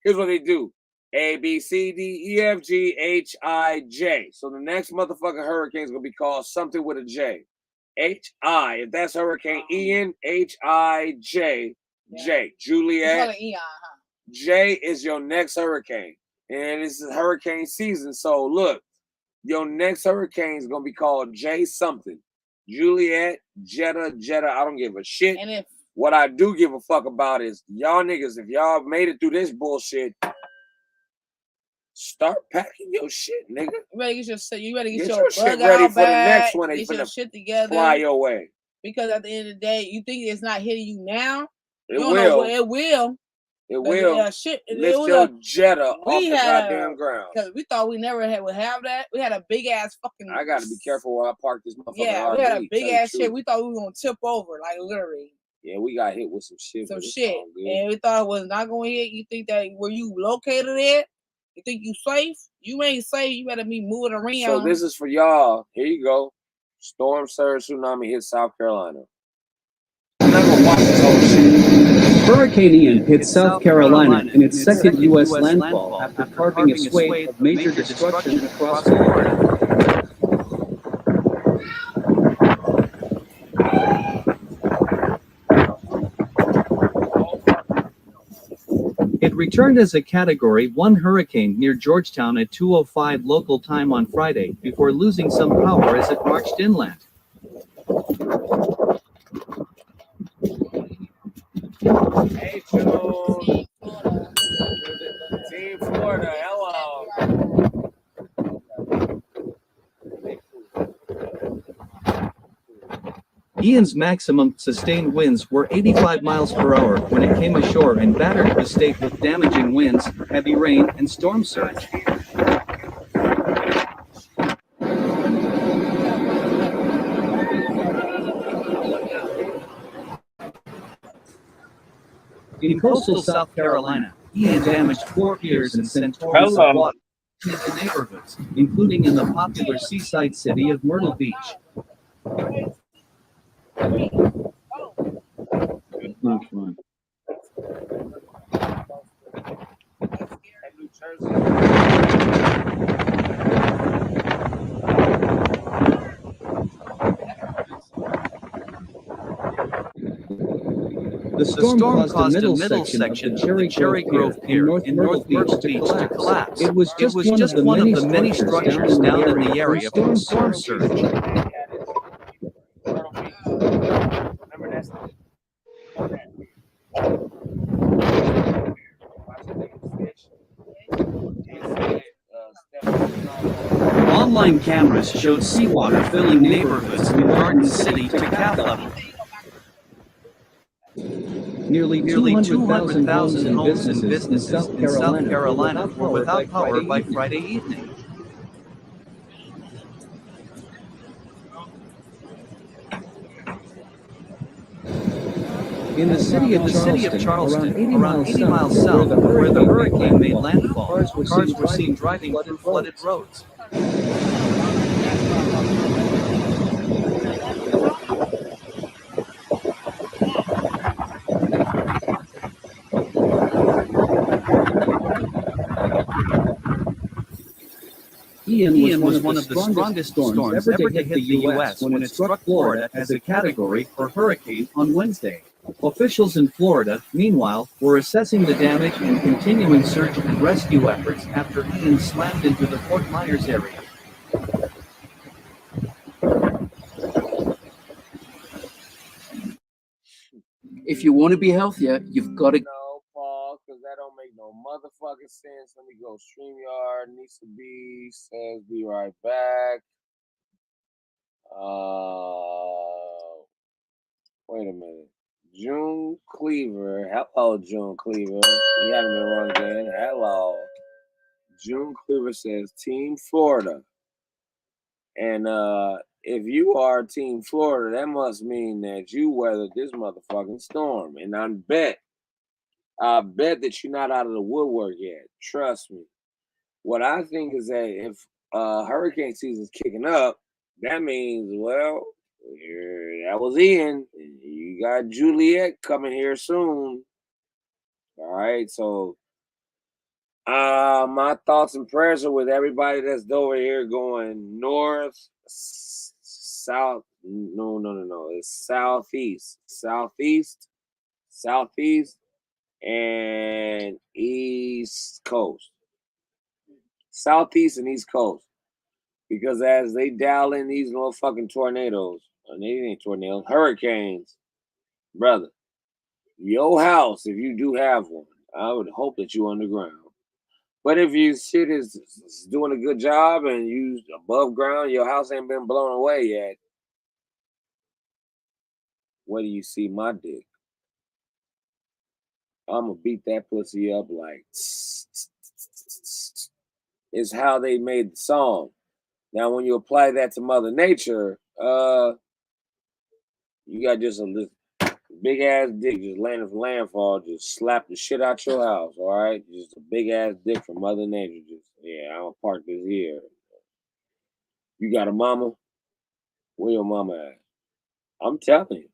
Here's what they do. A, B, C, D, E, F, G, H, I, J. So the next motherfucking hurricane is going to be called something with a J. H, I. If that's Hurricane Ian, H, I, J, J. Juliet. J is your next hurricane. And this is hurricane season. So look, your next hurricane is going to be called J something. Juliet, Jetta. I don't give a shit. And if what I do give a fuck about is y'all niggas, if y'all made it through this bullshit, start packing your shit, nigga. You better get your shit ready for the next one. They Get your finna shit together. fly your way. Because at the end of the day, you think it's not hitting you now. It you will. Know what, it will. It will. Lift your Jetta off the goddamn ground. Because we thought we never would have that. We had a big ass fucking. I got to be careful where I park this motherfucker. Yeah, we had a big ass shit. We thought we were gonna tip over, like literally. Yeah, we got hit with some shit. And we thought it was not gonna hit. You think that where you located at? You think you safe? You ain't safe. You better be moving around. So this is for y'all. Here you go. Storm surge tsunami hit South Carolina. I'm not gonna watch this whole shit. Hurricane Ian hit South Carolina in its second U.S. landfall after carving a swathe of major destruction across Florida. It returned as a Category 1 hurricane near Georgetown at 2:05 local time on Friday before losing some power as it marched inland. Hey, June. Team Florida, hello. Ian's maximum sustained winds were 85 miles per hour when it came ashore and battered the state with damaging winds, heavy rain, and storm surge. In coastal South Carolina, Ian damaged 4 piers and sent torrents of water into neighborhoods, including in the popular seaside city of Myrtle Beach. It's not fun. The storm caused a middle section of the Cherry Grove Pier in North Myrtle Beach to collapse. It was just one of the many structures down in the area from storm surge. Online cameras showed seawater filling neighborhoods in Garden City to calf level. Nearly 200,000 homes and businesses in South Carolina were without power by Friday evening. In the city of Charleston, around 80 miles south, where the hurricane made landfall, cars were seen driving through flooded roads. Ian was one of the strongest storms ever to hit the U.S. when it struck Florida as a category for hurricane on Wednesday. Officials in Florida, meanwhile, were assessing the damage and continuing search and rescue efforts after Ian slammed into the Fort Myers area. If you want to be healthier, you've got to. No, Paul, because that don't make no motherfucking sense. Let me go StreamYard. Nisa B says be right back. Wait a minute. June Cleaver. Hello, June Cleaver. You haven't been wrong again. Hello. June Cleaver says Team Florida. And if you are Team Florida, that must mean that you weathered this motherfucking storm. And I bet that you're not out of the woodwork yet. Trust me. What I think is that if hurricane season's kicking up, that means, well, that was Ian. You got Juliet coming here soon. All right, so my thoughts and prayers are with everybody that's over here going north, south. No. It's southeast, and east coast. Southeast and east coast. Because as they dial in these motherfucking tornadoes, and they ain't tornadoes, hurricanes, brother, your house, if you do have one, I would hope that you underground. But if your shit is doing a good job and you above ground, your house ain't been blown away yet, where do you see my dick? I'm gonna beat that pussy up like is how they made the song. Now, when you apply that to Mother Nature, you got just a big ass dick just landing from landfall, just slap the shit out your house, all right? Just a big ass dick from Mother Nature. Just, yeah, I'm gonna park this here. You got a mama? Where your mama at? I'm telling you.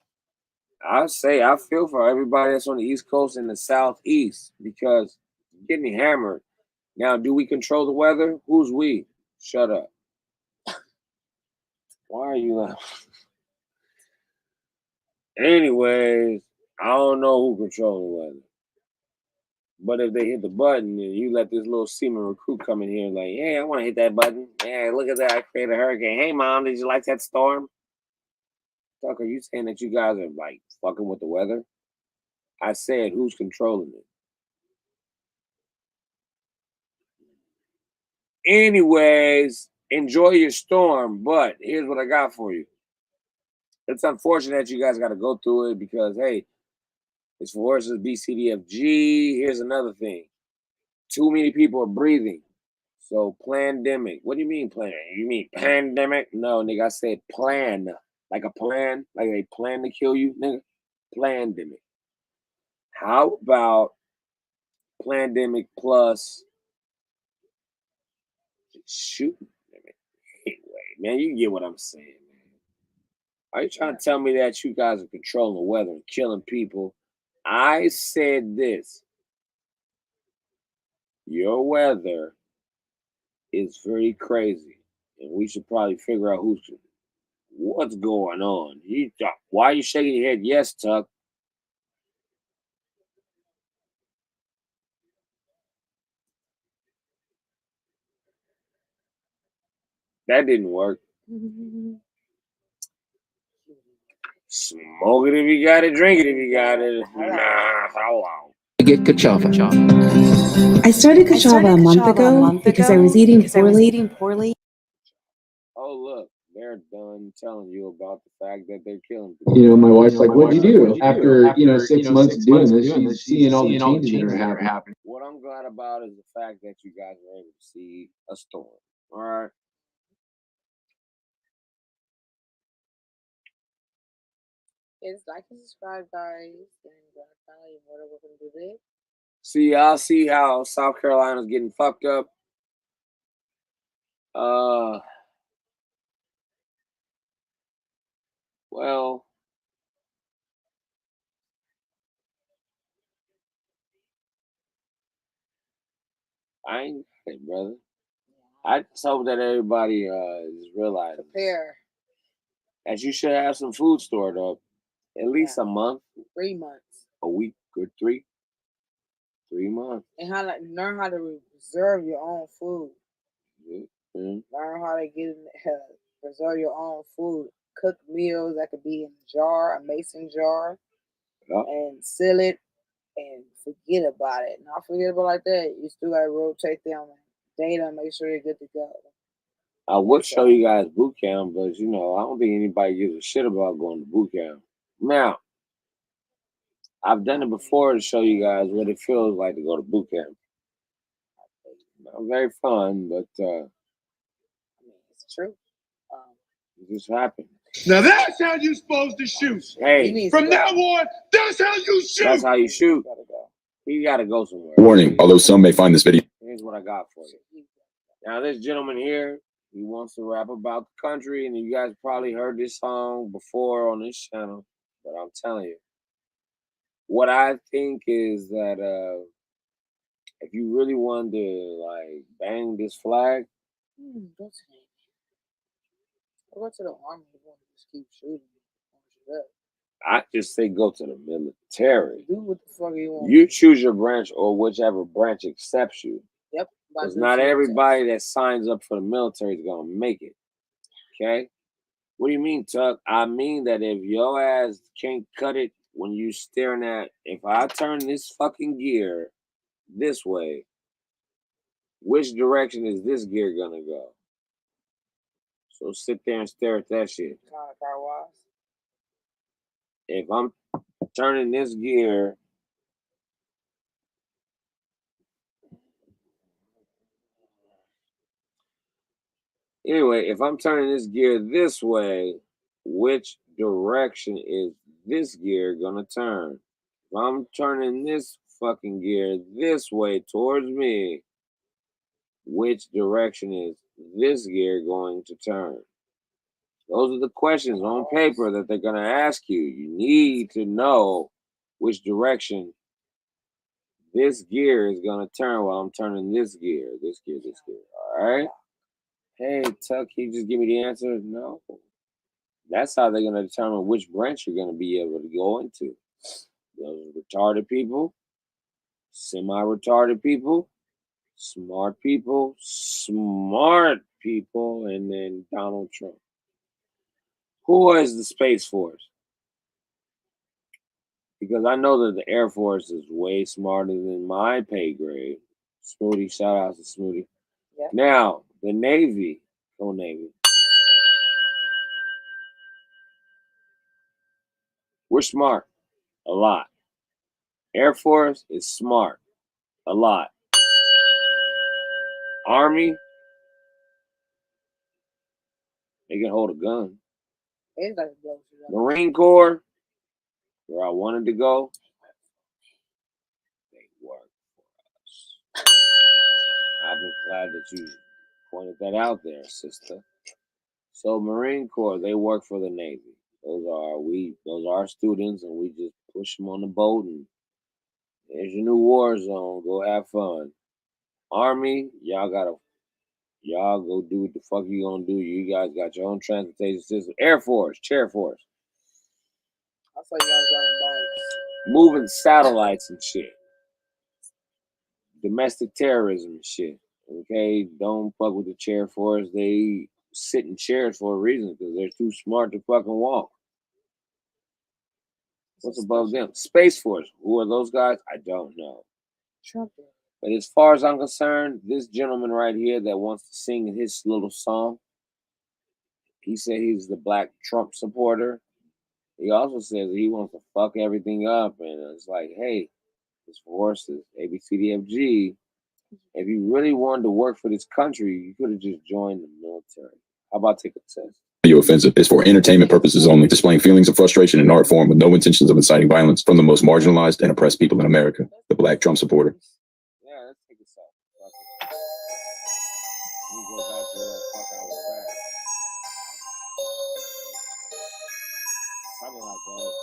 I feel for everybody that's on the East Coast and the Southeast because it's getting hammered. Now, do we control the weather? Who's we? Shut up. Why are you laughing? Anyways, I don't know who controls the weather. But if they hit the button and you let this little seaman recruit come in here like, hey, I want to hit that button. Yeah, look at that. I created a hurricane. Hey, Mom, did you like that storm? Tucker, you saying that you guys are like fucking with the weather? I said, who's controlling it? Anyways, enjoy your storm, but here's what I got for you. It's unfortunate that you guys got to go through it because, hey, it's for horses, BCDFG. Here's another thing. Too many people are breathing. So, plandemic. What do you mean plan? You mean pandemic? No, nigga, I said plan. Like a plan? Like they plan to kill you, nigga? Plandemic. How about plandemic plus shooting? Anyway, man, you get what I'm saying, man. Are you trying to tell me that you guys are controlling the weather and killing people? I said this. Your weather is very crazy, and we should probably figure out what's going on. Why are you shaking your head? Yes, Tuck. That didn't work. Smoke it if you got it, drink it if you got it. Nah, how long? Get Kachava. I started Kachava a month ago because I was eating poorly they're done telling you about the fact that they're killing You people. know, my wife's like, "What'd you do?" After 6 months of doing this, she's seeing all the changes that are happening. What I'm glad about is the fact that you guys were able to see a storm. All right. It's like and subscribe, guys. And finally, what are we going to do this? See, y'all see how South Carolina's getting fucked up. Well, I ain't got it, brother. I just hope that everybody is realizing Prepare. that you should have some food stored up at least a month, 3 months. a week, or 3 months. And how to learn how to reserve your own food. Mm-hmm. Learn how to preserve your own food. Cook meals that could be in a jar, a mason jar, and seal it and forget about it. Not forget about it like that. You still gotta rotate them data and make sure you're good to go. I would show you guys boot camp, but I don't think anybody gives a shit about going to boot camp. Now, I've done it before to show you guys what it feels like to go to boot camp. Not very fun, but it's true. It just happened. Now that's how you supposed to shoot. Hey, From now on, that's how you shoot. That's how you shoot. You gotta go somewhere. Warning, although some may find this video. Here's what I got for you. Now, this gentleman here, he wants to rap about the country, and you guys probably heard this song before on this channel, but I'm telling you, what I think is that if you really want to bang this flag, Go to the army and just keep shooting. I just say go to the military. Do what the fuck you want. You choose your branch or whichever branch accepts you. Yep. Because not everybody that signs up for the military is gonna make it. Okay? What do you mean, Tuck? I mean that if your ass can't cut it when you staring at, if I turn this fucking gear this way, which direction is this gear gonna go? So sit there and stare at that shit. If I'm turning this gear, anyway, if I'm turning this gear this way, which direction is this gear gonna turn? If I'm turning this fucking gear this way towards me, which direction is this gear going to turn? Those are the questions on paper that they're going to ask you. You need to know which direction this gear is going to turn while I'm turning this gear, this gear. All right? Hey, Tuck, can you just give me the answer? No. That's how they're going to determine which branch you're going to be able to go into. Those retarded people, semi-retarded people, smart people, and then Donald Trump. Who is the Space Force? Because I know that the Air Force is way smarter than my pay grade. Smoothie, shout out to Smoothie. Yeah. Now, the Navy, go Navy. We're smart, a lot. Air Force is smart, a lot. Army, they can hold a gun. Marine Corps, where I wanted to go, they work for us. I'm glad that you pointed that out there, sister. So Marine Corps, they work for the Navy. Those are our students, and we just push them on the boat, and there's your new war zone. Go have fun. Army, y'all go do what the fuck you gonna do. You guys got your own transportation system. Air Force, Chair Force. I saw you guys riding bikes. Moving satellites and shit. Domestic terrorism and shit. Okay, don't fuck with the Chair Force. They sit in chairs for a reason because they're too smart to fucking walk. What's above them? Space Force. Who are those guys? I don't know. Trump. But as far as I'm concerned, this gentleman right here that wants to sing his little song, he said he's the black Trump supporter. He also says he wants to fuck everything up, and it's like, hey, this forces ABCDFG. If you really wanted to work for this country, you could have just joined the military. How about take a test? Video offensive is for entertainment purposes only, displaying feelings of frustration in art form with no intentions of inciting violence from the most marginalized and oppressed people in America, the black Trump supporter. Yeah, let's take a shot. Fuck it. Let me go back to where the fuck I was at. Something like that.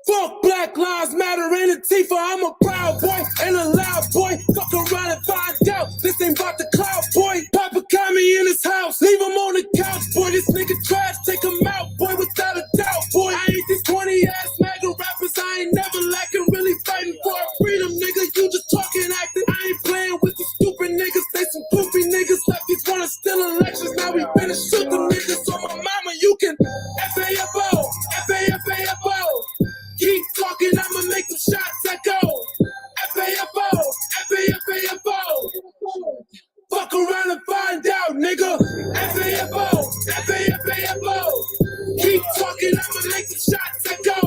Fuck Black Lives Matter and Antifa. I'm a proud boy and a loud boy. Fuck around and find out. This ain't about the cloud, boy. Papa got me in his house. Leave him on the couch, boy. This nigga trash. Take him out, boy, without a doubt, boy. I ain't these 20-ass MAGA rappers. I ain't never lacking. Really fighting for our freedom, nigga. You just talking, acting. I ain't playing with these stupid niggas. They some goofy niggas. Lefties wanna steal elections. Now we finna shoot them niggas. So my mama, you can FAFO, FAFAFO. Keep talking, I'ma make some shots that go. FAFO, FAFAFO. Fuck around and find out, nigga. FAFO, FAFAFO. Keep talking, I'ma make some shots that go.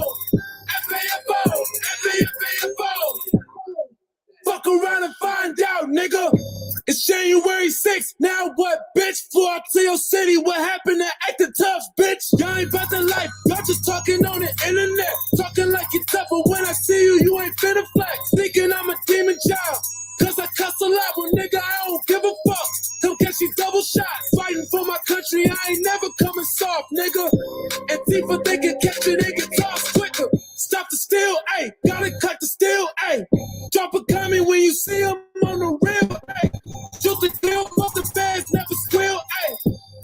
FAFO, FAFAFO. Fuck around and find out, nigga. It's January 6th, now what, bitch? Flew out to your city, what happened to acting tough, bitch? Y'all ain't about the life, y'all just talking on the internet. Talking like you tough, but when I see you, you ain't finna flex. Thinking I'm a demon child, cause I cuss a lot. Well, nigga, I don't give a fuck. Come catch these double shots. Fighting for my country, I ain't never coming soft, nigga. And Tifa, they can catch it, they can toss quicker. Stop the steal, ayy. Gotta cut the steel, ayy. Drop a comment when you see him on the real, ayy. Shoot the deal, fuck the fans, never squeal, ayy.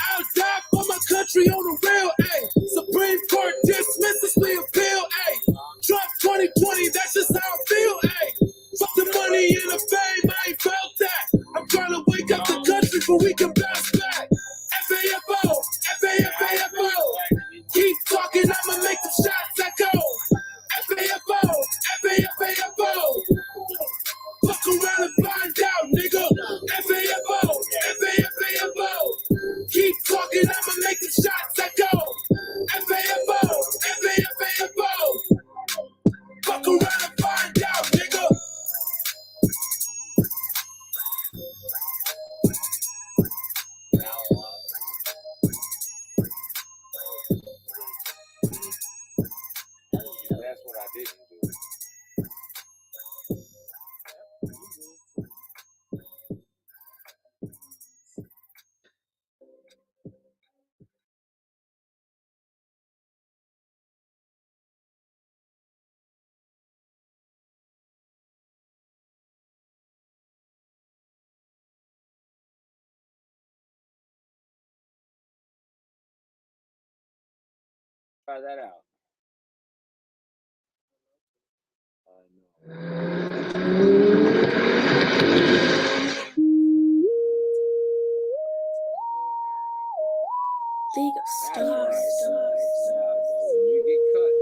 I'll die for my country on the real, ayy. Supreme Court dismisses the appeal, ayy. Trump 2020, that's just how I feel, ayy. Fuck the money and the fame, I ain't felt that. I'm trying to wake up the country so we can bounce back. FAFO, FAFAFO. Keep talking, I'ma make some shots that go. FAFO, FAFAFO. Fuck around and find out, nigga. FAFO, FAFAFO. Keep talking, I'ma make some shots that go. FAFO, FAFAFO. Fuck around and find out, nigga. That's what I didn't do. Try that out. League of Stars. When you get cut,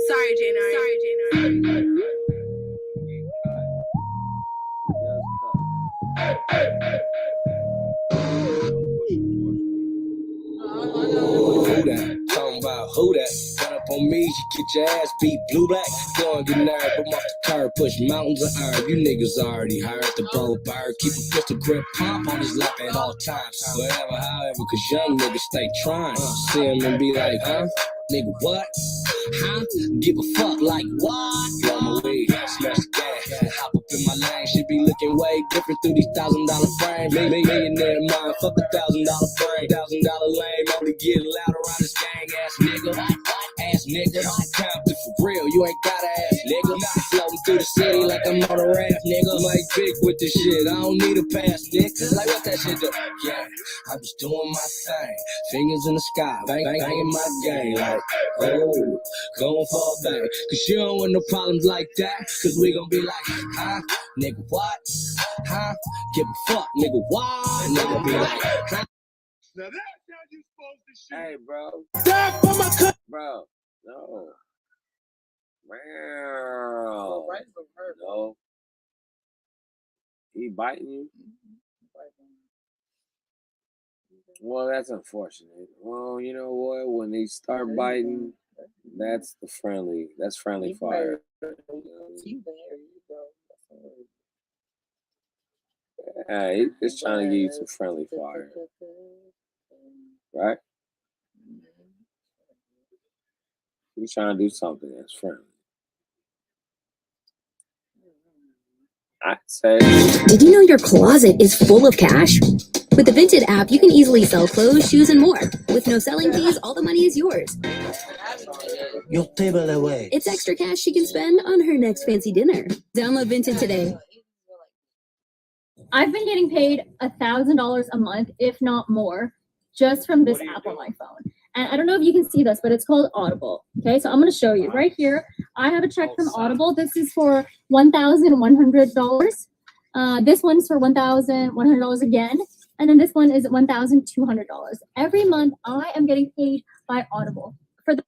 Sorry, January. Sorry, January. Who that? Talking about who that? Got up on me, you get your ass beat blue black. Go and get nerve, I'm off the curb, push mountains of iron. You niggas already heard the bro bird. Keep a pistol grip pump on his lap at all times. Whatever, however, cause young niggas stay trying. See him and be like, huh? Nigga, what? Huh? Give a fuck like what? Blow my weed, smash the gas, hop up in my lane. She be looking way different through these $1,000 frames. Millionaire mind, fuck $1,000 frame. $1,000 lame, only get loud around this gang ass nigga. Ass nigga, Compton for real, you ain't gotta ask nigga. Floating through the city like I'm on a raft, nigga. Like big with this shit, I don't need a pass, nigga. Like what that shit do? Yeah, I was doing my thing, fingers in the sky, banging my game like, oh, gon' fall back. Cause you don't want no problems like that. Cause we gon' be like, huh? Nigga, what? Huh? Give a fuck, nigga, why? Nigga be like, huh? Now that's how you supposed to shoot. Hey, bro. Bro, no. Wow. No. He biting you? Well, that's unfortunate. Well, you know what? When they start biting, that's the friendly. That's friendly fire. Yeah, he's trying to give you some friendly fire, right? He's trying to do something that's friendly. I'd say. Did you know your closet is full of cash? With the Vinted app, you can easily sell clothes, shoes, and more. With no selling fees, all the money is yours. Your table away. It's extra cash she can spend on her next fancy dinner. Download Vinted today. I've been getting paid $1,000 a month, if not more, just from this app on my phone. And I don't know if you can see this, but it's called Audible. Okay, so I'm going to show you right here. I have a check from Audible. This is for $1,100. This one's for $1,100 again. And then this one is $1,200. Every month, I am getting paid by Audible. For the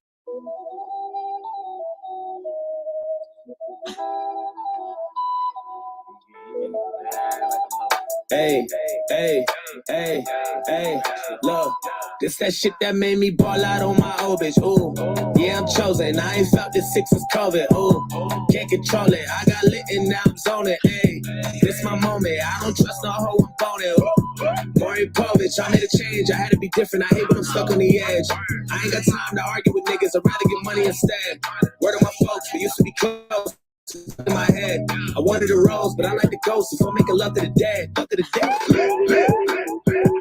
Hey, hey, hey, hey, look, this that shit that made me ball out on my old bitch, ooh, yeah, I'm chosen, I ain't felt this since COVID, ooh, can't control it, I got lit and now I'm zoning, hey, this my moment, I don't trust no hoe, I'm boning, ooh, Maury Povich, I made a change, I had to be different, I hate when I'm stuck on the edge, I ain't got time to argue with niggas, I'd rather get money instead, word of my folks, we used to be close, in my head, I wanted a rose, but I like the ghost. If I'm making love to the dead, love to the dead.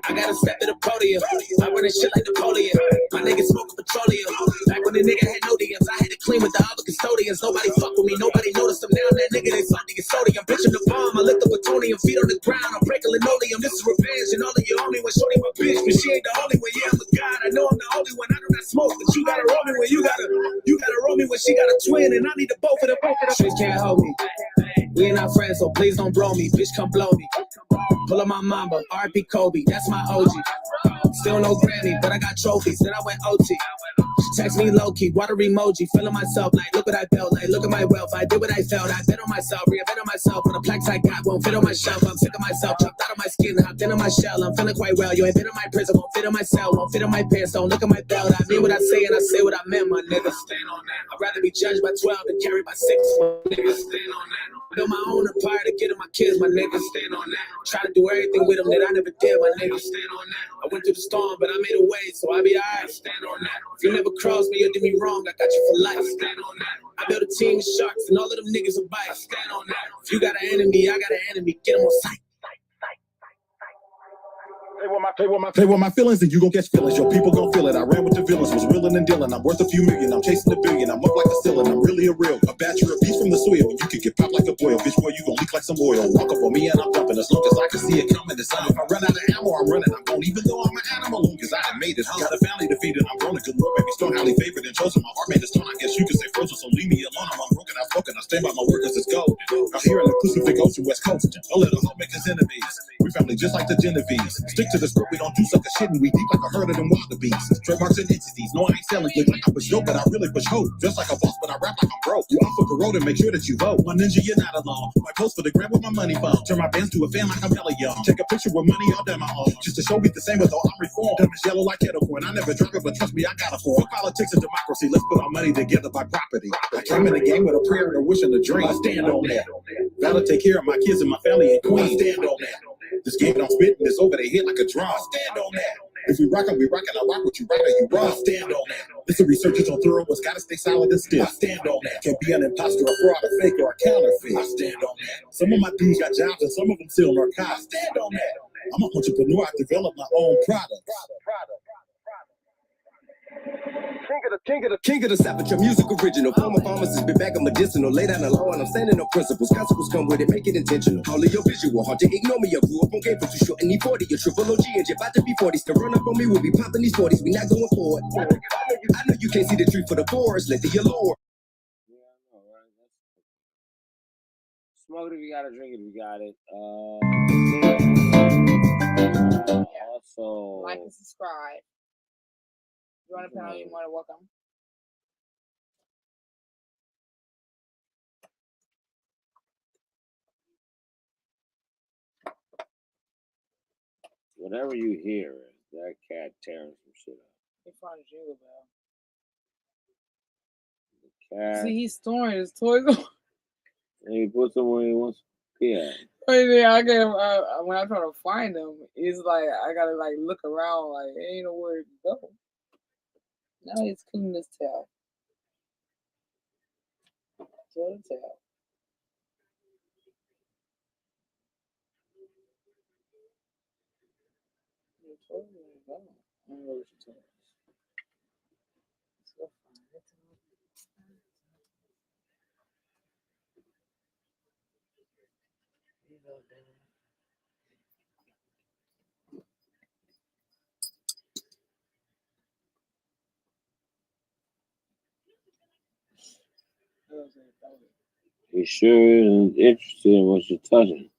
I gotta step to the podium. I run this shit like Napoleon. My niggas smoking petroleum. Back when the nigga had no DMs, I had to clean with the other custodians. Nobody fuck with me, nobody noticed them. Now that nigga, they salty and sodium. Bitch in the bomb, I lift up plutonium. Feet on the ground, I'm breaking linoleum. This is revenge, and all of you only one. Shorty my bitch, but she ain't the only one. Yeah, I'm a god. I know I'm the only one. I do not smoke, but you gotta roll me when you gotta roll me when she got a twin, and I need the both of them. Streets can't hold me. We ain't not friends, so please don't blow me. Bitch, come blow me. Pull up my mamba, R.I.P. Kobe, that's my OG. Still no Grammy, but I got trophies. Then I went OT. She text me low-key, water emoji, feeling myself like, look what I felt like, look at my wealth, I did what I felt, I bet on myself, reinvent on myself, when the plaques I got won't fit on my shelf, I'm sick of myself, chopped out of my skin, hopped into my shell, I'm feeling quite well, you ain't been in my prison, won't fit in my cell, won't fit in my pants, don't look at my belt, I mean what I say and I say what I meant, my nigga, stand on that, I'd rather be judged by 12 than carried by 6, nigga, stand on that. Build my own empire to get to my kids, my nigga, stand on that. Try to do everything with them that I never did, my nigga, stand on that. I went through the storm, but I made a way, so I'll be alright, stand on that. If you never crossed me or did me wrong, I got you for life, stand on that. I built a team of sharks, and all of them niggas are bites, stand on that. If you got an enemy, I got an enemy, get them on sight. Play with my feelings and you gon' catch feelings. Your people gon' feel it. I ran with the villains, was reeling and dealing. I'm worth a few million. I'm chasing a billion. I'm up like a ceiling. I'm really a real. A batch of beast from the soil. You can get popped like a boil. Bitch, boy, you gon' leak like some oil. Walk up on me and I'm dumping. As long as I can see it coming. It's if I run out of ammo, I'm running. I'm gone. Even though I'm an animal, long as I have made it. Got a family defeated. I'm grown. A good Lord, baby, strong, highly favored and chosen. My heart made a stone. I guess you could say frozen. So leave me alone. I'm unbroken. I've spoken. I stand by my word 'cause it's gold. Out here in the Pacific Ocean, West Coast. Don't let a hoe make us enemies. We family just like the Genovese. Stick to the script. We don't do sucker shit and we deep like a herd of them wildebeests. Trademarks and entities. No, I ain't selling. Look like I push dope, but I really push hope. Just like a boss, but I rap like I'm broke. You off for parole to make sure that you vote. My ninja, you're not alone. My post for the gram with my money phone. Turn my bands to a fan like I'm hella young. Take a picture with money all down my own. Just to show me the same as though I'm reformed. Dumb is yellow like kettle corn. I never drop it, but trust me, I got a form. Politics and democracy. Let's put our money together by property. I came in the game with a prayer and a wish and a dream. I stand on that. Gotta take care of my kids and my family and queen. Stand on that. This game don't spit and it's over their head like a drum. Stand on that. If we rockin', we rockin'. I rock what you rock or you run. Stand on that. This a researchers on thorough, but gotta stay solid and still. I stand on that. Can't be an imposter, a fraud, a fake, or a counterfeit. I stand on that. Some of my dudes got jobs and some of them still narcotics. I stand on that. I'm an entrepreneur. I develop my own products. King of the Savage, your music original. Former pharmacist, been back on medicinal. Lay down the law and I'm standing on principles. Consequences come with it, make it intentional. All of your visual, hard to ignore me. I grew up on game for too short and need 40. A triple OG and you're about to be 40. Still run up on me, we'll be popping these 40s. We not going forward. I know you can't see the tree for the forest. Let the allure. Smoke it if you gotta, drink it if you got it. Also, like and subscribe. Join the panel, you're more than welcome. whatever you hear is That cat tearing some shit up. He found a jingle bell. Cat. See, he's storing his toys. And he put them where he wants. Yeah. I get when I try to find them, it's like I gotta like look around, like ain't nowhere to go. Now he's cleaning his tail. Tail to tail. I don't know what you're talking about. So He sure isn't interested in what you're touching.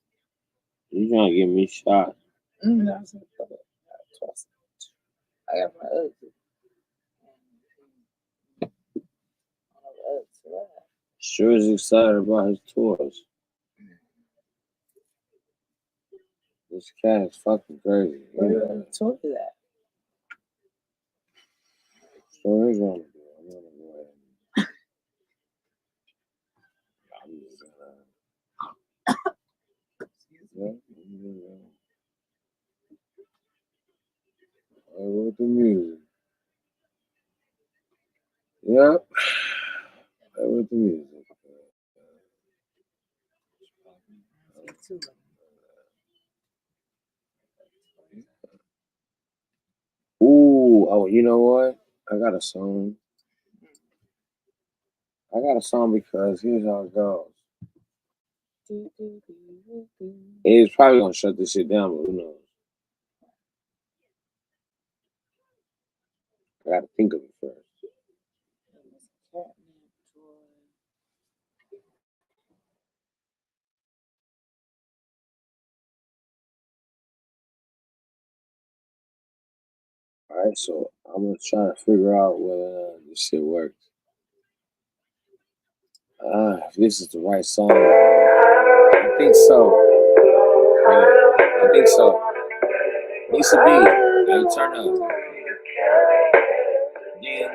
You trying to get me shot. I got my other two. Sure is excited about his toys. This cat is fucking crazy. Where told you that? So here's what I'm gonna do. I'm gonna go ahead and I'm just gonna play with the music. Yep. Play with the music. Ooh, oh, you know what? I got a song. Because here's how it goes. He's probably gonna shut this shit down, but who knows? I gotta think of it first. Alright, so I'm gonna try to figure out whether this shit works. If this is the right song. I think so. I think so. Needs to be. Hey, turn up. Then.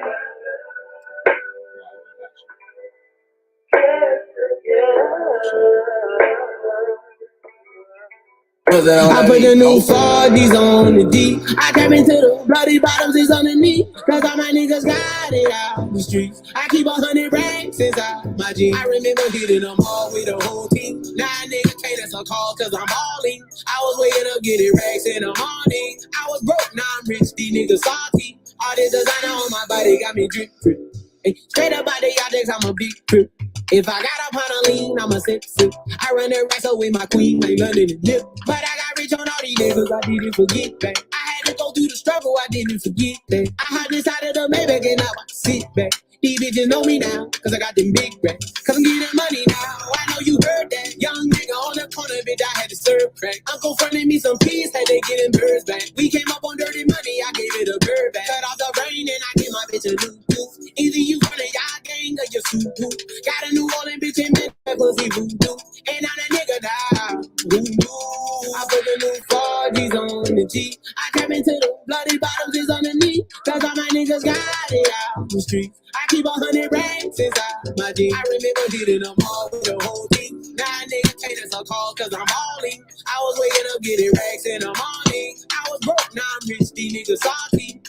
I put the new 40s on the D. I came into the bloody bottoms is underneath. Cause all my niggas got it out the streets. I keep 100 racks inside my jeans. I remember hitting them all with the whole team. Now nigga can't answer call cause I'm balling. I was waking up getting racks in the morning. I was broke, now I'm rich, these niggas salty. All this designer on my body got me drip drip. Hey, straight up out the objects, I'm a big trip. If I got up on a lean, I'm a sip sip. I run the racks up with my queen, like London and Dip. But I got rich on all these niggas, I didn't forget that. I had to go through the struggle, I didn't forget that. I hopped inside of the Maybach and now I sit back. These bitches know me now, cause I got them big racks. Cause I'm getting money now, I know you heard that. Young nigga on the corner, bitch, I had to serve crack. Uncle fronted me some peas, had they getting birds back. We came up on dirty money, I gave it a bird back. Cut off the rain and I gave my bitch a new booth. Either you run a y'all gang or you suit boo. Got a New Orleans bitch and man, that pussy voodoo. And now that nigga die, who knew? I put the new 40s on the G. I came into the bloody bottoms is underneath. Cause all my niggas got it out the streets. I keep 100 racks inside my jeans. I remember hitting them all with the whole team. Now nigga can't answer call cause I'm balling. I was waking up getting racks in the morning. I was broke, now I'm rich, these niggas salty.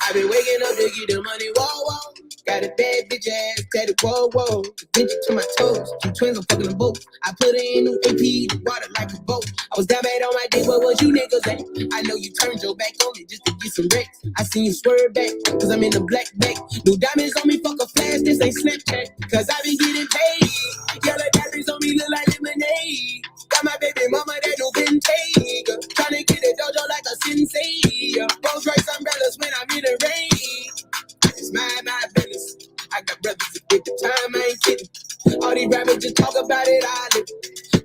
I been waking up to get the money, whoa, whoa. Got a bad bitch ass, tatted, whoa, whoa. Bitch to my toes, two twins, I'm fucking them both. I put her in new AP, the water like a boat. I was down bad on my dick, what was you niggas at? I know you turned your back on me just to get some wrecks. I seen you swerve back, cause I'm in the black back. New diamonds on me, fuck a flash, this ain't Snapchat. Cause I been getting paid. Yellow diamonds on me look like lemonade. Got my baby mama that no vintage. Tryna get a dojo like a sensei. Rolls Royce umbrellas when I'm in the rain. It's my business. I got brothers that get the time, I ain't kidding. All these rappers just talk about it, I live.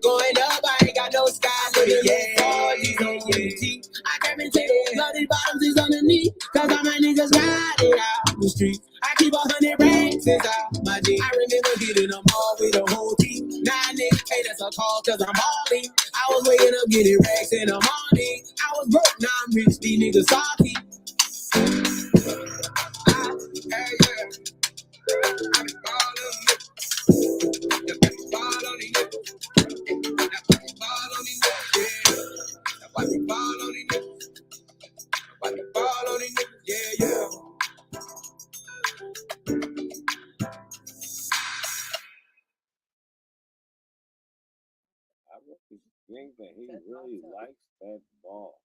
Going up, I ain't got no sky limit. Yeah, all these on T. I came into the bloody bottoms is underneath. Cause all my niggas got it out the street. I keep 100 racks inside my jeans. I remember hitting them all with the whole team. Now niggas can't answer call cause I'm balling. I was waking up getting racks in the morning. I was broke, now I'm rich, these niggas hockey. I really think that he really likes that ball.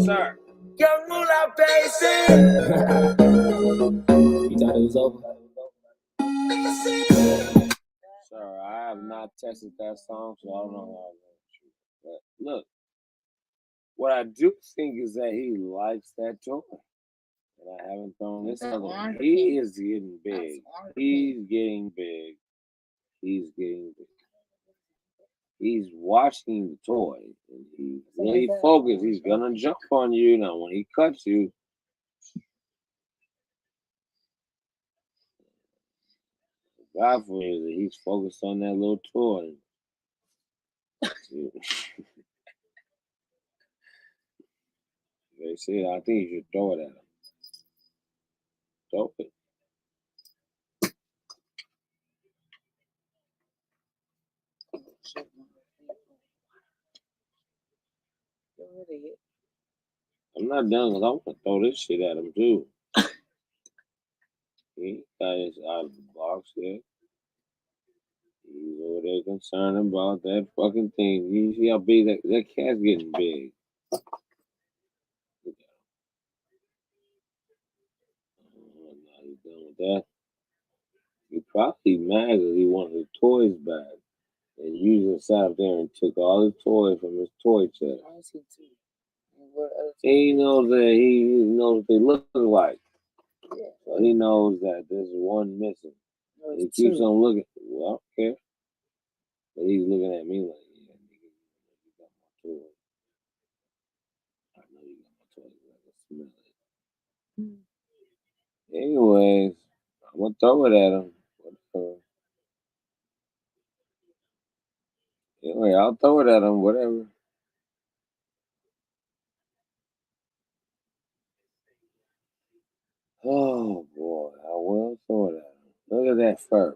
Sir. Young Moolah, baby. You thought it was over? Sir, I have not tested that song, so I don't know how it's going to shoot. But look, what I do think is that he likes that toy. And I haven't thrown this other one. He is getting big. He's getting big. He's getting big. He's watching the toy. And he's really focused. He's going to jump on you. Now, when he cuts you, God for you that he's focused on that little toy. They said, I think you should throw it at him. Throw it. I'm not done because I want to throw this shit at him too. He got his out of the box there. He's over there concerned about that fucking thing. You see how big that cat's getting big. Now he's done with that. He probably mad because he wanted his toys back. And usually sat up there and took all his toys from his toy chest. He knows that they look alike. So he knows that there's one missing. He keeps on looking. Well, I don't care. But he's looking at me like, yeah, nigga, you got my toy. I know you got my toy. I can smell it. Anyways, I'm going to throw it at him. Whatever. Anyway, I'll throw it at him, whatever. Oh, boy. I will throw it at him. Look at that fur.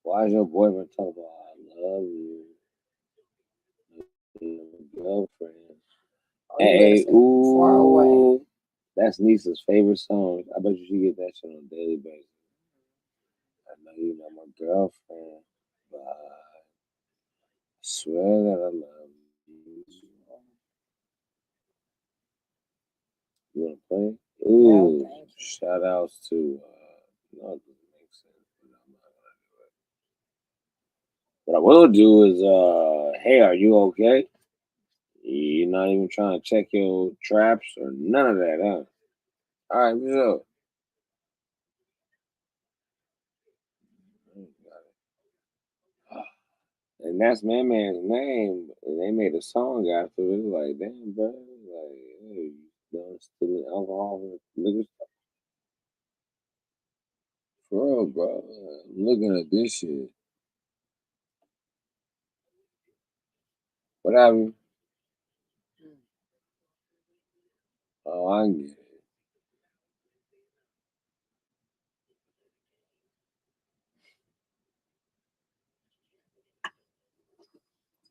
Why is your boyfriend talking about I love you? Your girlfriend. Hey, ooh. That's Lisa's favorite song. I bet you she get that shit on a daily basis. I know you know my girlfriend, but I swear that I love you. You wanna play? Ooh, shout outs to no, it doesn't make sense, but I'm not gonna do it. What I will do is hey, are you okay? You're not even trying to check your traps or none of that, huh? Alright, what's up? And that's Man Man's name, and they made a song after it. It's like, damn, bro, like, hey, you done stealing alcohol from the liquor store? For real, bro. I'm looking at this shit. What happened? Oh, I can get it.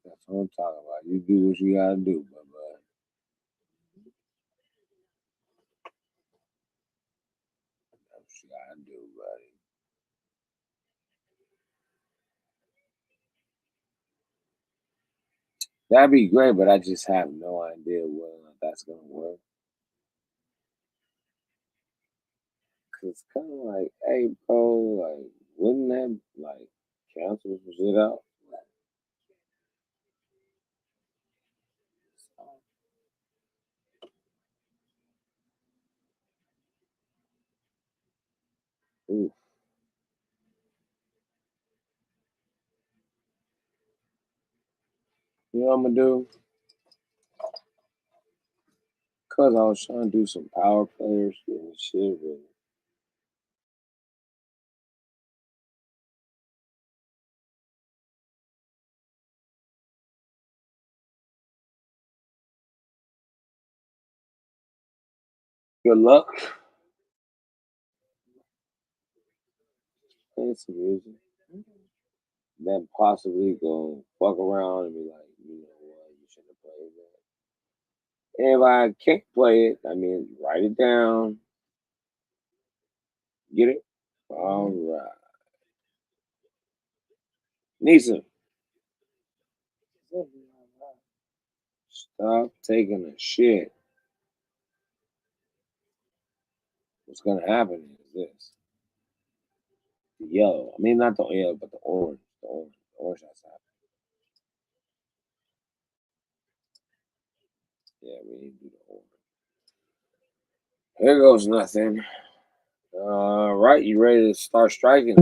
That's what I'm talking about. You do what you gotta do, bro. That's what you gotta do, buddy. That'd be great, but I just have no idea whether or not that's gonna work. Cause it's kind of like, hey, bro, like, wouldn't that like cancel some shit out? Oof. You know what I'm gonna do? Cause I was trying to do some power players and shit, but Good luck. Play some music. Then possibly go fuck around and be like, you know what, you should have played that. If I can't play it, I mean, write it down. Get it? All right. Nisa, stop taking a shit. What's gonna happen is this. The yellow. I mean, not the yellow, but the orange. The orange. The orange has to happen. Yeah, we need to do the orange. Here goes nothing. All right, you ready to start striking?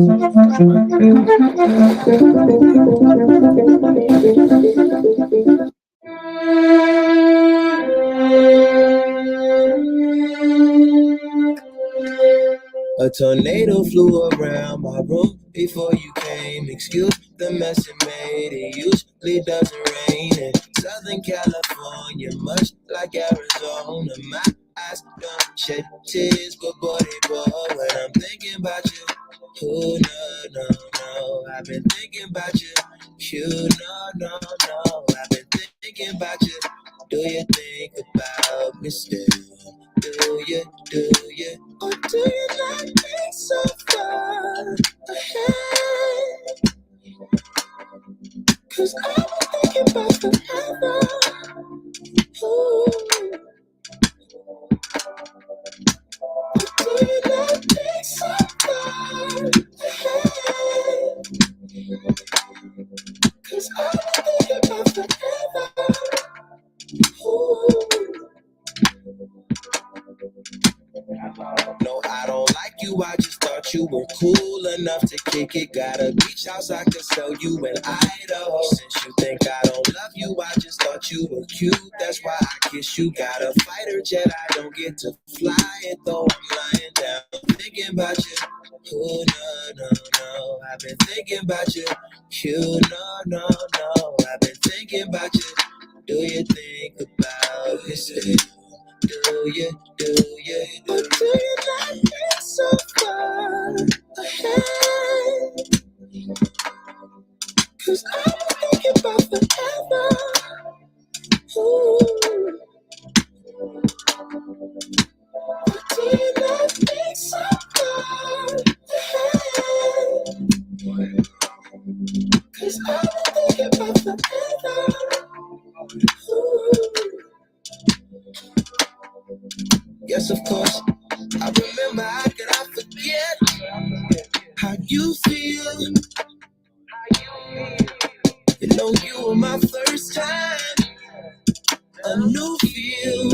A tornado flew around my room before you came. Excuse the mess it made. It usually doesn't rain in Southern California, much like Arizona. My eyes don't shed tears, but boy, they pour when I'm thinking about you. Oh, no, I've been thinking about you. No, I've been thinking about you. Do you think about me still? Do you? Or do you not think so far ahead? 'Cause I've been thinking about forever. Ooh. Or do you not think so far ahead? 'Cause I've been thinking about forever. Ooh. No, I don't like you, I just thought you were cool enough to kick it. Got a beach house I could sell you in Idaho. Since you think I don't love you, I just thought you were cute. That's why I kiss you. Got a fighter jet, I don't get to fly it though. I'm lying down thinking about you. Oh, no, I've been thinking about you. No, I've been thinking about you. Do you think about me still? Do you? Or do you not think so far ahead? 'Cause I've been thinking about forever. Ooh. Or do you not think so far ahead? 'Cause I've been thinking about forever. Ooh. Yes, of course. I remember, how could I forget how you feel? You know you were my first time, a new feel.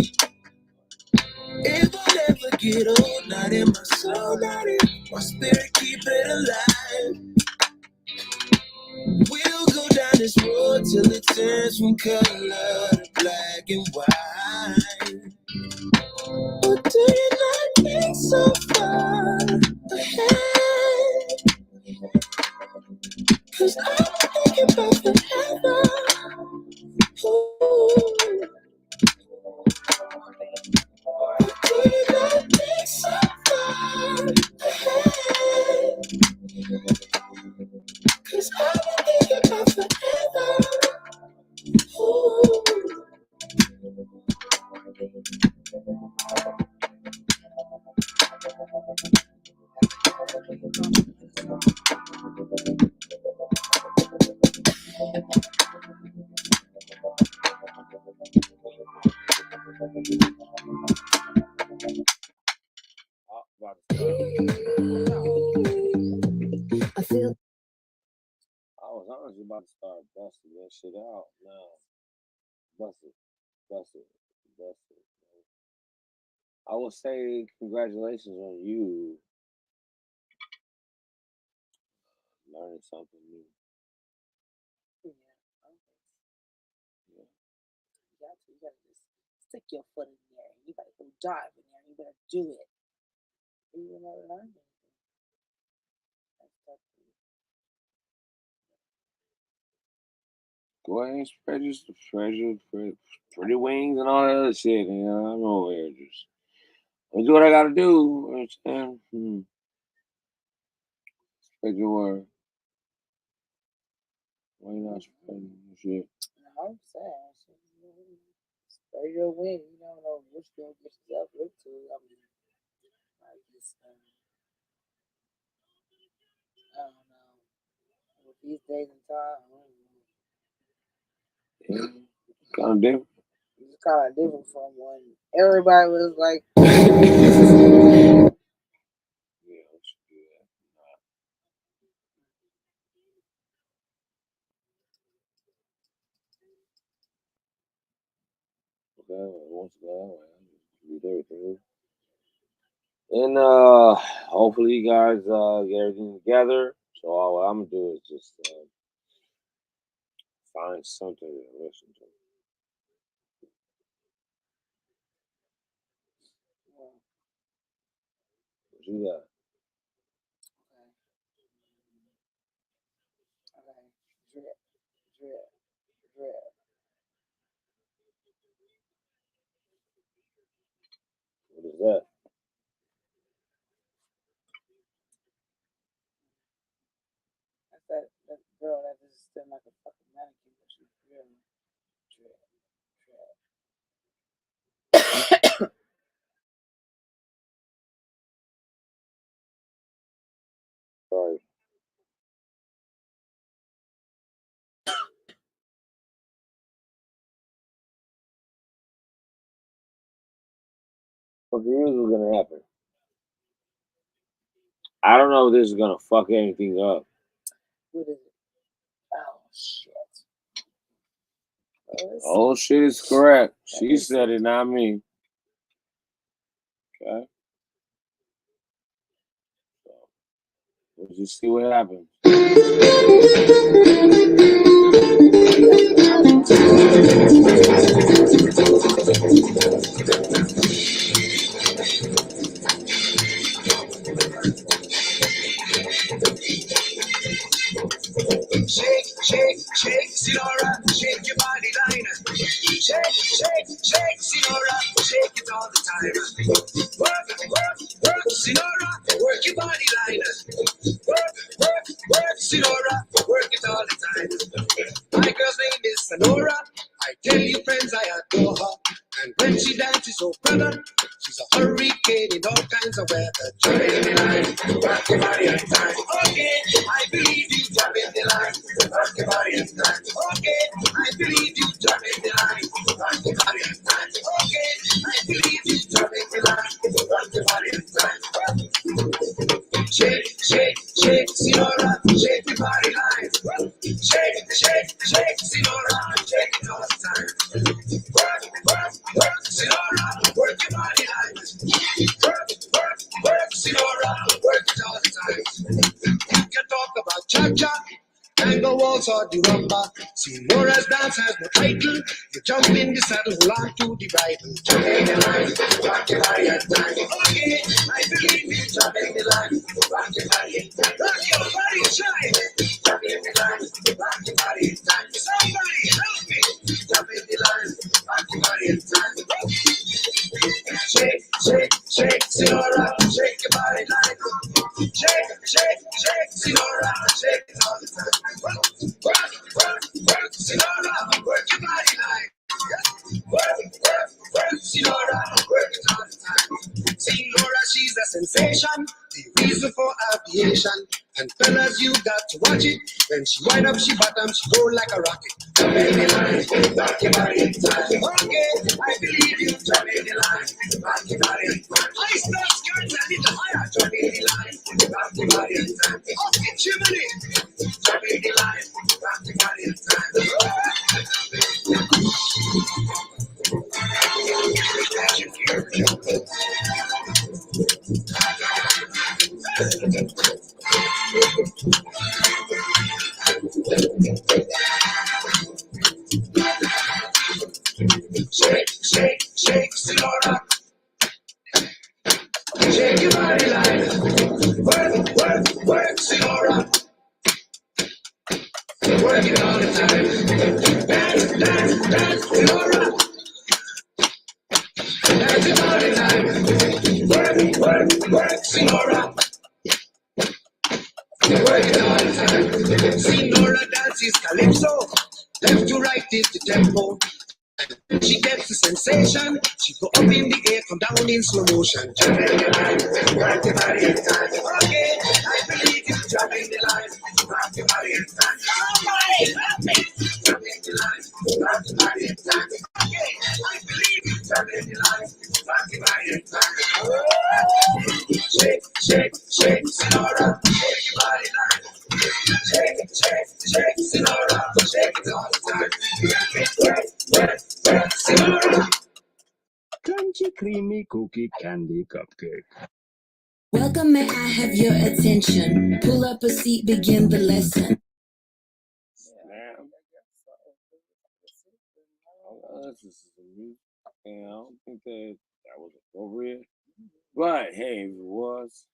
It will never get old, not in my soul, not in my spirit, keep it alive. We'll go down this road till it turns from color to black and white. Or do you not think so far ahead? 'Cause I'm thinking about forever. Ooh. Do you not think so far ahead? 'Cause I'm thinking about forever. Ooh. I feel. I was honestly about to start busting that shit out now. Bust it. I will say congratulations on you learning something new. You gotta just stick your foot in there. You gotta go dive in there. You gotta do it. You will never learn anything. Go ahead and spread your pretty wings and all that other shit. You know, I'm over here just I do what I gotta do. Understand? Spread your word. Why you not spreading your shit? No, I'm saying, spread your wing. You don't know which girl gets yourself into. I mean, like this, I don't know. With these days and time, I don't know. Yeah, kind of different. It's kind of different from when everybody was like, Okay, once again, read everything. And hopefully you guys get everything together. So all what I'm gonna do is just find something to listen to. What you got? okay, drip. What is that? That's that girl that just stood like a fucking mannequin, but she's really drip. Sorry. Well, here's what's gonna happen. I don't know if this is gonna fuck anything up. What is it? Oh shit. Oh shit is correct. She said it, not me. Okay. So we'll just see what happens. Shake, shake, shake, Sinora, shake your body line. Shake, shake, shake, Sinora, shake it all the time. Work, Sinora, work your body line. Work, Sinora, work it all the time. My girl's name is Sonora. I tell you, friends, I adore her. And when she dances, oh brother, she's a hurricane in all kinds of weather. Jump in the line, rock your body on time. Okay, I believe you. Jump in the line, rock your body on time. Okay, I believe you. Jump in the line, rock your body on time. Okay, I believe you. Jump in the line, rock your body on time. Shake, shake, shake, Sinora, shake your body line. Shake, shake, shake, Sinora, shake it all the time. Work, Sinora, work your body line. Work, Sinora, work it all the time. You can talk about cha-cha, tango waltz or the rumba. Senora's dance has no title. You jump in the saddle, hold on to the bridle. Jump in the line, rock your body on time. Okay, I believe you. Jump in the line, rock your body on time. Rock your body, shine. Jump in the line, rock your body on time. Somebody help me. Jump in the line, rock your body on time. Shake, shake, shake, Sinora, shake your body line. Shake, shake, shake, Sinora, shake it all the time. Work, Sinora, work your body line. Work, Sinora, work it all the time. Sinora, she's a sensation, the reason for aviation. And fellas, you got to watch it. When she wind up, she bottom, she go like a rocket. Jump in the line, rock your body in time. Okay, I believe you. Jump in the line, rock your body in time. I start skirts a little higher. Jump in the line, rock your body in time. Up the chimney. Jump in the line, rock your body in Shake, shake, shake, Sinora. Shake your body line. Work, Sinora. Work it all the time. Dance, Sinora. Dance it all the time. Left to right is the tempo. She gets the sensation. She go up in the air, come down in slow motion. Jumping the line, rock your body in time. Okay, I believe you. Jumping the line, rock your body in time. Somebody help me. Jumping the line, rock your body in time. Okay, I believe you. Jumping the line, rock your body in time. Shake, shake, shake, Sinora, shake your body line. Shake it, shake, shake, Sinora, shake it all the time. Sinora. Crunchy, creamy cookie candy cupcake. Welcome, may I have your attention? Pull up a seat, begin the lesson. This is a new, and I don't think that was appropriate. But hey, if it was,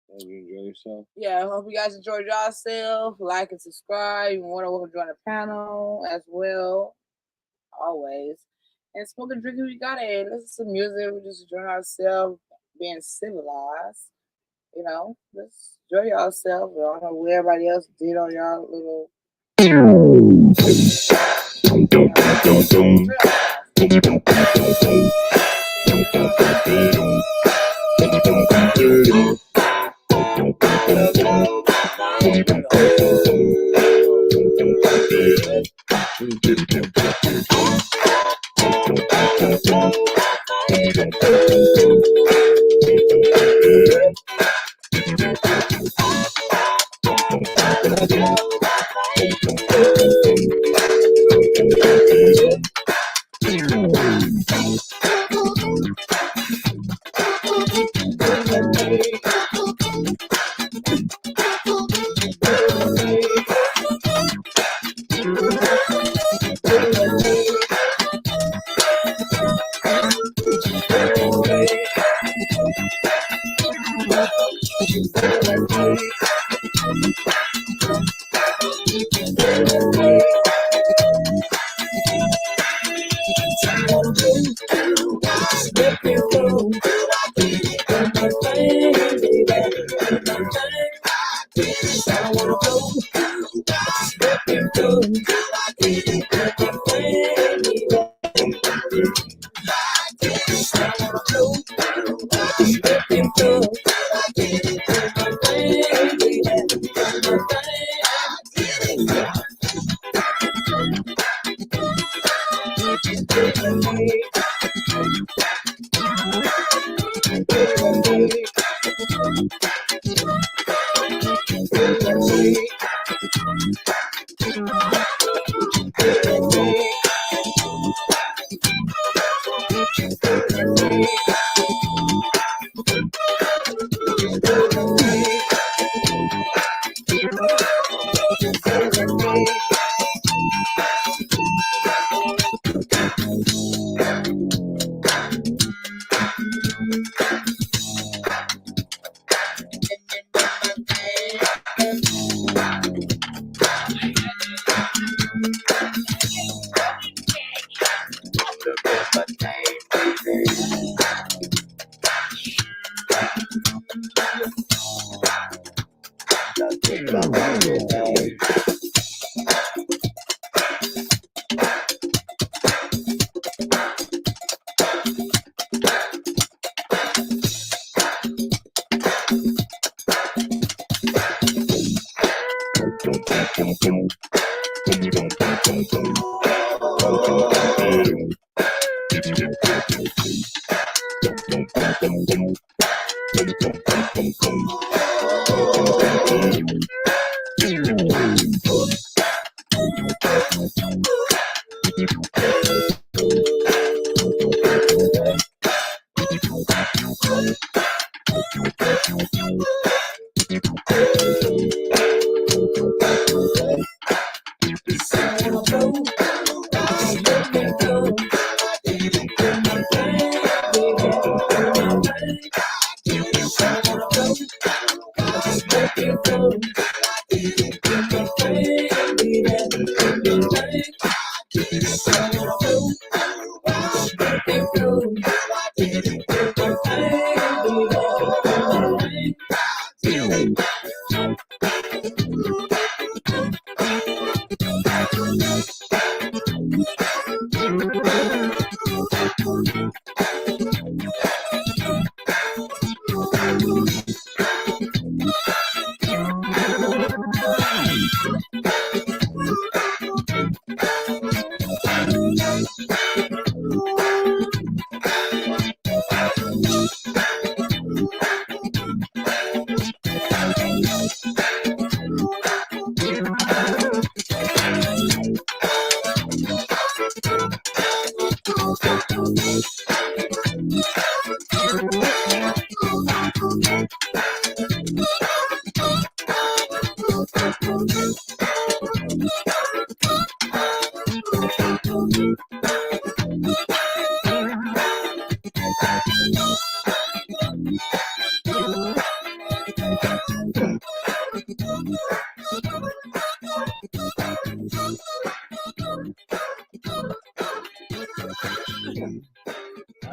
hope you enjoy yourself. Yeah, I hope you guys enjoyed yourself. Like and subscribe. You want to join the panel as well. Always. And smoke and drink if we got it. Listen to music. We just enjoy ourselves, being civilized. You know, just enjoy yourself. I don't know what everybody else did on y'all little.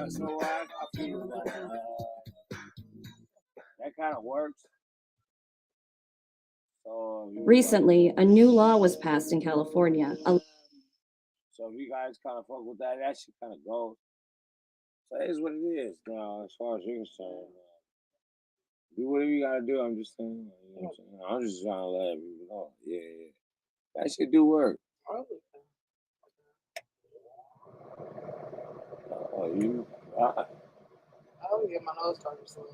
So I feel like that kind of works. So Recently, a new law was passed in California. So if you guys kind of fuck with that, that shit kind of goes. So it is what it is now, as far as you're concerned. Do whatever you gotta do. I'm just saying. You know what I'm saying? I'm just trying to let people know. Yeah. That shit do work. Oh, you. I don't get my nose started soon.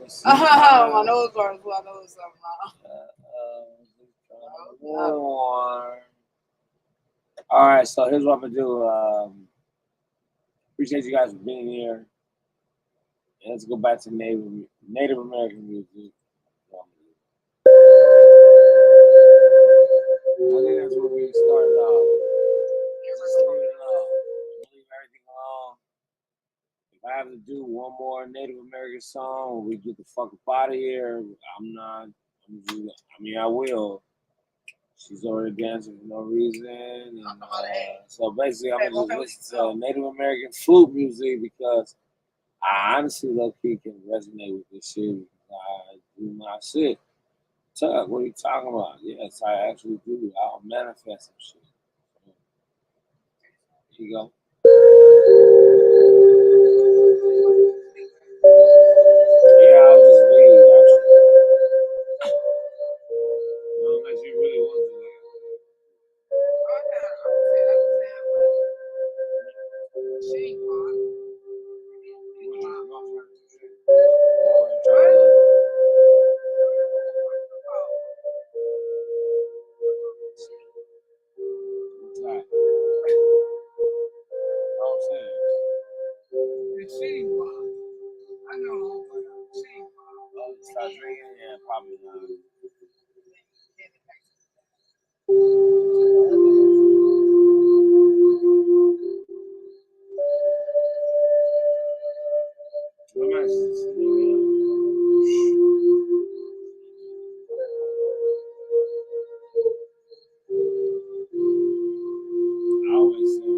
See, My nose started, so I know it's something wrong. All right, so here's what I'm gonna do. Appreciate you guys for being here. And let's go back to Native American music. I think that's where we started off. Just leave it alone. Leave everything alone. If I have to do one more Native American song when we get the fuck up out of here, I will. She's already dancing for no reason. And, so basically, I'm going to just listen to Native American flute music because I honestly, low-key, can resonate with this shit. I do my shit. Tug, what are you talking about? Yes, I actually do. I'll manifest some shit. Here you go. Yeah, I'll just leave, actually. No, unless you really want to. What's that? I know. Start drinking? Yeah, probably not. I always say.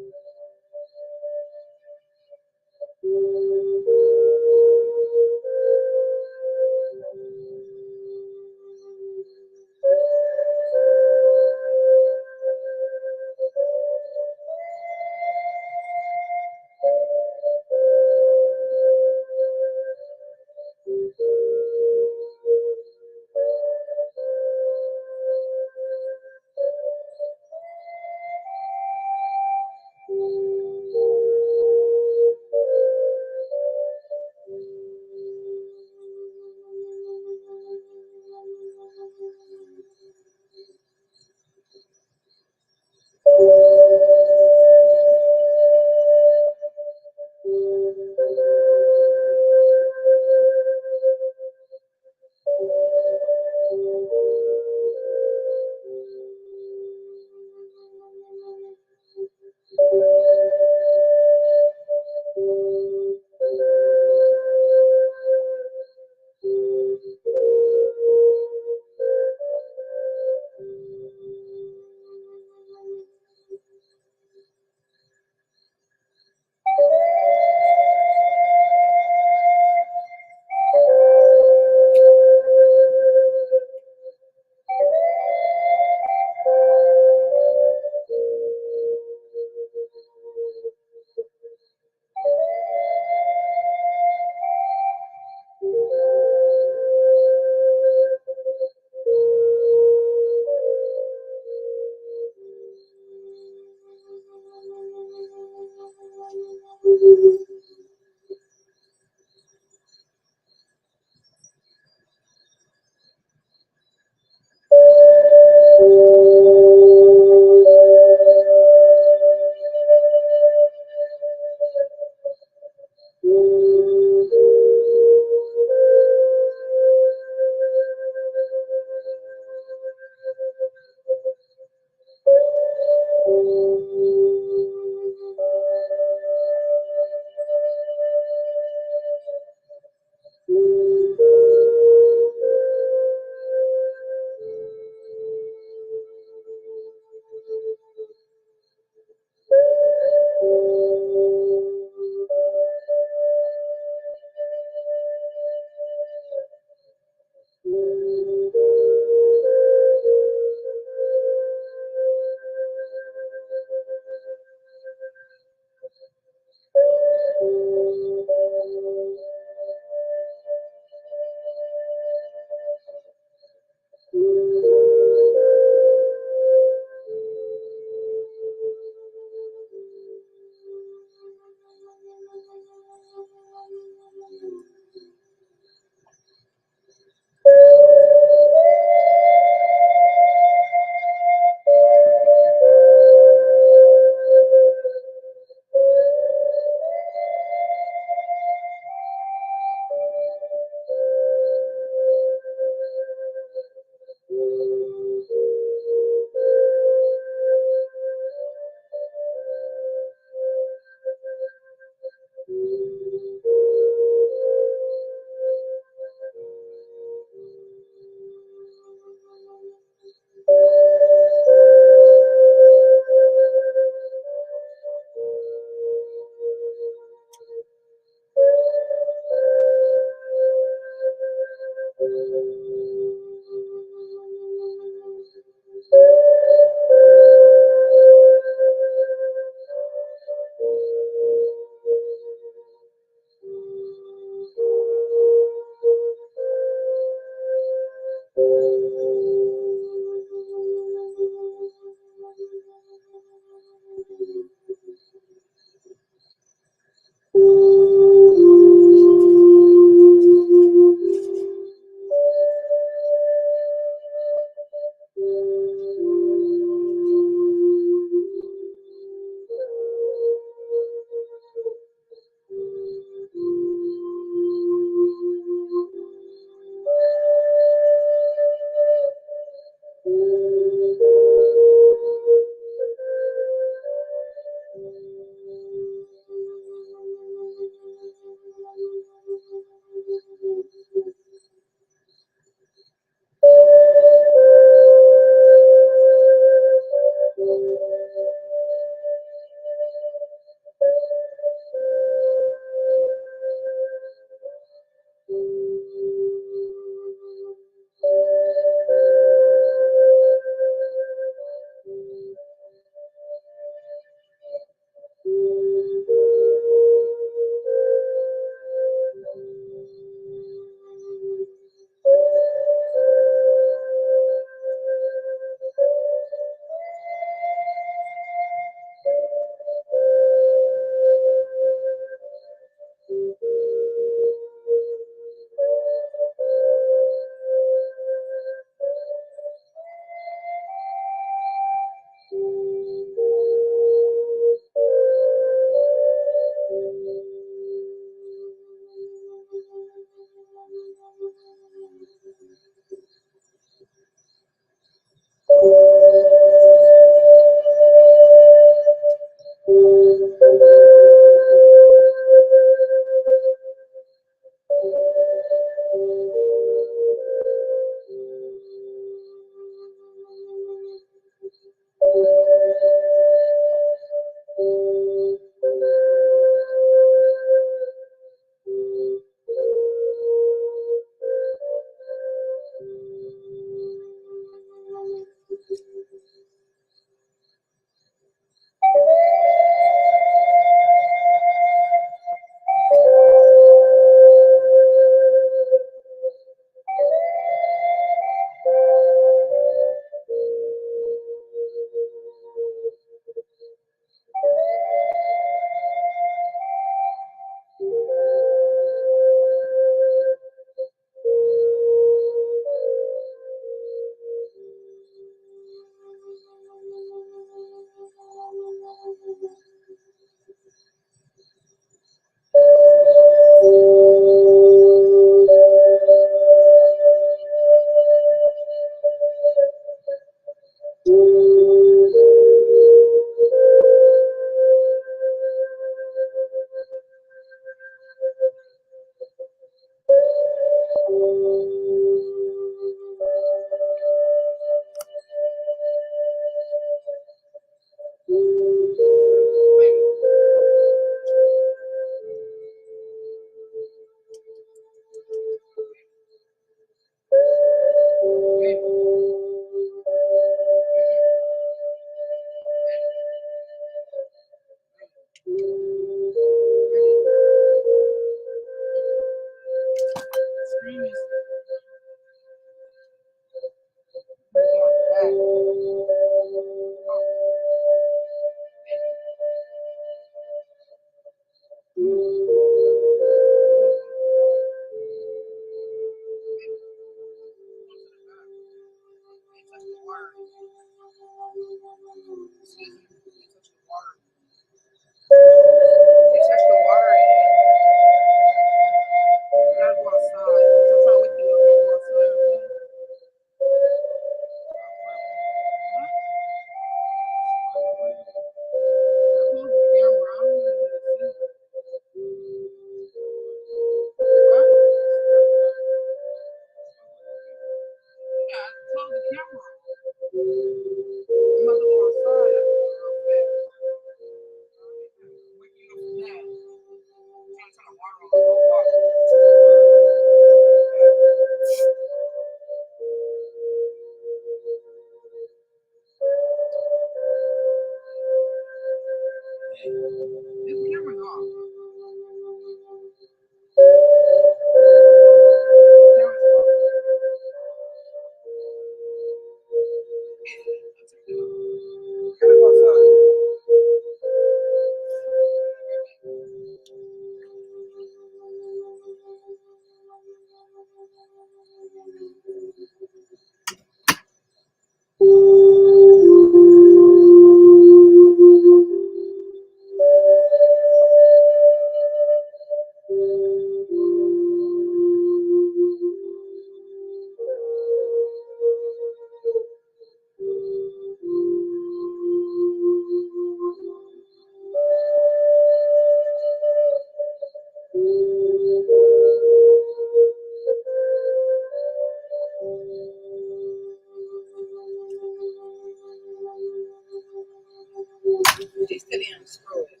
She's still in screw it.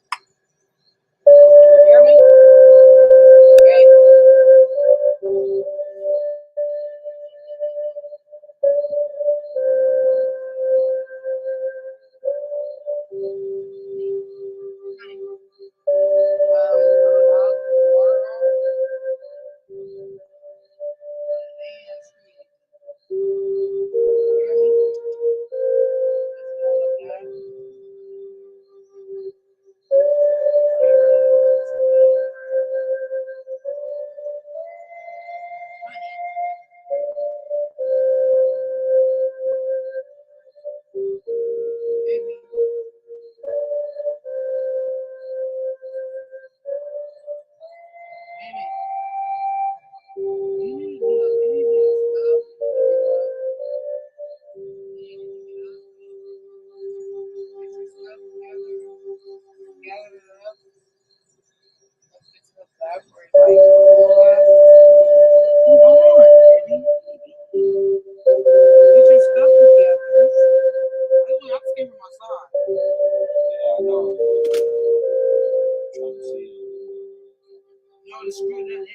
Hear me?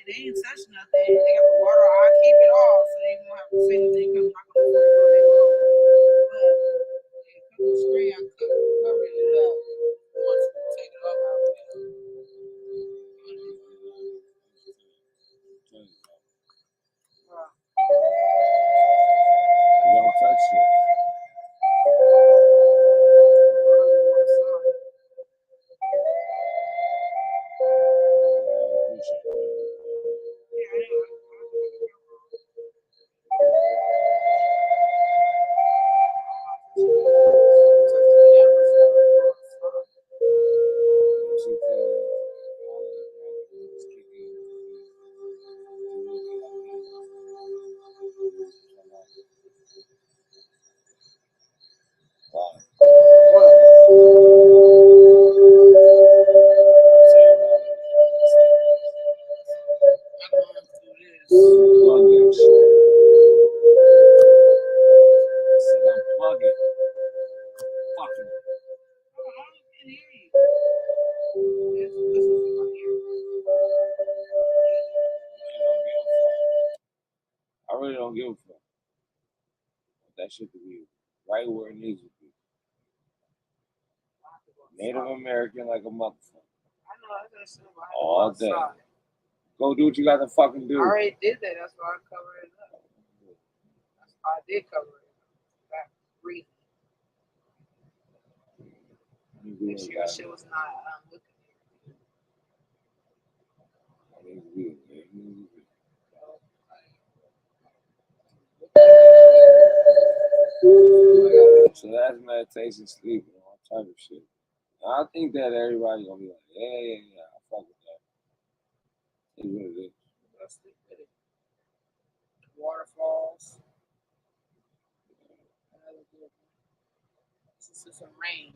They ain't touch nothing. They got the water. I keep it off so they won't have to say anything because I'm not gonna put it on their road. But they cut the screen, I covered it up. Once we take it off, I will. Don't touch it. Plug that shit. I said unplug it. Fucking. I really don't give a fuck. That shit could be right where it needs to be. Native American like a motherfucker. All day. Go do what you got to fucking do. I already did that. That's why I covered it up. That's why I did cover it up. That reason. Make sure your shit was not looking So that's meditation, sleep, and all type of shit. I think that everybody's gonna be like, yeah, I fuck with that. It's what it is. Let's sleep with it. Waterfalls. Another good one. This is some rain.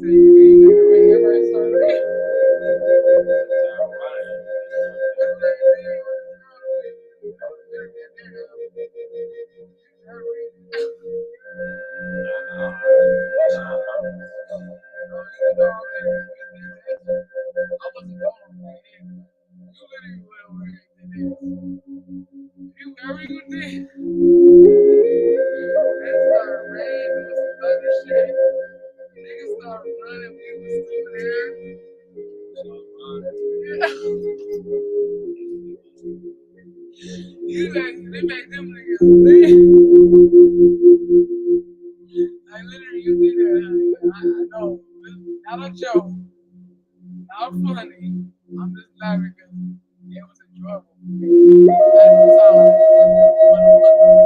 You like they make them niggas live. Like literally, you did that. I know. Not a joke. Not funny. I'm just laughing because it was enjoyable. At the time, what the fuck was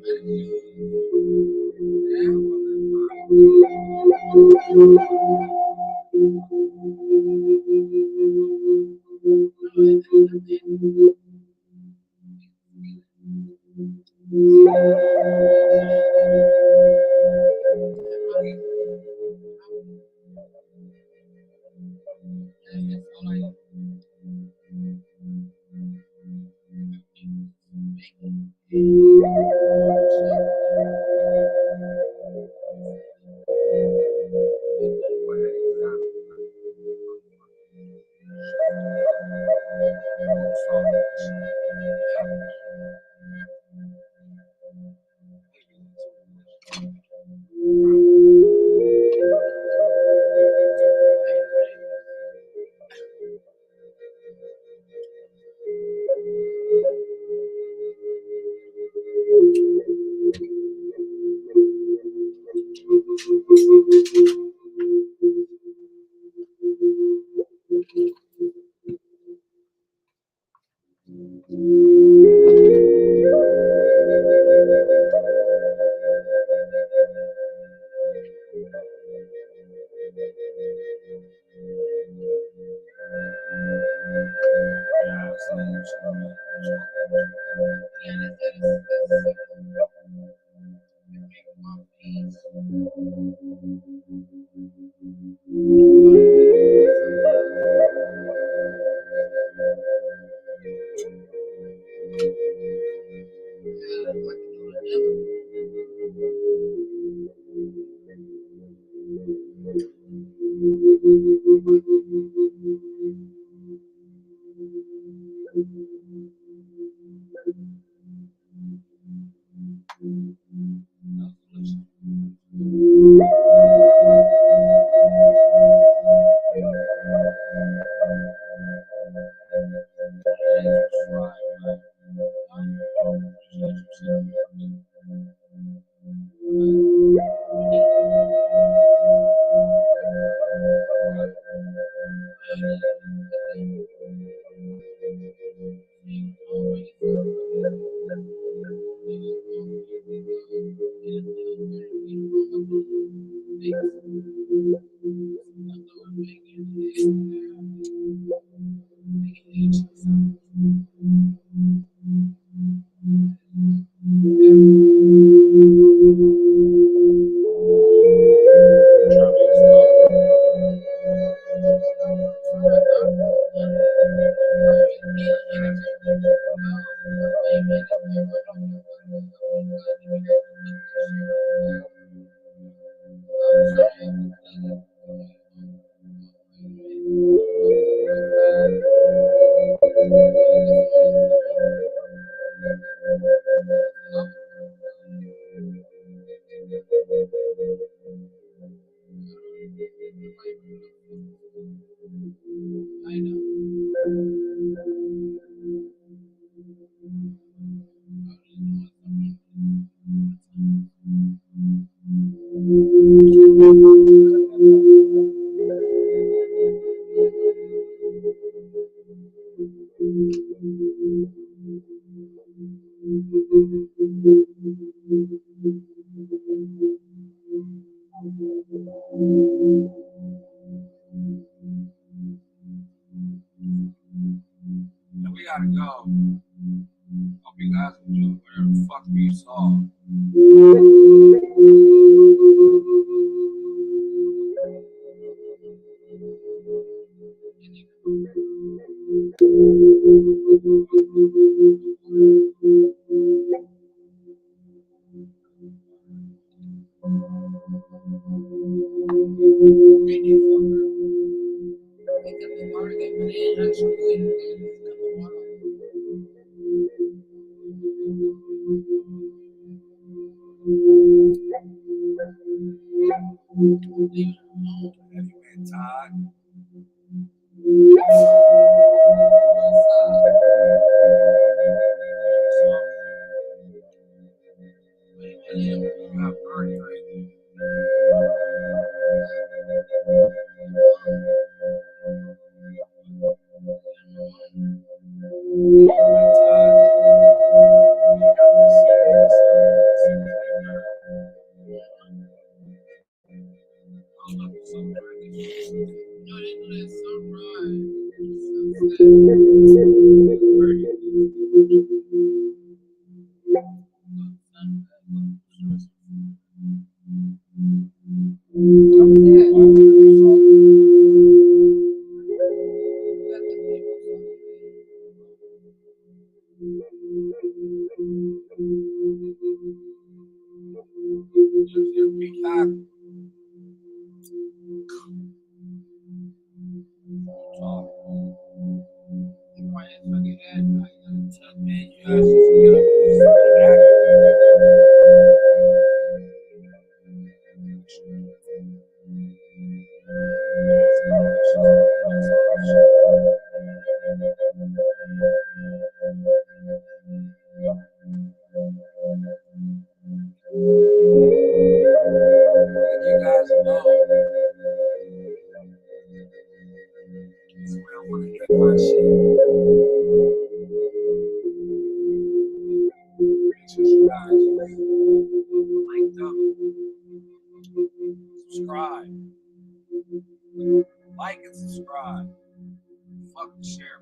And we gotta go. Hope you guys enjoy whatever the fuck you saw. Subscribe. Like and subscribe. Fucking share.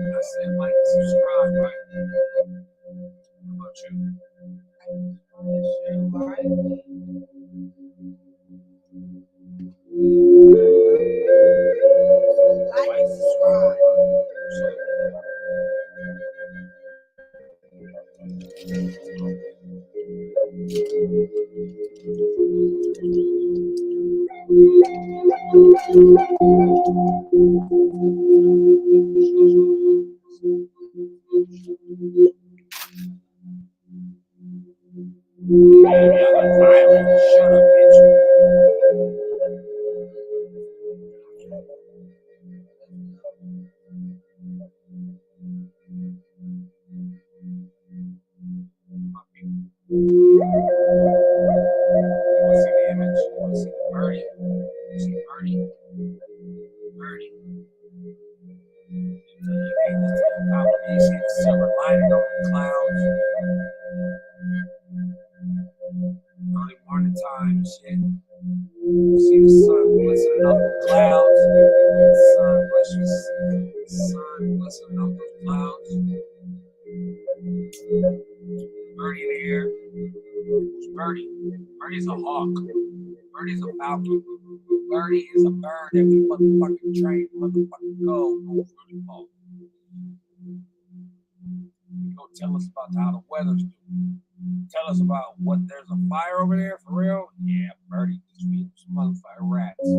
I said like and subscribe, right? What about you? Like and subscribe. Shut up, bitch. Want to see the image? Want to see the birdie? You see birdie? Birdie. You can't just take a compliment. You see the silver lining on the clouds. Early morning time, shit. You see the sun glistening off the clouds. Sun glistening off those clouds. Birdie in the air. Who's Birdie? Birdie's a hawk. Birdie's a falcon. Birdie is a bird that we motherfucking train to motherfucking go. Go tell us about how the weather's doing. Tell us about what there's a fire over there for real. Yeah, Birdie just feeds some motherfucking rats.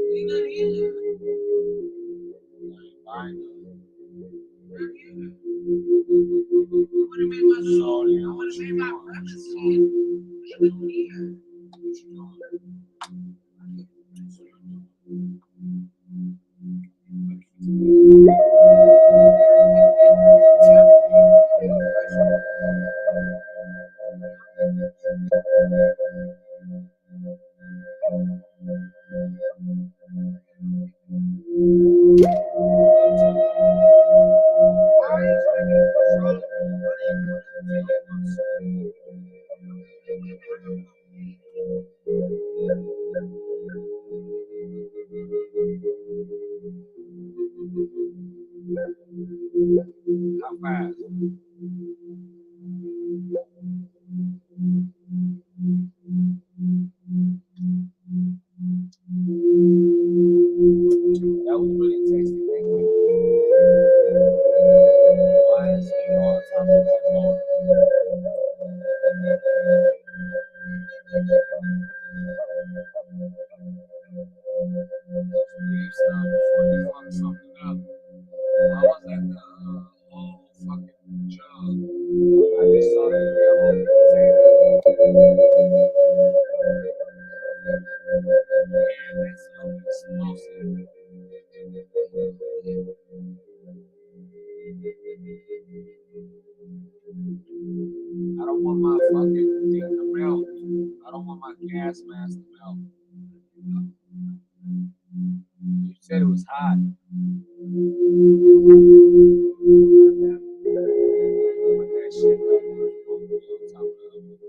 Ain't nothing here. I know. Nothing here. I would have made my little, I would have made my breakfast shit. Ain't nothing here. How fast? That was really tasty. Thank you. Why is he on top of that phone? Leave stuff before you fuck something up. I was at the whole fucking job. I just saw that yellow container. Man, that's so explosive. I don't want my fucking thing to melt. I don't want my gas mask to melt. You said it was hot. Put that shit right where it's supposed to be on top of the oven.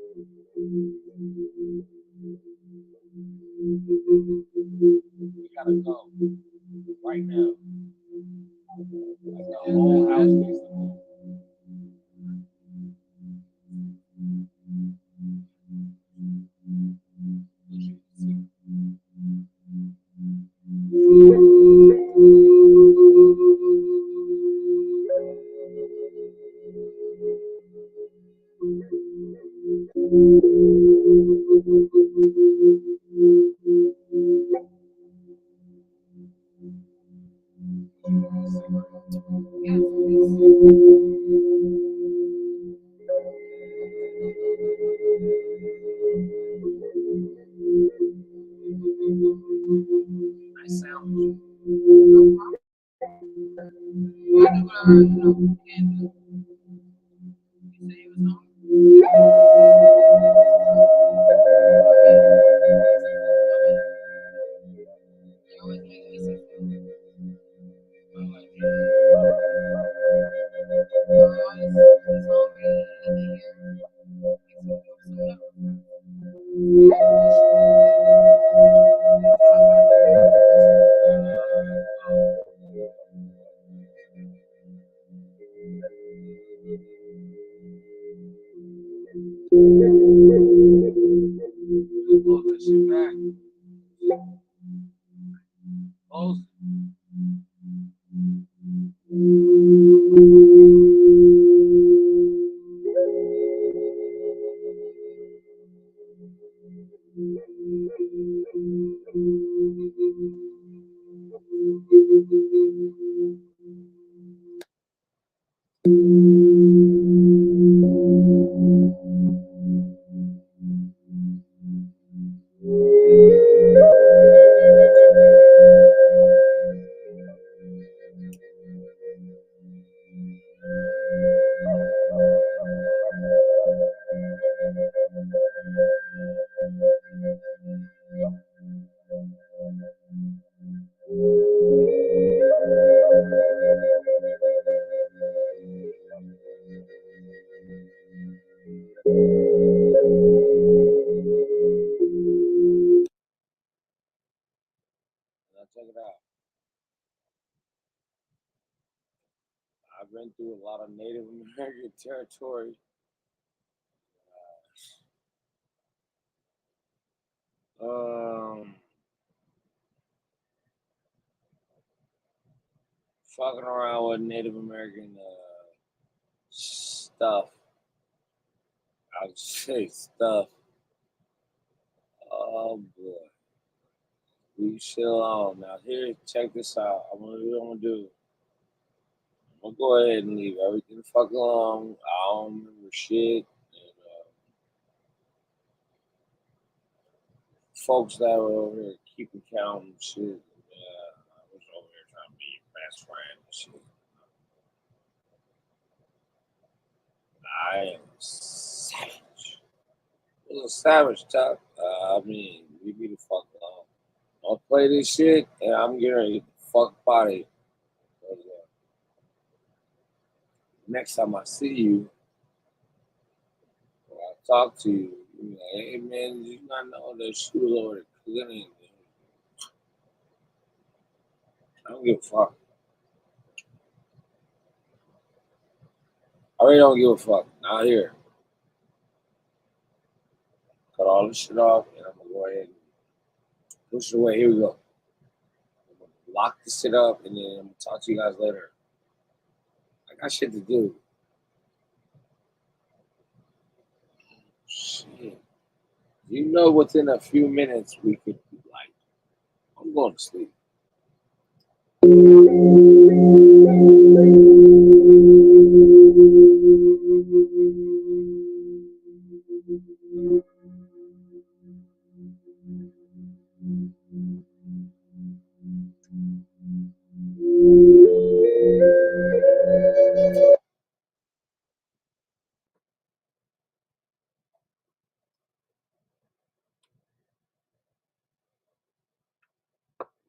We gotta go right now. Like the whole house needs to move. Nice sandwich. No problem. I do what I, can do. You say you was hungry. They always make easy food. I like it. So I always was hungry in the year. Close that shit back. Close it. Now check it out. I've been through a lot of Native American territory. Fucking around with Native American stuff. I would say stuff. Oh boy. Leave shit alone. Now here, check this out. I'm gonna do. I'm gonna go ahead and leave everything the fuck alone. I don't remember shit. And folks that were over here keeping count and shit. I was over here trying to be your best friend and shit. I am savage. A little savage, Chuck. I mean, leave me the fuck alone. I'll play this shit, and I'm getting ready to get the fuck out of here. Next time I see you, or I talk to you, you like, hey man, you not know that she was over the clinic. I don't give a fuck. I really don't give a fuck. Not here. Cut all this shit off, and I'm gonna go ahead and push it away. Here we go. I'm gonna lock this shit up, and then I'm gonna talk to you guys later. I got shit to do. Shit. You know, within a few minutes, we could be like, I'm going to sleep.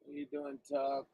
What you doing, Tuck?